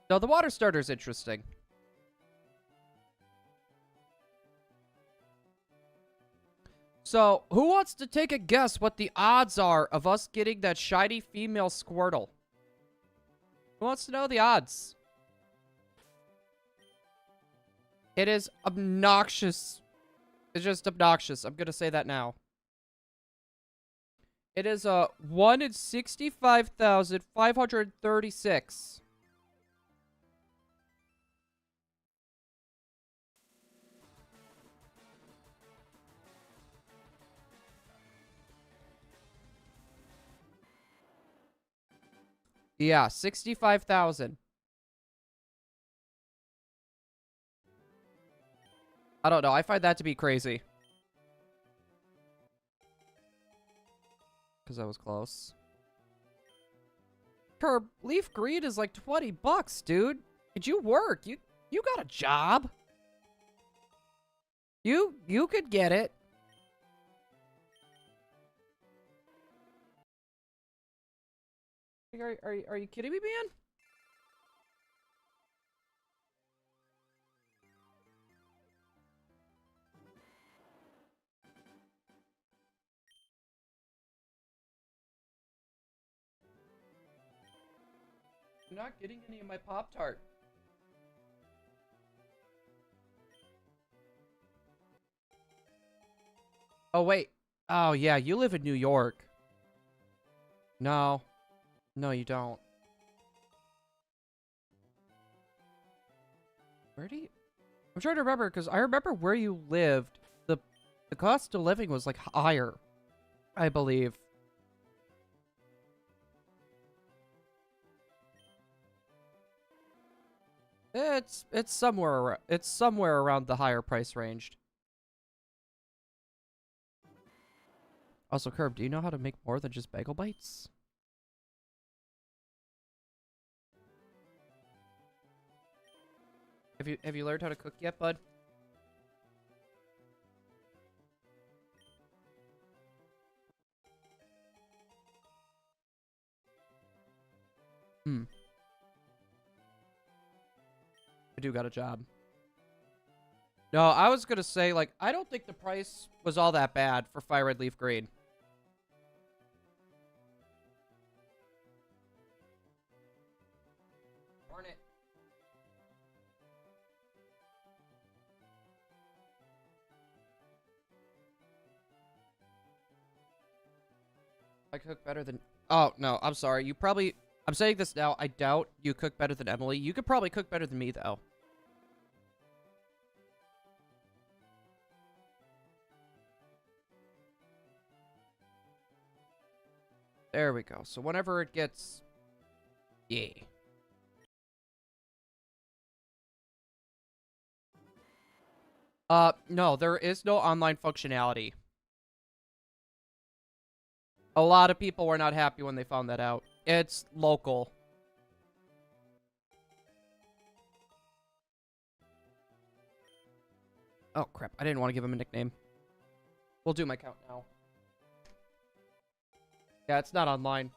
No, the water starter's interesting. So, who wants to take a guess what the odds are of us getting that shiny female Squirtle? Who wants to know the odds? It is obnoxious. It's just obnoxious. I'm gonna say that now. It is a 1 in 65,536. Yeah, 65,000. I don't know. I find that to be crazy. Because I was close. Curb, leaf green is like 20 bucks, dude. Did you work? You got a job. You could get it. Are you kidding me, man? I'm not getting any of my Pop-Tart. Oh, wait. Oh, yeah, you live in New York. No. No, you don't. Where do you... I'm trying to remember, because I remember where you lived. The cost of living was, like, higher, I believe. It's somewhere around the higher price range. Also, Curb, do you know how to make more than just bagel bites? Have you learned how to cook yet, bud? I do got a job. No, I was gonna say, like, I don't think the price was all that bad for Fire Red Leaf Green. Darn it. I cook better than... Oh, no, I'm sorry. You probably... I'm saying this now. I doubt you cook better than Emily. You could probably cook better than me, though. There we go. So whenever it gets... Yeah. No, there is no online functionality. A lot of people were not happy when they found that out. It's local. Oh, crap. I didn't want to give him a nickname. We'll do my count now. Yeah, it's not online.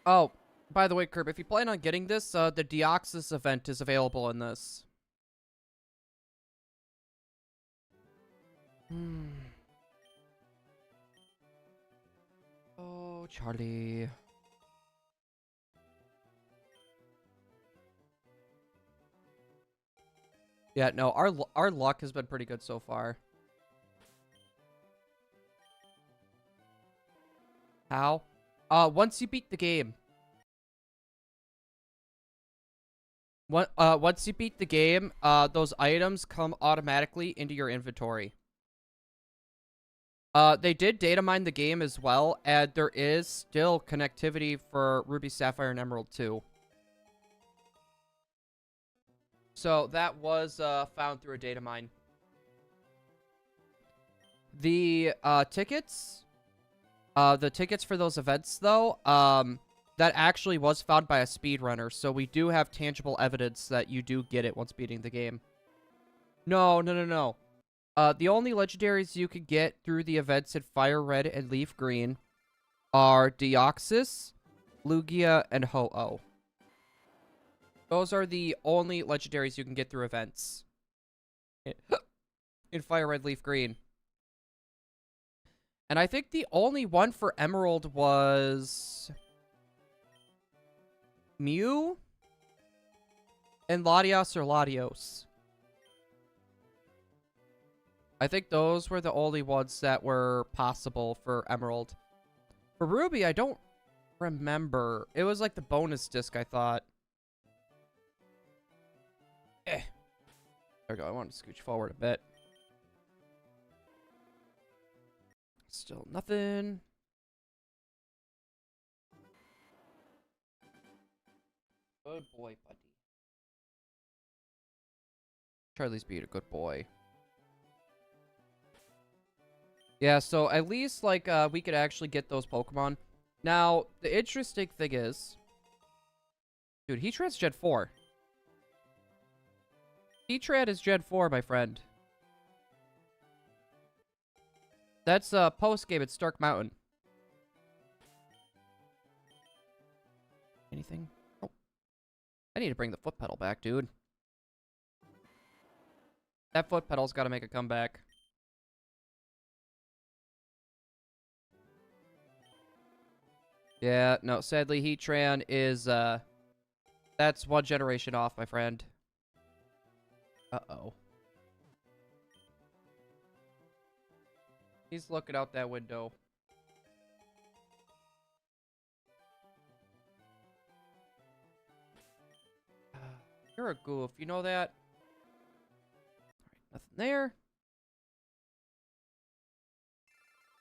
Oh, by the way, Curb, if you plan on getting this, the Deoxys event is available in this. Oh, Charlie. Yeah, no, our luck has been pretty good so far. How? Once you beat the game. Once you beat the game, those items come automatically into your inventory. They did data mine the game as well, and there is still connectivity for Ruby, Sapphire, and Emerald too. So that was found through a data mine. The tickets for those events though, that actually was found by a speedrunner, so we do have tangible evidence that you do get it once beating the game. No. The only legendaries you can get through the events in Fire Red and Leaf Green are Deoxys, Lugia, and Ho-Oh. Those are the only legendaries you can get through events in Fire Red Leaf Green. And I think the only one for Emerald was Mew and Latios or Latios. I think those were the only ones that were possible for Emerald. For Ruby, I don't remember. It was like the bonus disc, I thought. There we go. I want to scooch forward a bit. Still nothing. Good boy, buddy. Charlie's being a good boy. Yeah, so at least, like, we could actually get those Pokemon. Now, the interesting thing is... Dude, Heatran's Gen 4. Heatran is Gen 4, my friend. That's, post-game at Stark Mountain. Anything? Oh. I need to bring the foot pedal back, dude. That foot pedal's gotta make a comeback. Yeah, no, sadly, Heatran is, that's one generation off, my friend. Uh-oh. He's looking out that window. You're a goof, you know that? Alright, nothing there.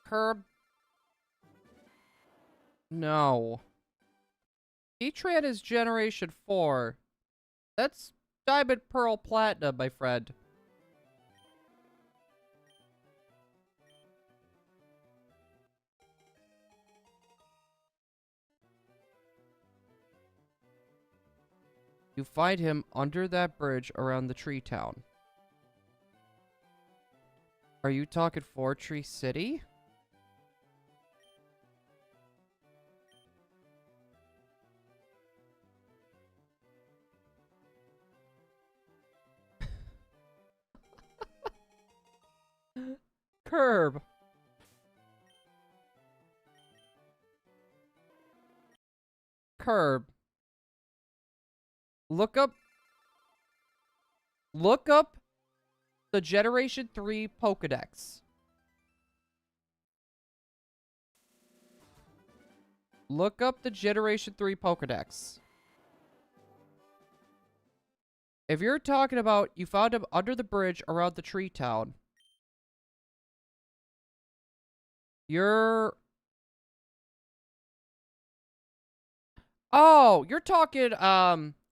Curb. No. Heatran is Generation 4. That's Diamond, Pearl, Platinum, my friend. You find him under that bridge around the tree town. Are you talking Fortree City? Curb. Curb. Look up the Generation 3 Pokedex. Look up the Generation 3 Pokedex. If you're talking about you found him under the bridge around the tree town, you're... Oh, you're talking,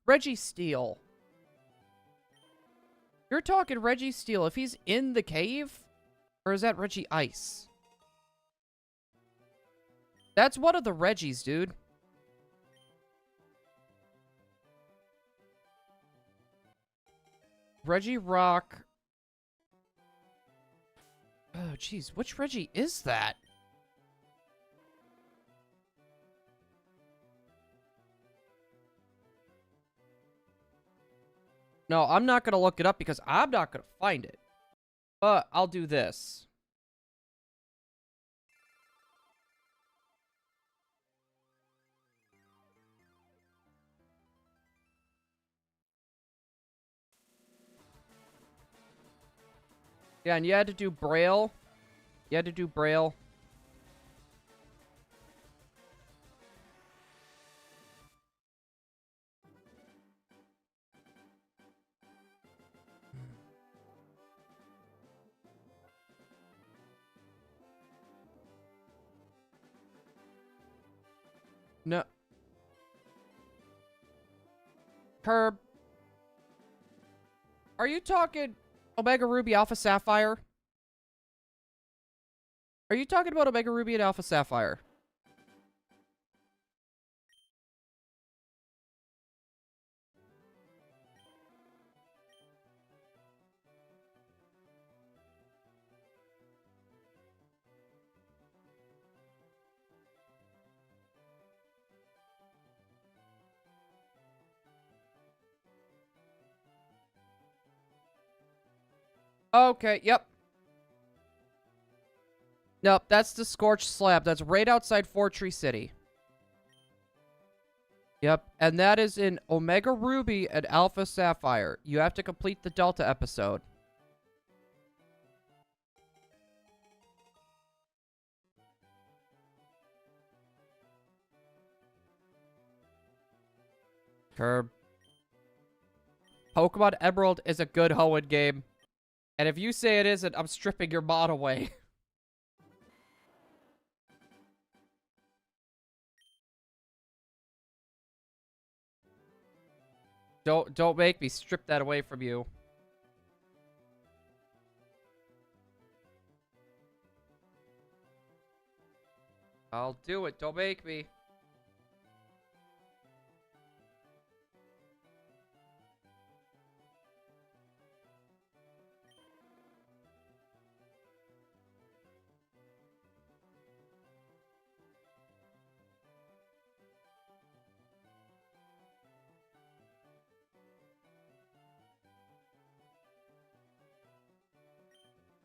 Registeel. You're talking Registeel. If he's in the cave? Or is that Reggie Ice? That's one of the Reggies, dude. Reggie Rock. Oh, jeez. Which Reggie is that? No, I'm not going to look it up because I'm not going to find it. But I'll do this. Yeah, and you had to do Braille. You had to do Braille. No. Curb. Are you talking Omega Ruby Alpha Sapphire? Are you talking about Omega Ruby and Alpha Sapphire? Okay, yep. Nope, that's the Scorched Slab. That's right outside Fortree City. Yep, and that is in Omega Ruby and Alpha Sapphire. You have to complete the Delta episode. Curb. Pokemon Emerald is a good Hoenn game. And if you say it isn't, I'm stripping your mod away. Don't make me strip that away from you. I'll do it. Don't make me.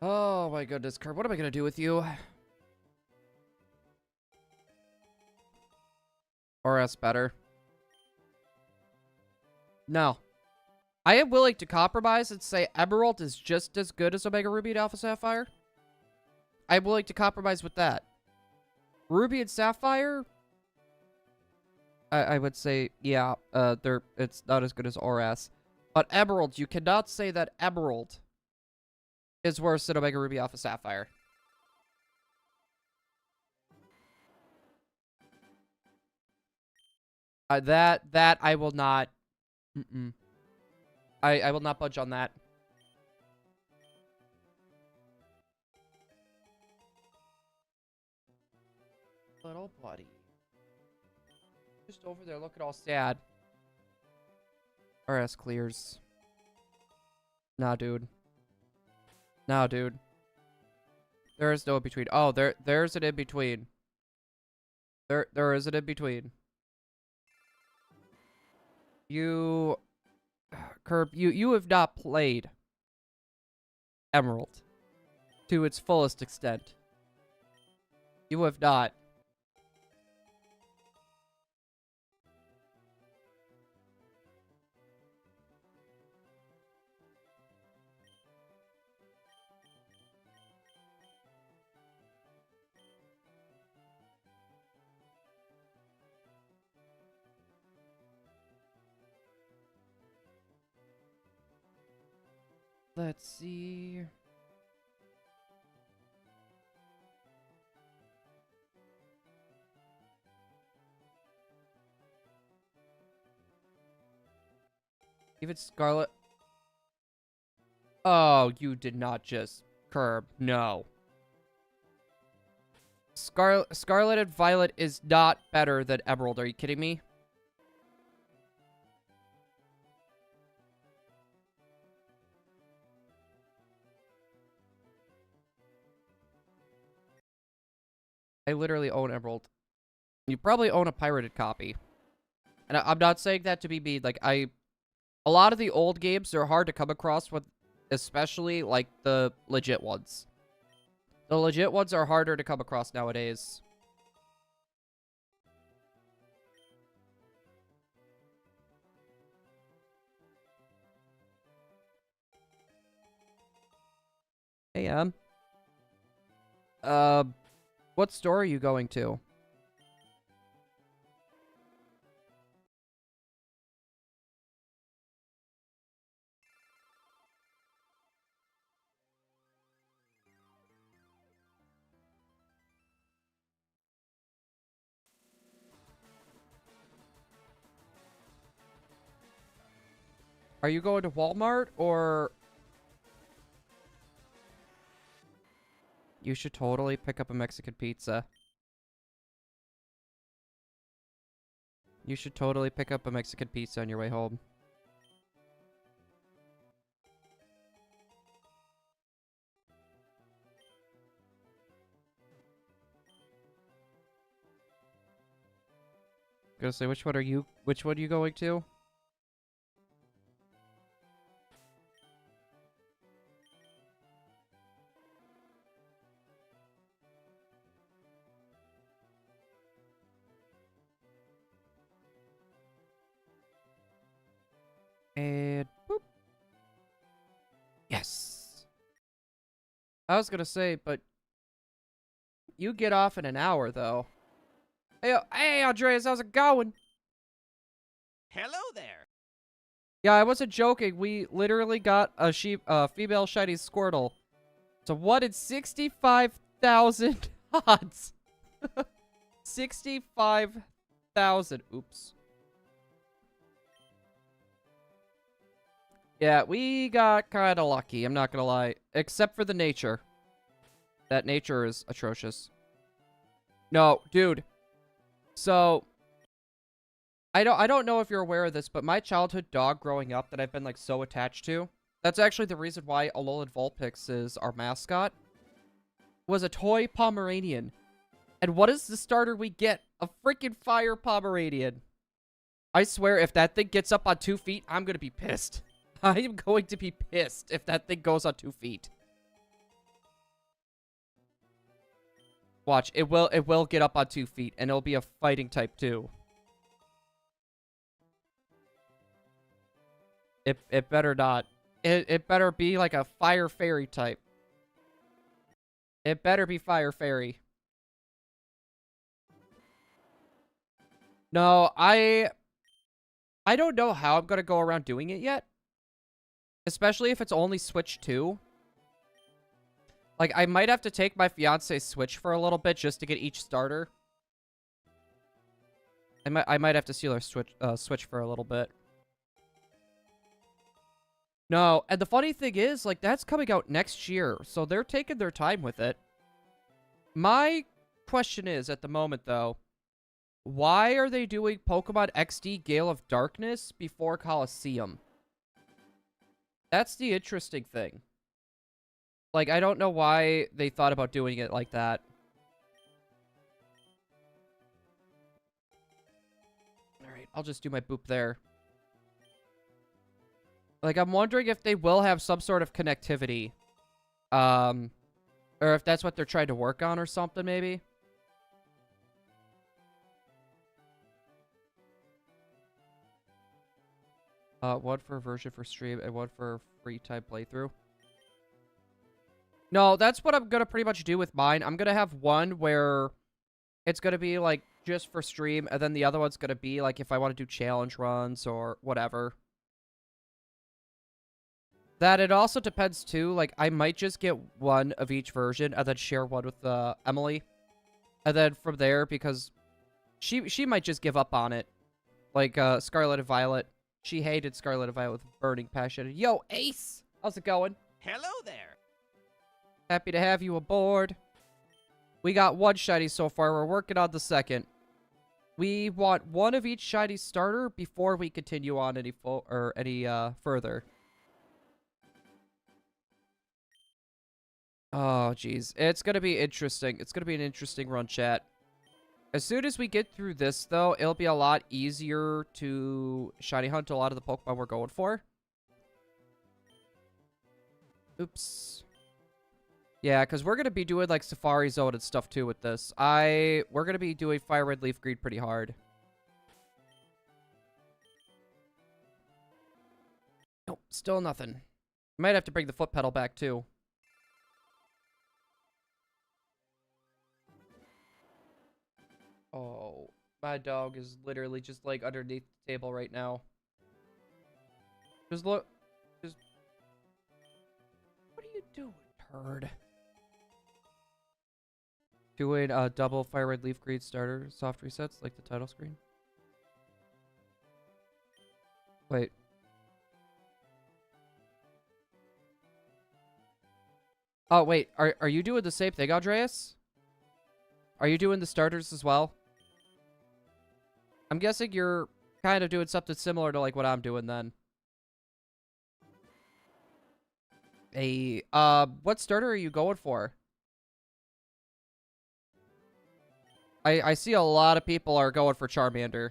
Oh my goodness, Kurt, what am I gonna do with you? Or else better. No. I am willing to compromise and say Emerald is just as good as Omega Ruby and Alpha Sapphire. I'm willing to compromise with that. Ruby and Sapphire? I would say, yeah, it's not as good as Oras. But Emerald, you cannot say that Emerald is worse than Omega Ruby Alpha Sapphire. That I will not. I will not budge on that. Little buddy. Just over there looking all sad. RS clears. Nah, dude. Nah, dude. There is no in between. Oh, there's an in between. There is an in between. You, Curb, you have not played Emerald to its fullest extent. You have not. Let's see. Even Scarlet. Oh, you did not just curb. No. Scarlet and Violet is not better than Emerald. Are you kidding me? I literally own Emerald. You probably own a pirated copy. And I'm not saying that to be mean. Like, a lot of the old games are hard to come across with, especially, like, the legit ones. The legit ones are harder to come across nowadays. Hey, what store are you going to? Are you going to Walmart or... You should totally pick up a Mexican pizza. You should totally pick up a Mexican pizza on your way home. Gonna say, which one are you going to? And boop. Yes. I was gonna say, but you get off in an hour though. Hey, Andreas, how's it going? Hello there. Yeah, I wasn't joking. We literally got a female shiny Squirtle. So 1 in 65,000 odds. 65,000. Oops. Yeah, we got kind of lucky. I'm not gonna lie. Except for the nature. That nature is atrocious. No, dude. So I don't know if you're aware of this, but my childhood dog growing up that I've been like so attached to, that's actually the reason why Alolan Vulpix is our mascot, was a toy Pomeranian. And what is the starter we get? A freaking fire Pomeranian. I swear if that thing gets up on 2 feet, I'm gonna be pissed. I am going to be pissed if that thing goes on 2 feet. Watch, it will get up on 2 feet, and it'll be a fighting type too. It better not. It better be like a fire fairy type. It better be fire fairy. No, I don't know how I'm gonna go around doing it yet. Especially if it's only Switch 2. Like, I might have to take my fiance's Switch for a little bit just to get each starter. I might have to steal her Switch for a little bit. No, and the funny thing is, like, that's coming out next year, so they're taking their time with it. My question is, at the moment, though, why are they doing Pokemon XD Gale of Darkness before Colosseum? That's the interesting thing. Like, I don't know why they thought about doing it like that. Alright, I'll just do my boop there. Like, I'm wondering if they will have some sort of connectivity. Or if that's what they're trying to work on or something, maybe. One for a version for stream and one for free time playthrough. No, that's what I'm gonna pretty much do with mine. I'm gonna have one where it's gonna be, like, just for stream, and then the other one's gonna be, like, if I want to do challenge runs or whatever. That it also depends, too. Like, I might just get one of each version and then share one with Emily. And then from there, because she might just give up on it. Like, Scarlet and Violet. She hated Scarlet and Violet with burning passion. Yo, Ace! How's it going? Hello there. Happy to have you aboard. We got one shiny so far. We're working on the second. We want one of each shiny starter before we continue on any further. Oh, jeez. It's going to be interesting. It's going to be an interesting run, chat. As soon as we get through this, though, it'll be a lot easier to shiny hunt a lot of the Pokemon we're going for. Oops. Yeah, because we're going to be doing, like, Safari Zone and stuff, too, with this. We're going to be doing Fire Red Leaf Green pretty hard. Nope, still nothing. Might have to bring the foot pedal back, too. Oh, my dog is literally just, like, underneath the table right now. Just look. Just... What are you doing, turd? Doing double Fire Red Leaf Green starter soft resets, like the title screen. Wait. Oh, wait. Are you doing the same thing, Andreas? Are you doing the starters as well? I'm guessing you're kind of doing something similar to, like, what I'm doing then. Hey, what starter are you going for? I see a lot of people are going for Charmander.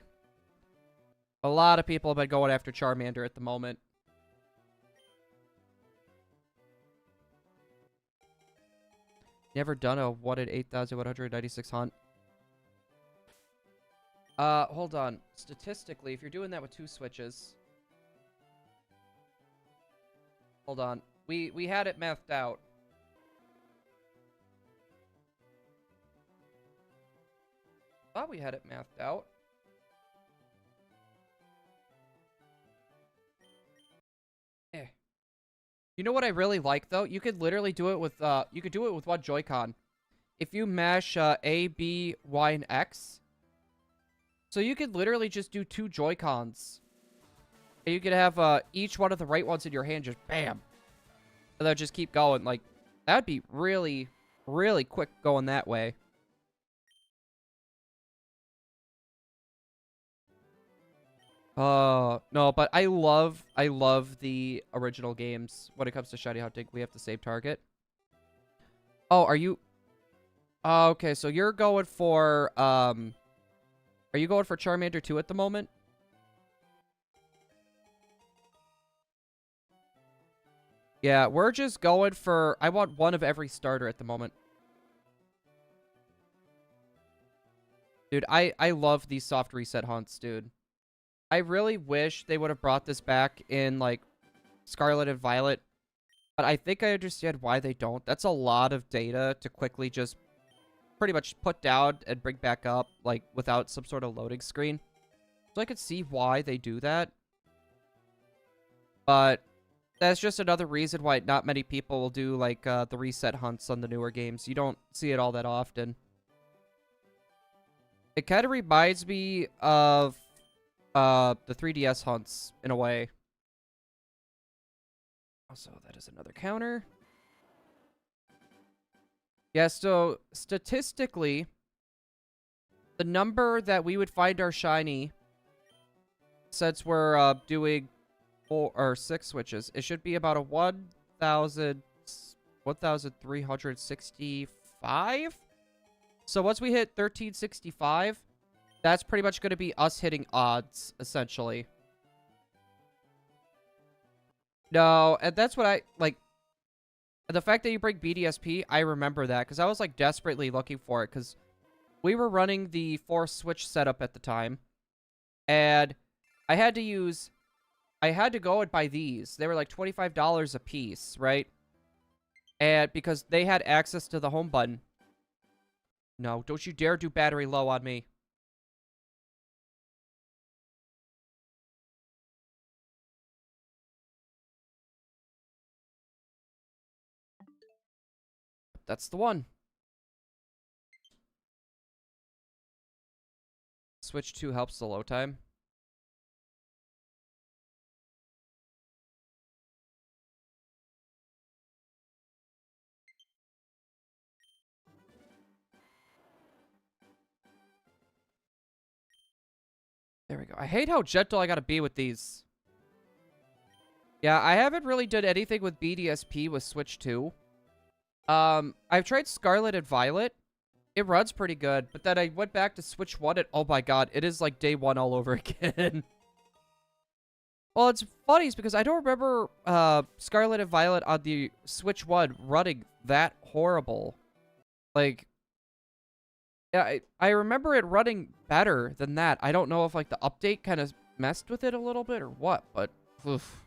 A lot of people have been going after Charmander at the moment. Never done a 1 in 8,196 hunt. Hold on. Statistically, if you're doing that with 2 switches... Hold on. We had it mathed out. Thought we had it mathed out. You know what I really like though? You could literally do it with you could do it with one Joy-Con. If you mash A, B, Y, and X. So you could literally just do 2 Joy-Cons. And you could have each one of the right ones in your hand, just bam. And then just keep going. Like, that'd be really, really quick going that way. No, but I love the original games. When it comes to shiny hunting, we have to save target. Oh, are you... okay, so you're going for, are you going for Charmander 2 at the moment? Yeah, we're just going for... I want one of every starter at the moment. Dude, I love these soft reset hunts, dude. I really wish they would have brought this back in, like, Scarlet and Violet. But I think I understand why they don't. That's a lot of data to quickly just pretty much put down and bring back up, like, without some sort of loading screen. So I could see why they do that. But that's just another reason why not many people will do, like, the reset hunts on the newer games. You don't see it all that often. It kind of reminds me of the 3DS hunts in a way. Also, that is another counter. Yeah, so statistically, the number that we would find our shiny, since we're doing 4 or 6 switches, it should be about a 1,365. So once we hit 1365, that's pretty much going to be us hitting odds, essentially. No, and that's what I, like, the fact that you bring BDSP, I remember that, because I was, like, desperately looking for it, because we were running the 4-switch setup at the time, and I had to go and buy these. They were, like, $25 a piece, right? And because they had access to the home button. No, don't you dare do battery low on me. That's the one. Switch 2 helps the low time. There we go. I hate how gentle I gotta be with these. Yeah, I haven't really done anything with BDSP with Switch 2. I've tried Scarlet and Violet. It runs pretty good, but then I went back to Switch 1 and oh my god, it is like day 1 all over again. Well, it's funny because I don't remember Scarlet and Violet on the Switch 1 running that horrible. Like, yeah, I remember it running better than that. I don't know if, like, the update kind of messed with it a little bit or what, but... oof.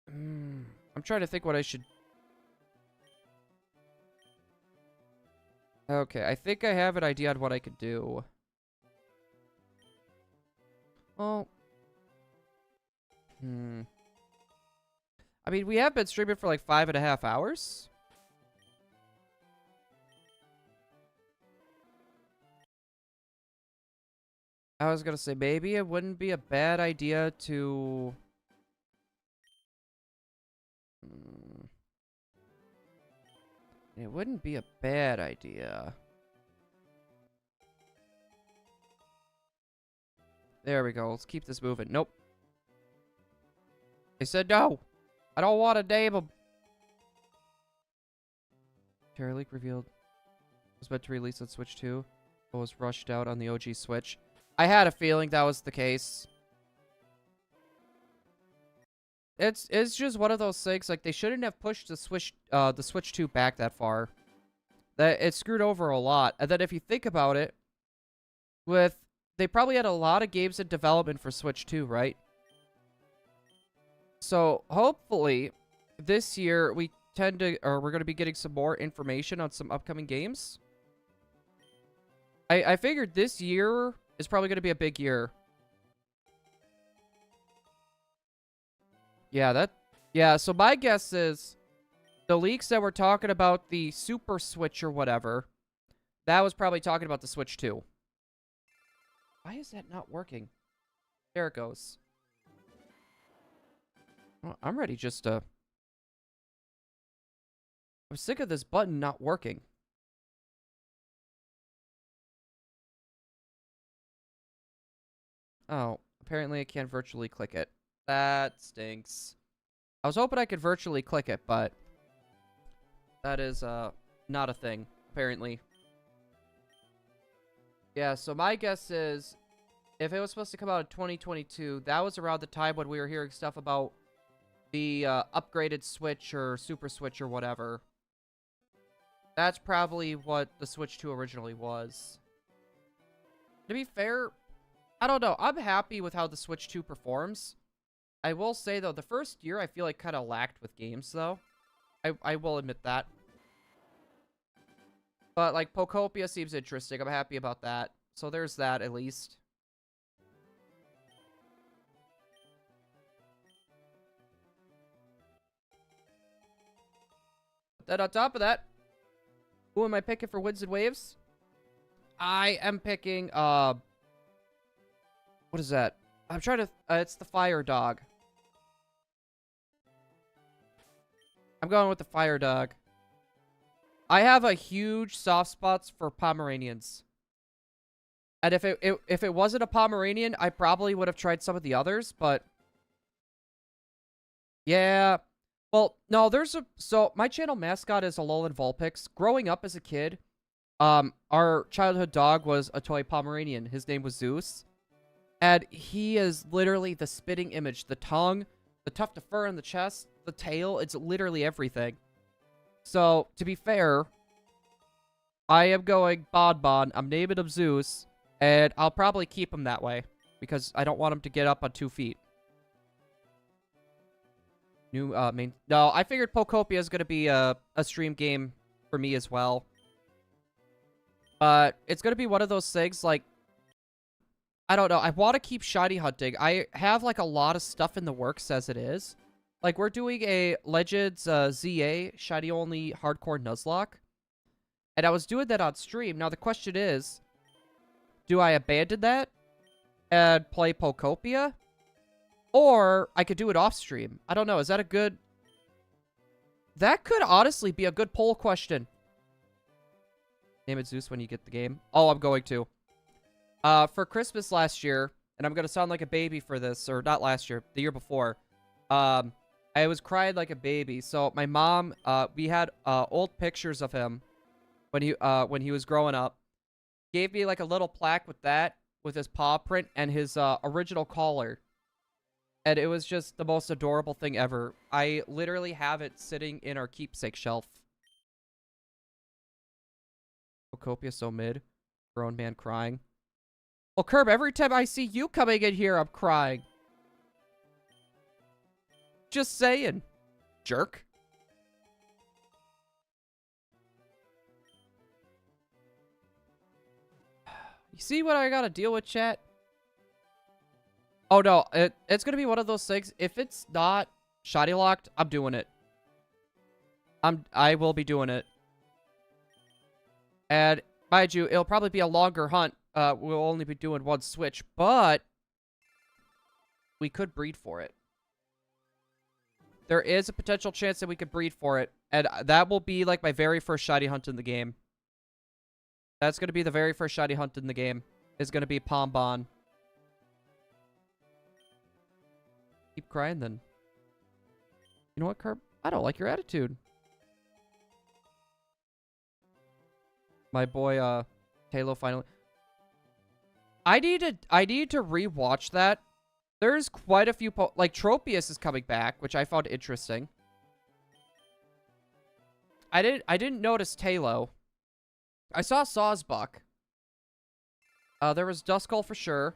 I'm trying to think what I should... Okay, I think I have an idea on what I could do. Well... I mean, we have been streaming for like 5.5 hours. I was gonna say, maybe it wouldn't be a bad idea to... It wouldn't be a bad idea. There we go. Let's keep this moving. Nope. They said no. I don't want to name them. Terra Leak revealed was meant to release on Switch 2, but was rushed out on the OG Switch. I had a feeling that was the case. It's just one of those things, like, they shouldn't have pushed the Switch 2 back that far. That it screwed over a lot. And then if you think about it, they probably had a lot of games in development for Switch 2, right? So hopefully this year we're going to be getting some more information on some upcoming games. I figured this year is probably going to be a big year. Yeah, so my guess is the leaks that were talking about the Super Switch or whatever, that was probably talking about the Switch 2. Why is that not working? There it goes. Well, I'm ready just to... I'm sick of this button not working. Oh, apparently I can't virtually click it. That stinks. I was hoping I could virtually click it, but that is not a thing, apparently. Yeah, so my guess is if it was supposed to come out in 2022, that was around the time when we were hearing stuff about the upgraded Switch or Super Switch or whatever. That's probably what the Switch 2 originally was. To be fair, I don't know. I'm happy with how the Switch 2 performs. I will say, though, the first year I feel like kind of lacked with games, though. I will admit that. But, like, Pokopia seems interesting. I'm happy about that. So there's that, at least. Then on top of that, who am I picking for Winds and Waves? I am picking, what is that? I'm trying to, it's the Fire Dog. I'm going with the Fire Dog. I have a huge soft spots for Pomeranians. And if it wasn't a Pomeranian, I probably would have tried some of the others, but... Yeah. Well, no, so my channel mascot is Alolan Vulpix. Growing up as a kid, our childhood dog was a toy Pomeranian. His name was Zeus. And he is literally the spitting image. The tongue, the tuft of fur on the chest, the tail, it's literally everything. So, to be fair, I am going Bonbon. I'm naming him Zeus. And I'll probably keep him that way. Because I don't want him to get up on 2 feet. New, main... No, I figured Pokopia is going to be a stream game for me as well. But it's going to be one of those things, like... I don't know. I want to keep shiny hunting. I have, like, a lot of stuff in the works as it is. Like, we're doing a Legends ZA shiny-only hardcore Nuzlocke. And I was doing that on stream. Now, the question is, do I abandon that and play Pokopia? Or I could do it off-stream. I don't know. Is that a good... That could honestly be a good poll question. Name it Zeus when you get the game. Oh, I'm going to. For Christmas last year, and I'm going to sound like a baby for this, or not last year, the year before, I was crying like a baby. So my mom, we had old pictures of him when he was growing up. Gave me like a little plaque with that, with his paw print and his original collar. And it was just the most adorable thing ever. I literally have it sitting in our keepsake shelf. Pokopia so mid. Grown man crying. Well, Curb, every time I see you coming in here, I'm crying. Just saying. Jerk. You see what I gotta deal with, chat? Oh, no. It's gonna be one of those things. If it's not shiny locked, I'm doing it. I will be doing it. And, mind you, it'll probably be a longer hunt. We'll only be doing one switch, but we could breed for it. There is a potential chance that we could breed for it, and that will be like my very first shiny hunt in the game. That's going to be the very first shiny hunt in the game. Is going to be Pombon. Keep crying then. You know what, Curb? I don't like your attitude. My boy, Talo finally... I need to rewatch that. There's quite a few like Tropius is coming back, which I found interesting. I didn't notice Talo. I saw Sawsbuck. There was Duskull for sure.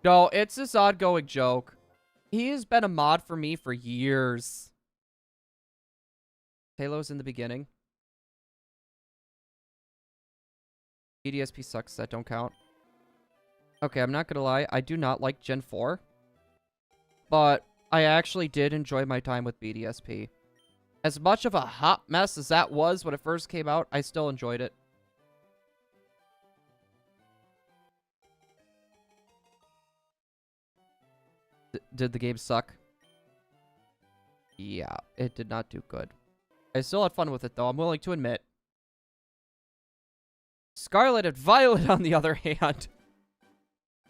No, it's this ongoing joke. He has been a mod for me for years. Talo's in the beginning. EDSP sucks, that don't count. Okay, I'm not gonna lie. I do not like Gen 4. But I actually did enjoy my time with BDSP. As much of a hot mess as that was when it first came out, I still enjoyed it. Did the game suck? Yeah, it did not do good. I still had fun with it, though, I'm willing to admit. Scarlet and Violet, on the other hand.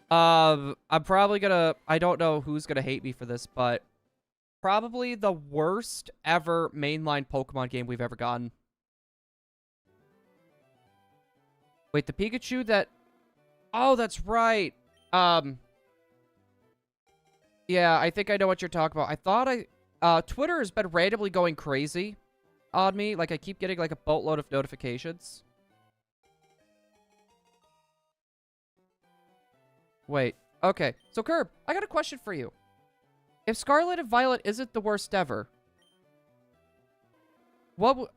I'm probably gonna... I don't know who's gonna hate me for this, but... Probably the worst ever mainline Pokemon game we've ever gotten. Wait, the Pikachu that... Oh, that's right. Yeah, I think I know what you're talking about. I thought Twitter has been randomly going crazy on me. Like, I keep getting, like, a boatload of notifications. Wait. Okay. So, Curb, I got a question for you. If Scarlet and Violet isn't the worst ever,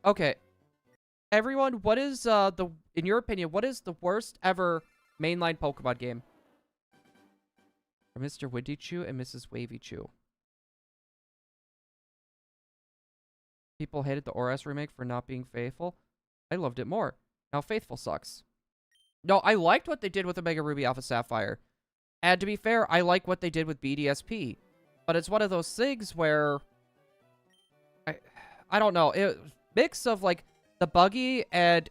okay. Everyone, what is, in your opinion, what is the worst ever mainline Pokemon game? For Mr. Windy Chew and Mrs. Wavy Chew. People hated the ORS remake for not being faithful. I loved it more. Now Faithful sucks. No, I liked what they did with Omega Ruby Alpha Sapphire. And to be fair, I like what they did with BDSP. But it's one of those things where... I don't know. It mix of, like, the buggy and...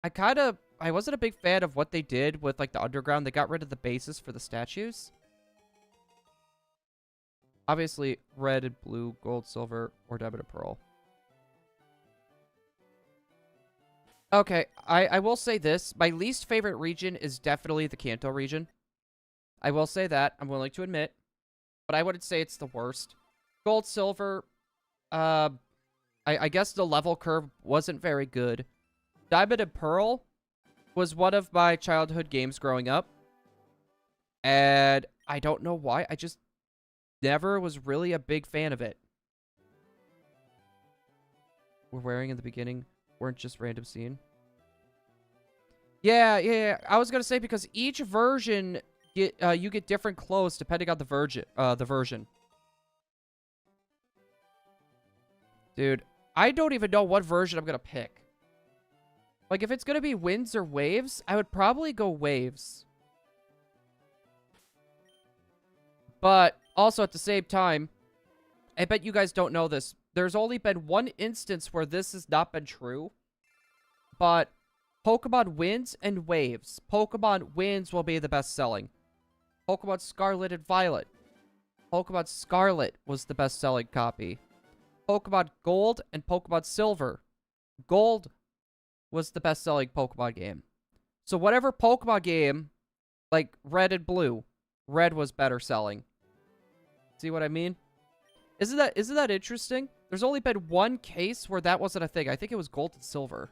I wasn't a big fan of what they did with, like, the underground. They got rid of the bases for the statues. Obviously, red and blue, gold, silver, or diamond and pearl. Okay, I will say this. My least favorite region is definitely the Kanto region. I will say that. I'm willing to admit. But I wouldn't say it's the worst. Gold, silver, I guess the level curve wasn't very good. Diamond and Pearl was one of my childhood games growing up. And I don't know why. I just never was really a big fan of it. We're wearing in the beginning weren't just random scene. Yeah. I was gonna say because each version you get different clothes depending on the version. Dude, I don't even know what version I'm gonna pick. Like, if it's gonna be winds or waves, I would probably go waves. But also at the same time, I bet you guys don't know this. There's only been one instance where this has not been true. But Pokemon Winds and Waves. Pokemon Winds will be the best selling. Pokemon Scarlet and Violet. Pokemon Scarlet was the best selling copy. Pokemon Gold and Pokemon Silver. Gold was the best selling Pokemon game. So whatever Pokemon game, like Red and Blue, Red was better selling. See what I mean? Isn't that interesting? There's only been one case where that wasn't a thing. I think it was Gold and Silver.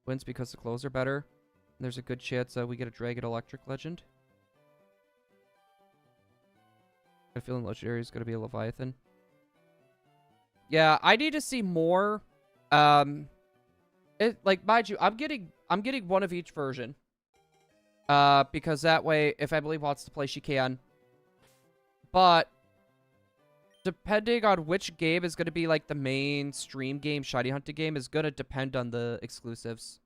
Wins because the clothes are better. There's a good chance we get a Dragon Electric Legend. I feel Legendary is going to be a Leviathan. Yeah, I need to see more. Like, mind you, I'm getting one of each version. Because that way, if Emily wants to play, she can. But depending on which game is going to be like the main stream game, shiny hunting game, is going to depend on the exclusives.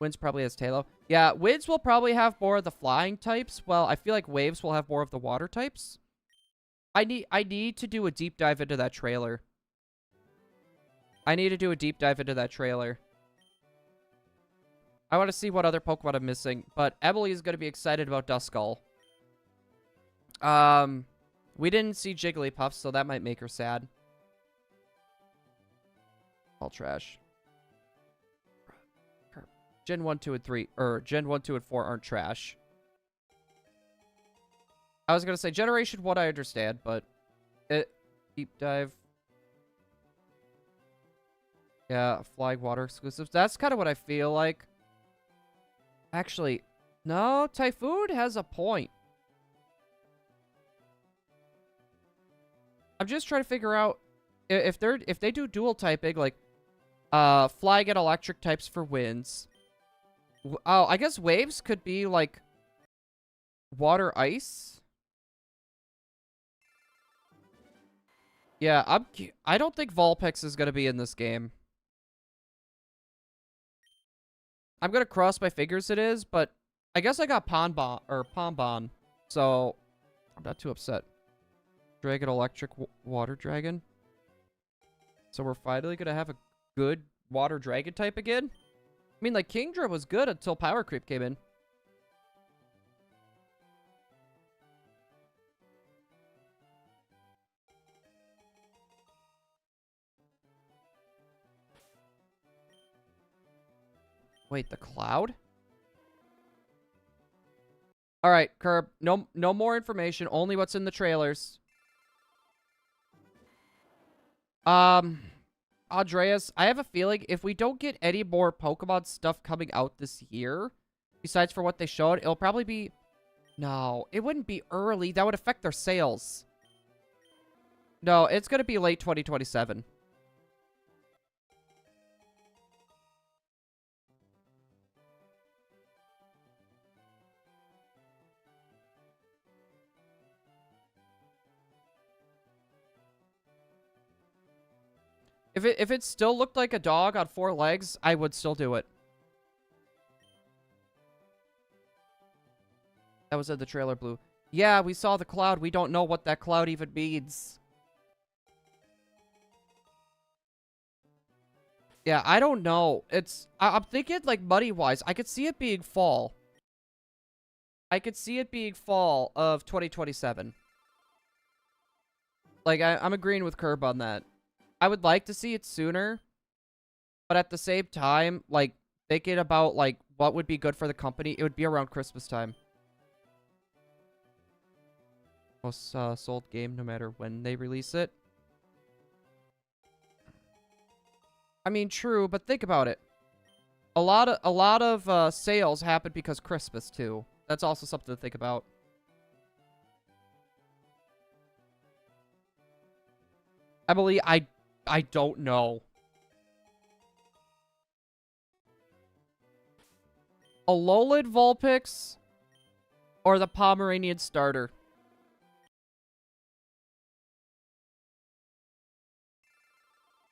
Winds probably has Tailo. Yeah, Winds will probably have more of the flying types. Well, I feel like Waves will have more of the water types. I need to do a deep dive into that trailer. I want to see what other Pokemon I'm missing, but Emily is going to be excited about Duskull. We didn't see Jigglypuff, so that might make her sad. All trash. Gen 1, 2, and 3, or Gen 1, 2, and 4 aren't trash. I was going to say Generation 1 I understand, but deep dive. Yeah, flying water exclusives. That's kind of what I feel like. Actually, no, Typhoon has a point. I'm just trying to figure out if they do dual typing, like flying and electric types for Winds, Oh, I guess waves could be like water ice. Yeah, I don't think Vulpix is gonna be in this game. I'm gonna cross my fingers it is, but I guess I got Pombon, so I'm not too upset. Dragon Electric Water Dragon. So we're finally gonna have a good water dragon type again? I mean, like, Kingdra was good until Power Creep came in. Wait, the cloud? Alright, Curb. No more information. Only what's in the trailers. Andreas, I have a feeling if we don't get any more Pokemon stuff coming out this year, besides for what they showed, it'll probably be... No, it wouldn't be early. That would affect their sales. No, it's going to be late 2027. If it still looked like a dog on 4 legs, I would still do it. That was in the trailer, Blue. Yeah, we saw the cloud. We don't know what that cloud even means. Yeah, I don't know. I'm thinking, like, money-wise, I could see it being fall. I could see it being fall of 2027. Like, I'm agreeing with Curb on that. I would like to see it sooner, but at the same time, like, thinking about, like, what would be good for the company, it would be around Christmas time. Most sold game no matter when they release it. I mean, true, but think about it. A lot of sales happen because Christmas, too. That's also something to think about. Emily, I don't know. Alolan Vulpix or the Pomeranian starter?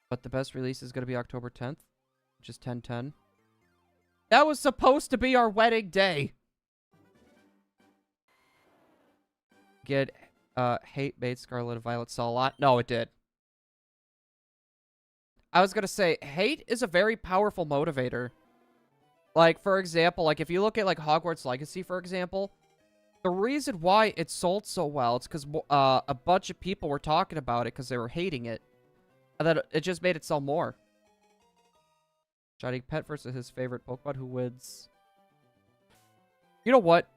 But the best release is going to be October 10th, which is 10/10. That was supposed to be our wedding day. Get hate made Scarlet and Violet sell a lot. No, it did. I was going to say, hate is a very powerful motivator. Like, for example, like, if you look at, like, Hogwarts Legacy, for example, the reason why it sold so well, it's because a bunch of people were talking about it because they were hating it. And then it just made it sell more. Shining Pet versus his favorite Pokemon. Who wins? You know what?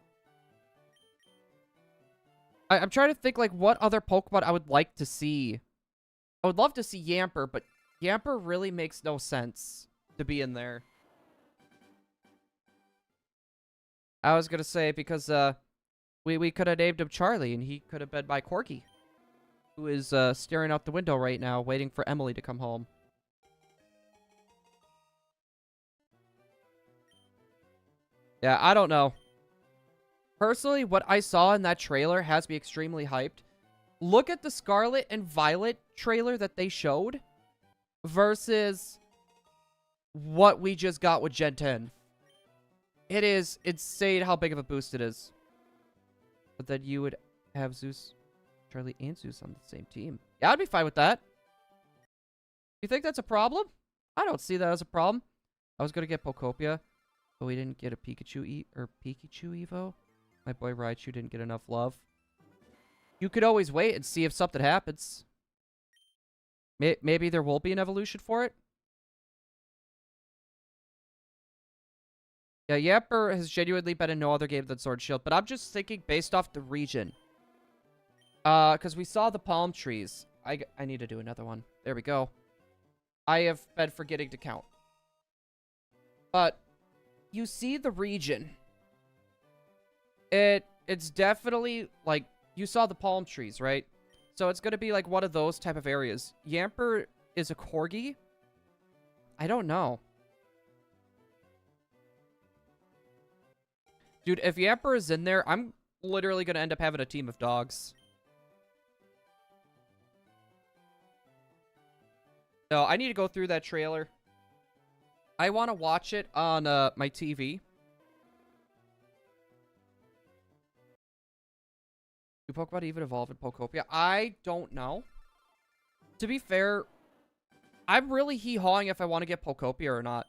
I'm trying to think, like, what other Pokemon I would like to see. I would love to see Yamper, but Yamper really makes no sense to be in there. I was gonna say, because, we could have named him Charlie, and he could have been my Corgi, who is, staring out the window right now, waiting for Emily to come home. Yeah, I don't know. Personally, what I saw in that trailer has me extremely hyped. Look at the Scarlet and Violet trailer that they showed versus what we just got with Gen 10. It is insane how big of a boost it is. But then you would have Zeus, Charlie, and Zeus on the same team. Yeah, I'd be fine with that. You think that's a problem? I don't see that as a problem. I was going to get Pokopia, but we didn't get a Pikachu Evo. My boy Raichu didn't get enough love. You could always wait and see if something happens. Maybe there will be an evolution for it. Yeah, Yamper has genuinely been in no other game than Sword and Shield, but I'm just thinking based off the region. Because we saw the palm trees. I need to do another one. There we go. I have been forgetting to count. But you see the region. It's definitely, like, you saw the palm trees, right? So it's going to be like one of those type of areas. Yamper is a Corgi? I don't know. Dude, if Yamper is in there, I'm literally going to end up having a team of dogs. No, I need to go through that trailer. I want to watch it on my TV. Do Pokemon even evolve in Pokopia? I don't know. To be fair, I'm really hee-hawing if I want to get Pokopia or not.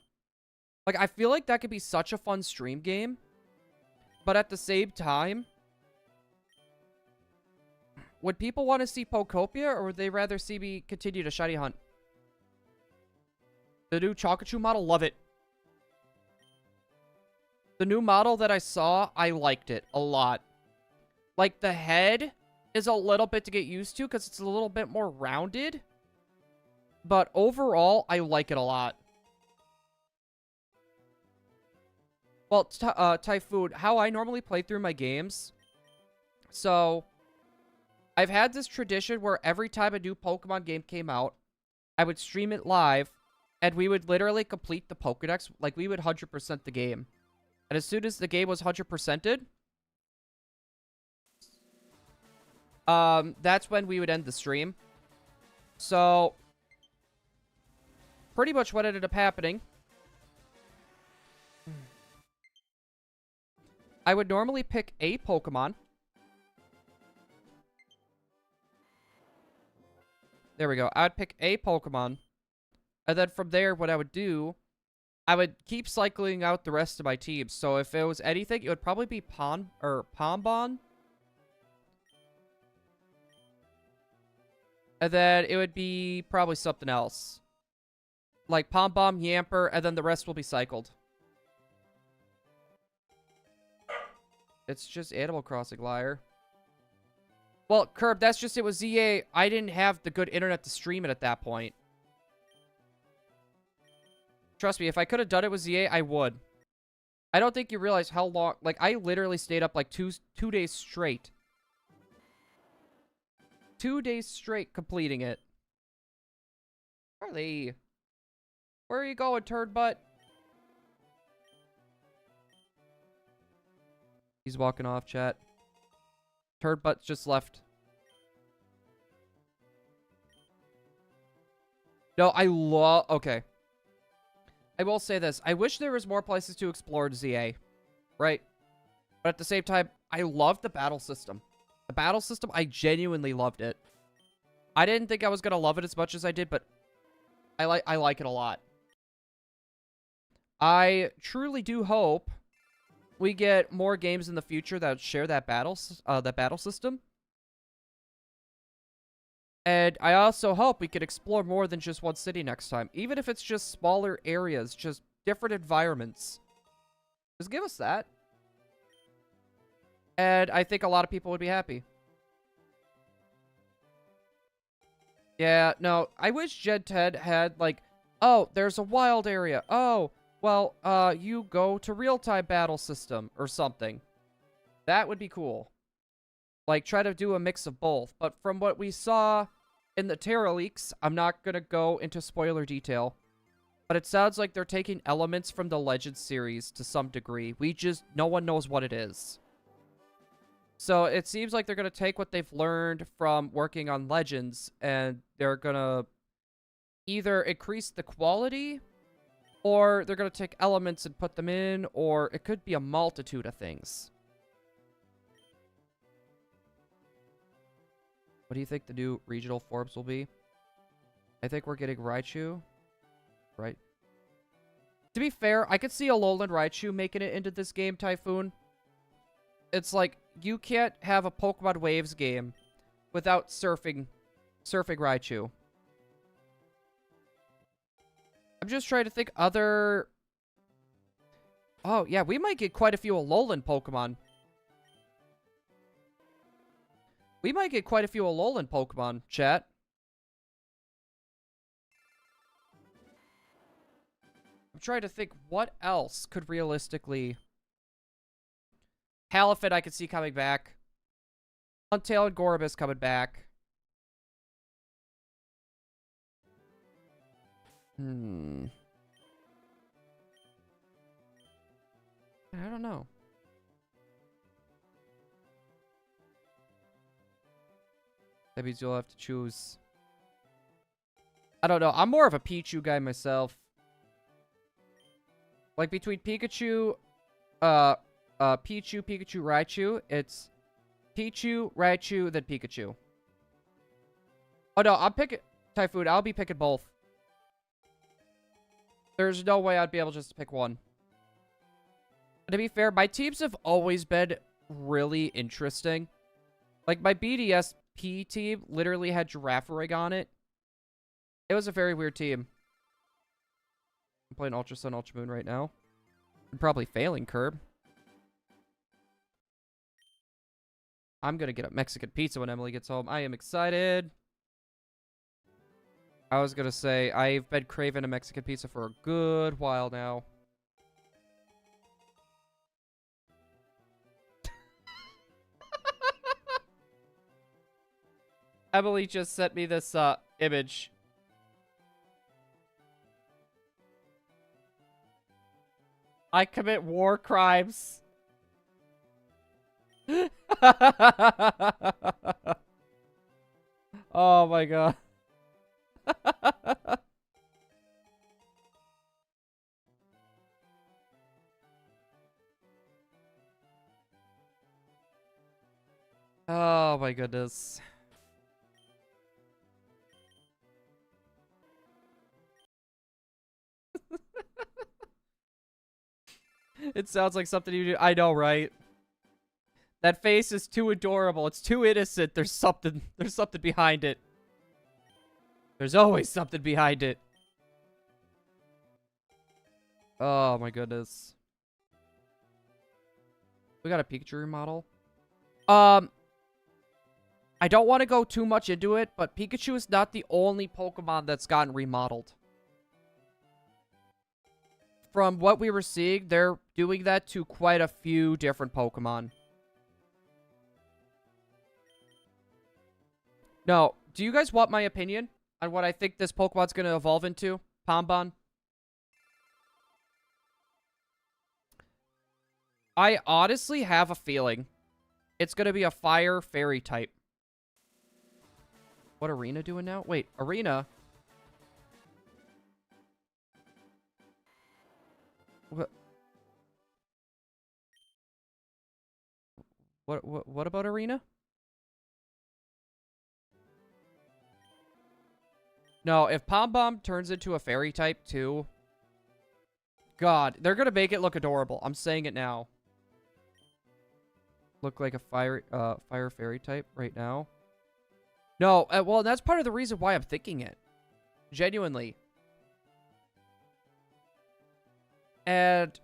Like, I feel like that could be such a fun stream game. But at the same time, would people want to see Pokopia, or would they rather see me continue to shiny hunt? The new Chakachu model, love it. The new model that I saw, I liked it a lot. Like, the head is a little bit to get used to because it's a little bit more rounded. But overall, I like it a lot. Well, Typhoon, how I normally play through my games. So, I've had this tradition where every time a new Pokemon game came out, I would stream it live, and we would literally complete the Pokedex. Like, we would 100% the game. And as soon as the game was 100%ed, that's when we would end the stream. So, pretty much what ended up happening, I would normally pick a Pokemon. There we go. I would pick a Pokemon. And then from there, what I would do, I would keep cycling out the rest of my teams. So if it was anything, it would probably be Pombon. And then it would be probably something else. Like Pombomb, Yamper, and then the rest will be cycled. It's just Animal Crossing, liar. Well, Curb, that's just it with ZA. I didn't have the good internet to stream it at that point. Trust me, if I could have done it with ZA, I would. I don't think you realize how long... Like, I literally stayed up like two days straight. 2 days straight completing it. Charlie. Where are you going, turd butt? He's walking off, chat. Turd butt just left. No, I love... Okay. I will say this. I wish there was more places to explore in ZA. Right? But at the same time, I love the battle system. The battle system, I genuinely loved it. I didn't think I was going to love it as much as I did, but I like it a lot. I truly do hope we get more games in the future that share that battle system. And I also hope we can explore more than just one city next time. Even if it's just smaller areas, just different environments. Just give us that. And I think a lot of people would be happy. Yeah, no, I wish Gen 10 had, like, oh, there's a wild area. Oh, well, you go to real-time battle system or something. That would be cool. Like, try to do a mix of both. But from what we saw in the Terra leaks, I'm not going to go into spoiler detail. But it sounds like they're taking elements from the Legends series to some degree. No one knows what it is. So it seems like they're going to take what they've learned from working on Legends, and they're going to either increase the quality, or they're going to take elements and put them in, or it could be a multitude of things. What do you think the new regional forms will be? I think we're getting Raichu. Right. To be fair, I could see a Alolan Raichu making it into this game, Typhoon. It's like, you can't have a Pokemon Waves game without surfing Raichu. I'm just trying to think other... Oh, yeah, we might get quite a few Alolan Pokemon. We might get quite a few Alolan Pokemon, chat. I'm trying to think what else could realistically... Halifin I could see coming back. Huntail and Gorobus coming back. I don't know. That means you'll have to choose. I don't know. I'm more of a Pichu guy myself. Like between Pikachu, Pikachu, Raichu, it's Pichu, Raichu, then Pikachu. Oh no, I'm picking Typhoon. I'll be picking both. There's no way I'd be able just to pick one. To be fair, my teams have always been really interesting. Like, my BDSP team literally had Girafarig on it. It was a very weird team. I'm playing Ultra Sun, Ultra Moon right now. I'm probably failing Curb. I'm gonna get a Mexican pizza when Emily gets home. I am excited. I was gonna say, I've been craving a Mexican pizza for a good while now. Emily just sent me this, image. I commit war crimes. Oh my god. Oh my goodness. It sounds like something you do. I know, right? That face is too adorable. It's too innocent. There's something behind it. There's always something behind it. Oh my goodness. We got a Pikachu remodel. I don't want to go too much into it, but Pikachu is not the only Pokemon that's gotten remodeled. From what we were seeing, they're doing that to quite a few different Pokemon. No, do you guys want my opinion on what I think this Pokemon's going to evolve into? Pombon? I honestly have a feeling it's going to be a fire fairy type. What Arena doing now? Wait, Arena? What about Arena? No, if Pom-Bomb turns into a fairy type too, God, they're gonna make it look adorable. I'm saying it now. Look like a fire fairy type right now. No, well, that's part of the reason why I'm thinking it. Genuinely. And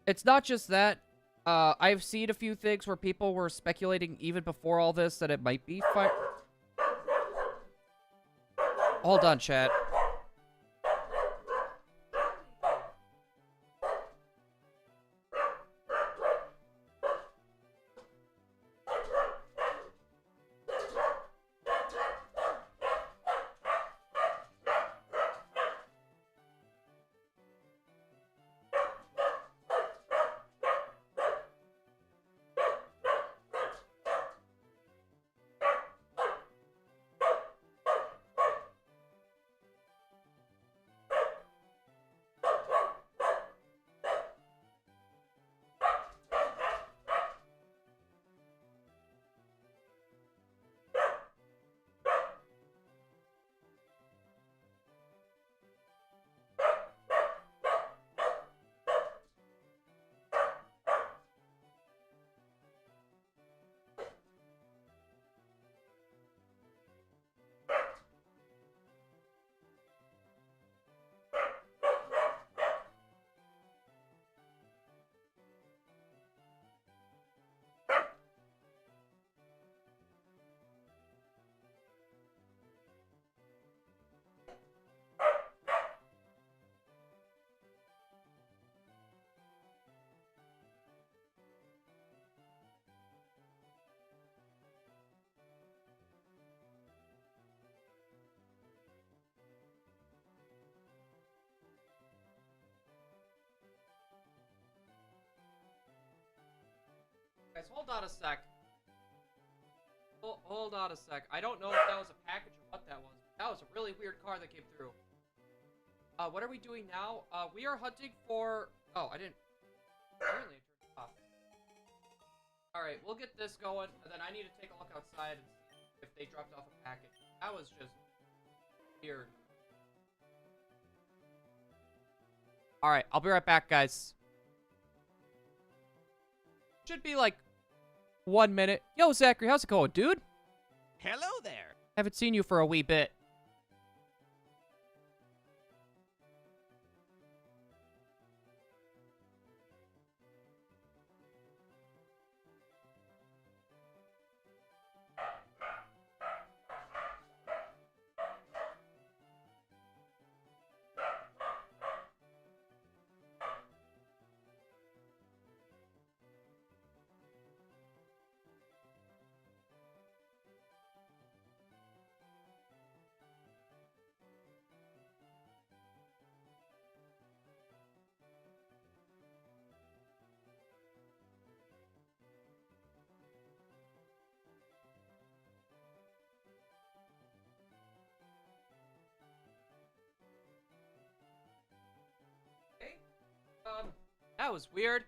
it's not just that. I've seen a few things where people were speculating even before all this that it might be fire. Hold on, chat. Guys, hold on a sec. Hold on a sec. I don't know if that was a package or what that was. That was a really weird car that came through. What are we doing now? We are hunting for... Oh, I didn't... Apparently I turned it off. Alright, we'll get this going, and then I need to take a look outside and see if they dropped off a package. That was just... weird. Alright, I'll be right back, guys. Should be like 1 minute. Yo, Zachary, how's it going, dude? Hello there. Haven't seen you for a wee bit. That was weird.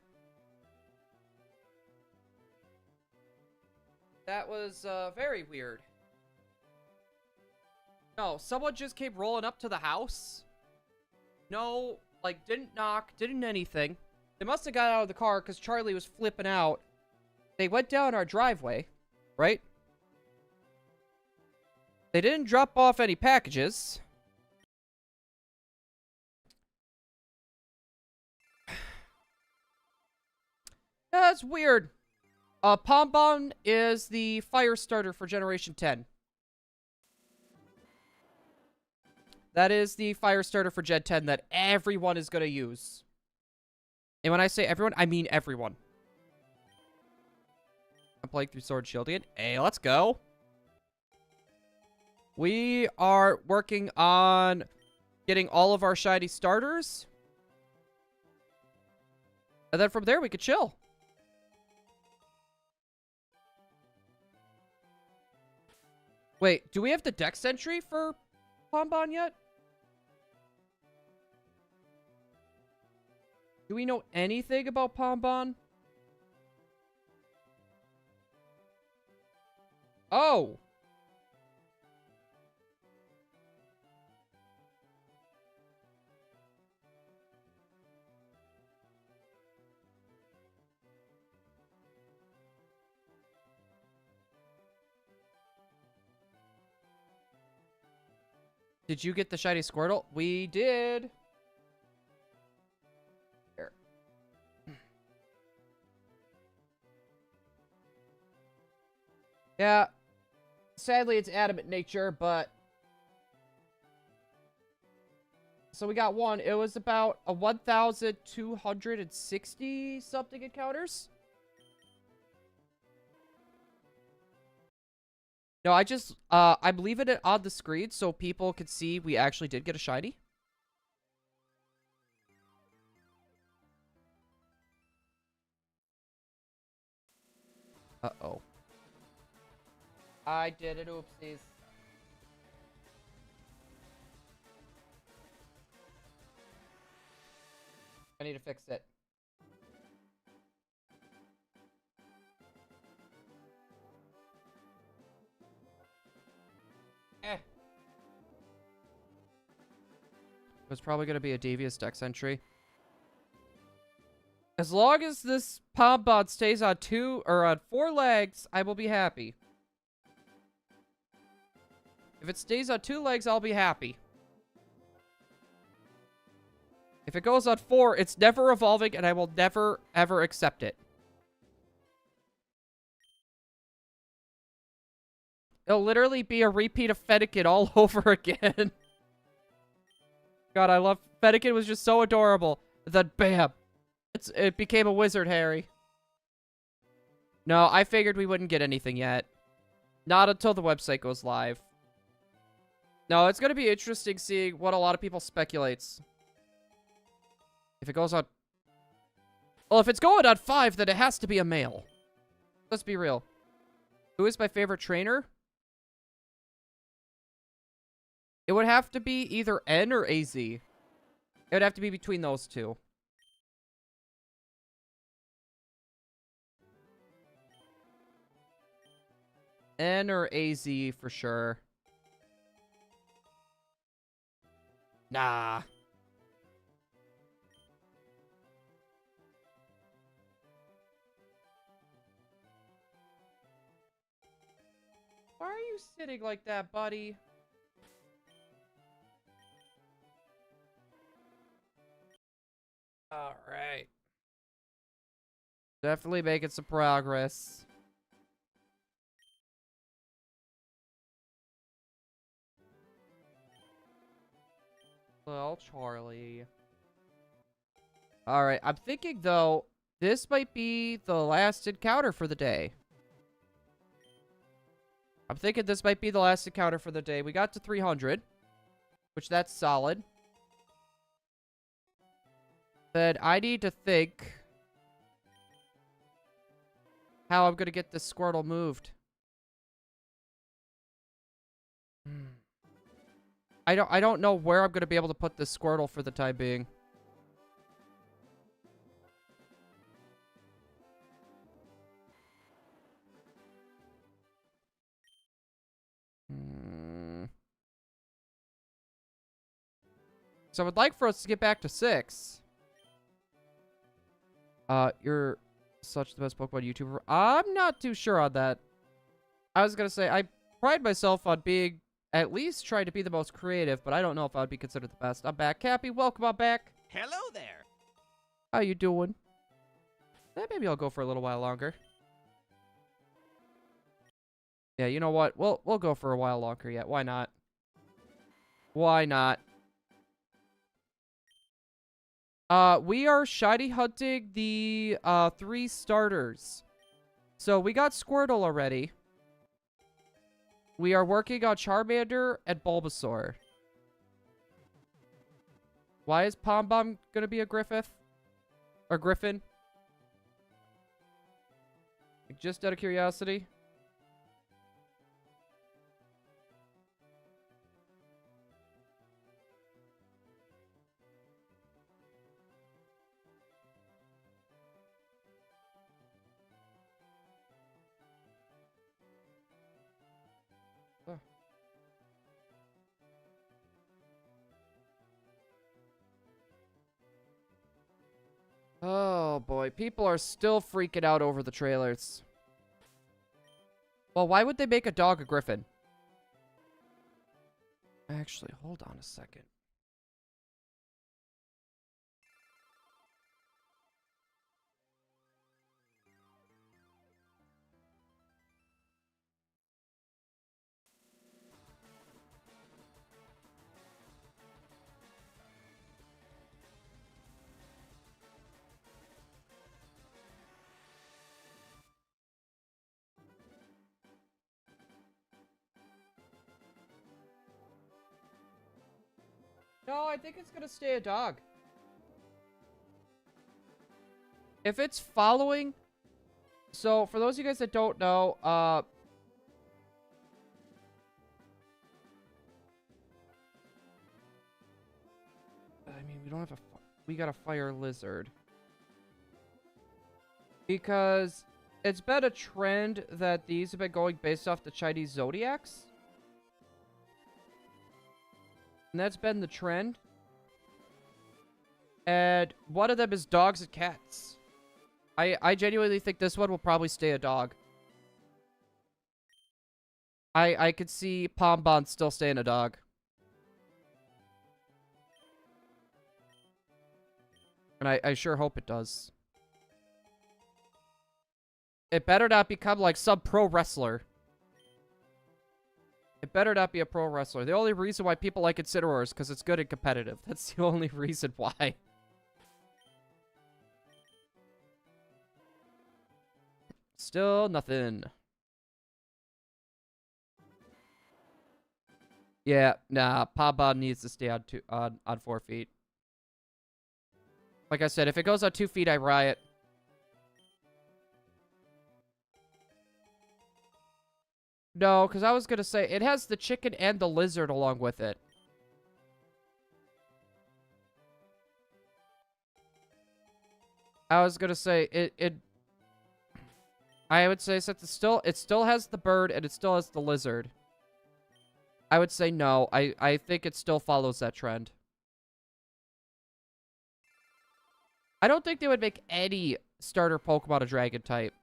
That was, very weird. No, someone just came rolling up to the house. No, like, didn't knock, didn't anything. They must have got out of the car because Charlie was flipping out. They went down our driveway, right? They didn't drop off any packages. Yeah, that's weird. Pom Bomb is the fire starter for Generation 10. That is the fire starter for Gen 10 that everyone is going to use. And when I say everyone, I mean everyone. I'm playing through Sword Shield again. Hey, let's go. We are working on getting all of our shiny starters. And then from there, we could chill. Wait, do we have the dex entry for Pom Bomb yet? Do we know anything about Pom Bomb? Oh! Did you get the shiny Squirtle? We did. Here. Yeah. Sadly, it's adamant nature, but... So we got one. It was about a 1,260 something encounters. No, I'm leaving it on the screen so people can see we actually did get a shiny. Uh-oh. I did it, oopsies. I need to fix it. It's probably going to be a devious dex entry. As long as this Pom Bomb stays on 4 legs, I will be happy. If it stays on 2 legs, I'll be happy. If it goes on 4, it's never evolving, and I will never, ever accept it. It'll literally be a repeat of Fennekin all over again. God, I love... Fennekin was just so adorable. Then, bam. It became a wizard, Harry. No, I figured we wouldn't get anything yet. Not until the website goes live. No, it's going to be interesting seeing what a lot of people speculates. If it goes on... Well, if it's going on 5, then it has to be a male. Let's be real. Who is my favorite trainer? It would have to be either N or AZ. It would have to be between those two. N or AZ for sure. Nah. Why are you sitting like that, buddy? All right. Definitely making some progress. Well, Charlie. All right. I'm thinking, though, this might be the last encounter for the day. I'm thinking this might be the last encounter for the day. We got to 300, which that's solid. Then I need to think how I'm going to get this Squirtle moved. I don't know where I'm going to be able to put this Squirtle for the time being. So I would like for us to get back to 6. You're such the best Pokemon YouTuber. I'm not too sure on that. I was going to say, I pride myself on being, at least trying to be the most creative, but I don't know if I would be considered the best. I'm back. Cappy, welcome on back. Hello there. How you doing? Maybe I'll go for a little while longer. Yeah, you know what? We'll go for a while longer yet. Why not? Why not? We are shiny hunting the 3 starters. So we got Squirtle already. We are working on Charmander and Bulbasaur. Why is Pom Bomb gonna be a Griffith? Or Griffin? Like, just out of curiosity. Oh boy, people are still freaking out over the trailers. Well, why would they make a dog a griffin? Actually, hold on a second. No, I think it's gonna stay a dog. If it's following... So, for those of you guys that don't know, I mean, we don't have a... We got a fire lizard. Because it's been a trend that these have been going based off the Chinese zodiacs. And that's been the trend. And one of them is dogs and cats. I genuinely think this one will probably stay a dog. I could see Pom Bomb still staying a dog. And I sure hope it does. It better not become like some pro wrestler. It better not be a pro wrestler. The only reason why people like Incineroar is because it's good and competitive. That's the only reason why. Still nothing. Yeah, nah. Pom Bomb needs to stay on 4 feet. Like I said, if it goes on 2 feet, I riot. No, because I was going to say, it has the chicken and the lizard along with it. I was going to say, I would say, since it still has the bird and it still has the lizard, I would say no. I think it still follows that trend. I don't think they would make any starter Pokemon a dragon type.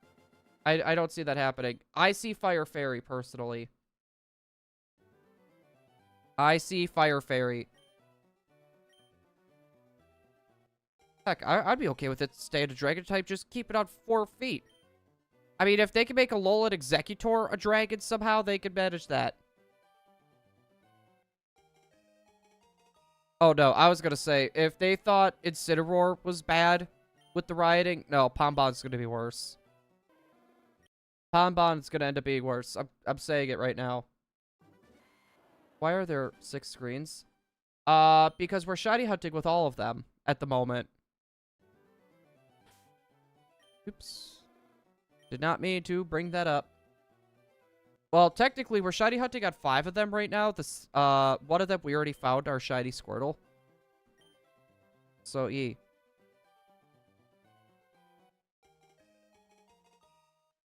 I don't see that happening. I see Fire Fairy, personally. I see Fire Fairy. Heck, I'd be okay with it staying a dragon type. Just keep it on 4 feet. I mean, if they can make a Alolan Executor a dragon somehow, they could manage that. Oh, no. I was going to say, if they thought Incineroar was bad with the rioting, no, Pombon's going to be worse. Pombon's going to end up being worse. I'm saying it right now. Why are there 6 screens? Because we're shiny hunting with all of them at the moment. Oops. Did not mean to bring that up. Well, technically, we're shiny hunting on 5 of them right now. This, one of them, we already found our shiny Squirtle. So,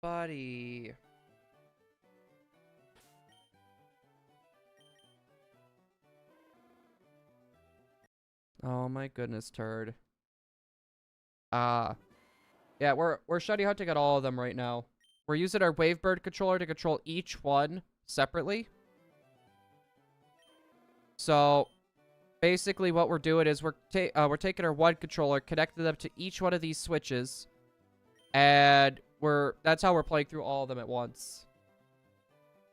Buddy. Oh my goodness, turd. Yeah, we're shiny hunting at all of them right now. We're using our Wavebird controller to control each one separately. So, basically what we're doing is we're taking our one controller, connecting them to each one of these switches, and that's how we're playing through all of them at once.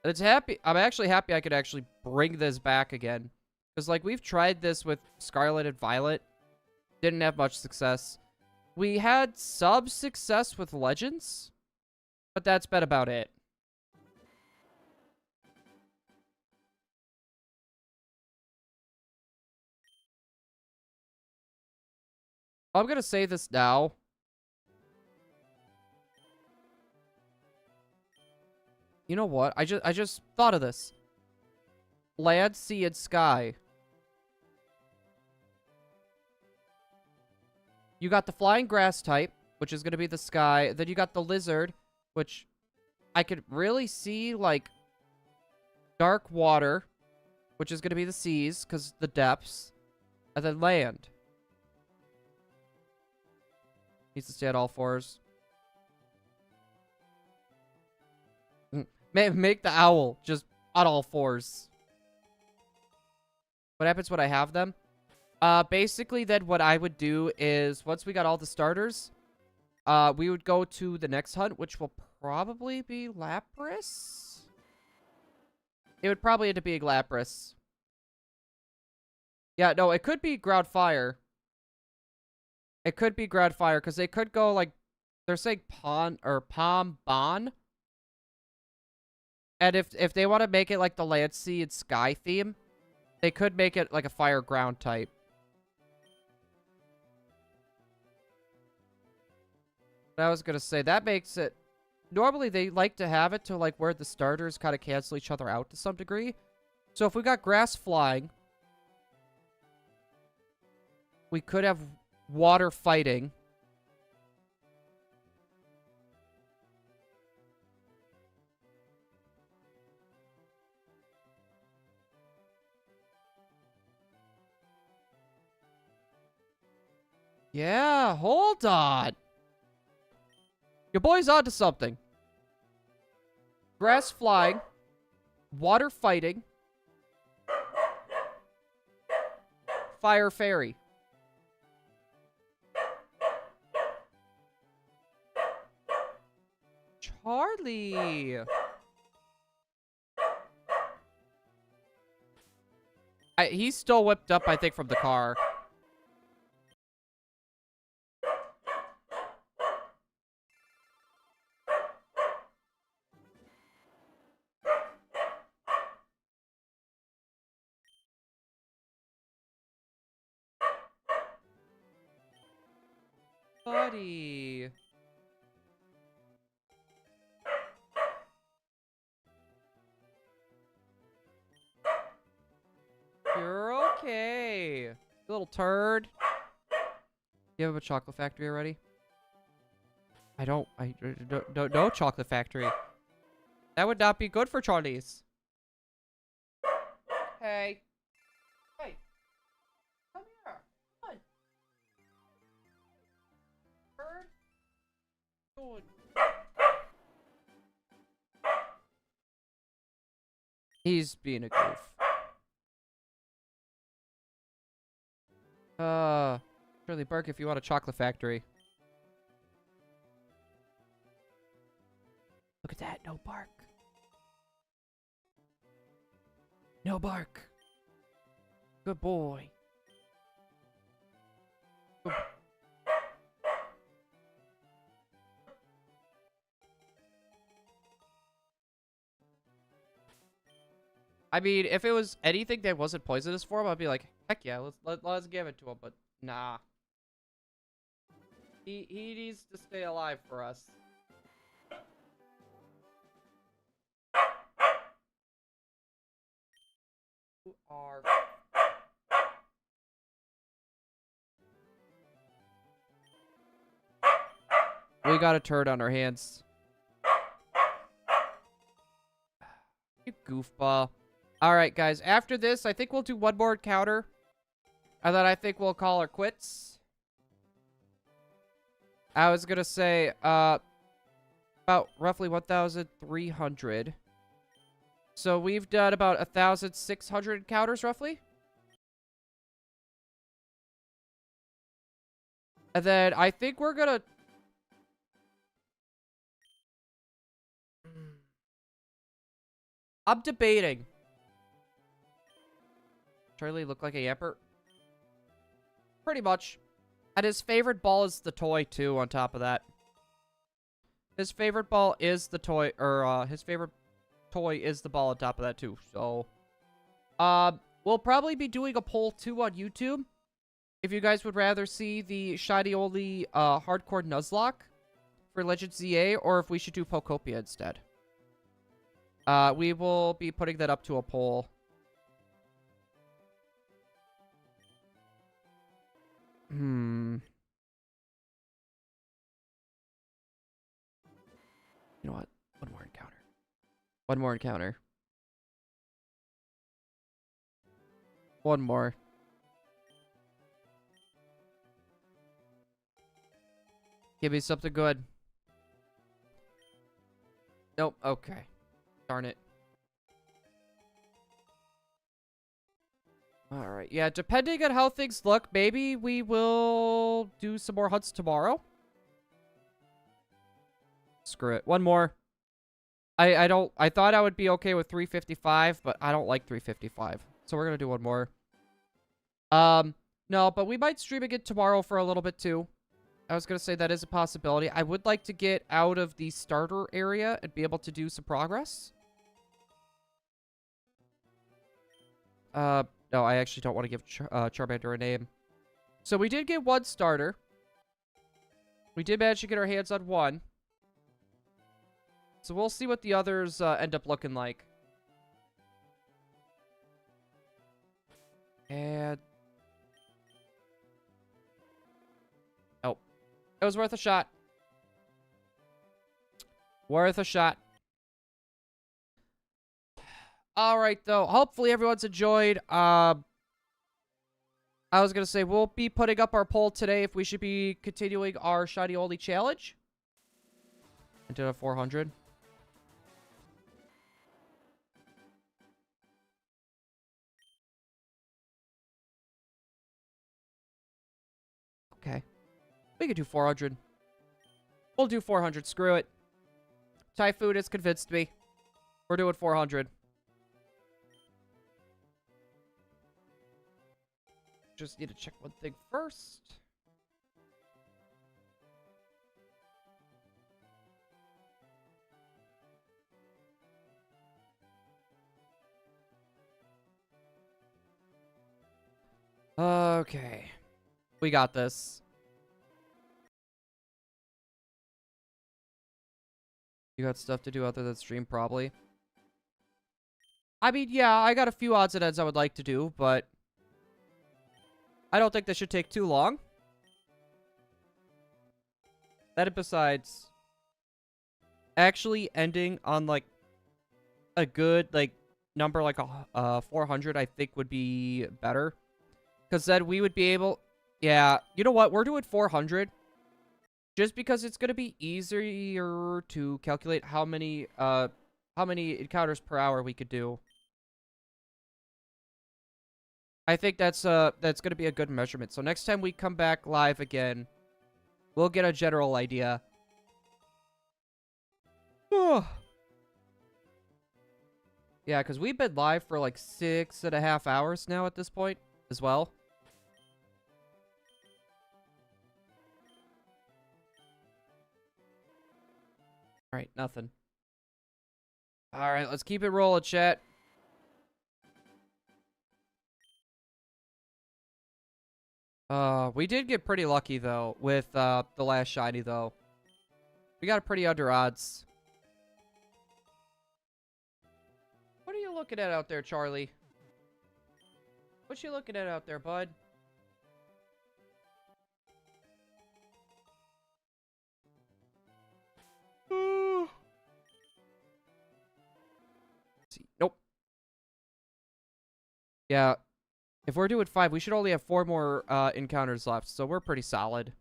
And I'm actually happy I could actually bring this back again. Because, like, we've tried this with Scarlet and Violet. Didn't have much success. We had some success with Legends, but that's been about it. I'm gonna say this now. You know what? I just thought of this. Land, sea, and sky. You got the flying grass type, which is going to be the sky. Then you got the lizard, which I could really see, like, dark water, which is going to be the seas, because the depths. And then land. Needs to stay at all 4s. Make the owl just on all 4s. What happens when I have them? Basically, then what I would do is, once we got all the starters, we would go to the next hunt, which will probably be Lapras? It would probably end up being Lapras. Yeah, no, it could be Ground Fire. It could be Ground Fire, because they could go, like, they're saying Pombon. And if they want to make it like the Land, Sea, and Sky theme, they could make it like a Fire Ground type. But I was going to say, that makes it... Normally, they like to have it to, like, where the starters kind of cancel each other out to some degree. So if we got Grass Flying, we could have Water Fighting. Yeah, hold on. Your boy's onto something. Grass Flying, Water Fighting, Fire Fairy. Charlie. He's still whipped up, I think, from the car. Buddy. little turd. You have a chocolate factory already? I don't no chocolate factory. That would not be good for Charlies. Hey. Hey. Come here. Come on. Bird. Good. He's being a goof. Shirley Burke, if you want a chocolate factory. Look at that, no bark. No bark. Good boy. Good. I mean, if it was anything that wasn't poisonous for him, I'd be like, heck yeah, let's give it to him. But nah, he needs to stay alive for us. Who are? We got a turd on our hands. You goofball. Alright, guys. After this, I think we'll do one more encounter. And then I think we'll call her quits. I was gonna say, about roughly 1,300. So we've done about 1,600 encounters, roughly. And then I think we're gonna... I'm debating. Charlie look like a yamper? Pretty much. And his favorite ball is the toy, too, on top of that. His favorite ball is the toy, or, his favorite toy is the ball on top of that, too. So, we'll probably be doing a poll, too, on YouTube. If you guys would rather see the shiny-only, hardcore Nuzlocke for Legend ZA, or if we should do Pokopia instead. We will be putting that up to a poll. You know what? One more encounter. One more encounter. One more. Give me something good. Nope. Okay. Darn it. Alright, yeah, depending on how things look, maybe we will do some more hunts tomorrow. Screw it. One more. I thought I would be okay with 355, but I don't like 355. So we're gonna do one more. No, but we might stream again tomorrow for a little bit too. I was gonna say that is a possibility. I would like to get out of the starter area and be able to do some progress. No, I actually don't want to give Charmander a name. So we did get one starter. We did manage to get our hands on one. So we'll see what the others end up looking like. And... oh. It was worth a shot. Worth a shot. Alright, though. Hopefully everyone's enjoyed. I was going to say, we'll be putting up our poll today if we should be continuing our Shiny Only Challenge. Into a 400. Okay. We could do 400. We'll do 400. Screw it. Typhoon has convinced me. We're doing 400. Just need to check one thing first. Okay. We got this. You got stuff to do other than stream, probably. I mean, yeah, I got a few odds and ends I would like to do, but... I don't think this should take too long. That and besides, actually ending on, like, a good, like, number like 400, I think would be better. Because then we would be able... Yeah, you know what? We're doing 400. Just because it's going to be easier to calculate how many encounters per hour we could do. I think that's going to be a good measurement. So next time we come back live again, we'll get a general idea. Yeah, because we've been live for like 6.5 hours now at this point as well. Alright, nothing. Alright, let's keep it rolling, chat. We did get pretty lucky, though, with the last shiny, though. We got a pretty under odds. What are you looking at out there, Charlie? What you looking at out there, bud? Nope. Yeah. If we're doing 5, we should only have 4 more encounters left, so we're pretty solid.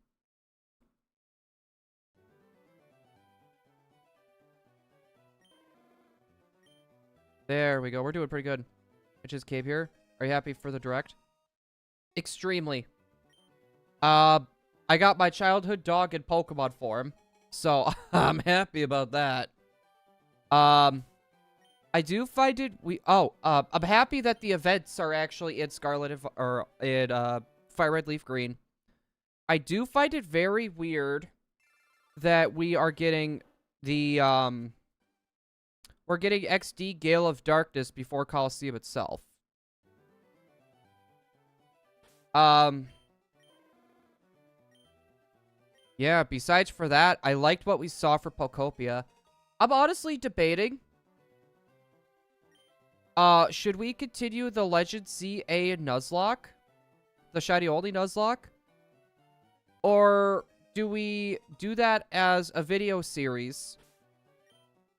There we go. We're doing pretty good. Witch's Cave here. Are you happy for the direct? Extremely. I got my childhood dog in Pokemon form, so I'm happy about that. I do find it I'm happy that the events are actually in Scarlet or in Fire Red Leaf Green. I do find it very weird that we are getting the we're getting XD Gale of Darkness before Coliseum itself. Yeah, besides for that, I liked what we saw for Pokopia. I'm honestly debating. Should we continue the Legend ZA Nuzlocke? The Shiny Only Nuzlocke? Or do we do that as a video series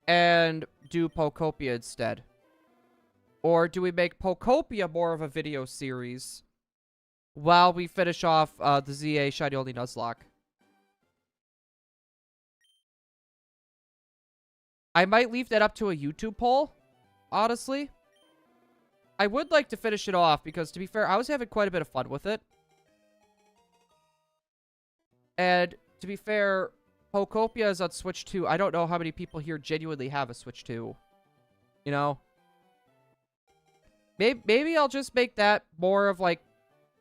and do Pokopia instead? Or do we make Pokopia more of a video series while we finish off the ZA Shiny Only Nuzlocke? I might leave that up to a YouTube poll, honestly. I would like to finish it off because, to be fair, I was having quite a bit of fun with it. And, to be fair, Pokopia is on Switch 2. I don't know how many people here genuinely have a Switch 2. You know? Maybe I'll just make that more of, like...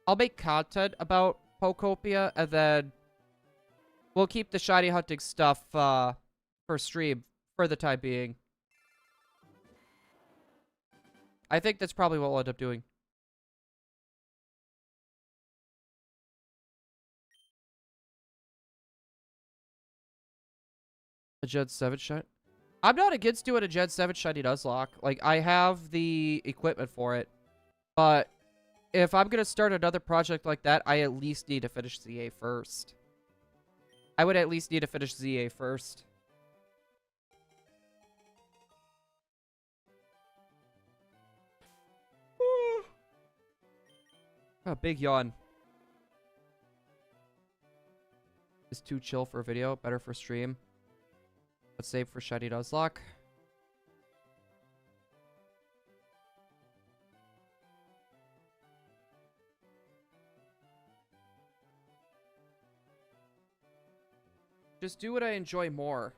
I'll make content about Pokopia, and then we'll keep the shiny hunting stuff for stream for the time being. I think that's probably what we'll end up doing. A Gen 7 shiny? I'm not against doing a Gen 7 shiny Nuzlocke. Like, I have the equipment for it. But if I'm going to start another project like that, I at least need to finish ZA first. I would at least need to finish ZA first. Oh, big yawn. Is too chill for a video, better for stream. Let's save for Shiny Nuzlocke. Just do what I enjoy more.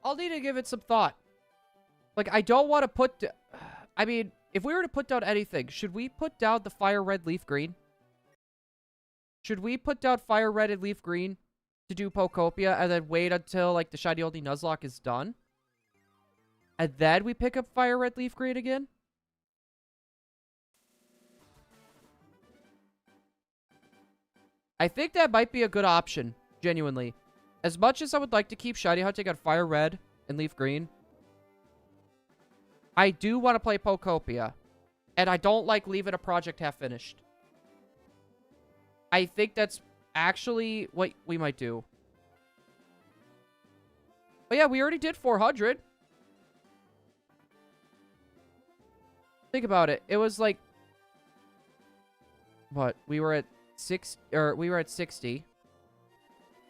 I'll need to give it some thought. Like, I don't want to put... I mean, if we were to put down anything, should we put down the Fire Red Leaf Green? Should we put down Fire Red and Leaf Green to do Pokopia and then wait until, like, the Shiny Only Nuzlocke is done? And then we pick up Fire Red Leaf Green again? I think that might be a good option, genuinely. As much as I would like to keep shiny hunting on Fire Red and Leaf Green, I do want to play Pokopia. And I don't like leaving a project half finished. I think that's actually what we might do. But yeah, we already did 400. Think about it. It was like... What? We were at 60.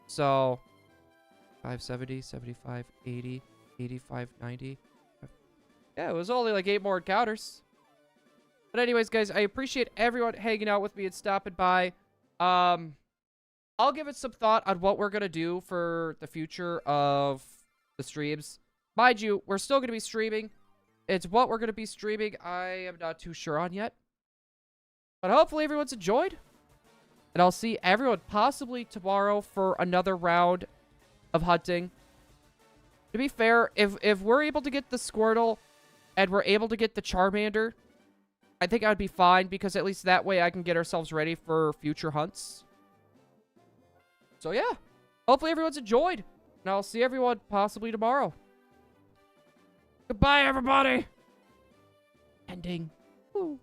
So... 570, 75, 80, 85, 90. Yeah, it was only like 8 more encounters. But anyways, guys, I appreciate everyone hanging out with me and stopping by. I'll give it some thought on what we're going to do for the future of the streams. Mind you, we're still going to be streaming. It's what we're going to be streaming. I am not too sure on yet. But hopefully everyone's enjoyed. And I'll see everyone possibly tomorrow for another round of hunting. To be fair, if we're able to get the Squirtle and we're able to get the Charmander, I think I'd be fine, because at least that way I can get ourselves ready for future hunts. So yeah, hopefully everyone's enjoyed, and I'll see everyone possibly tomorrow. Goodbye, everybody! Ending. Woo.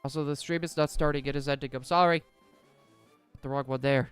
Also, the stream is not starting. It is ending. I'm sorry. Put the wrong one there.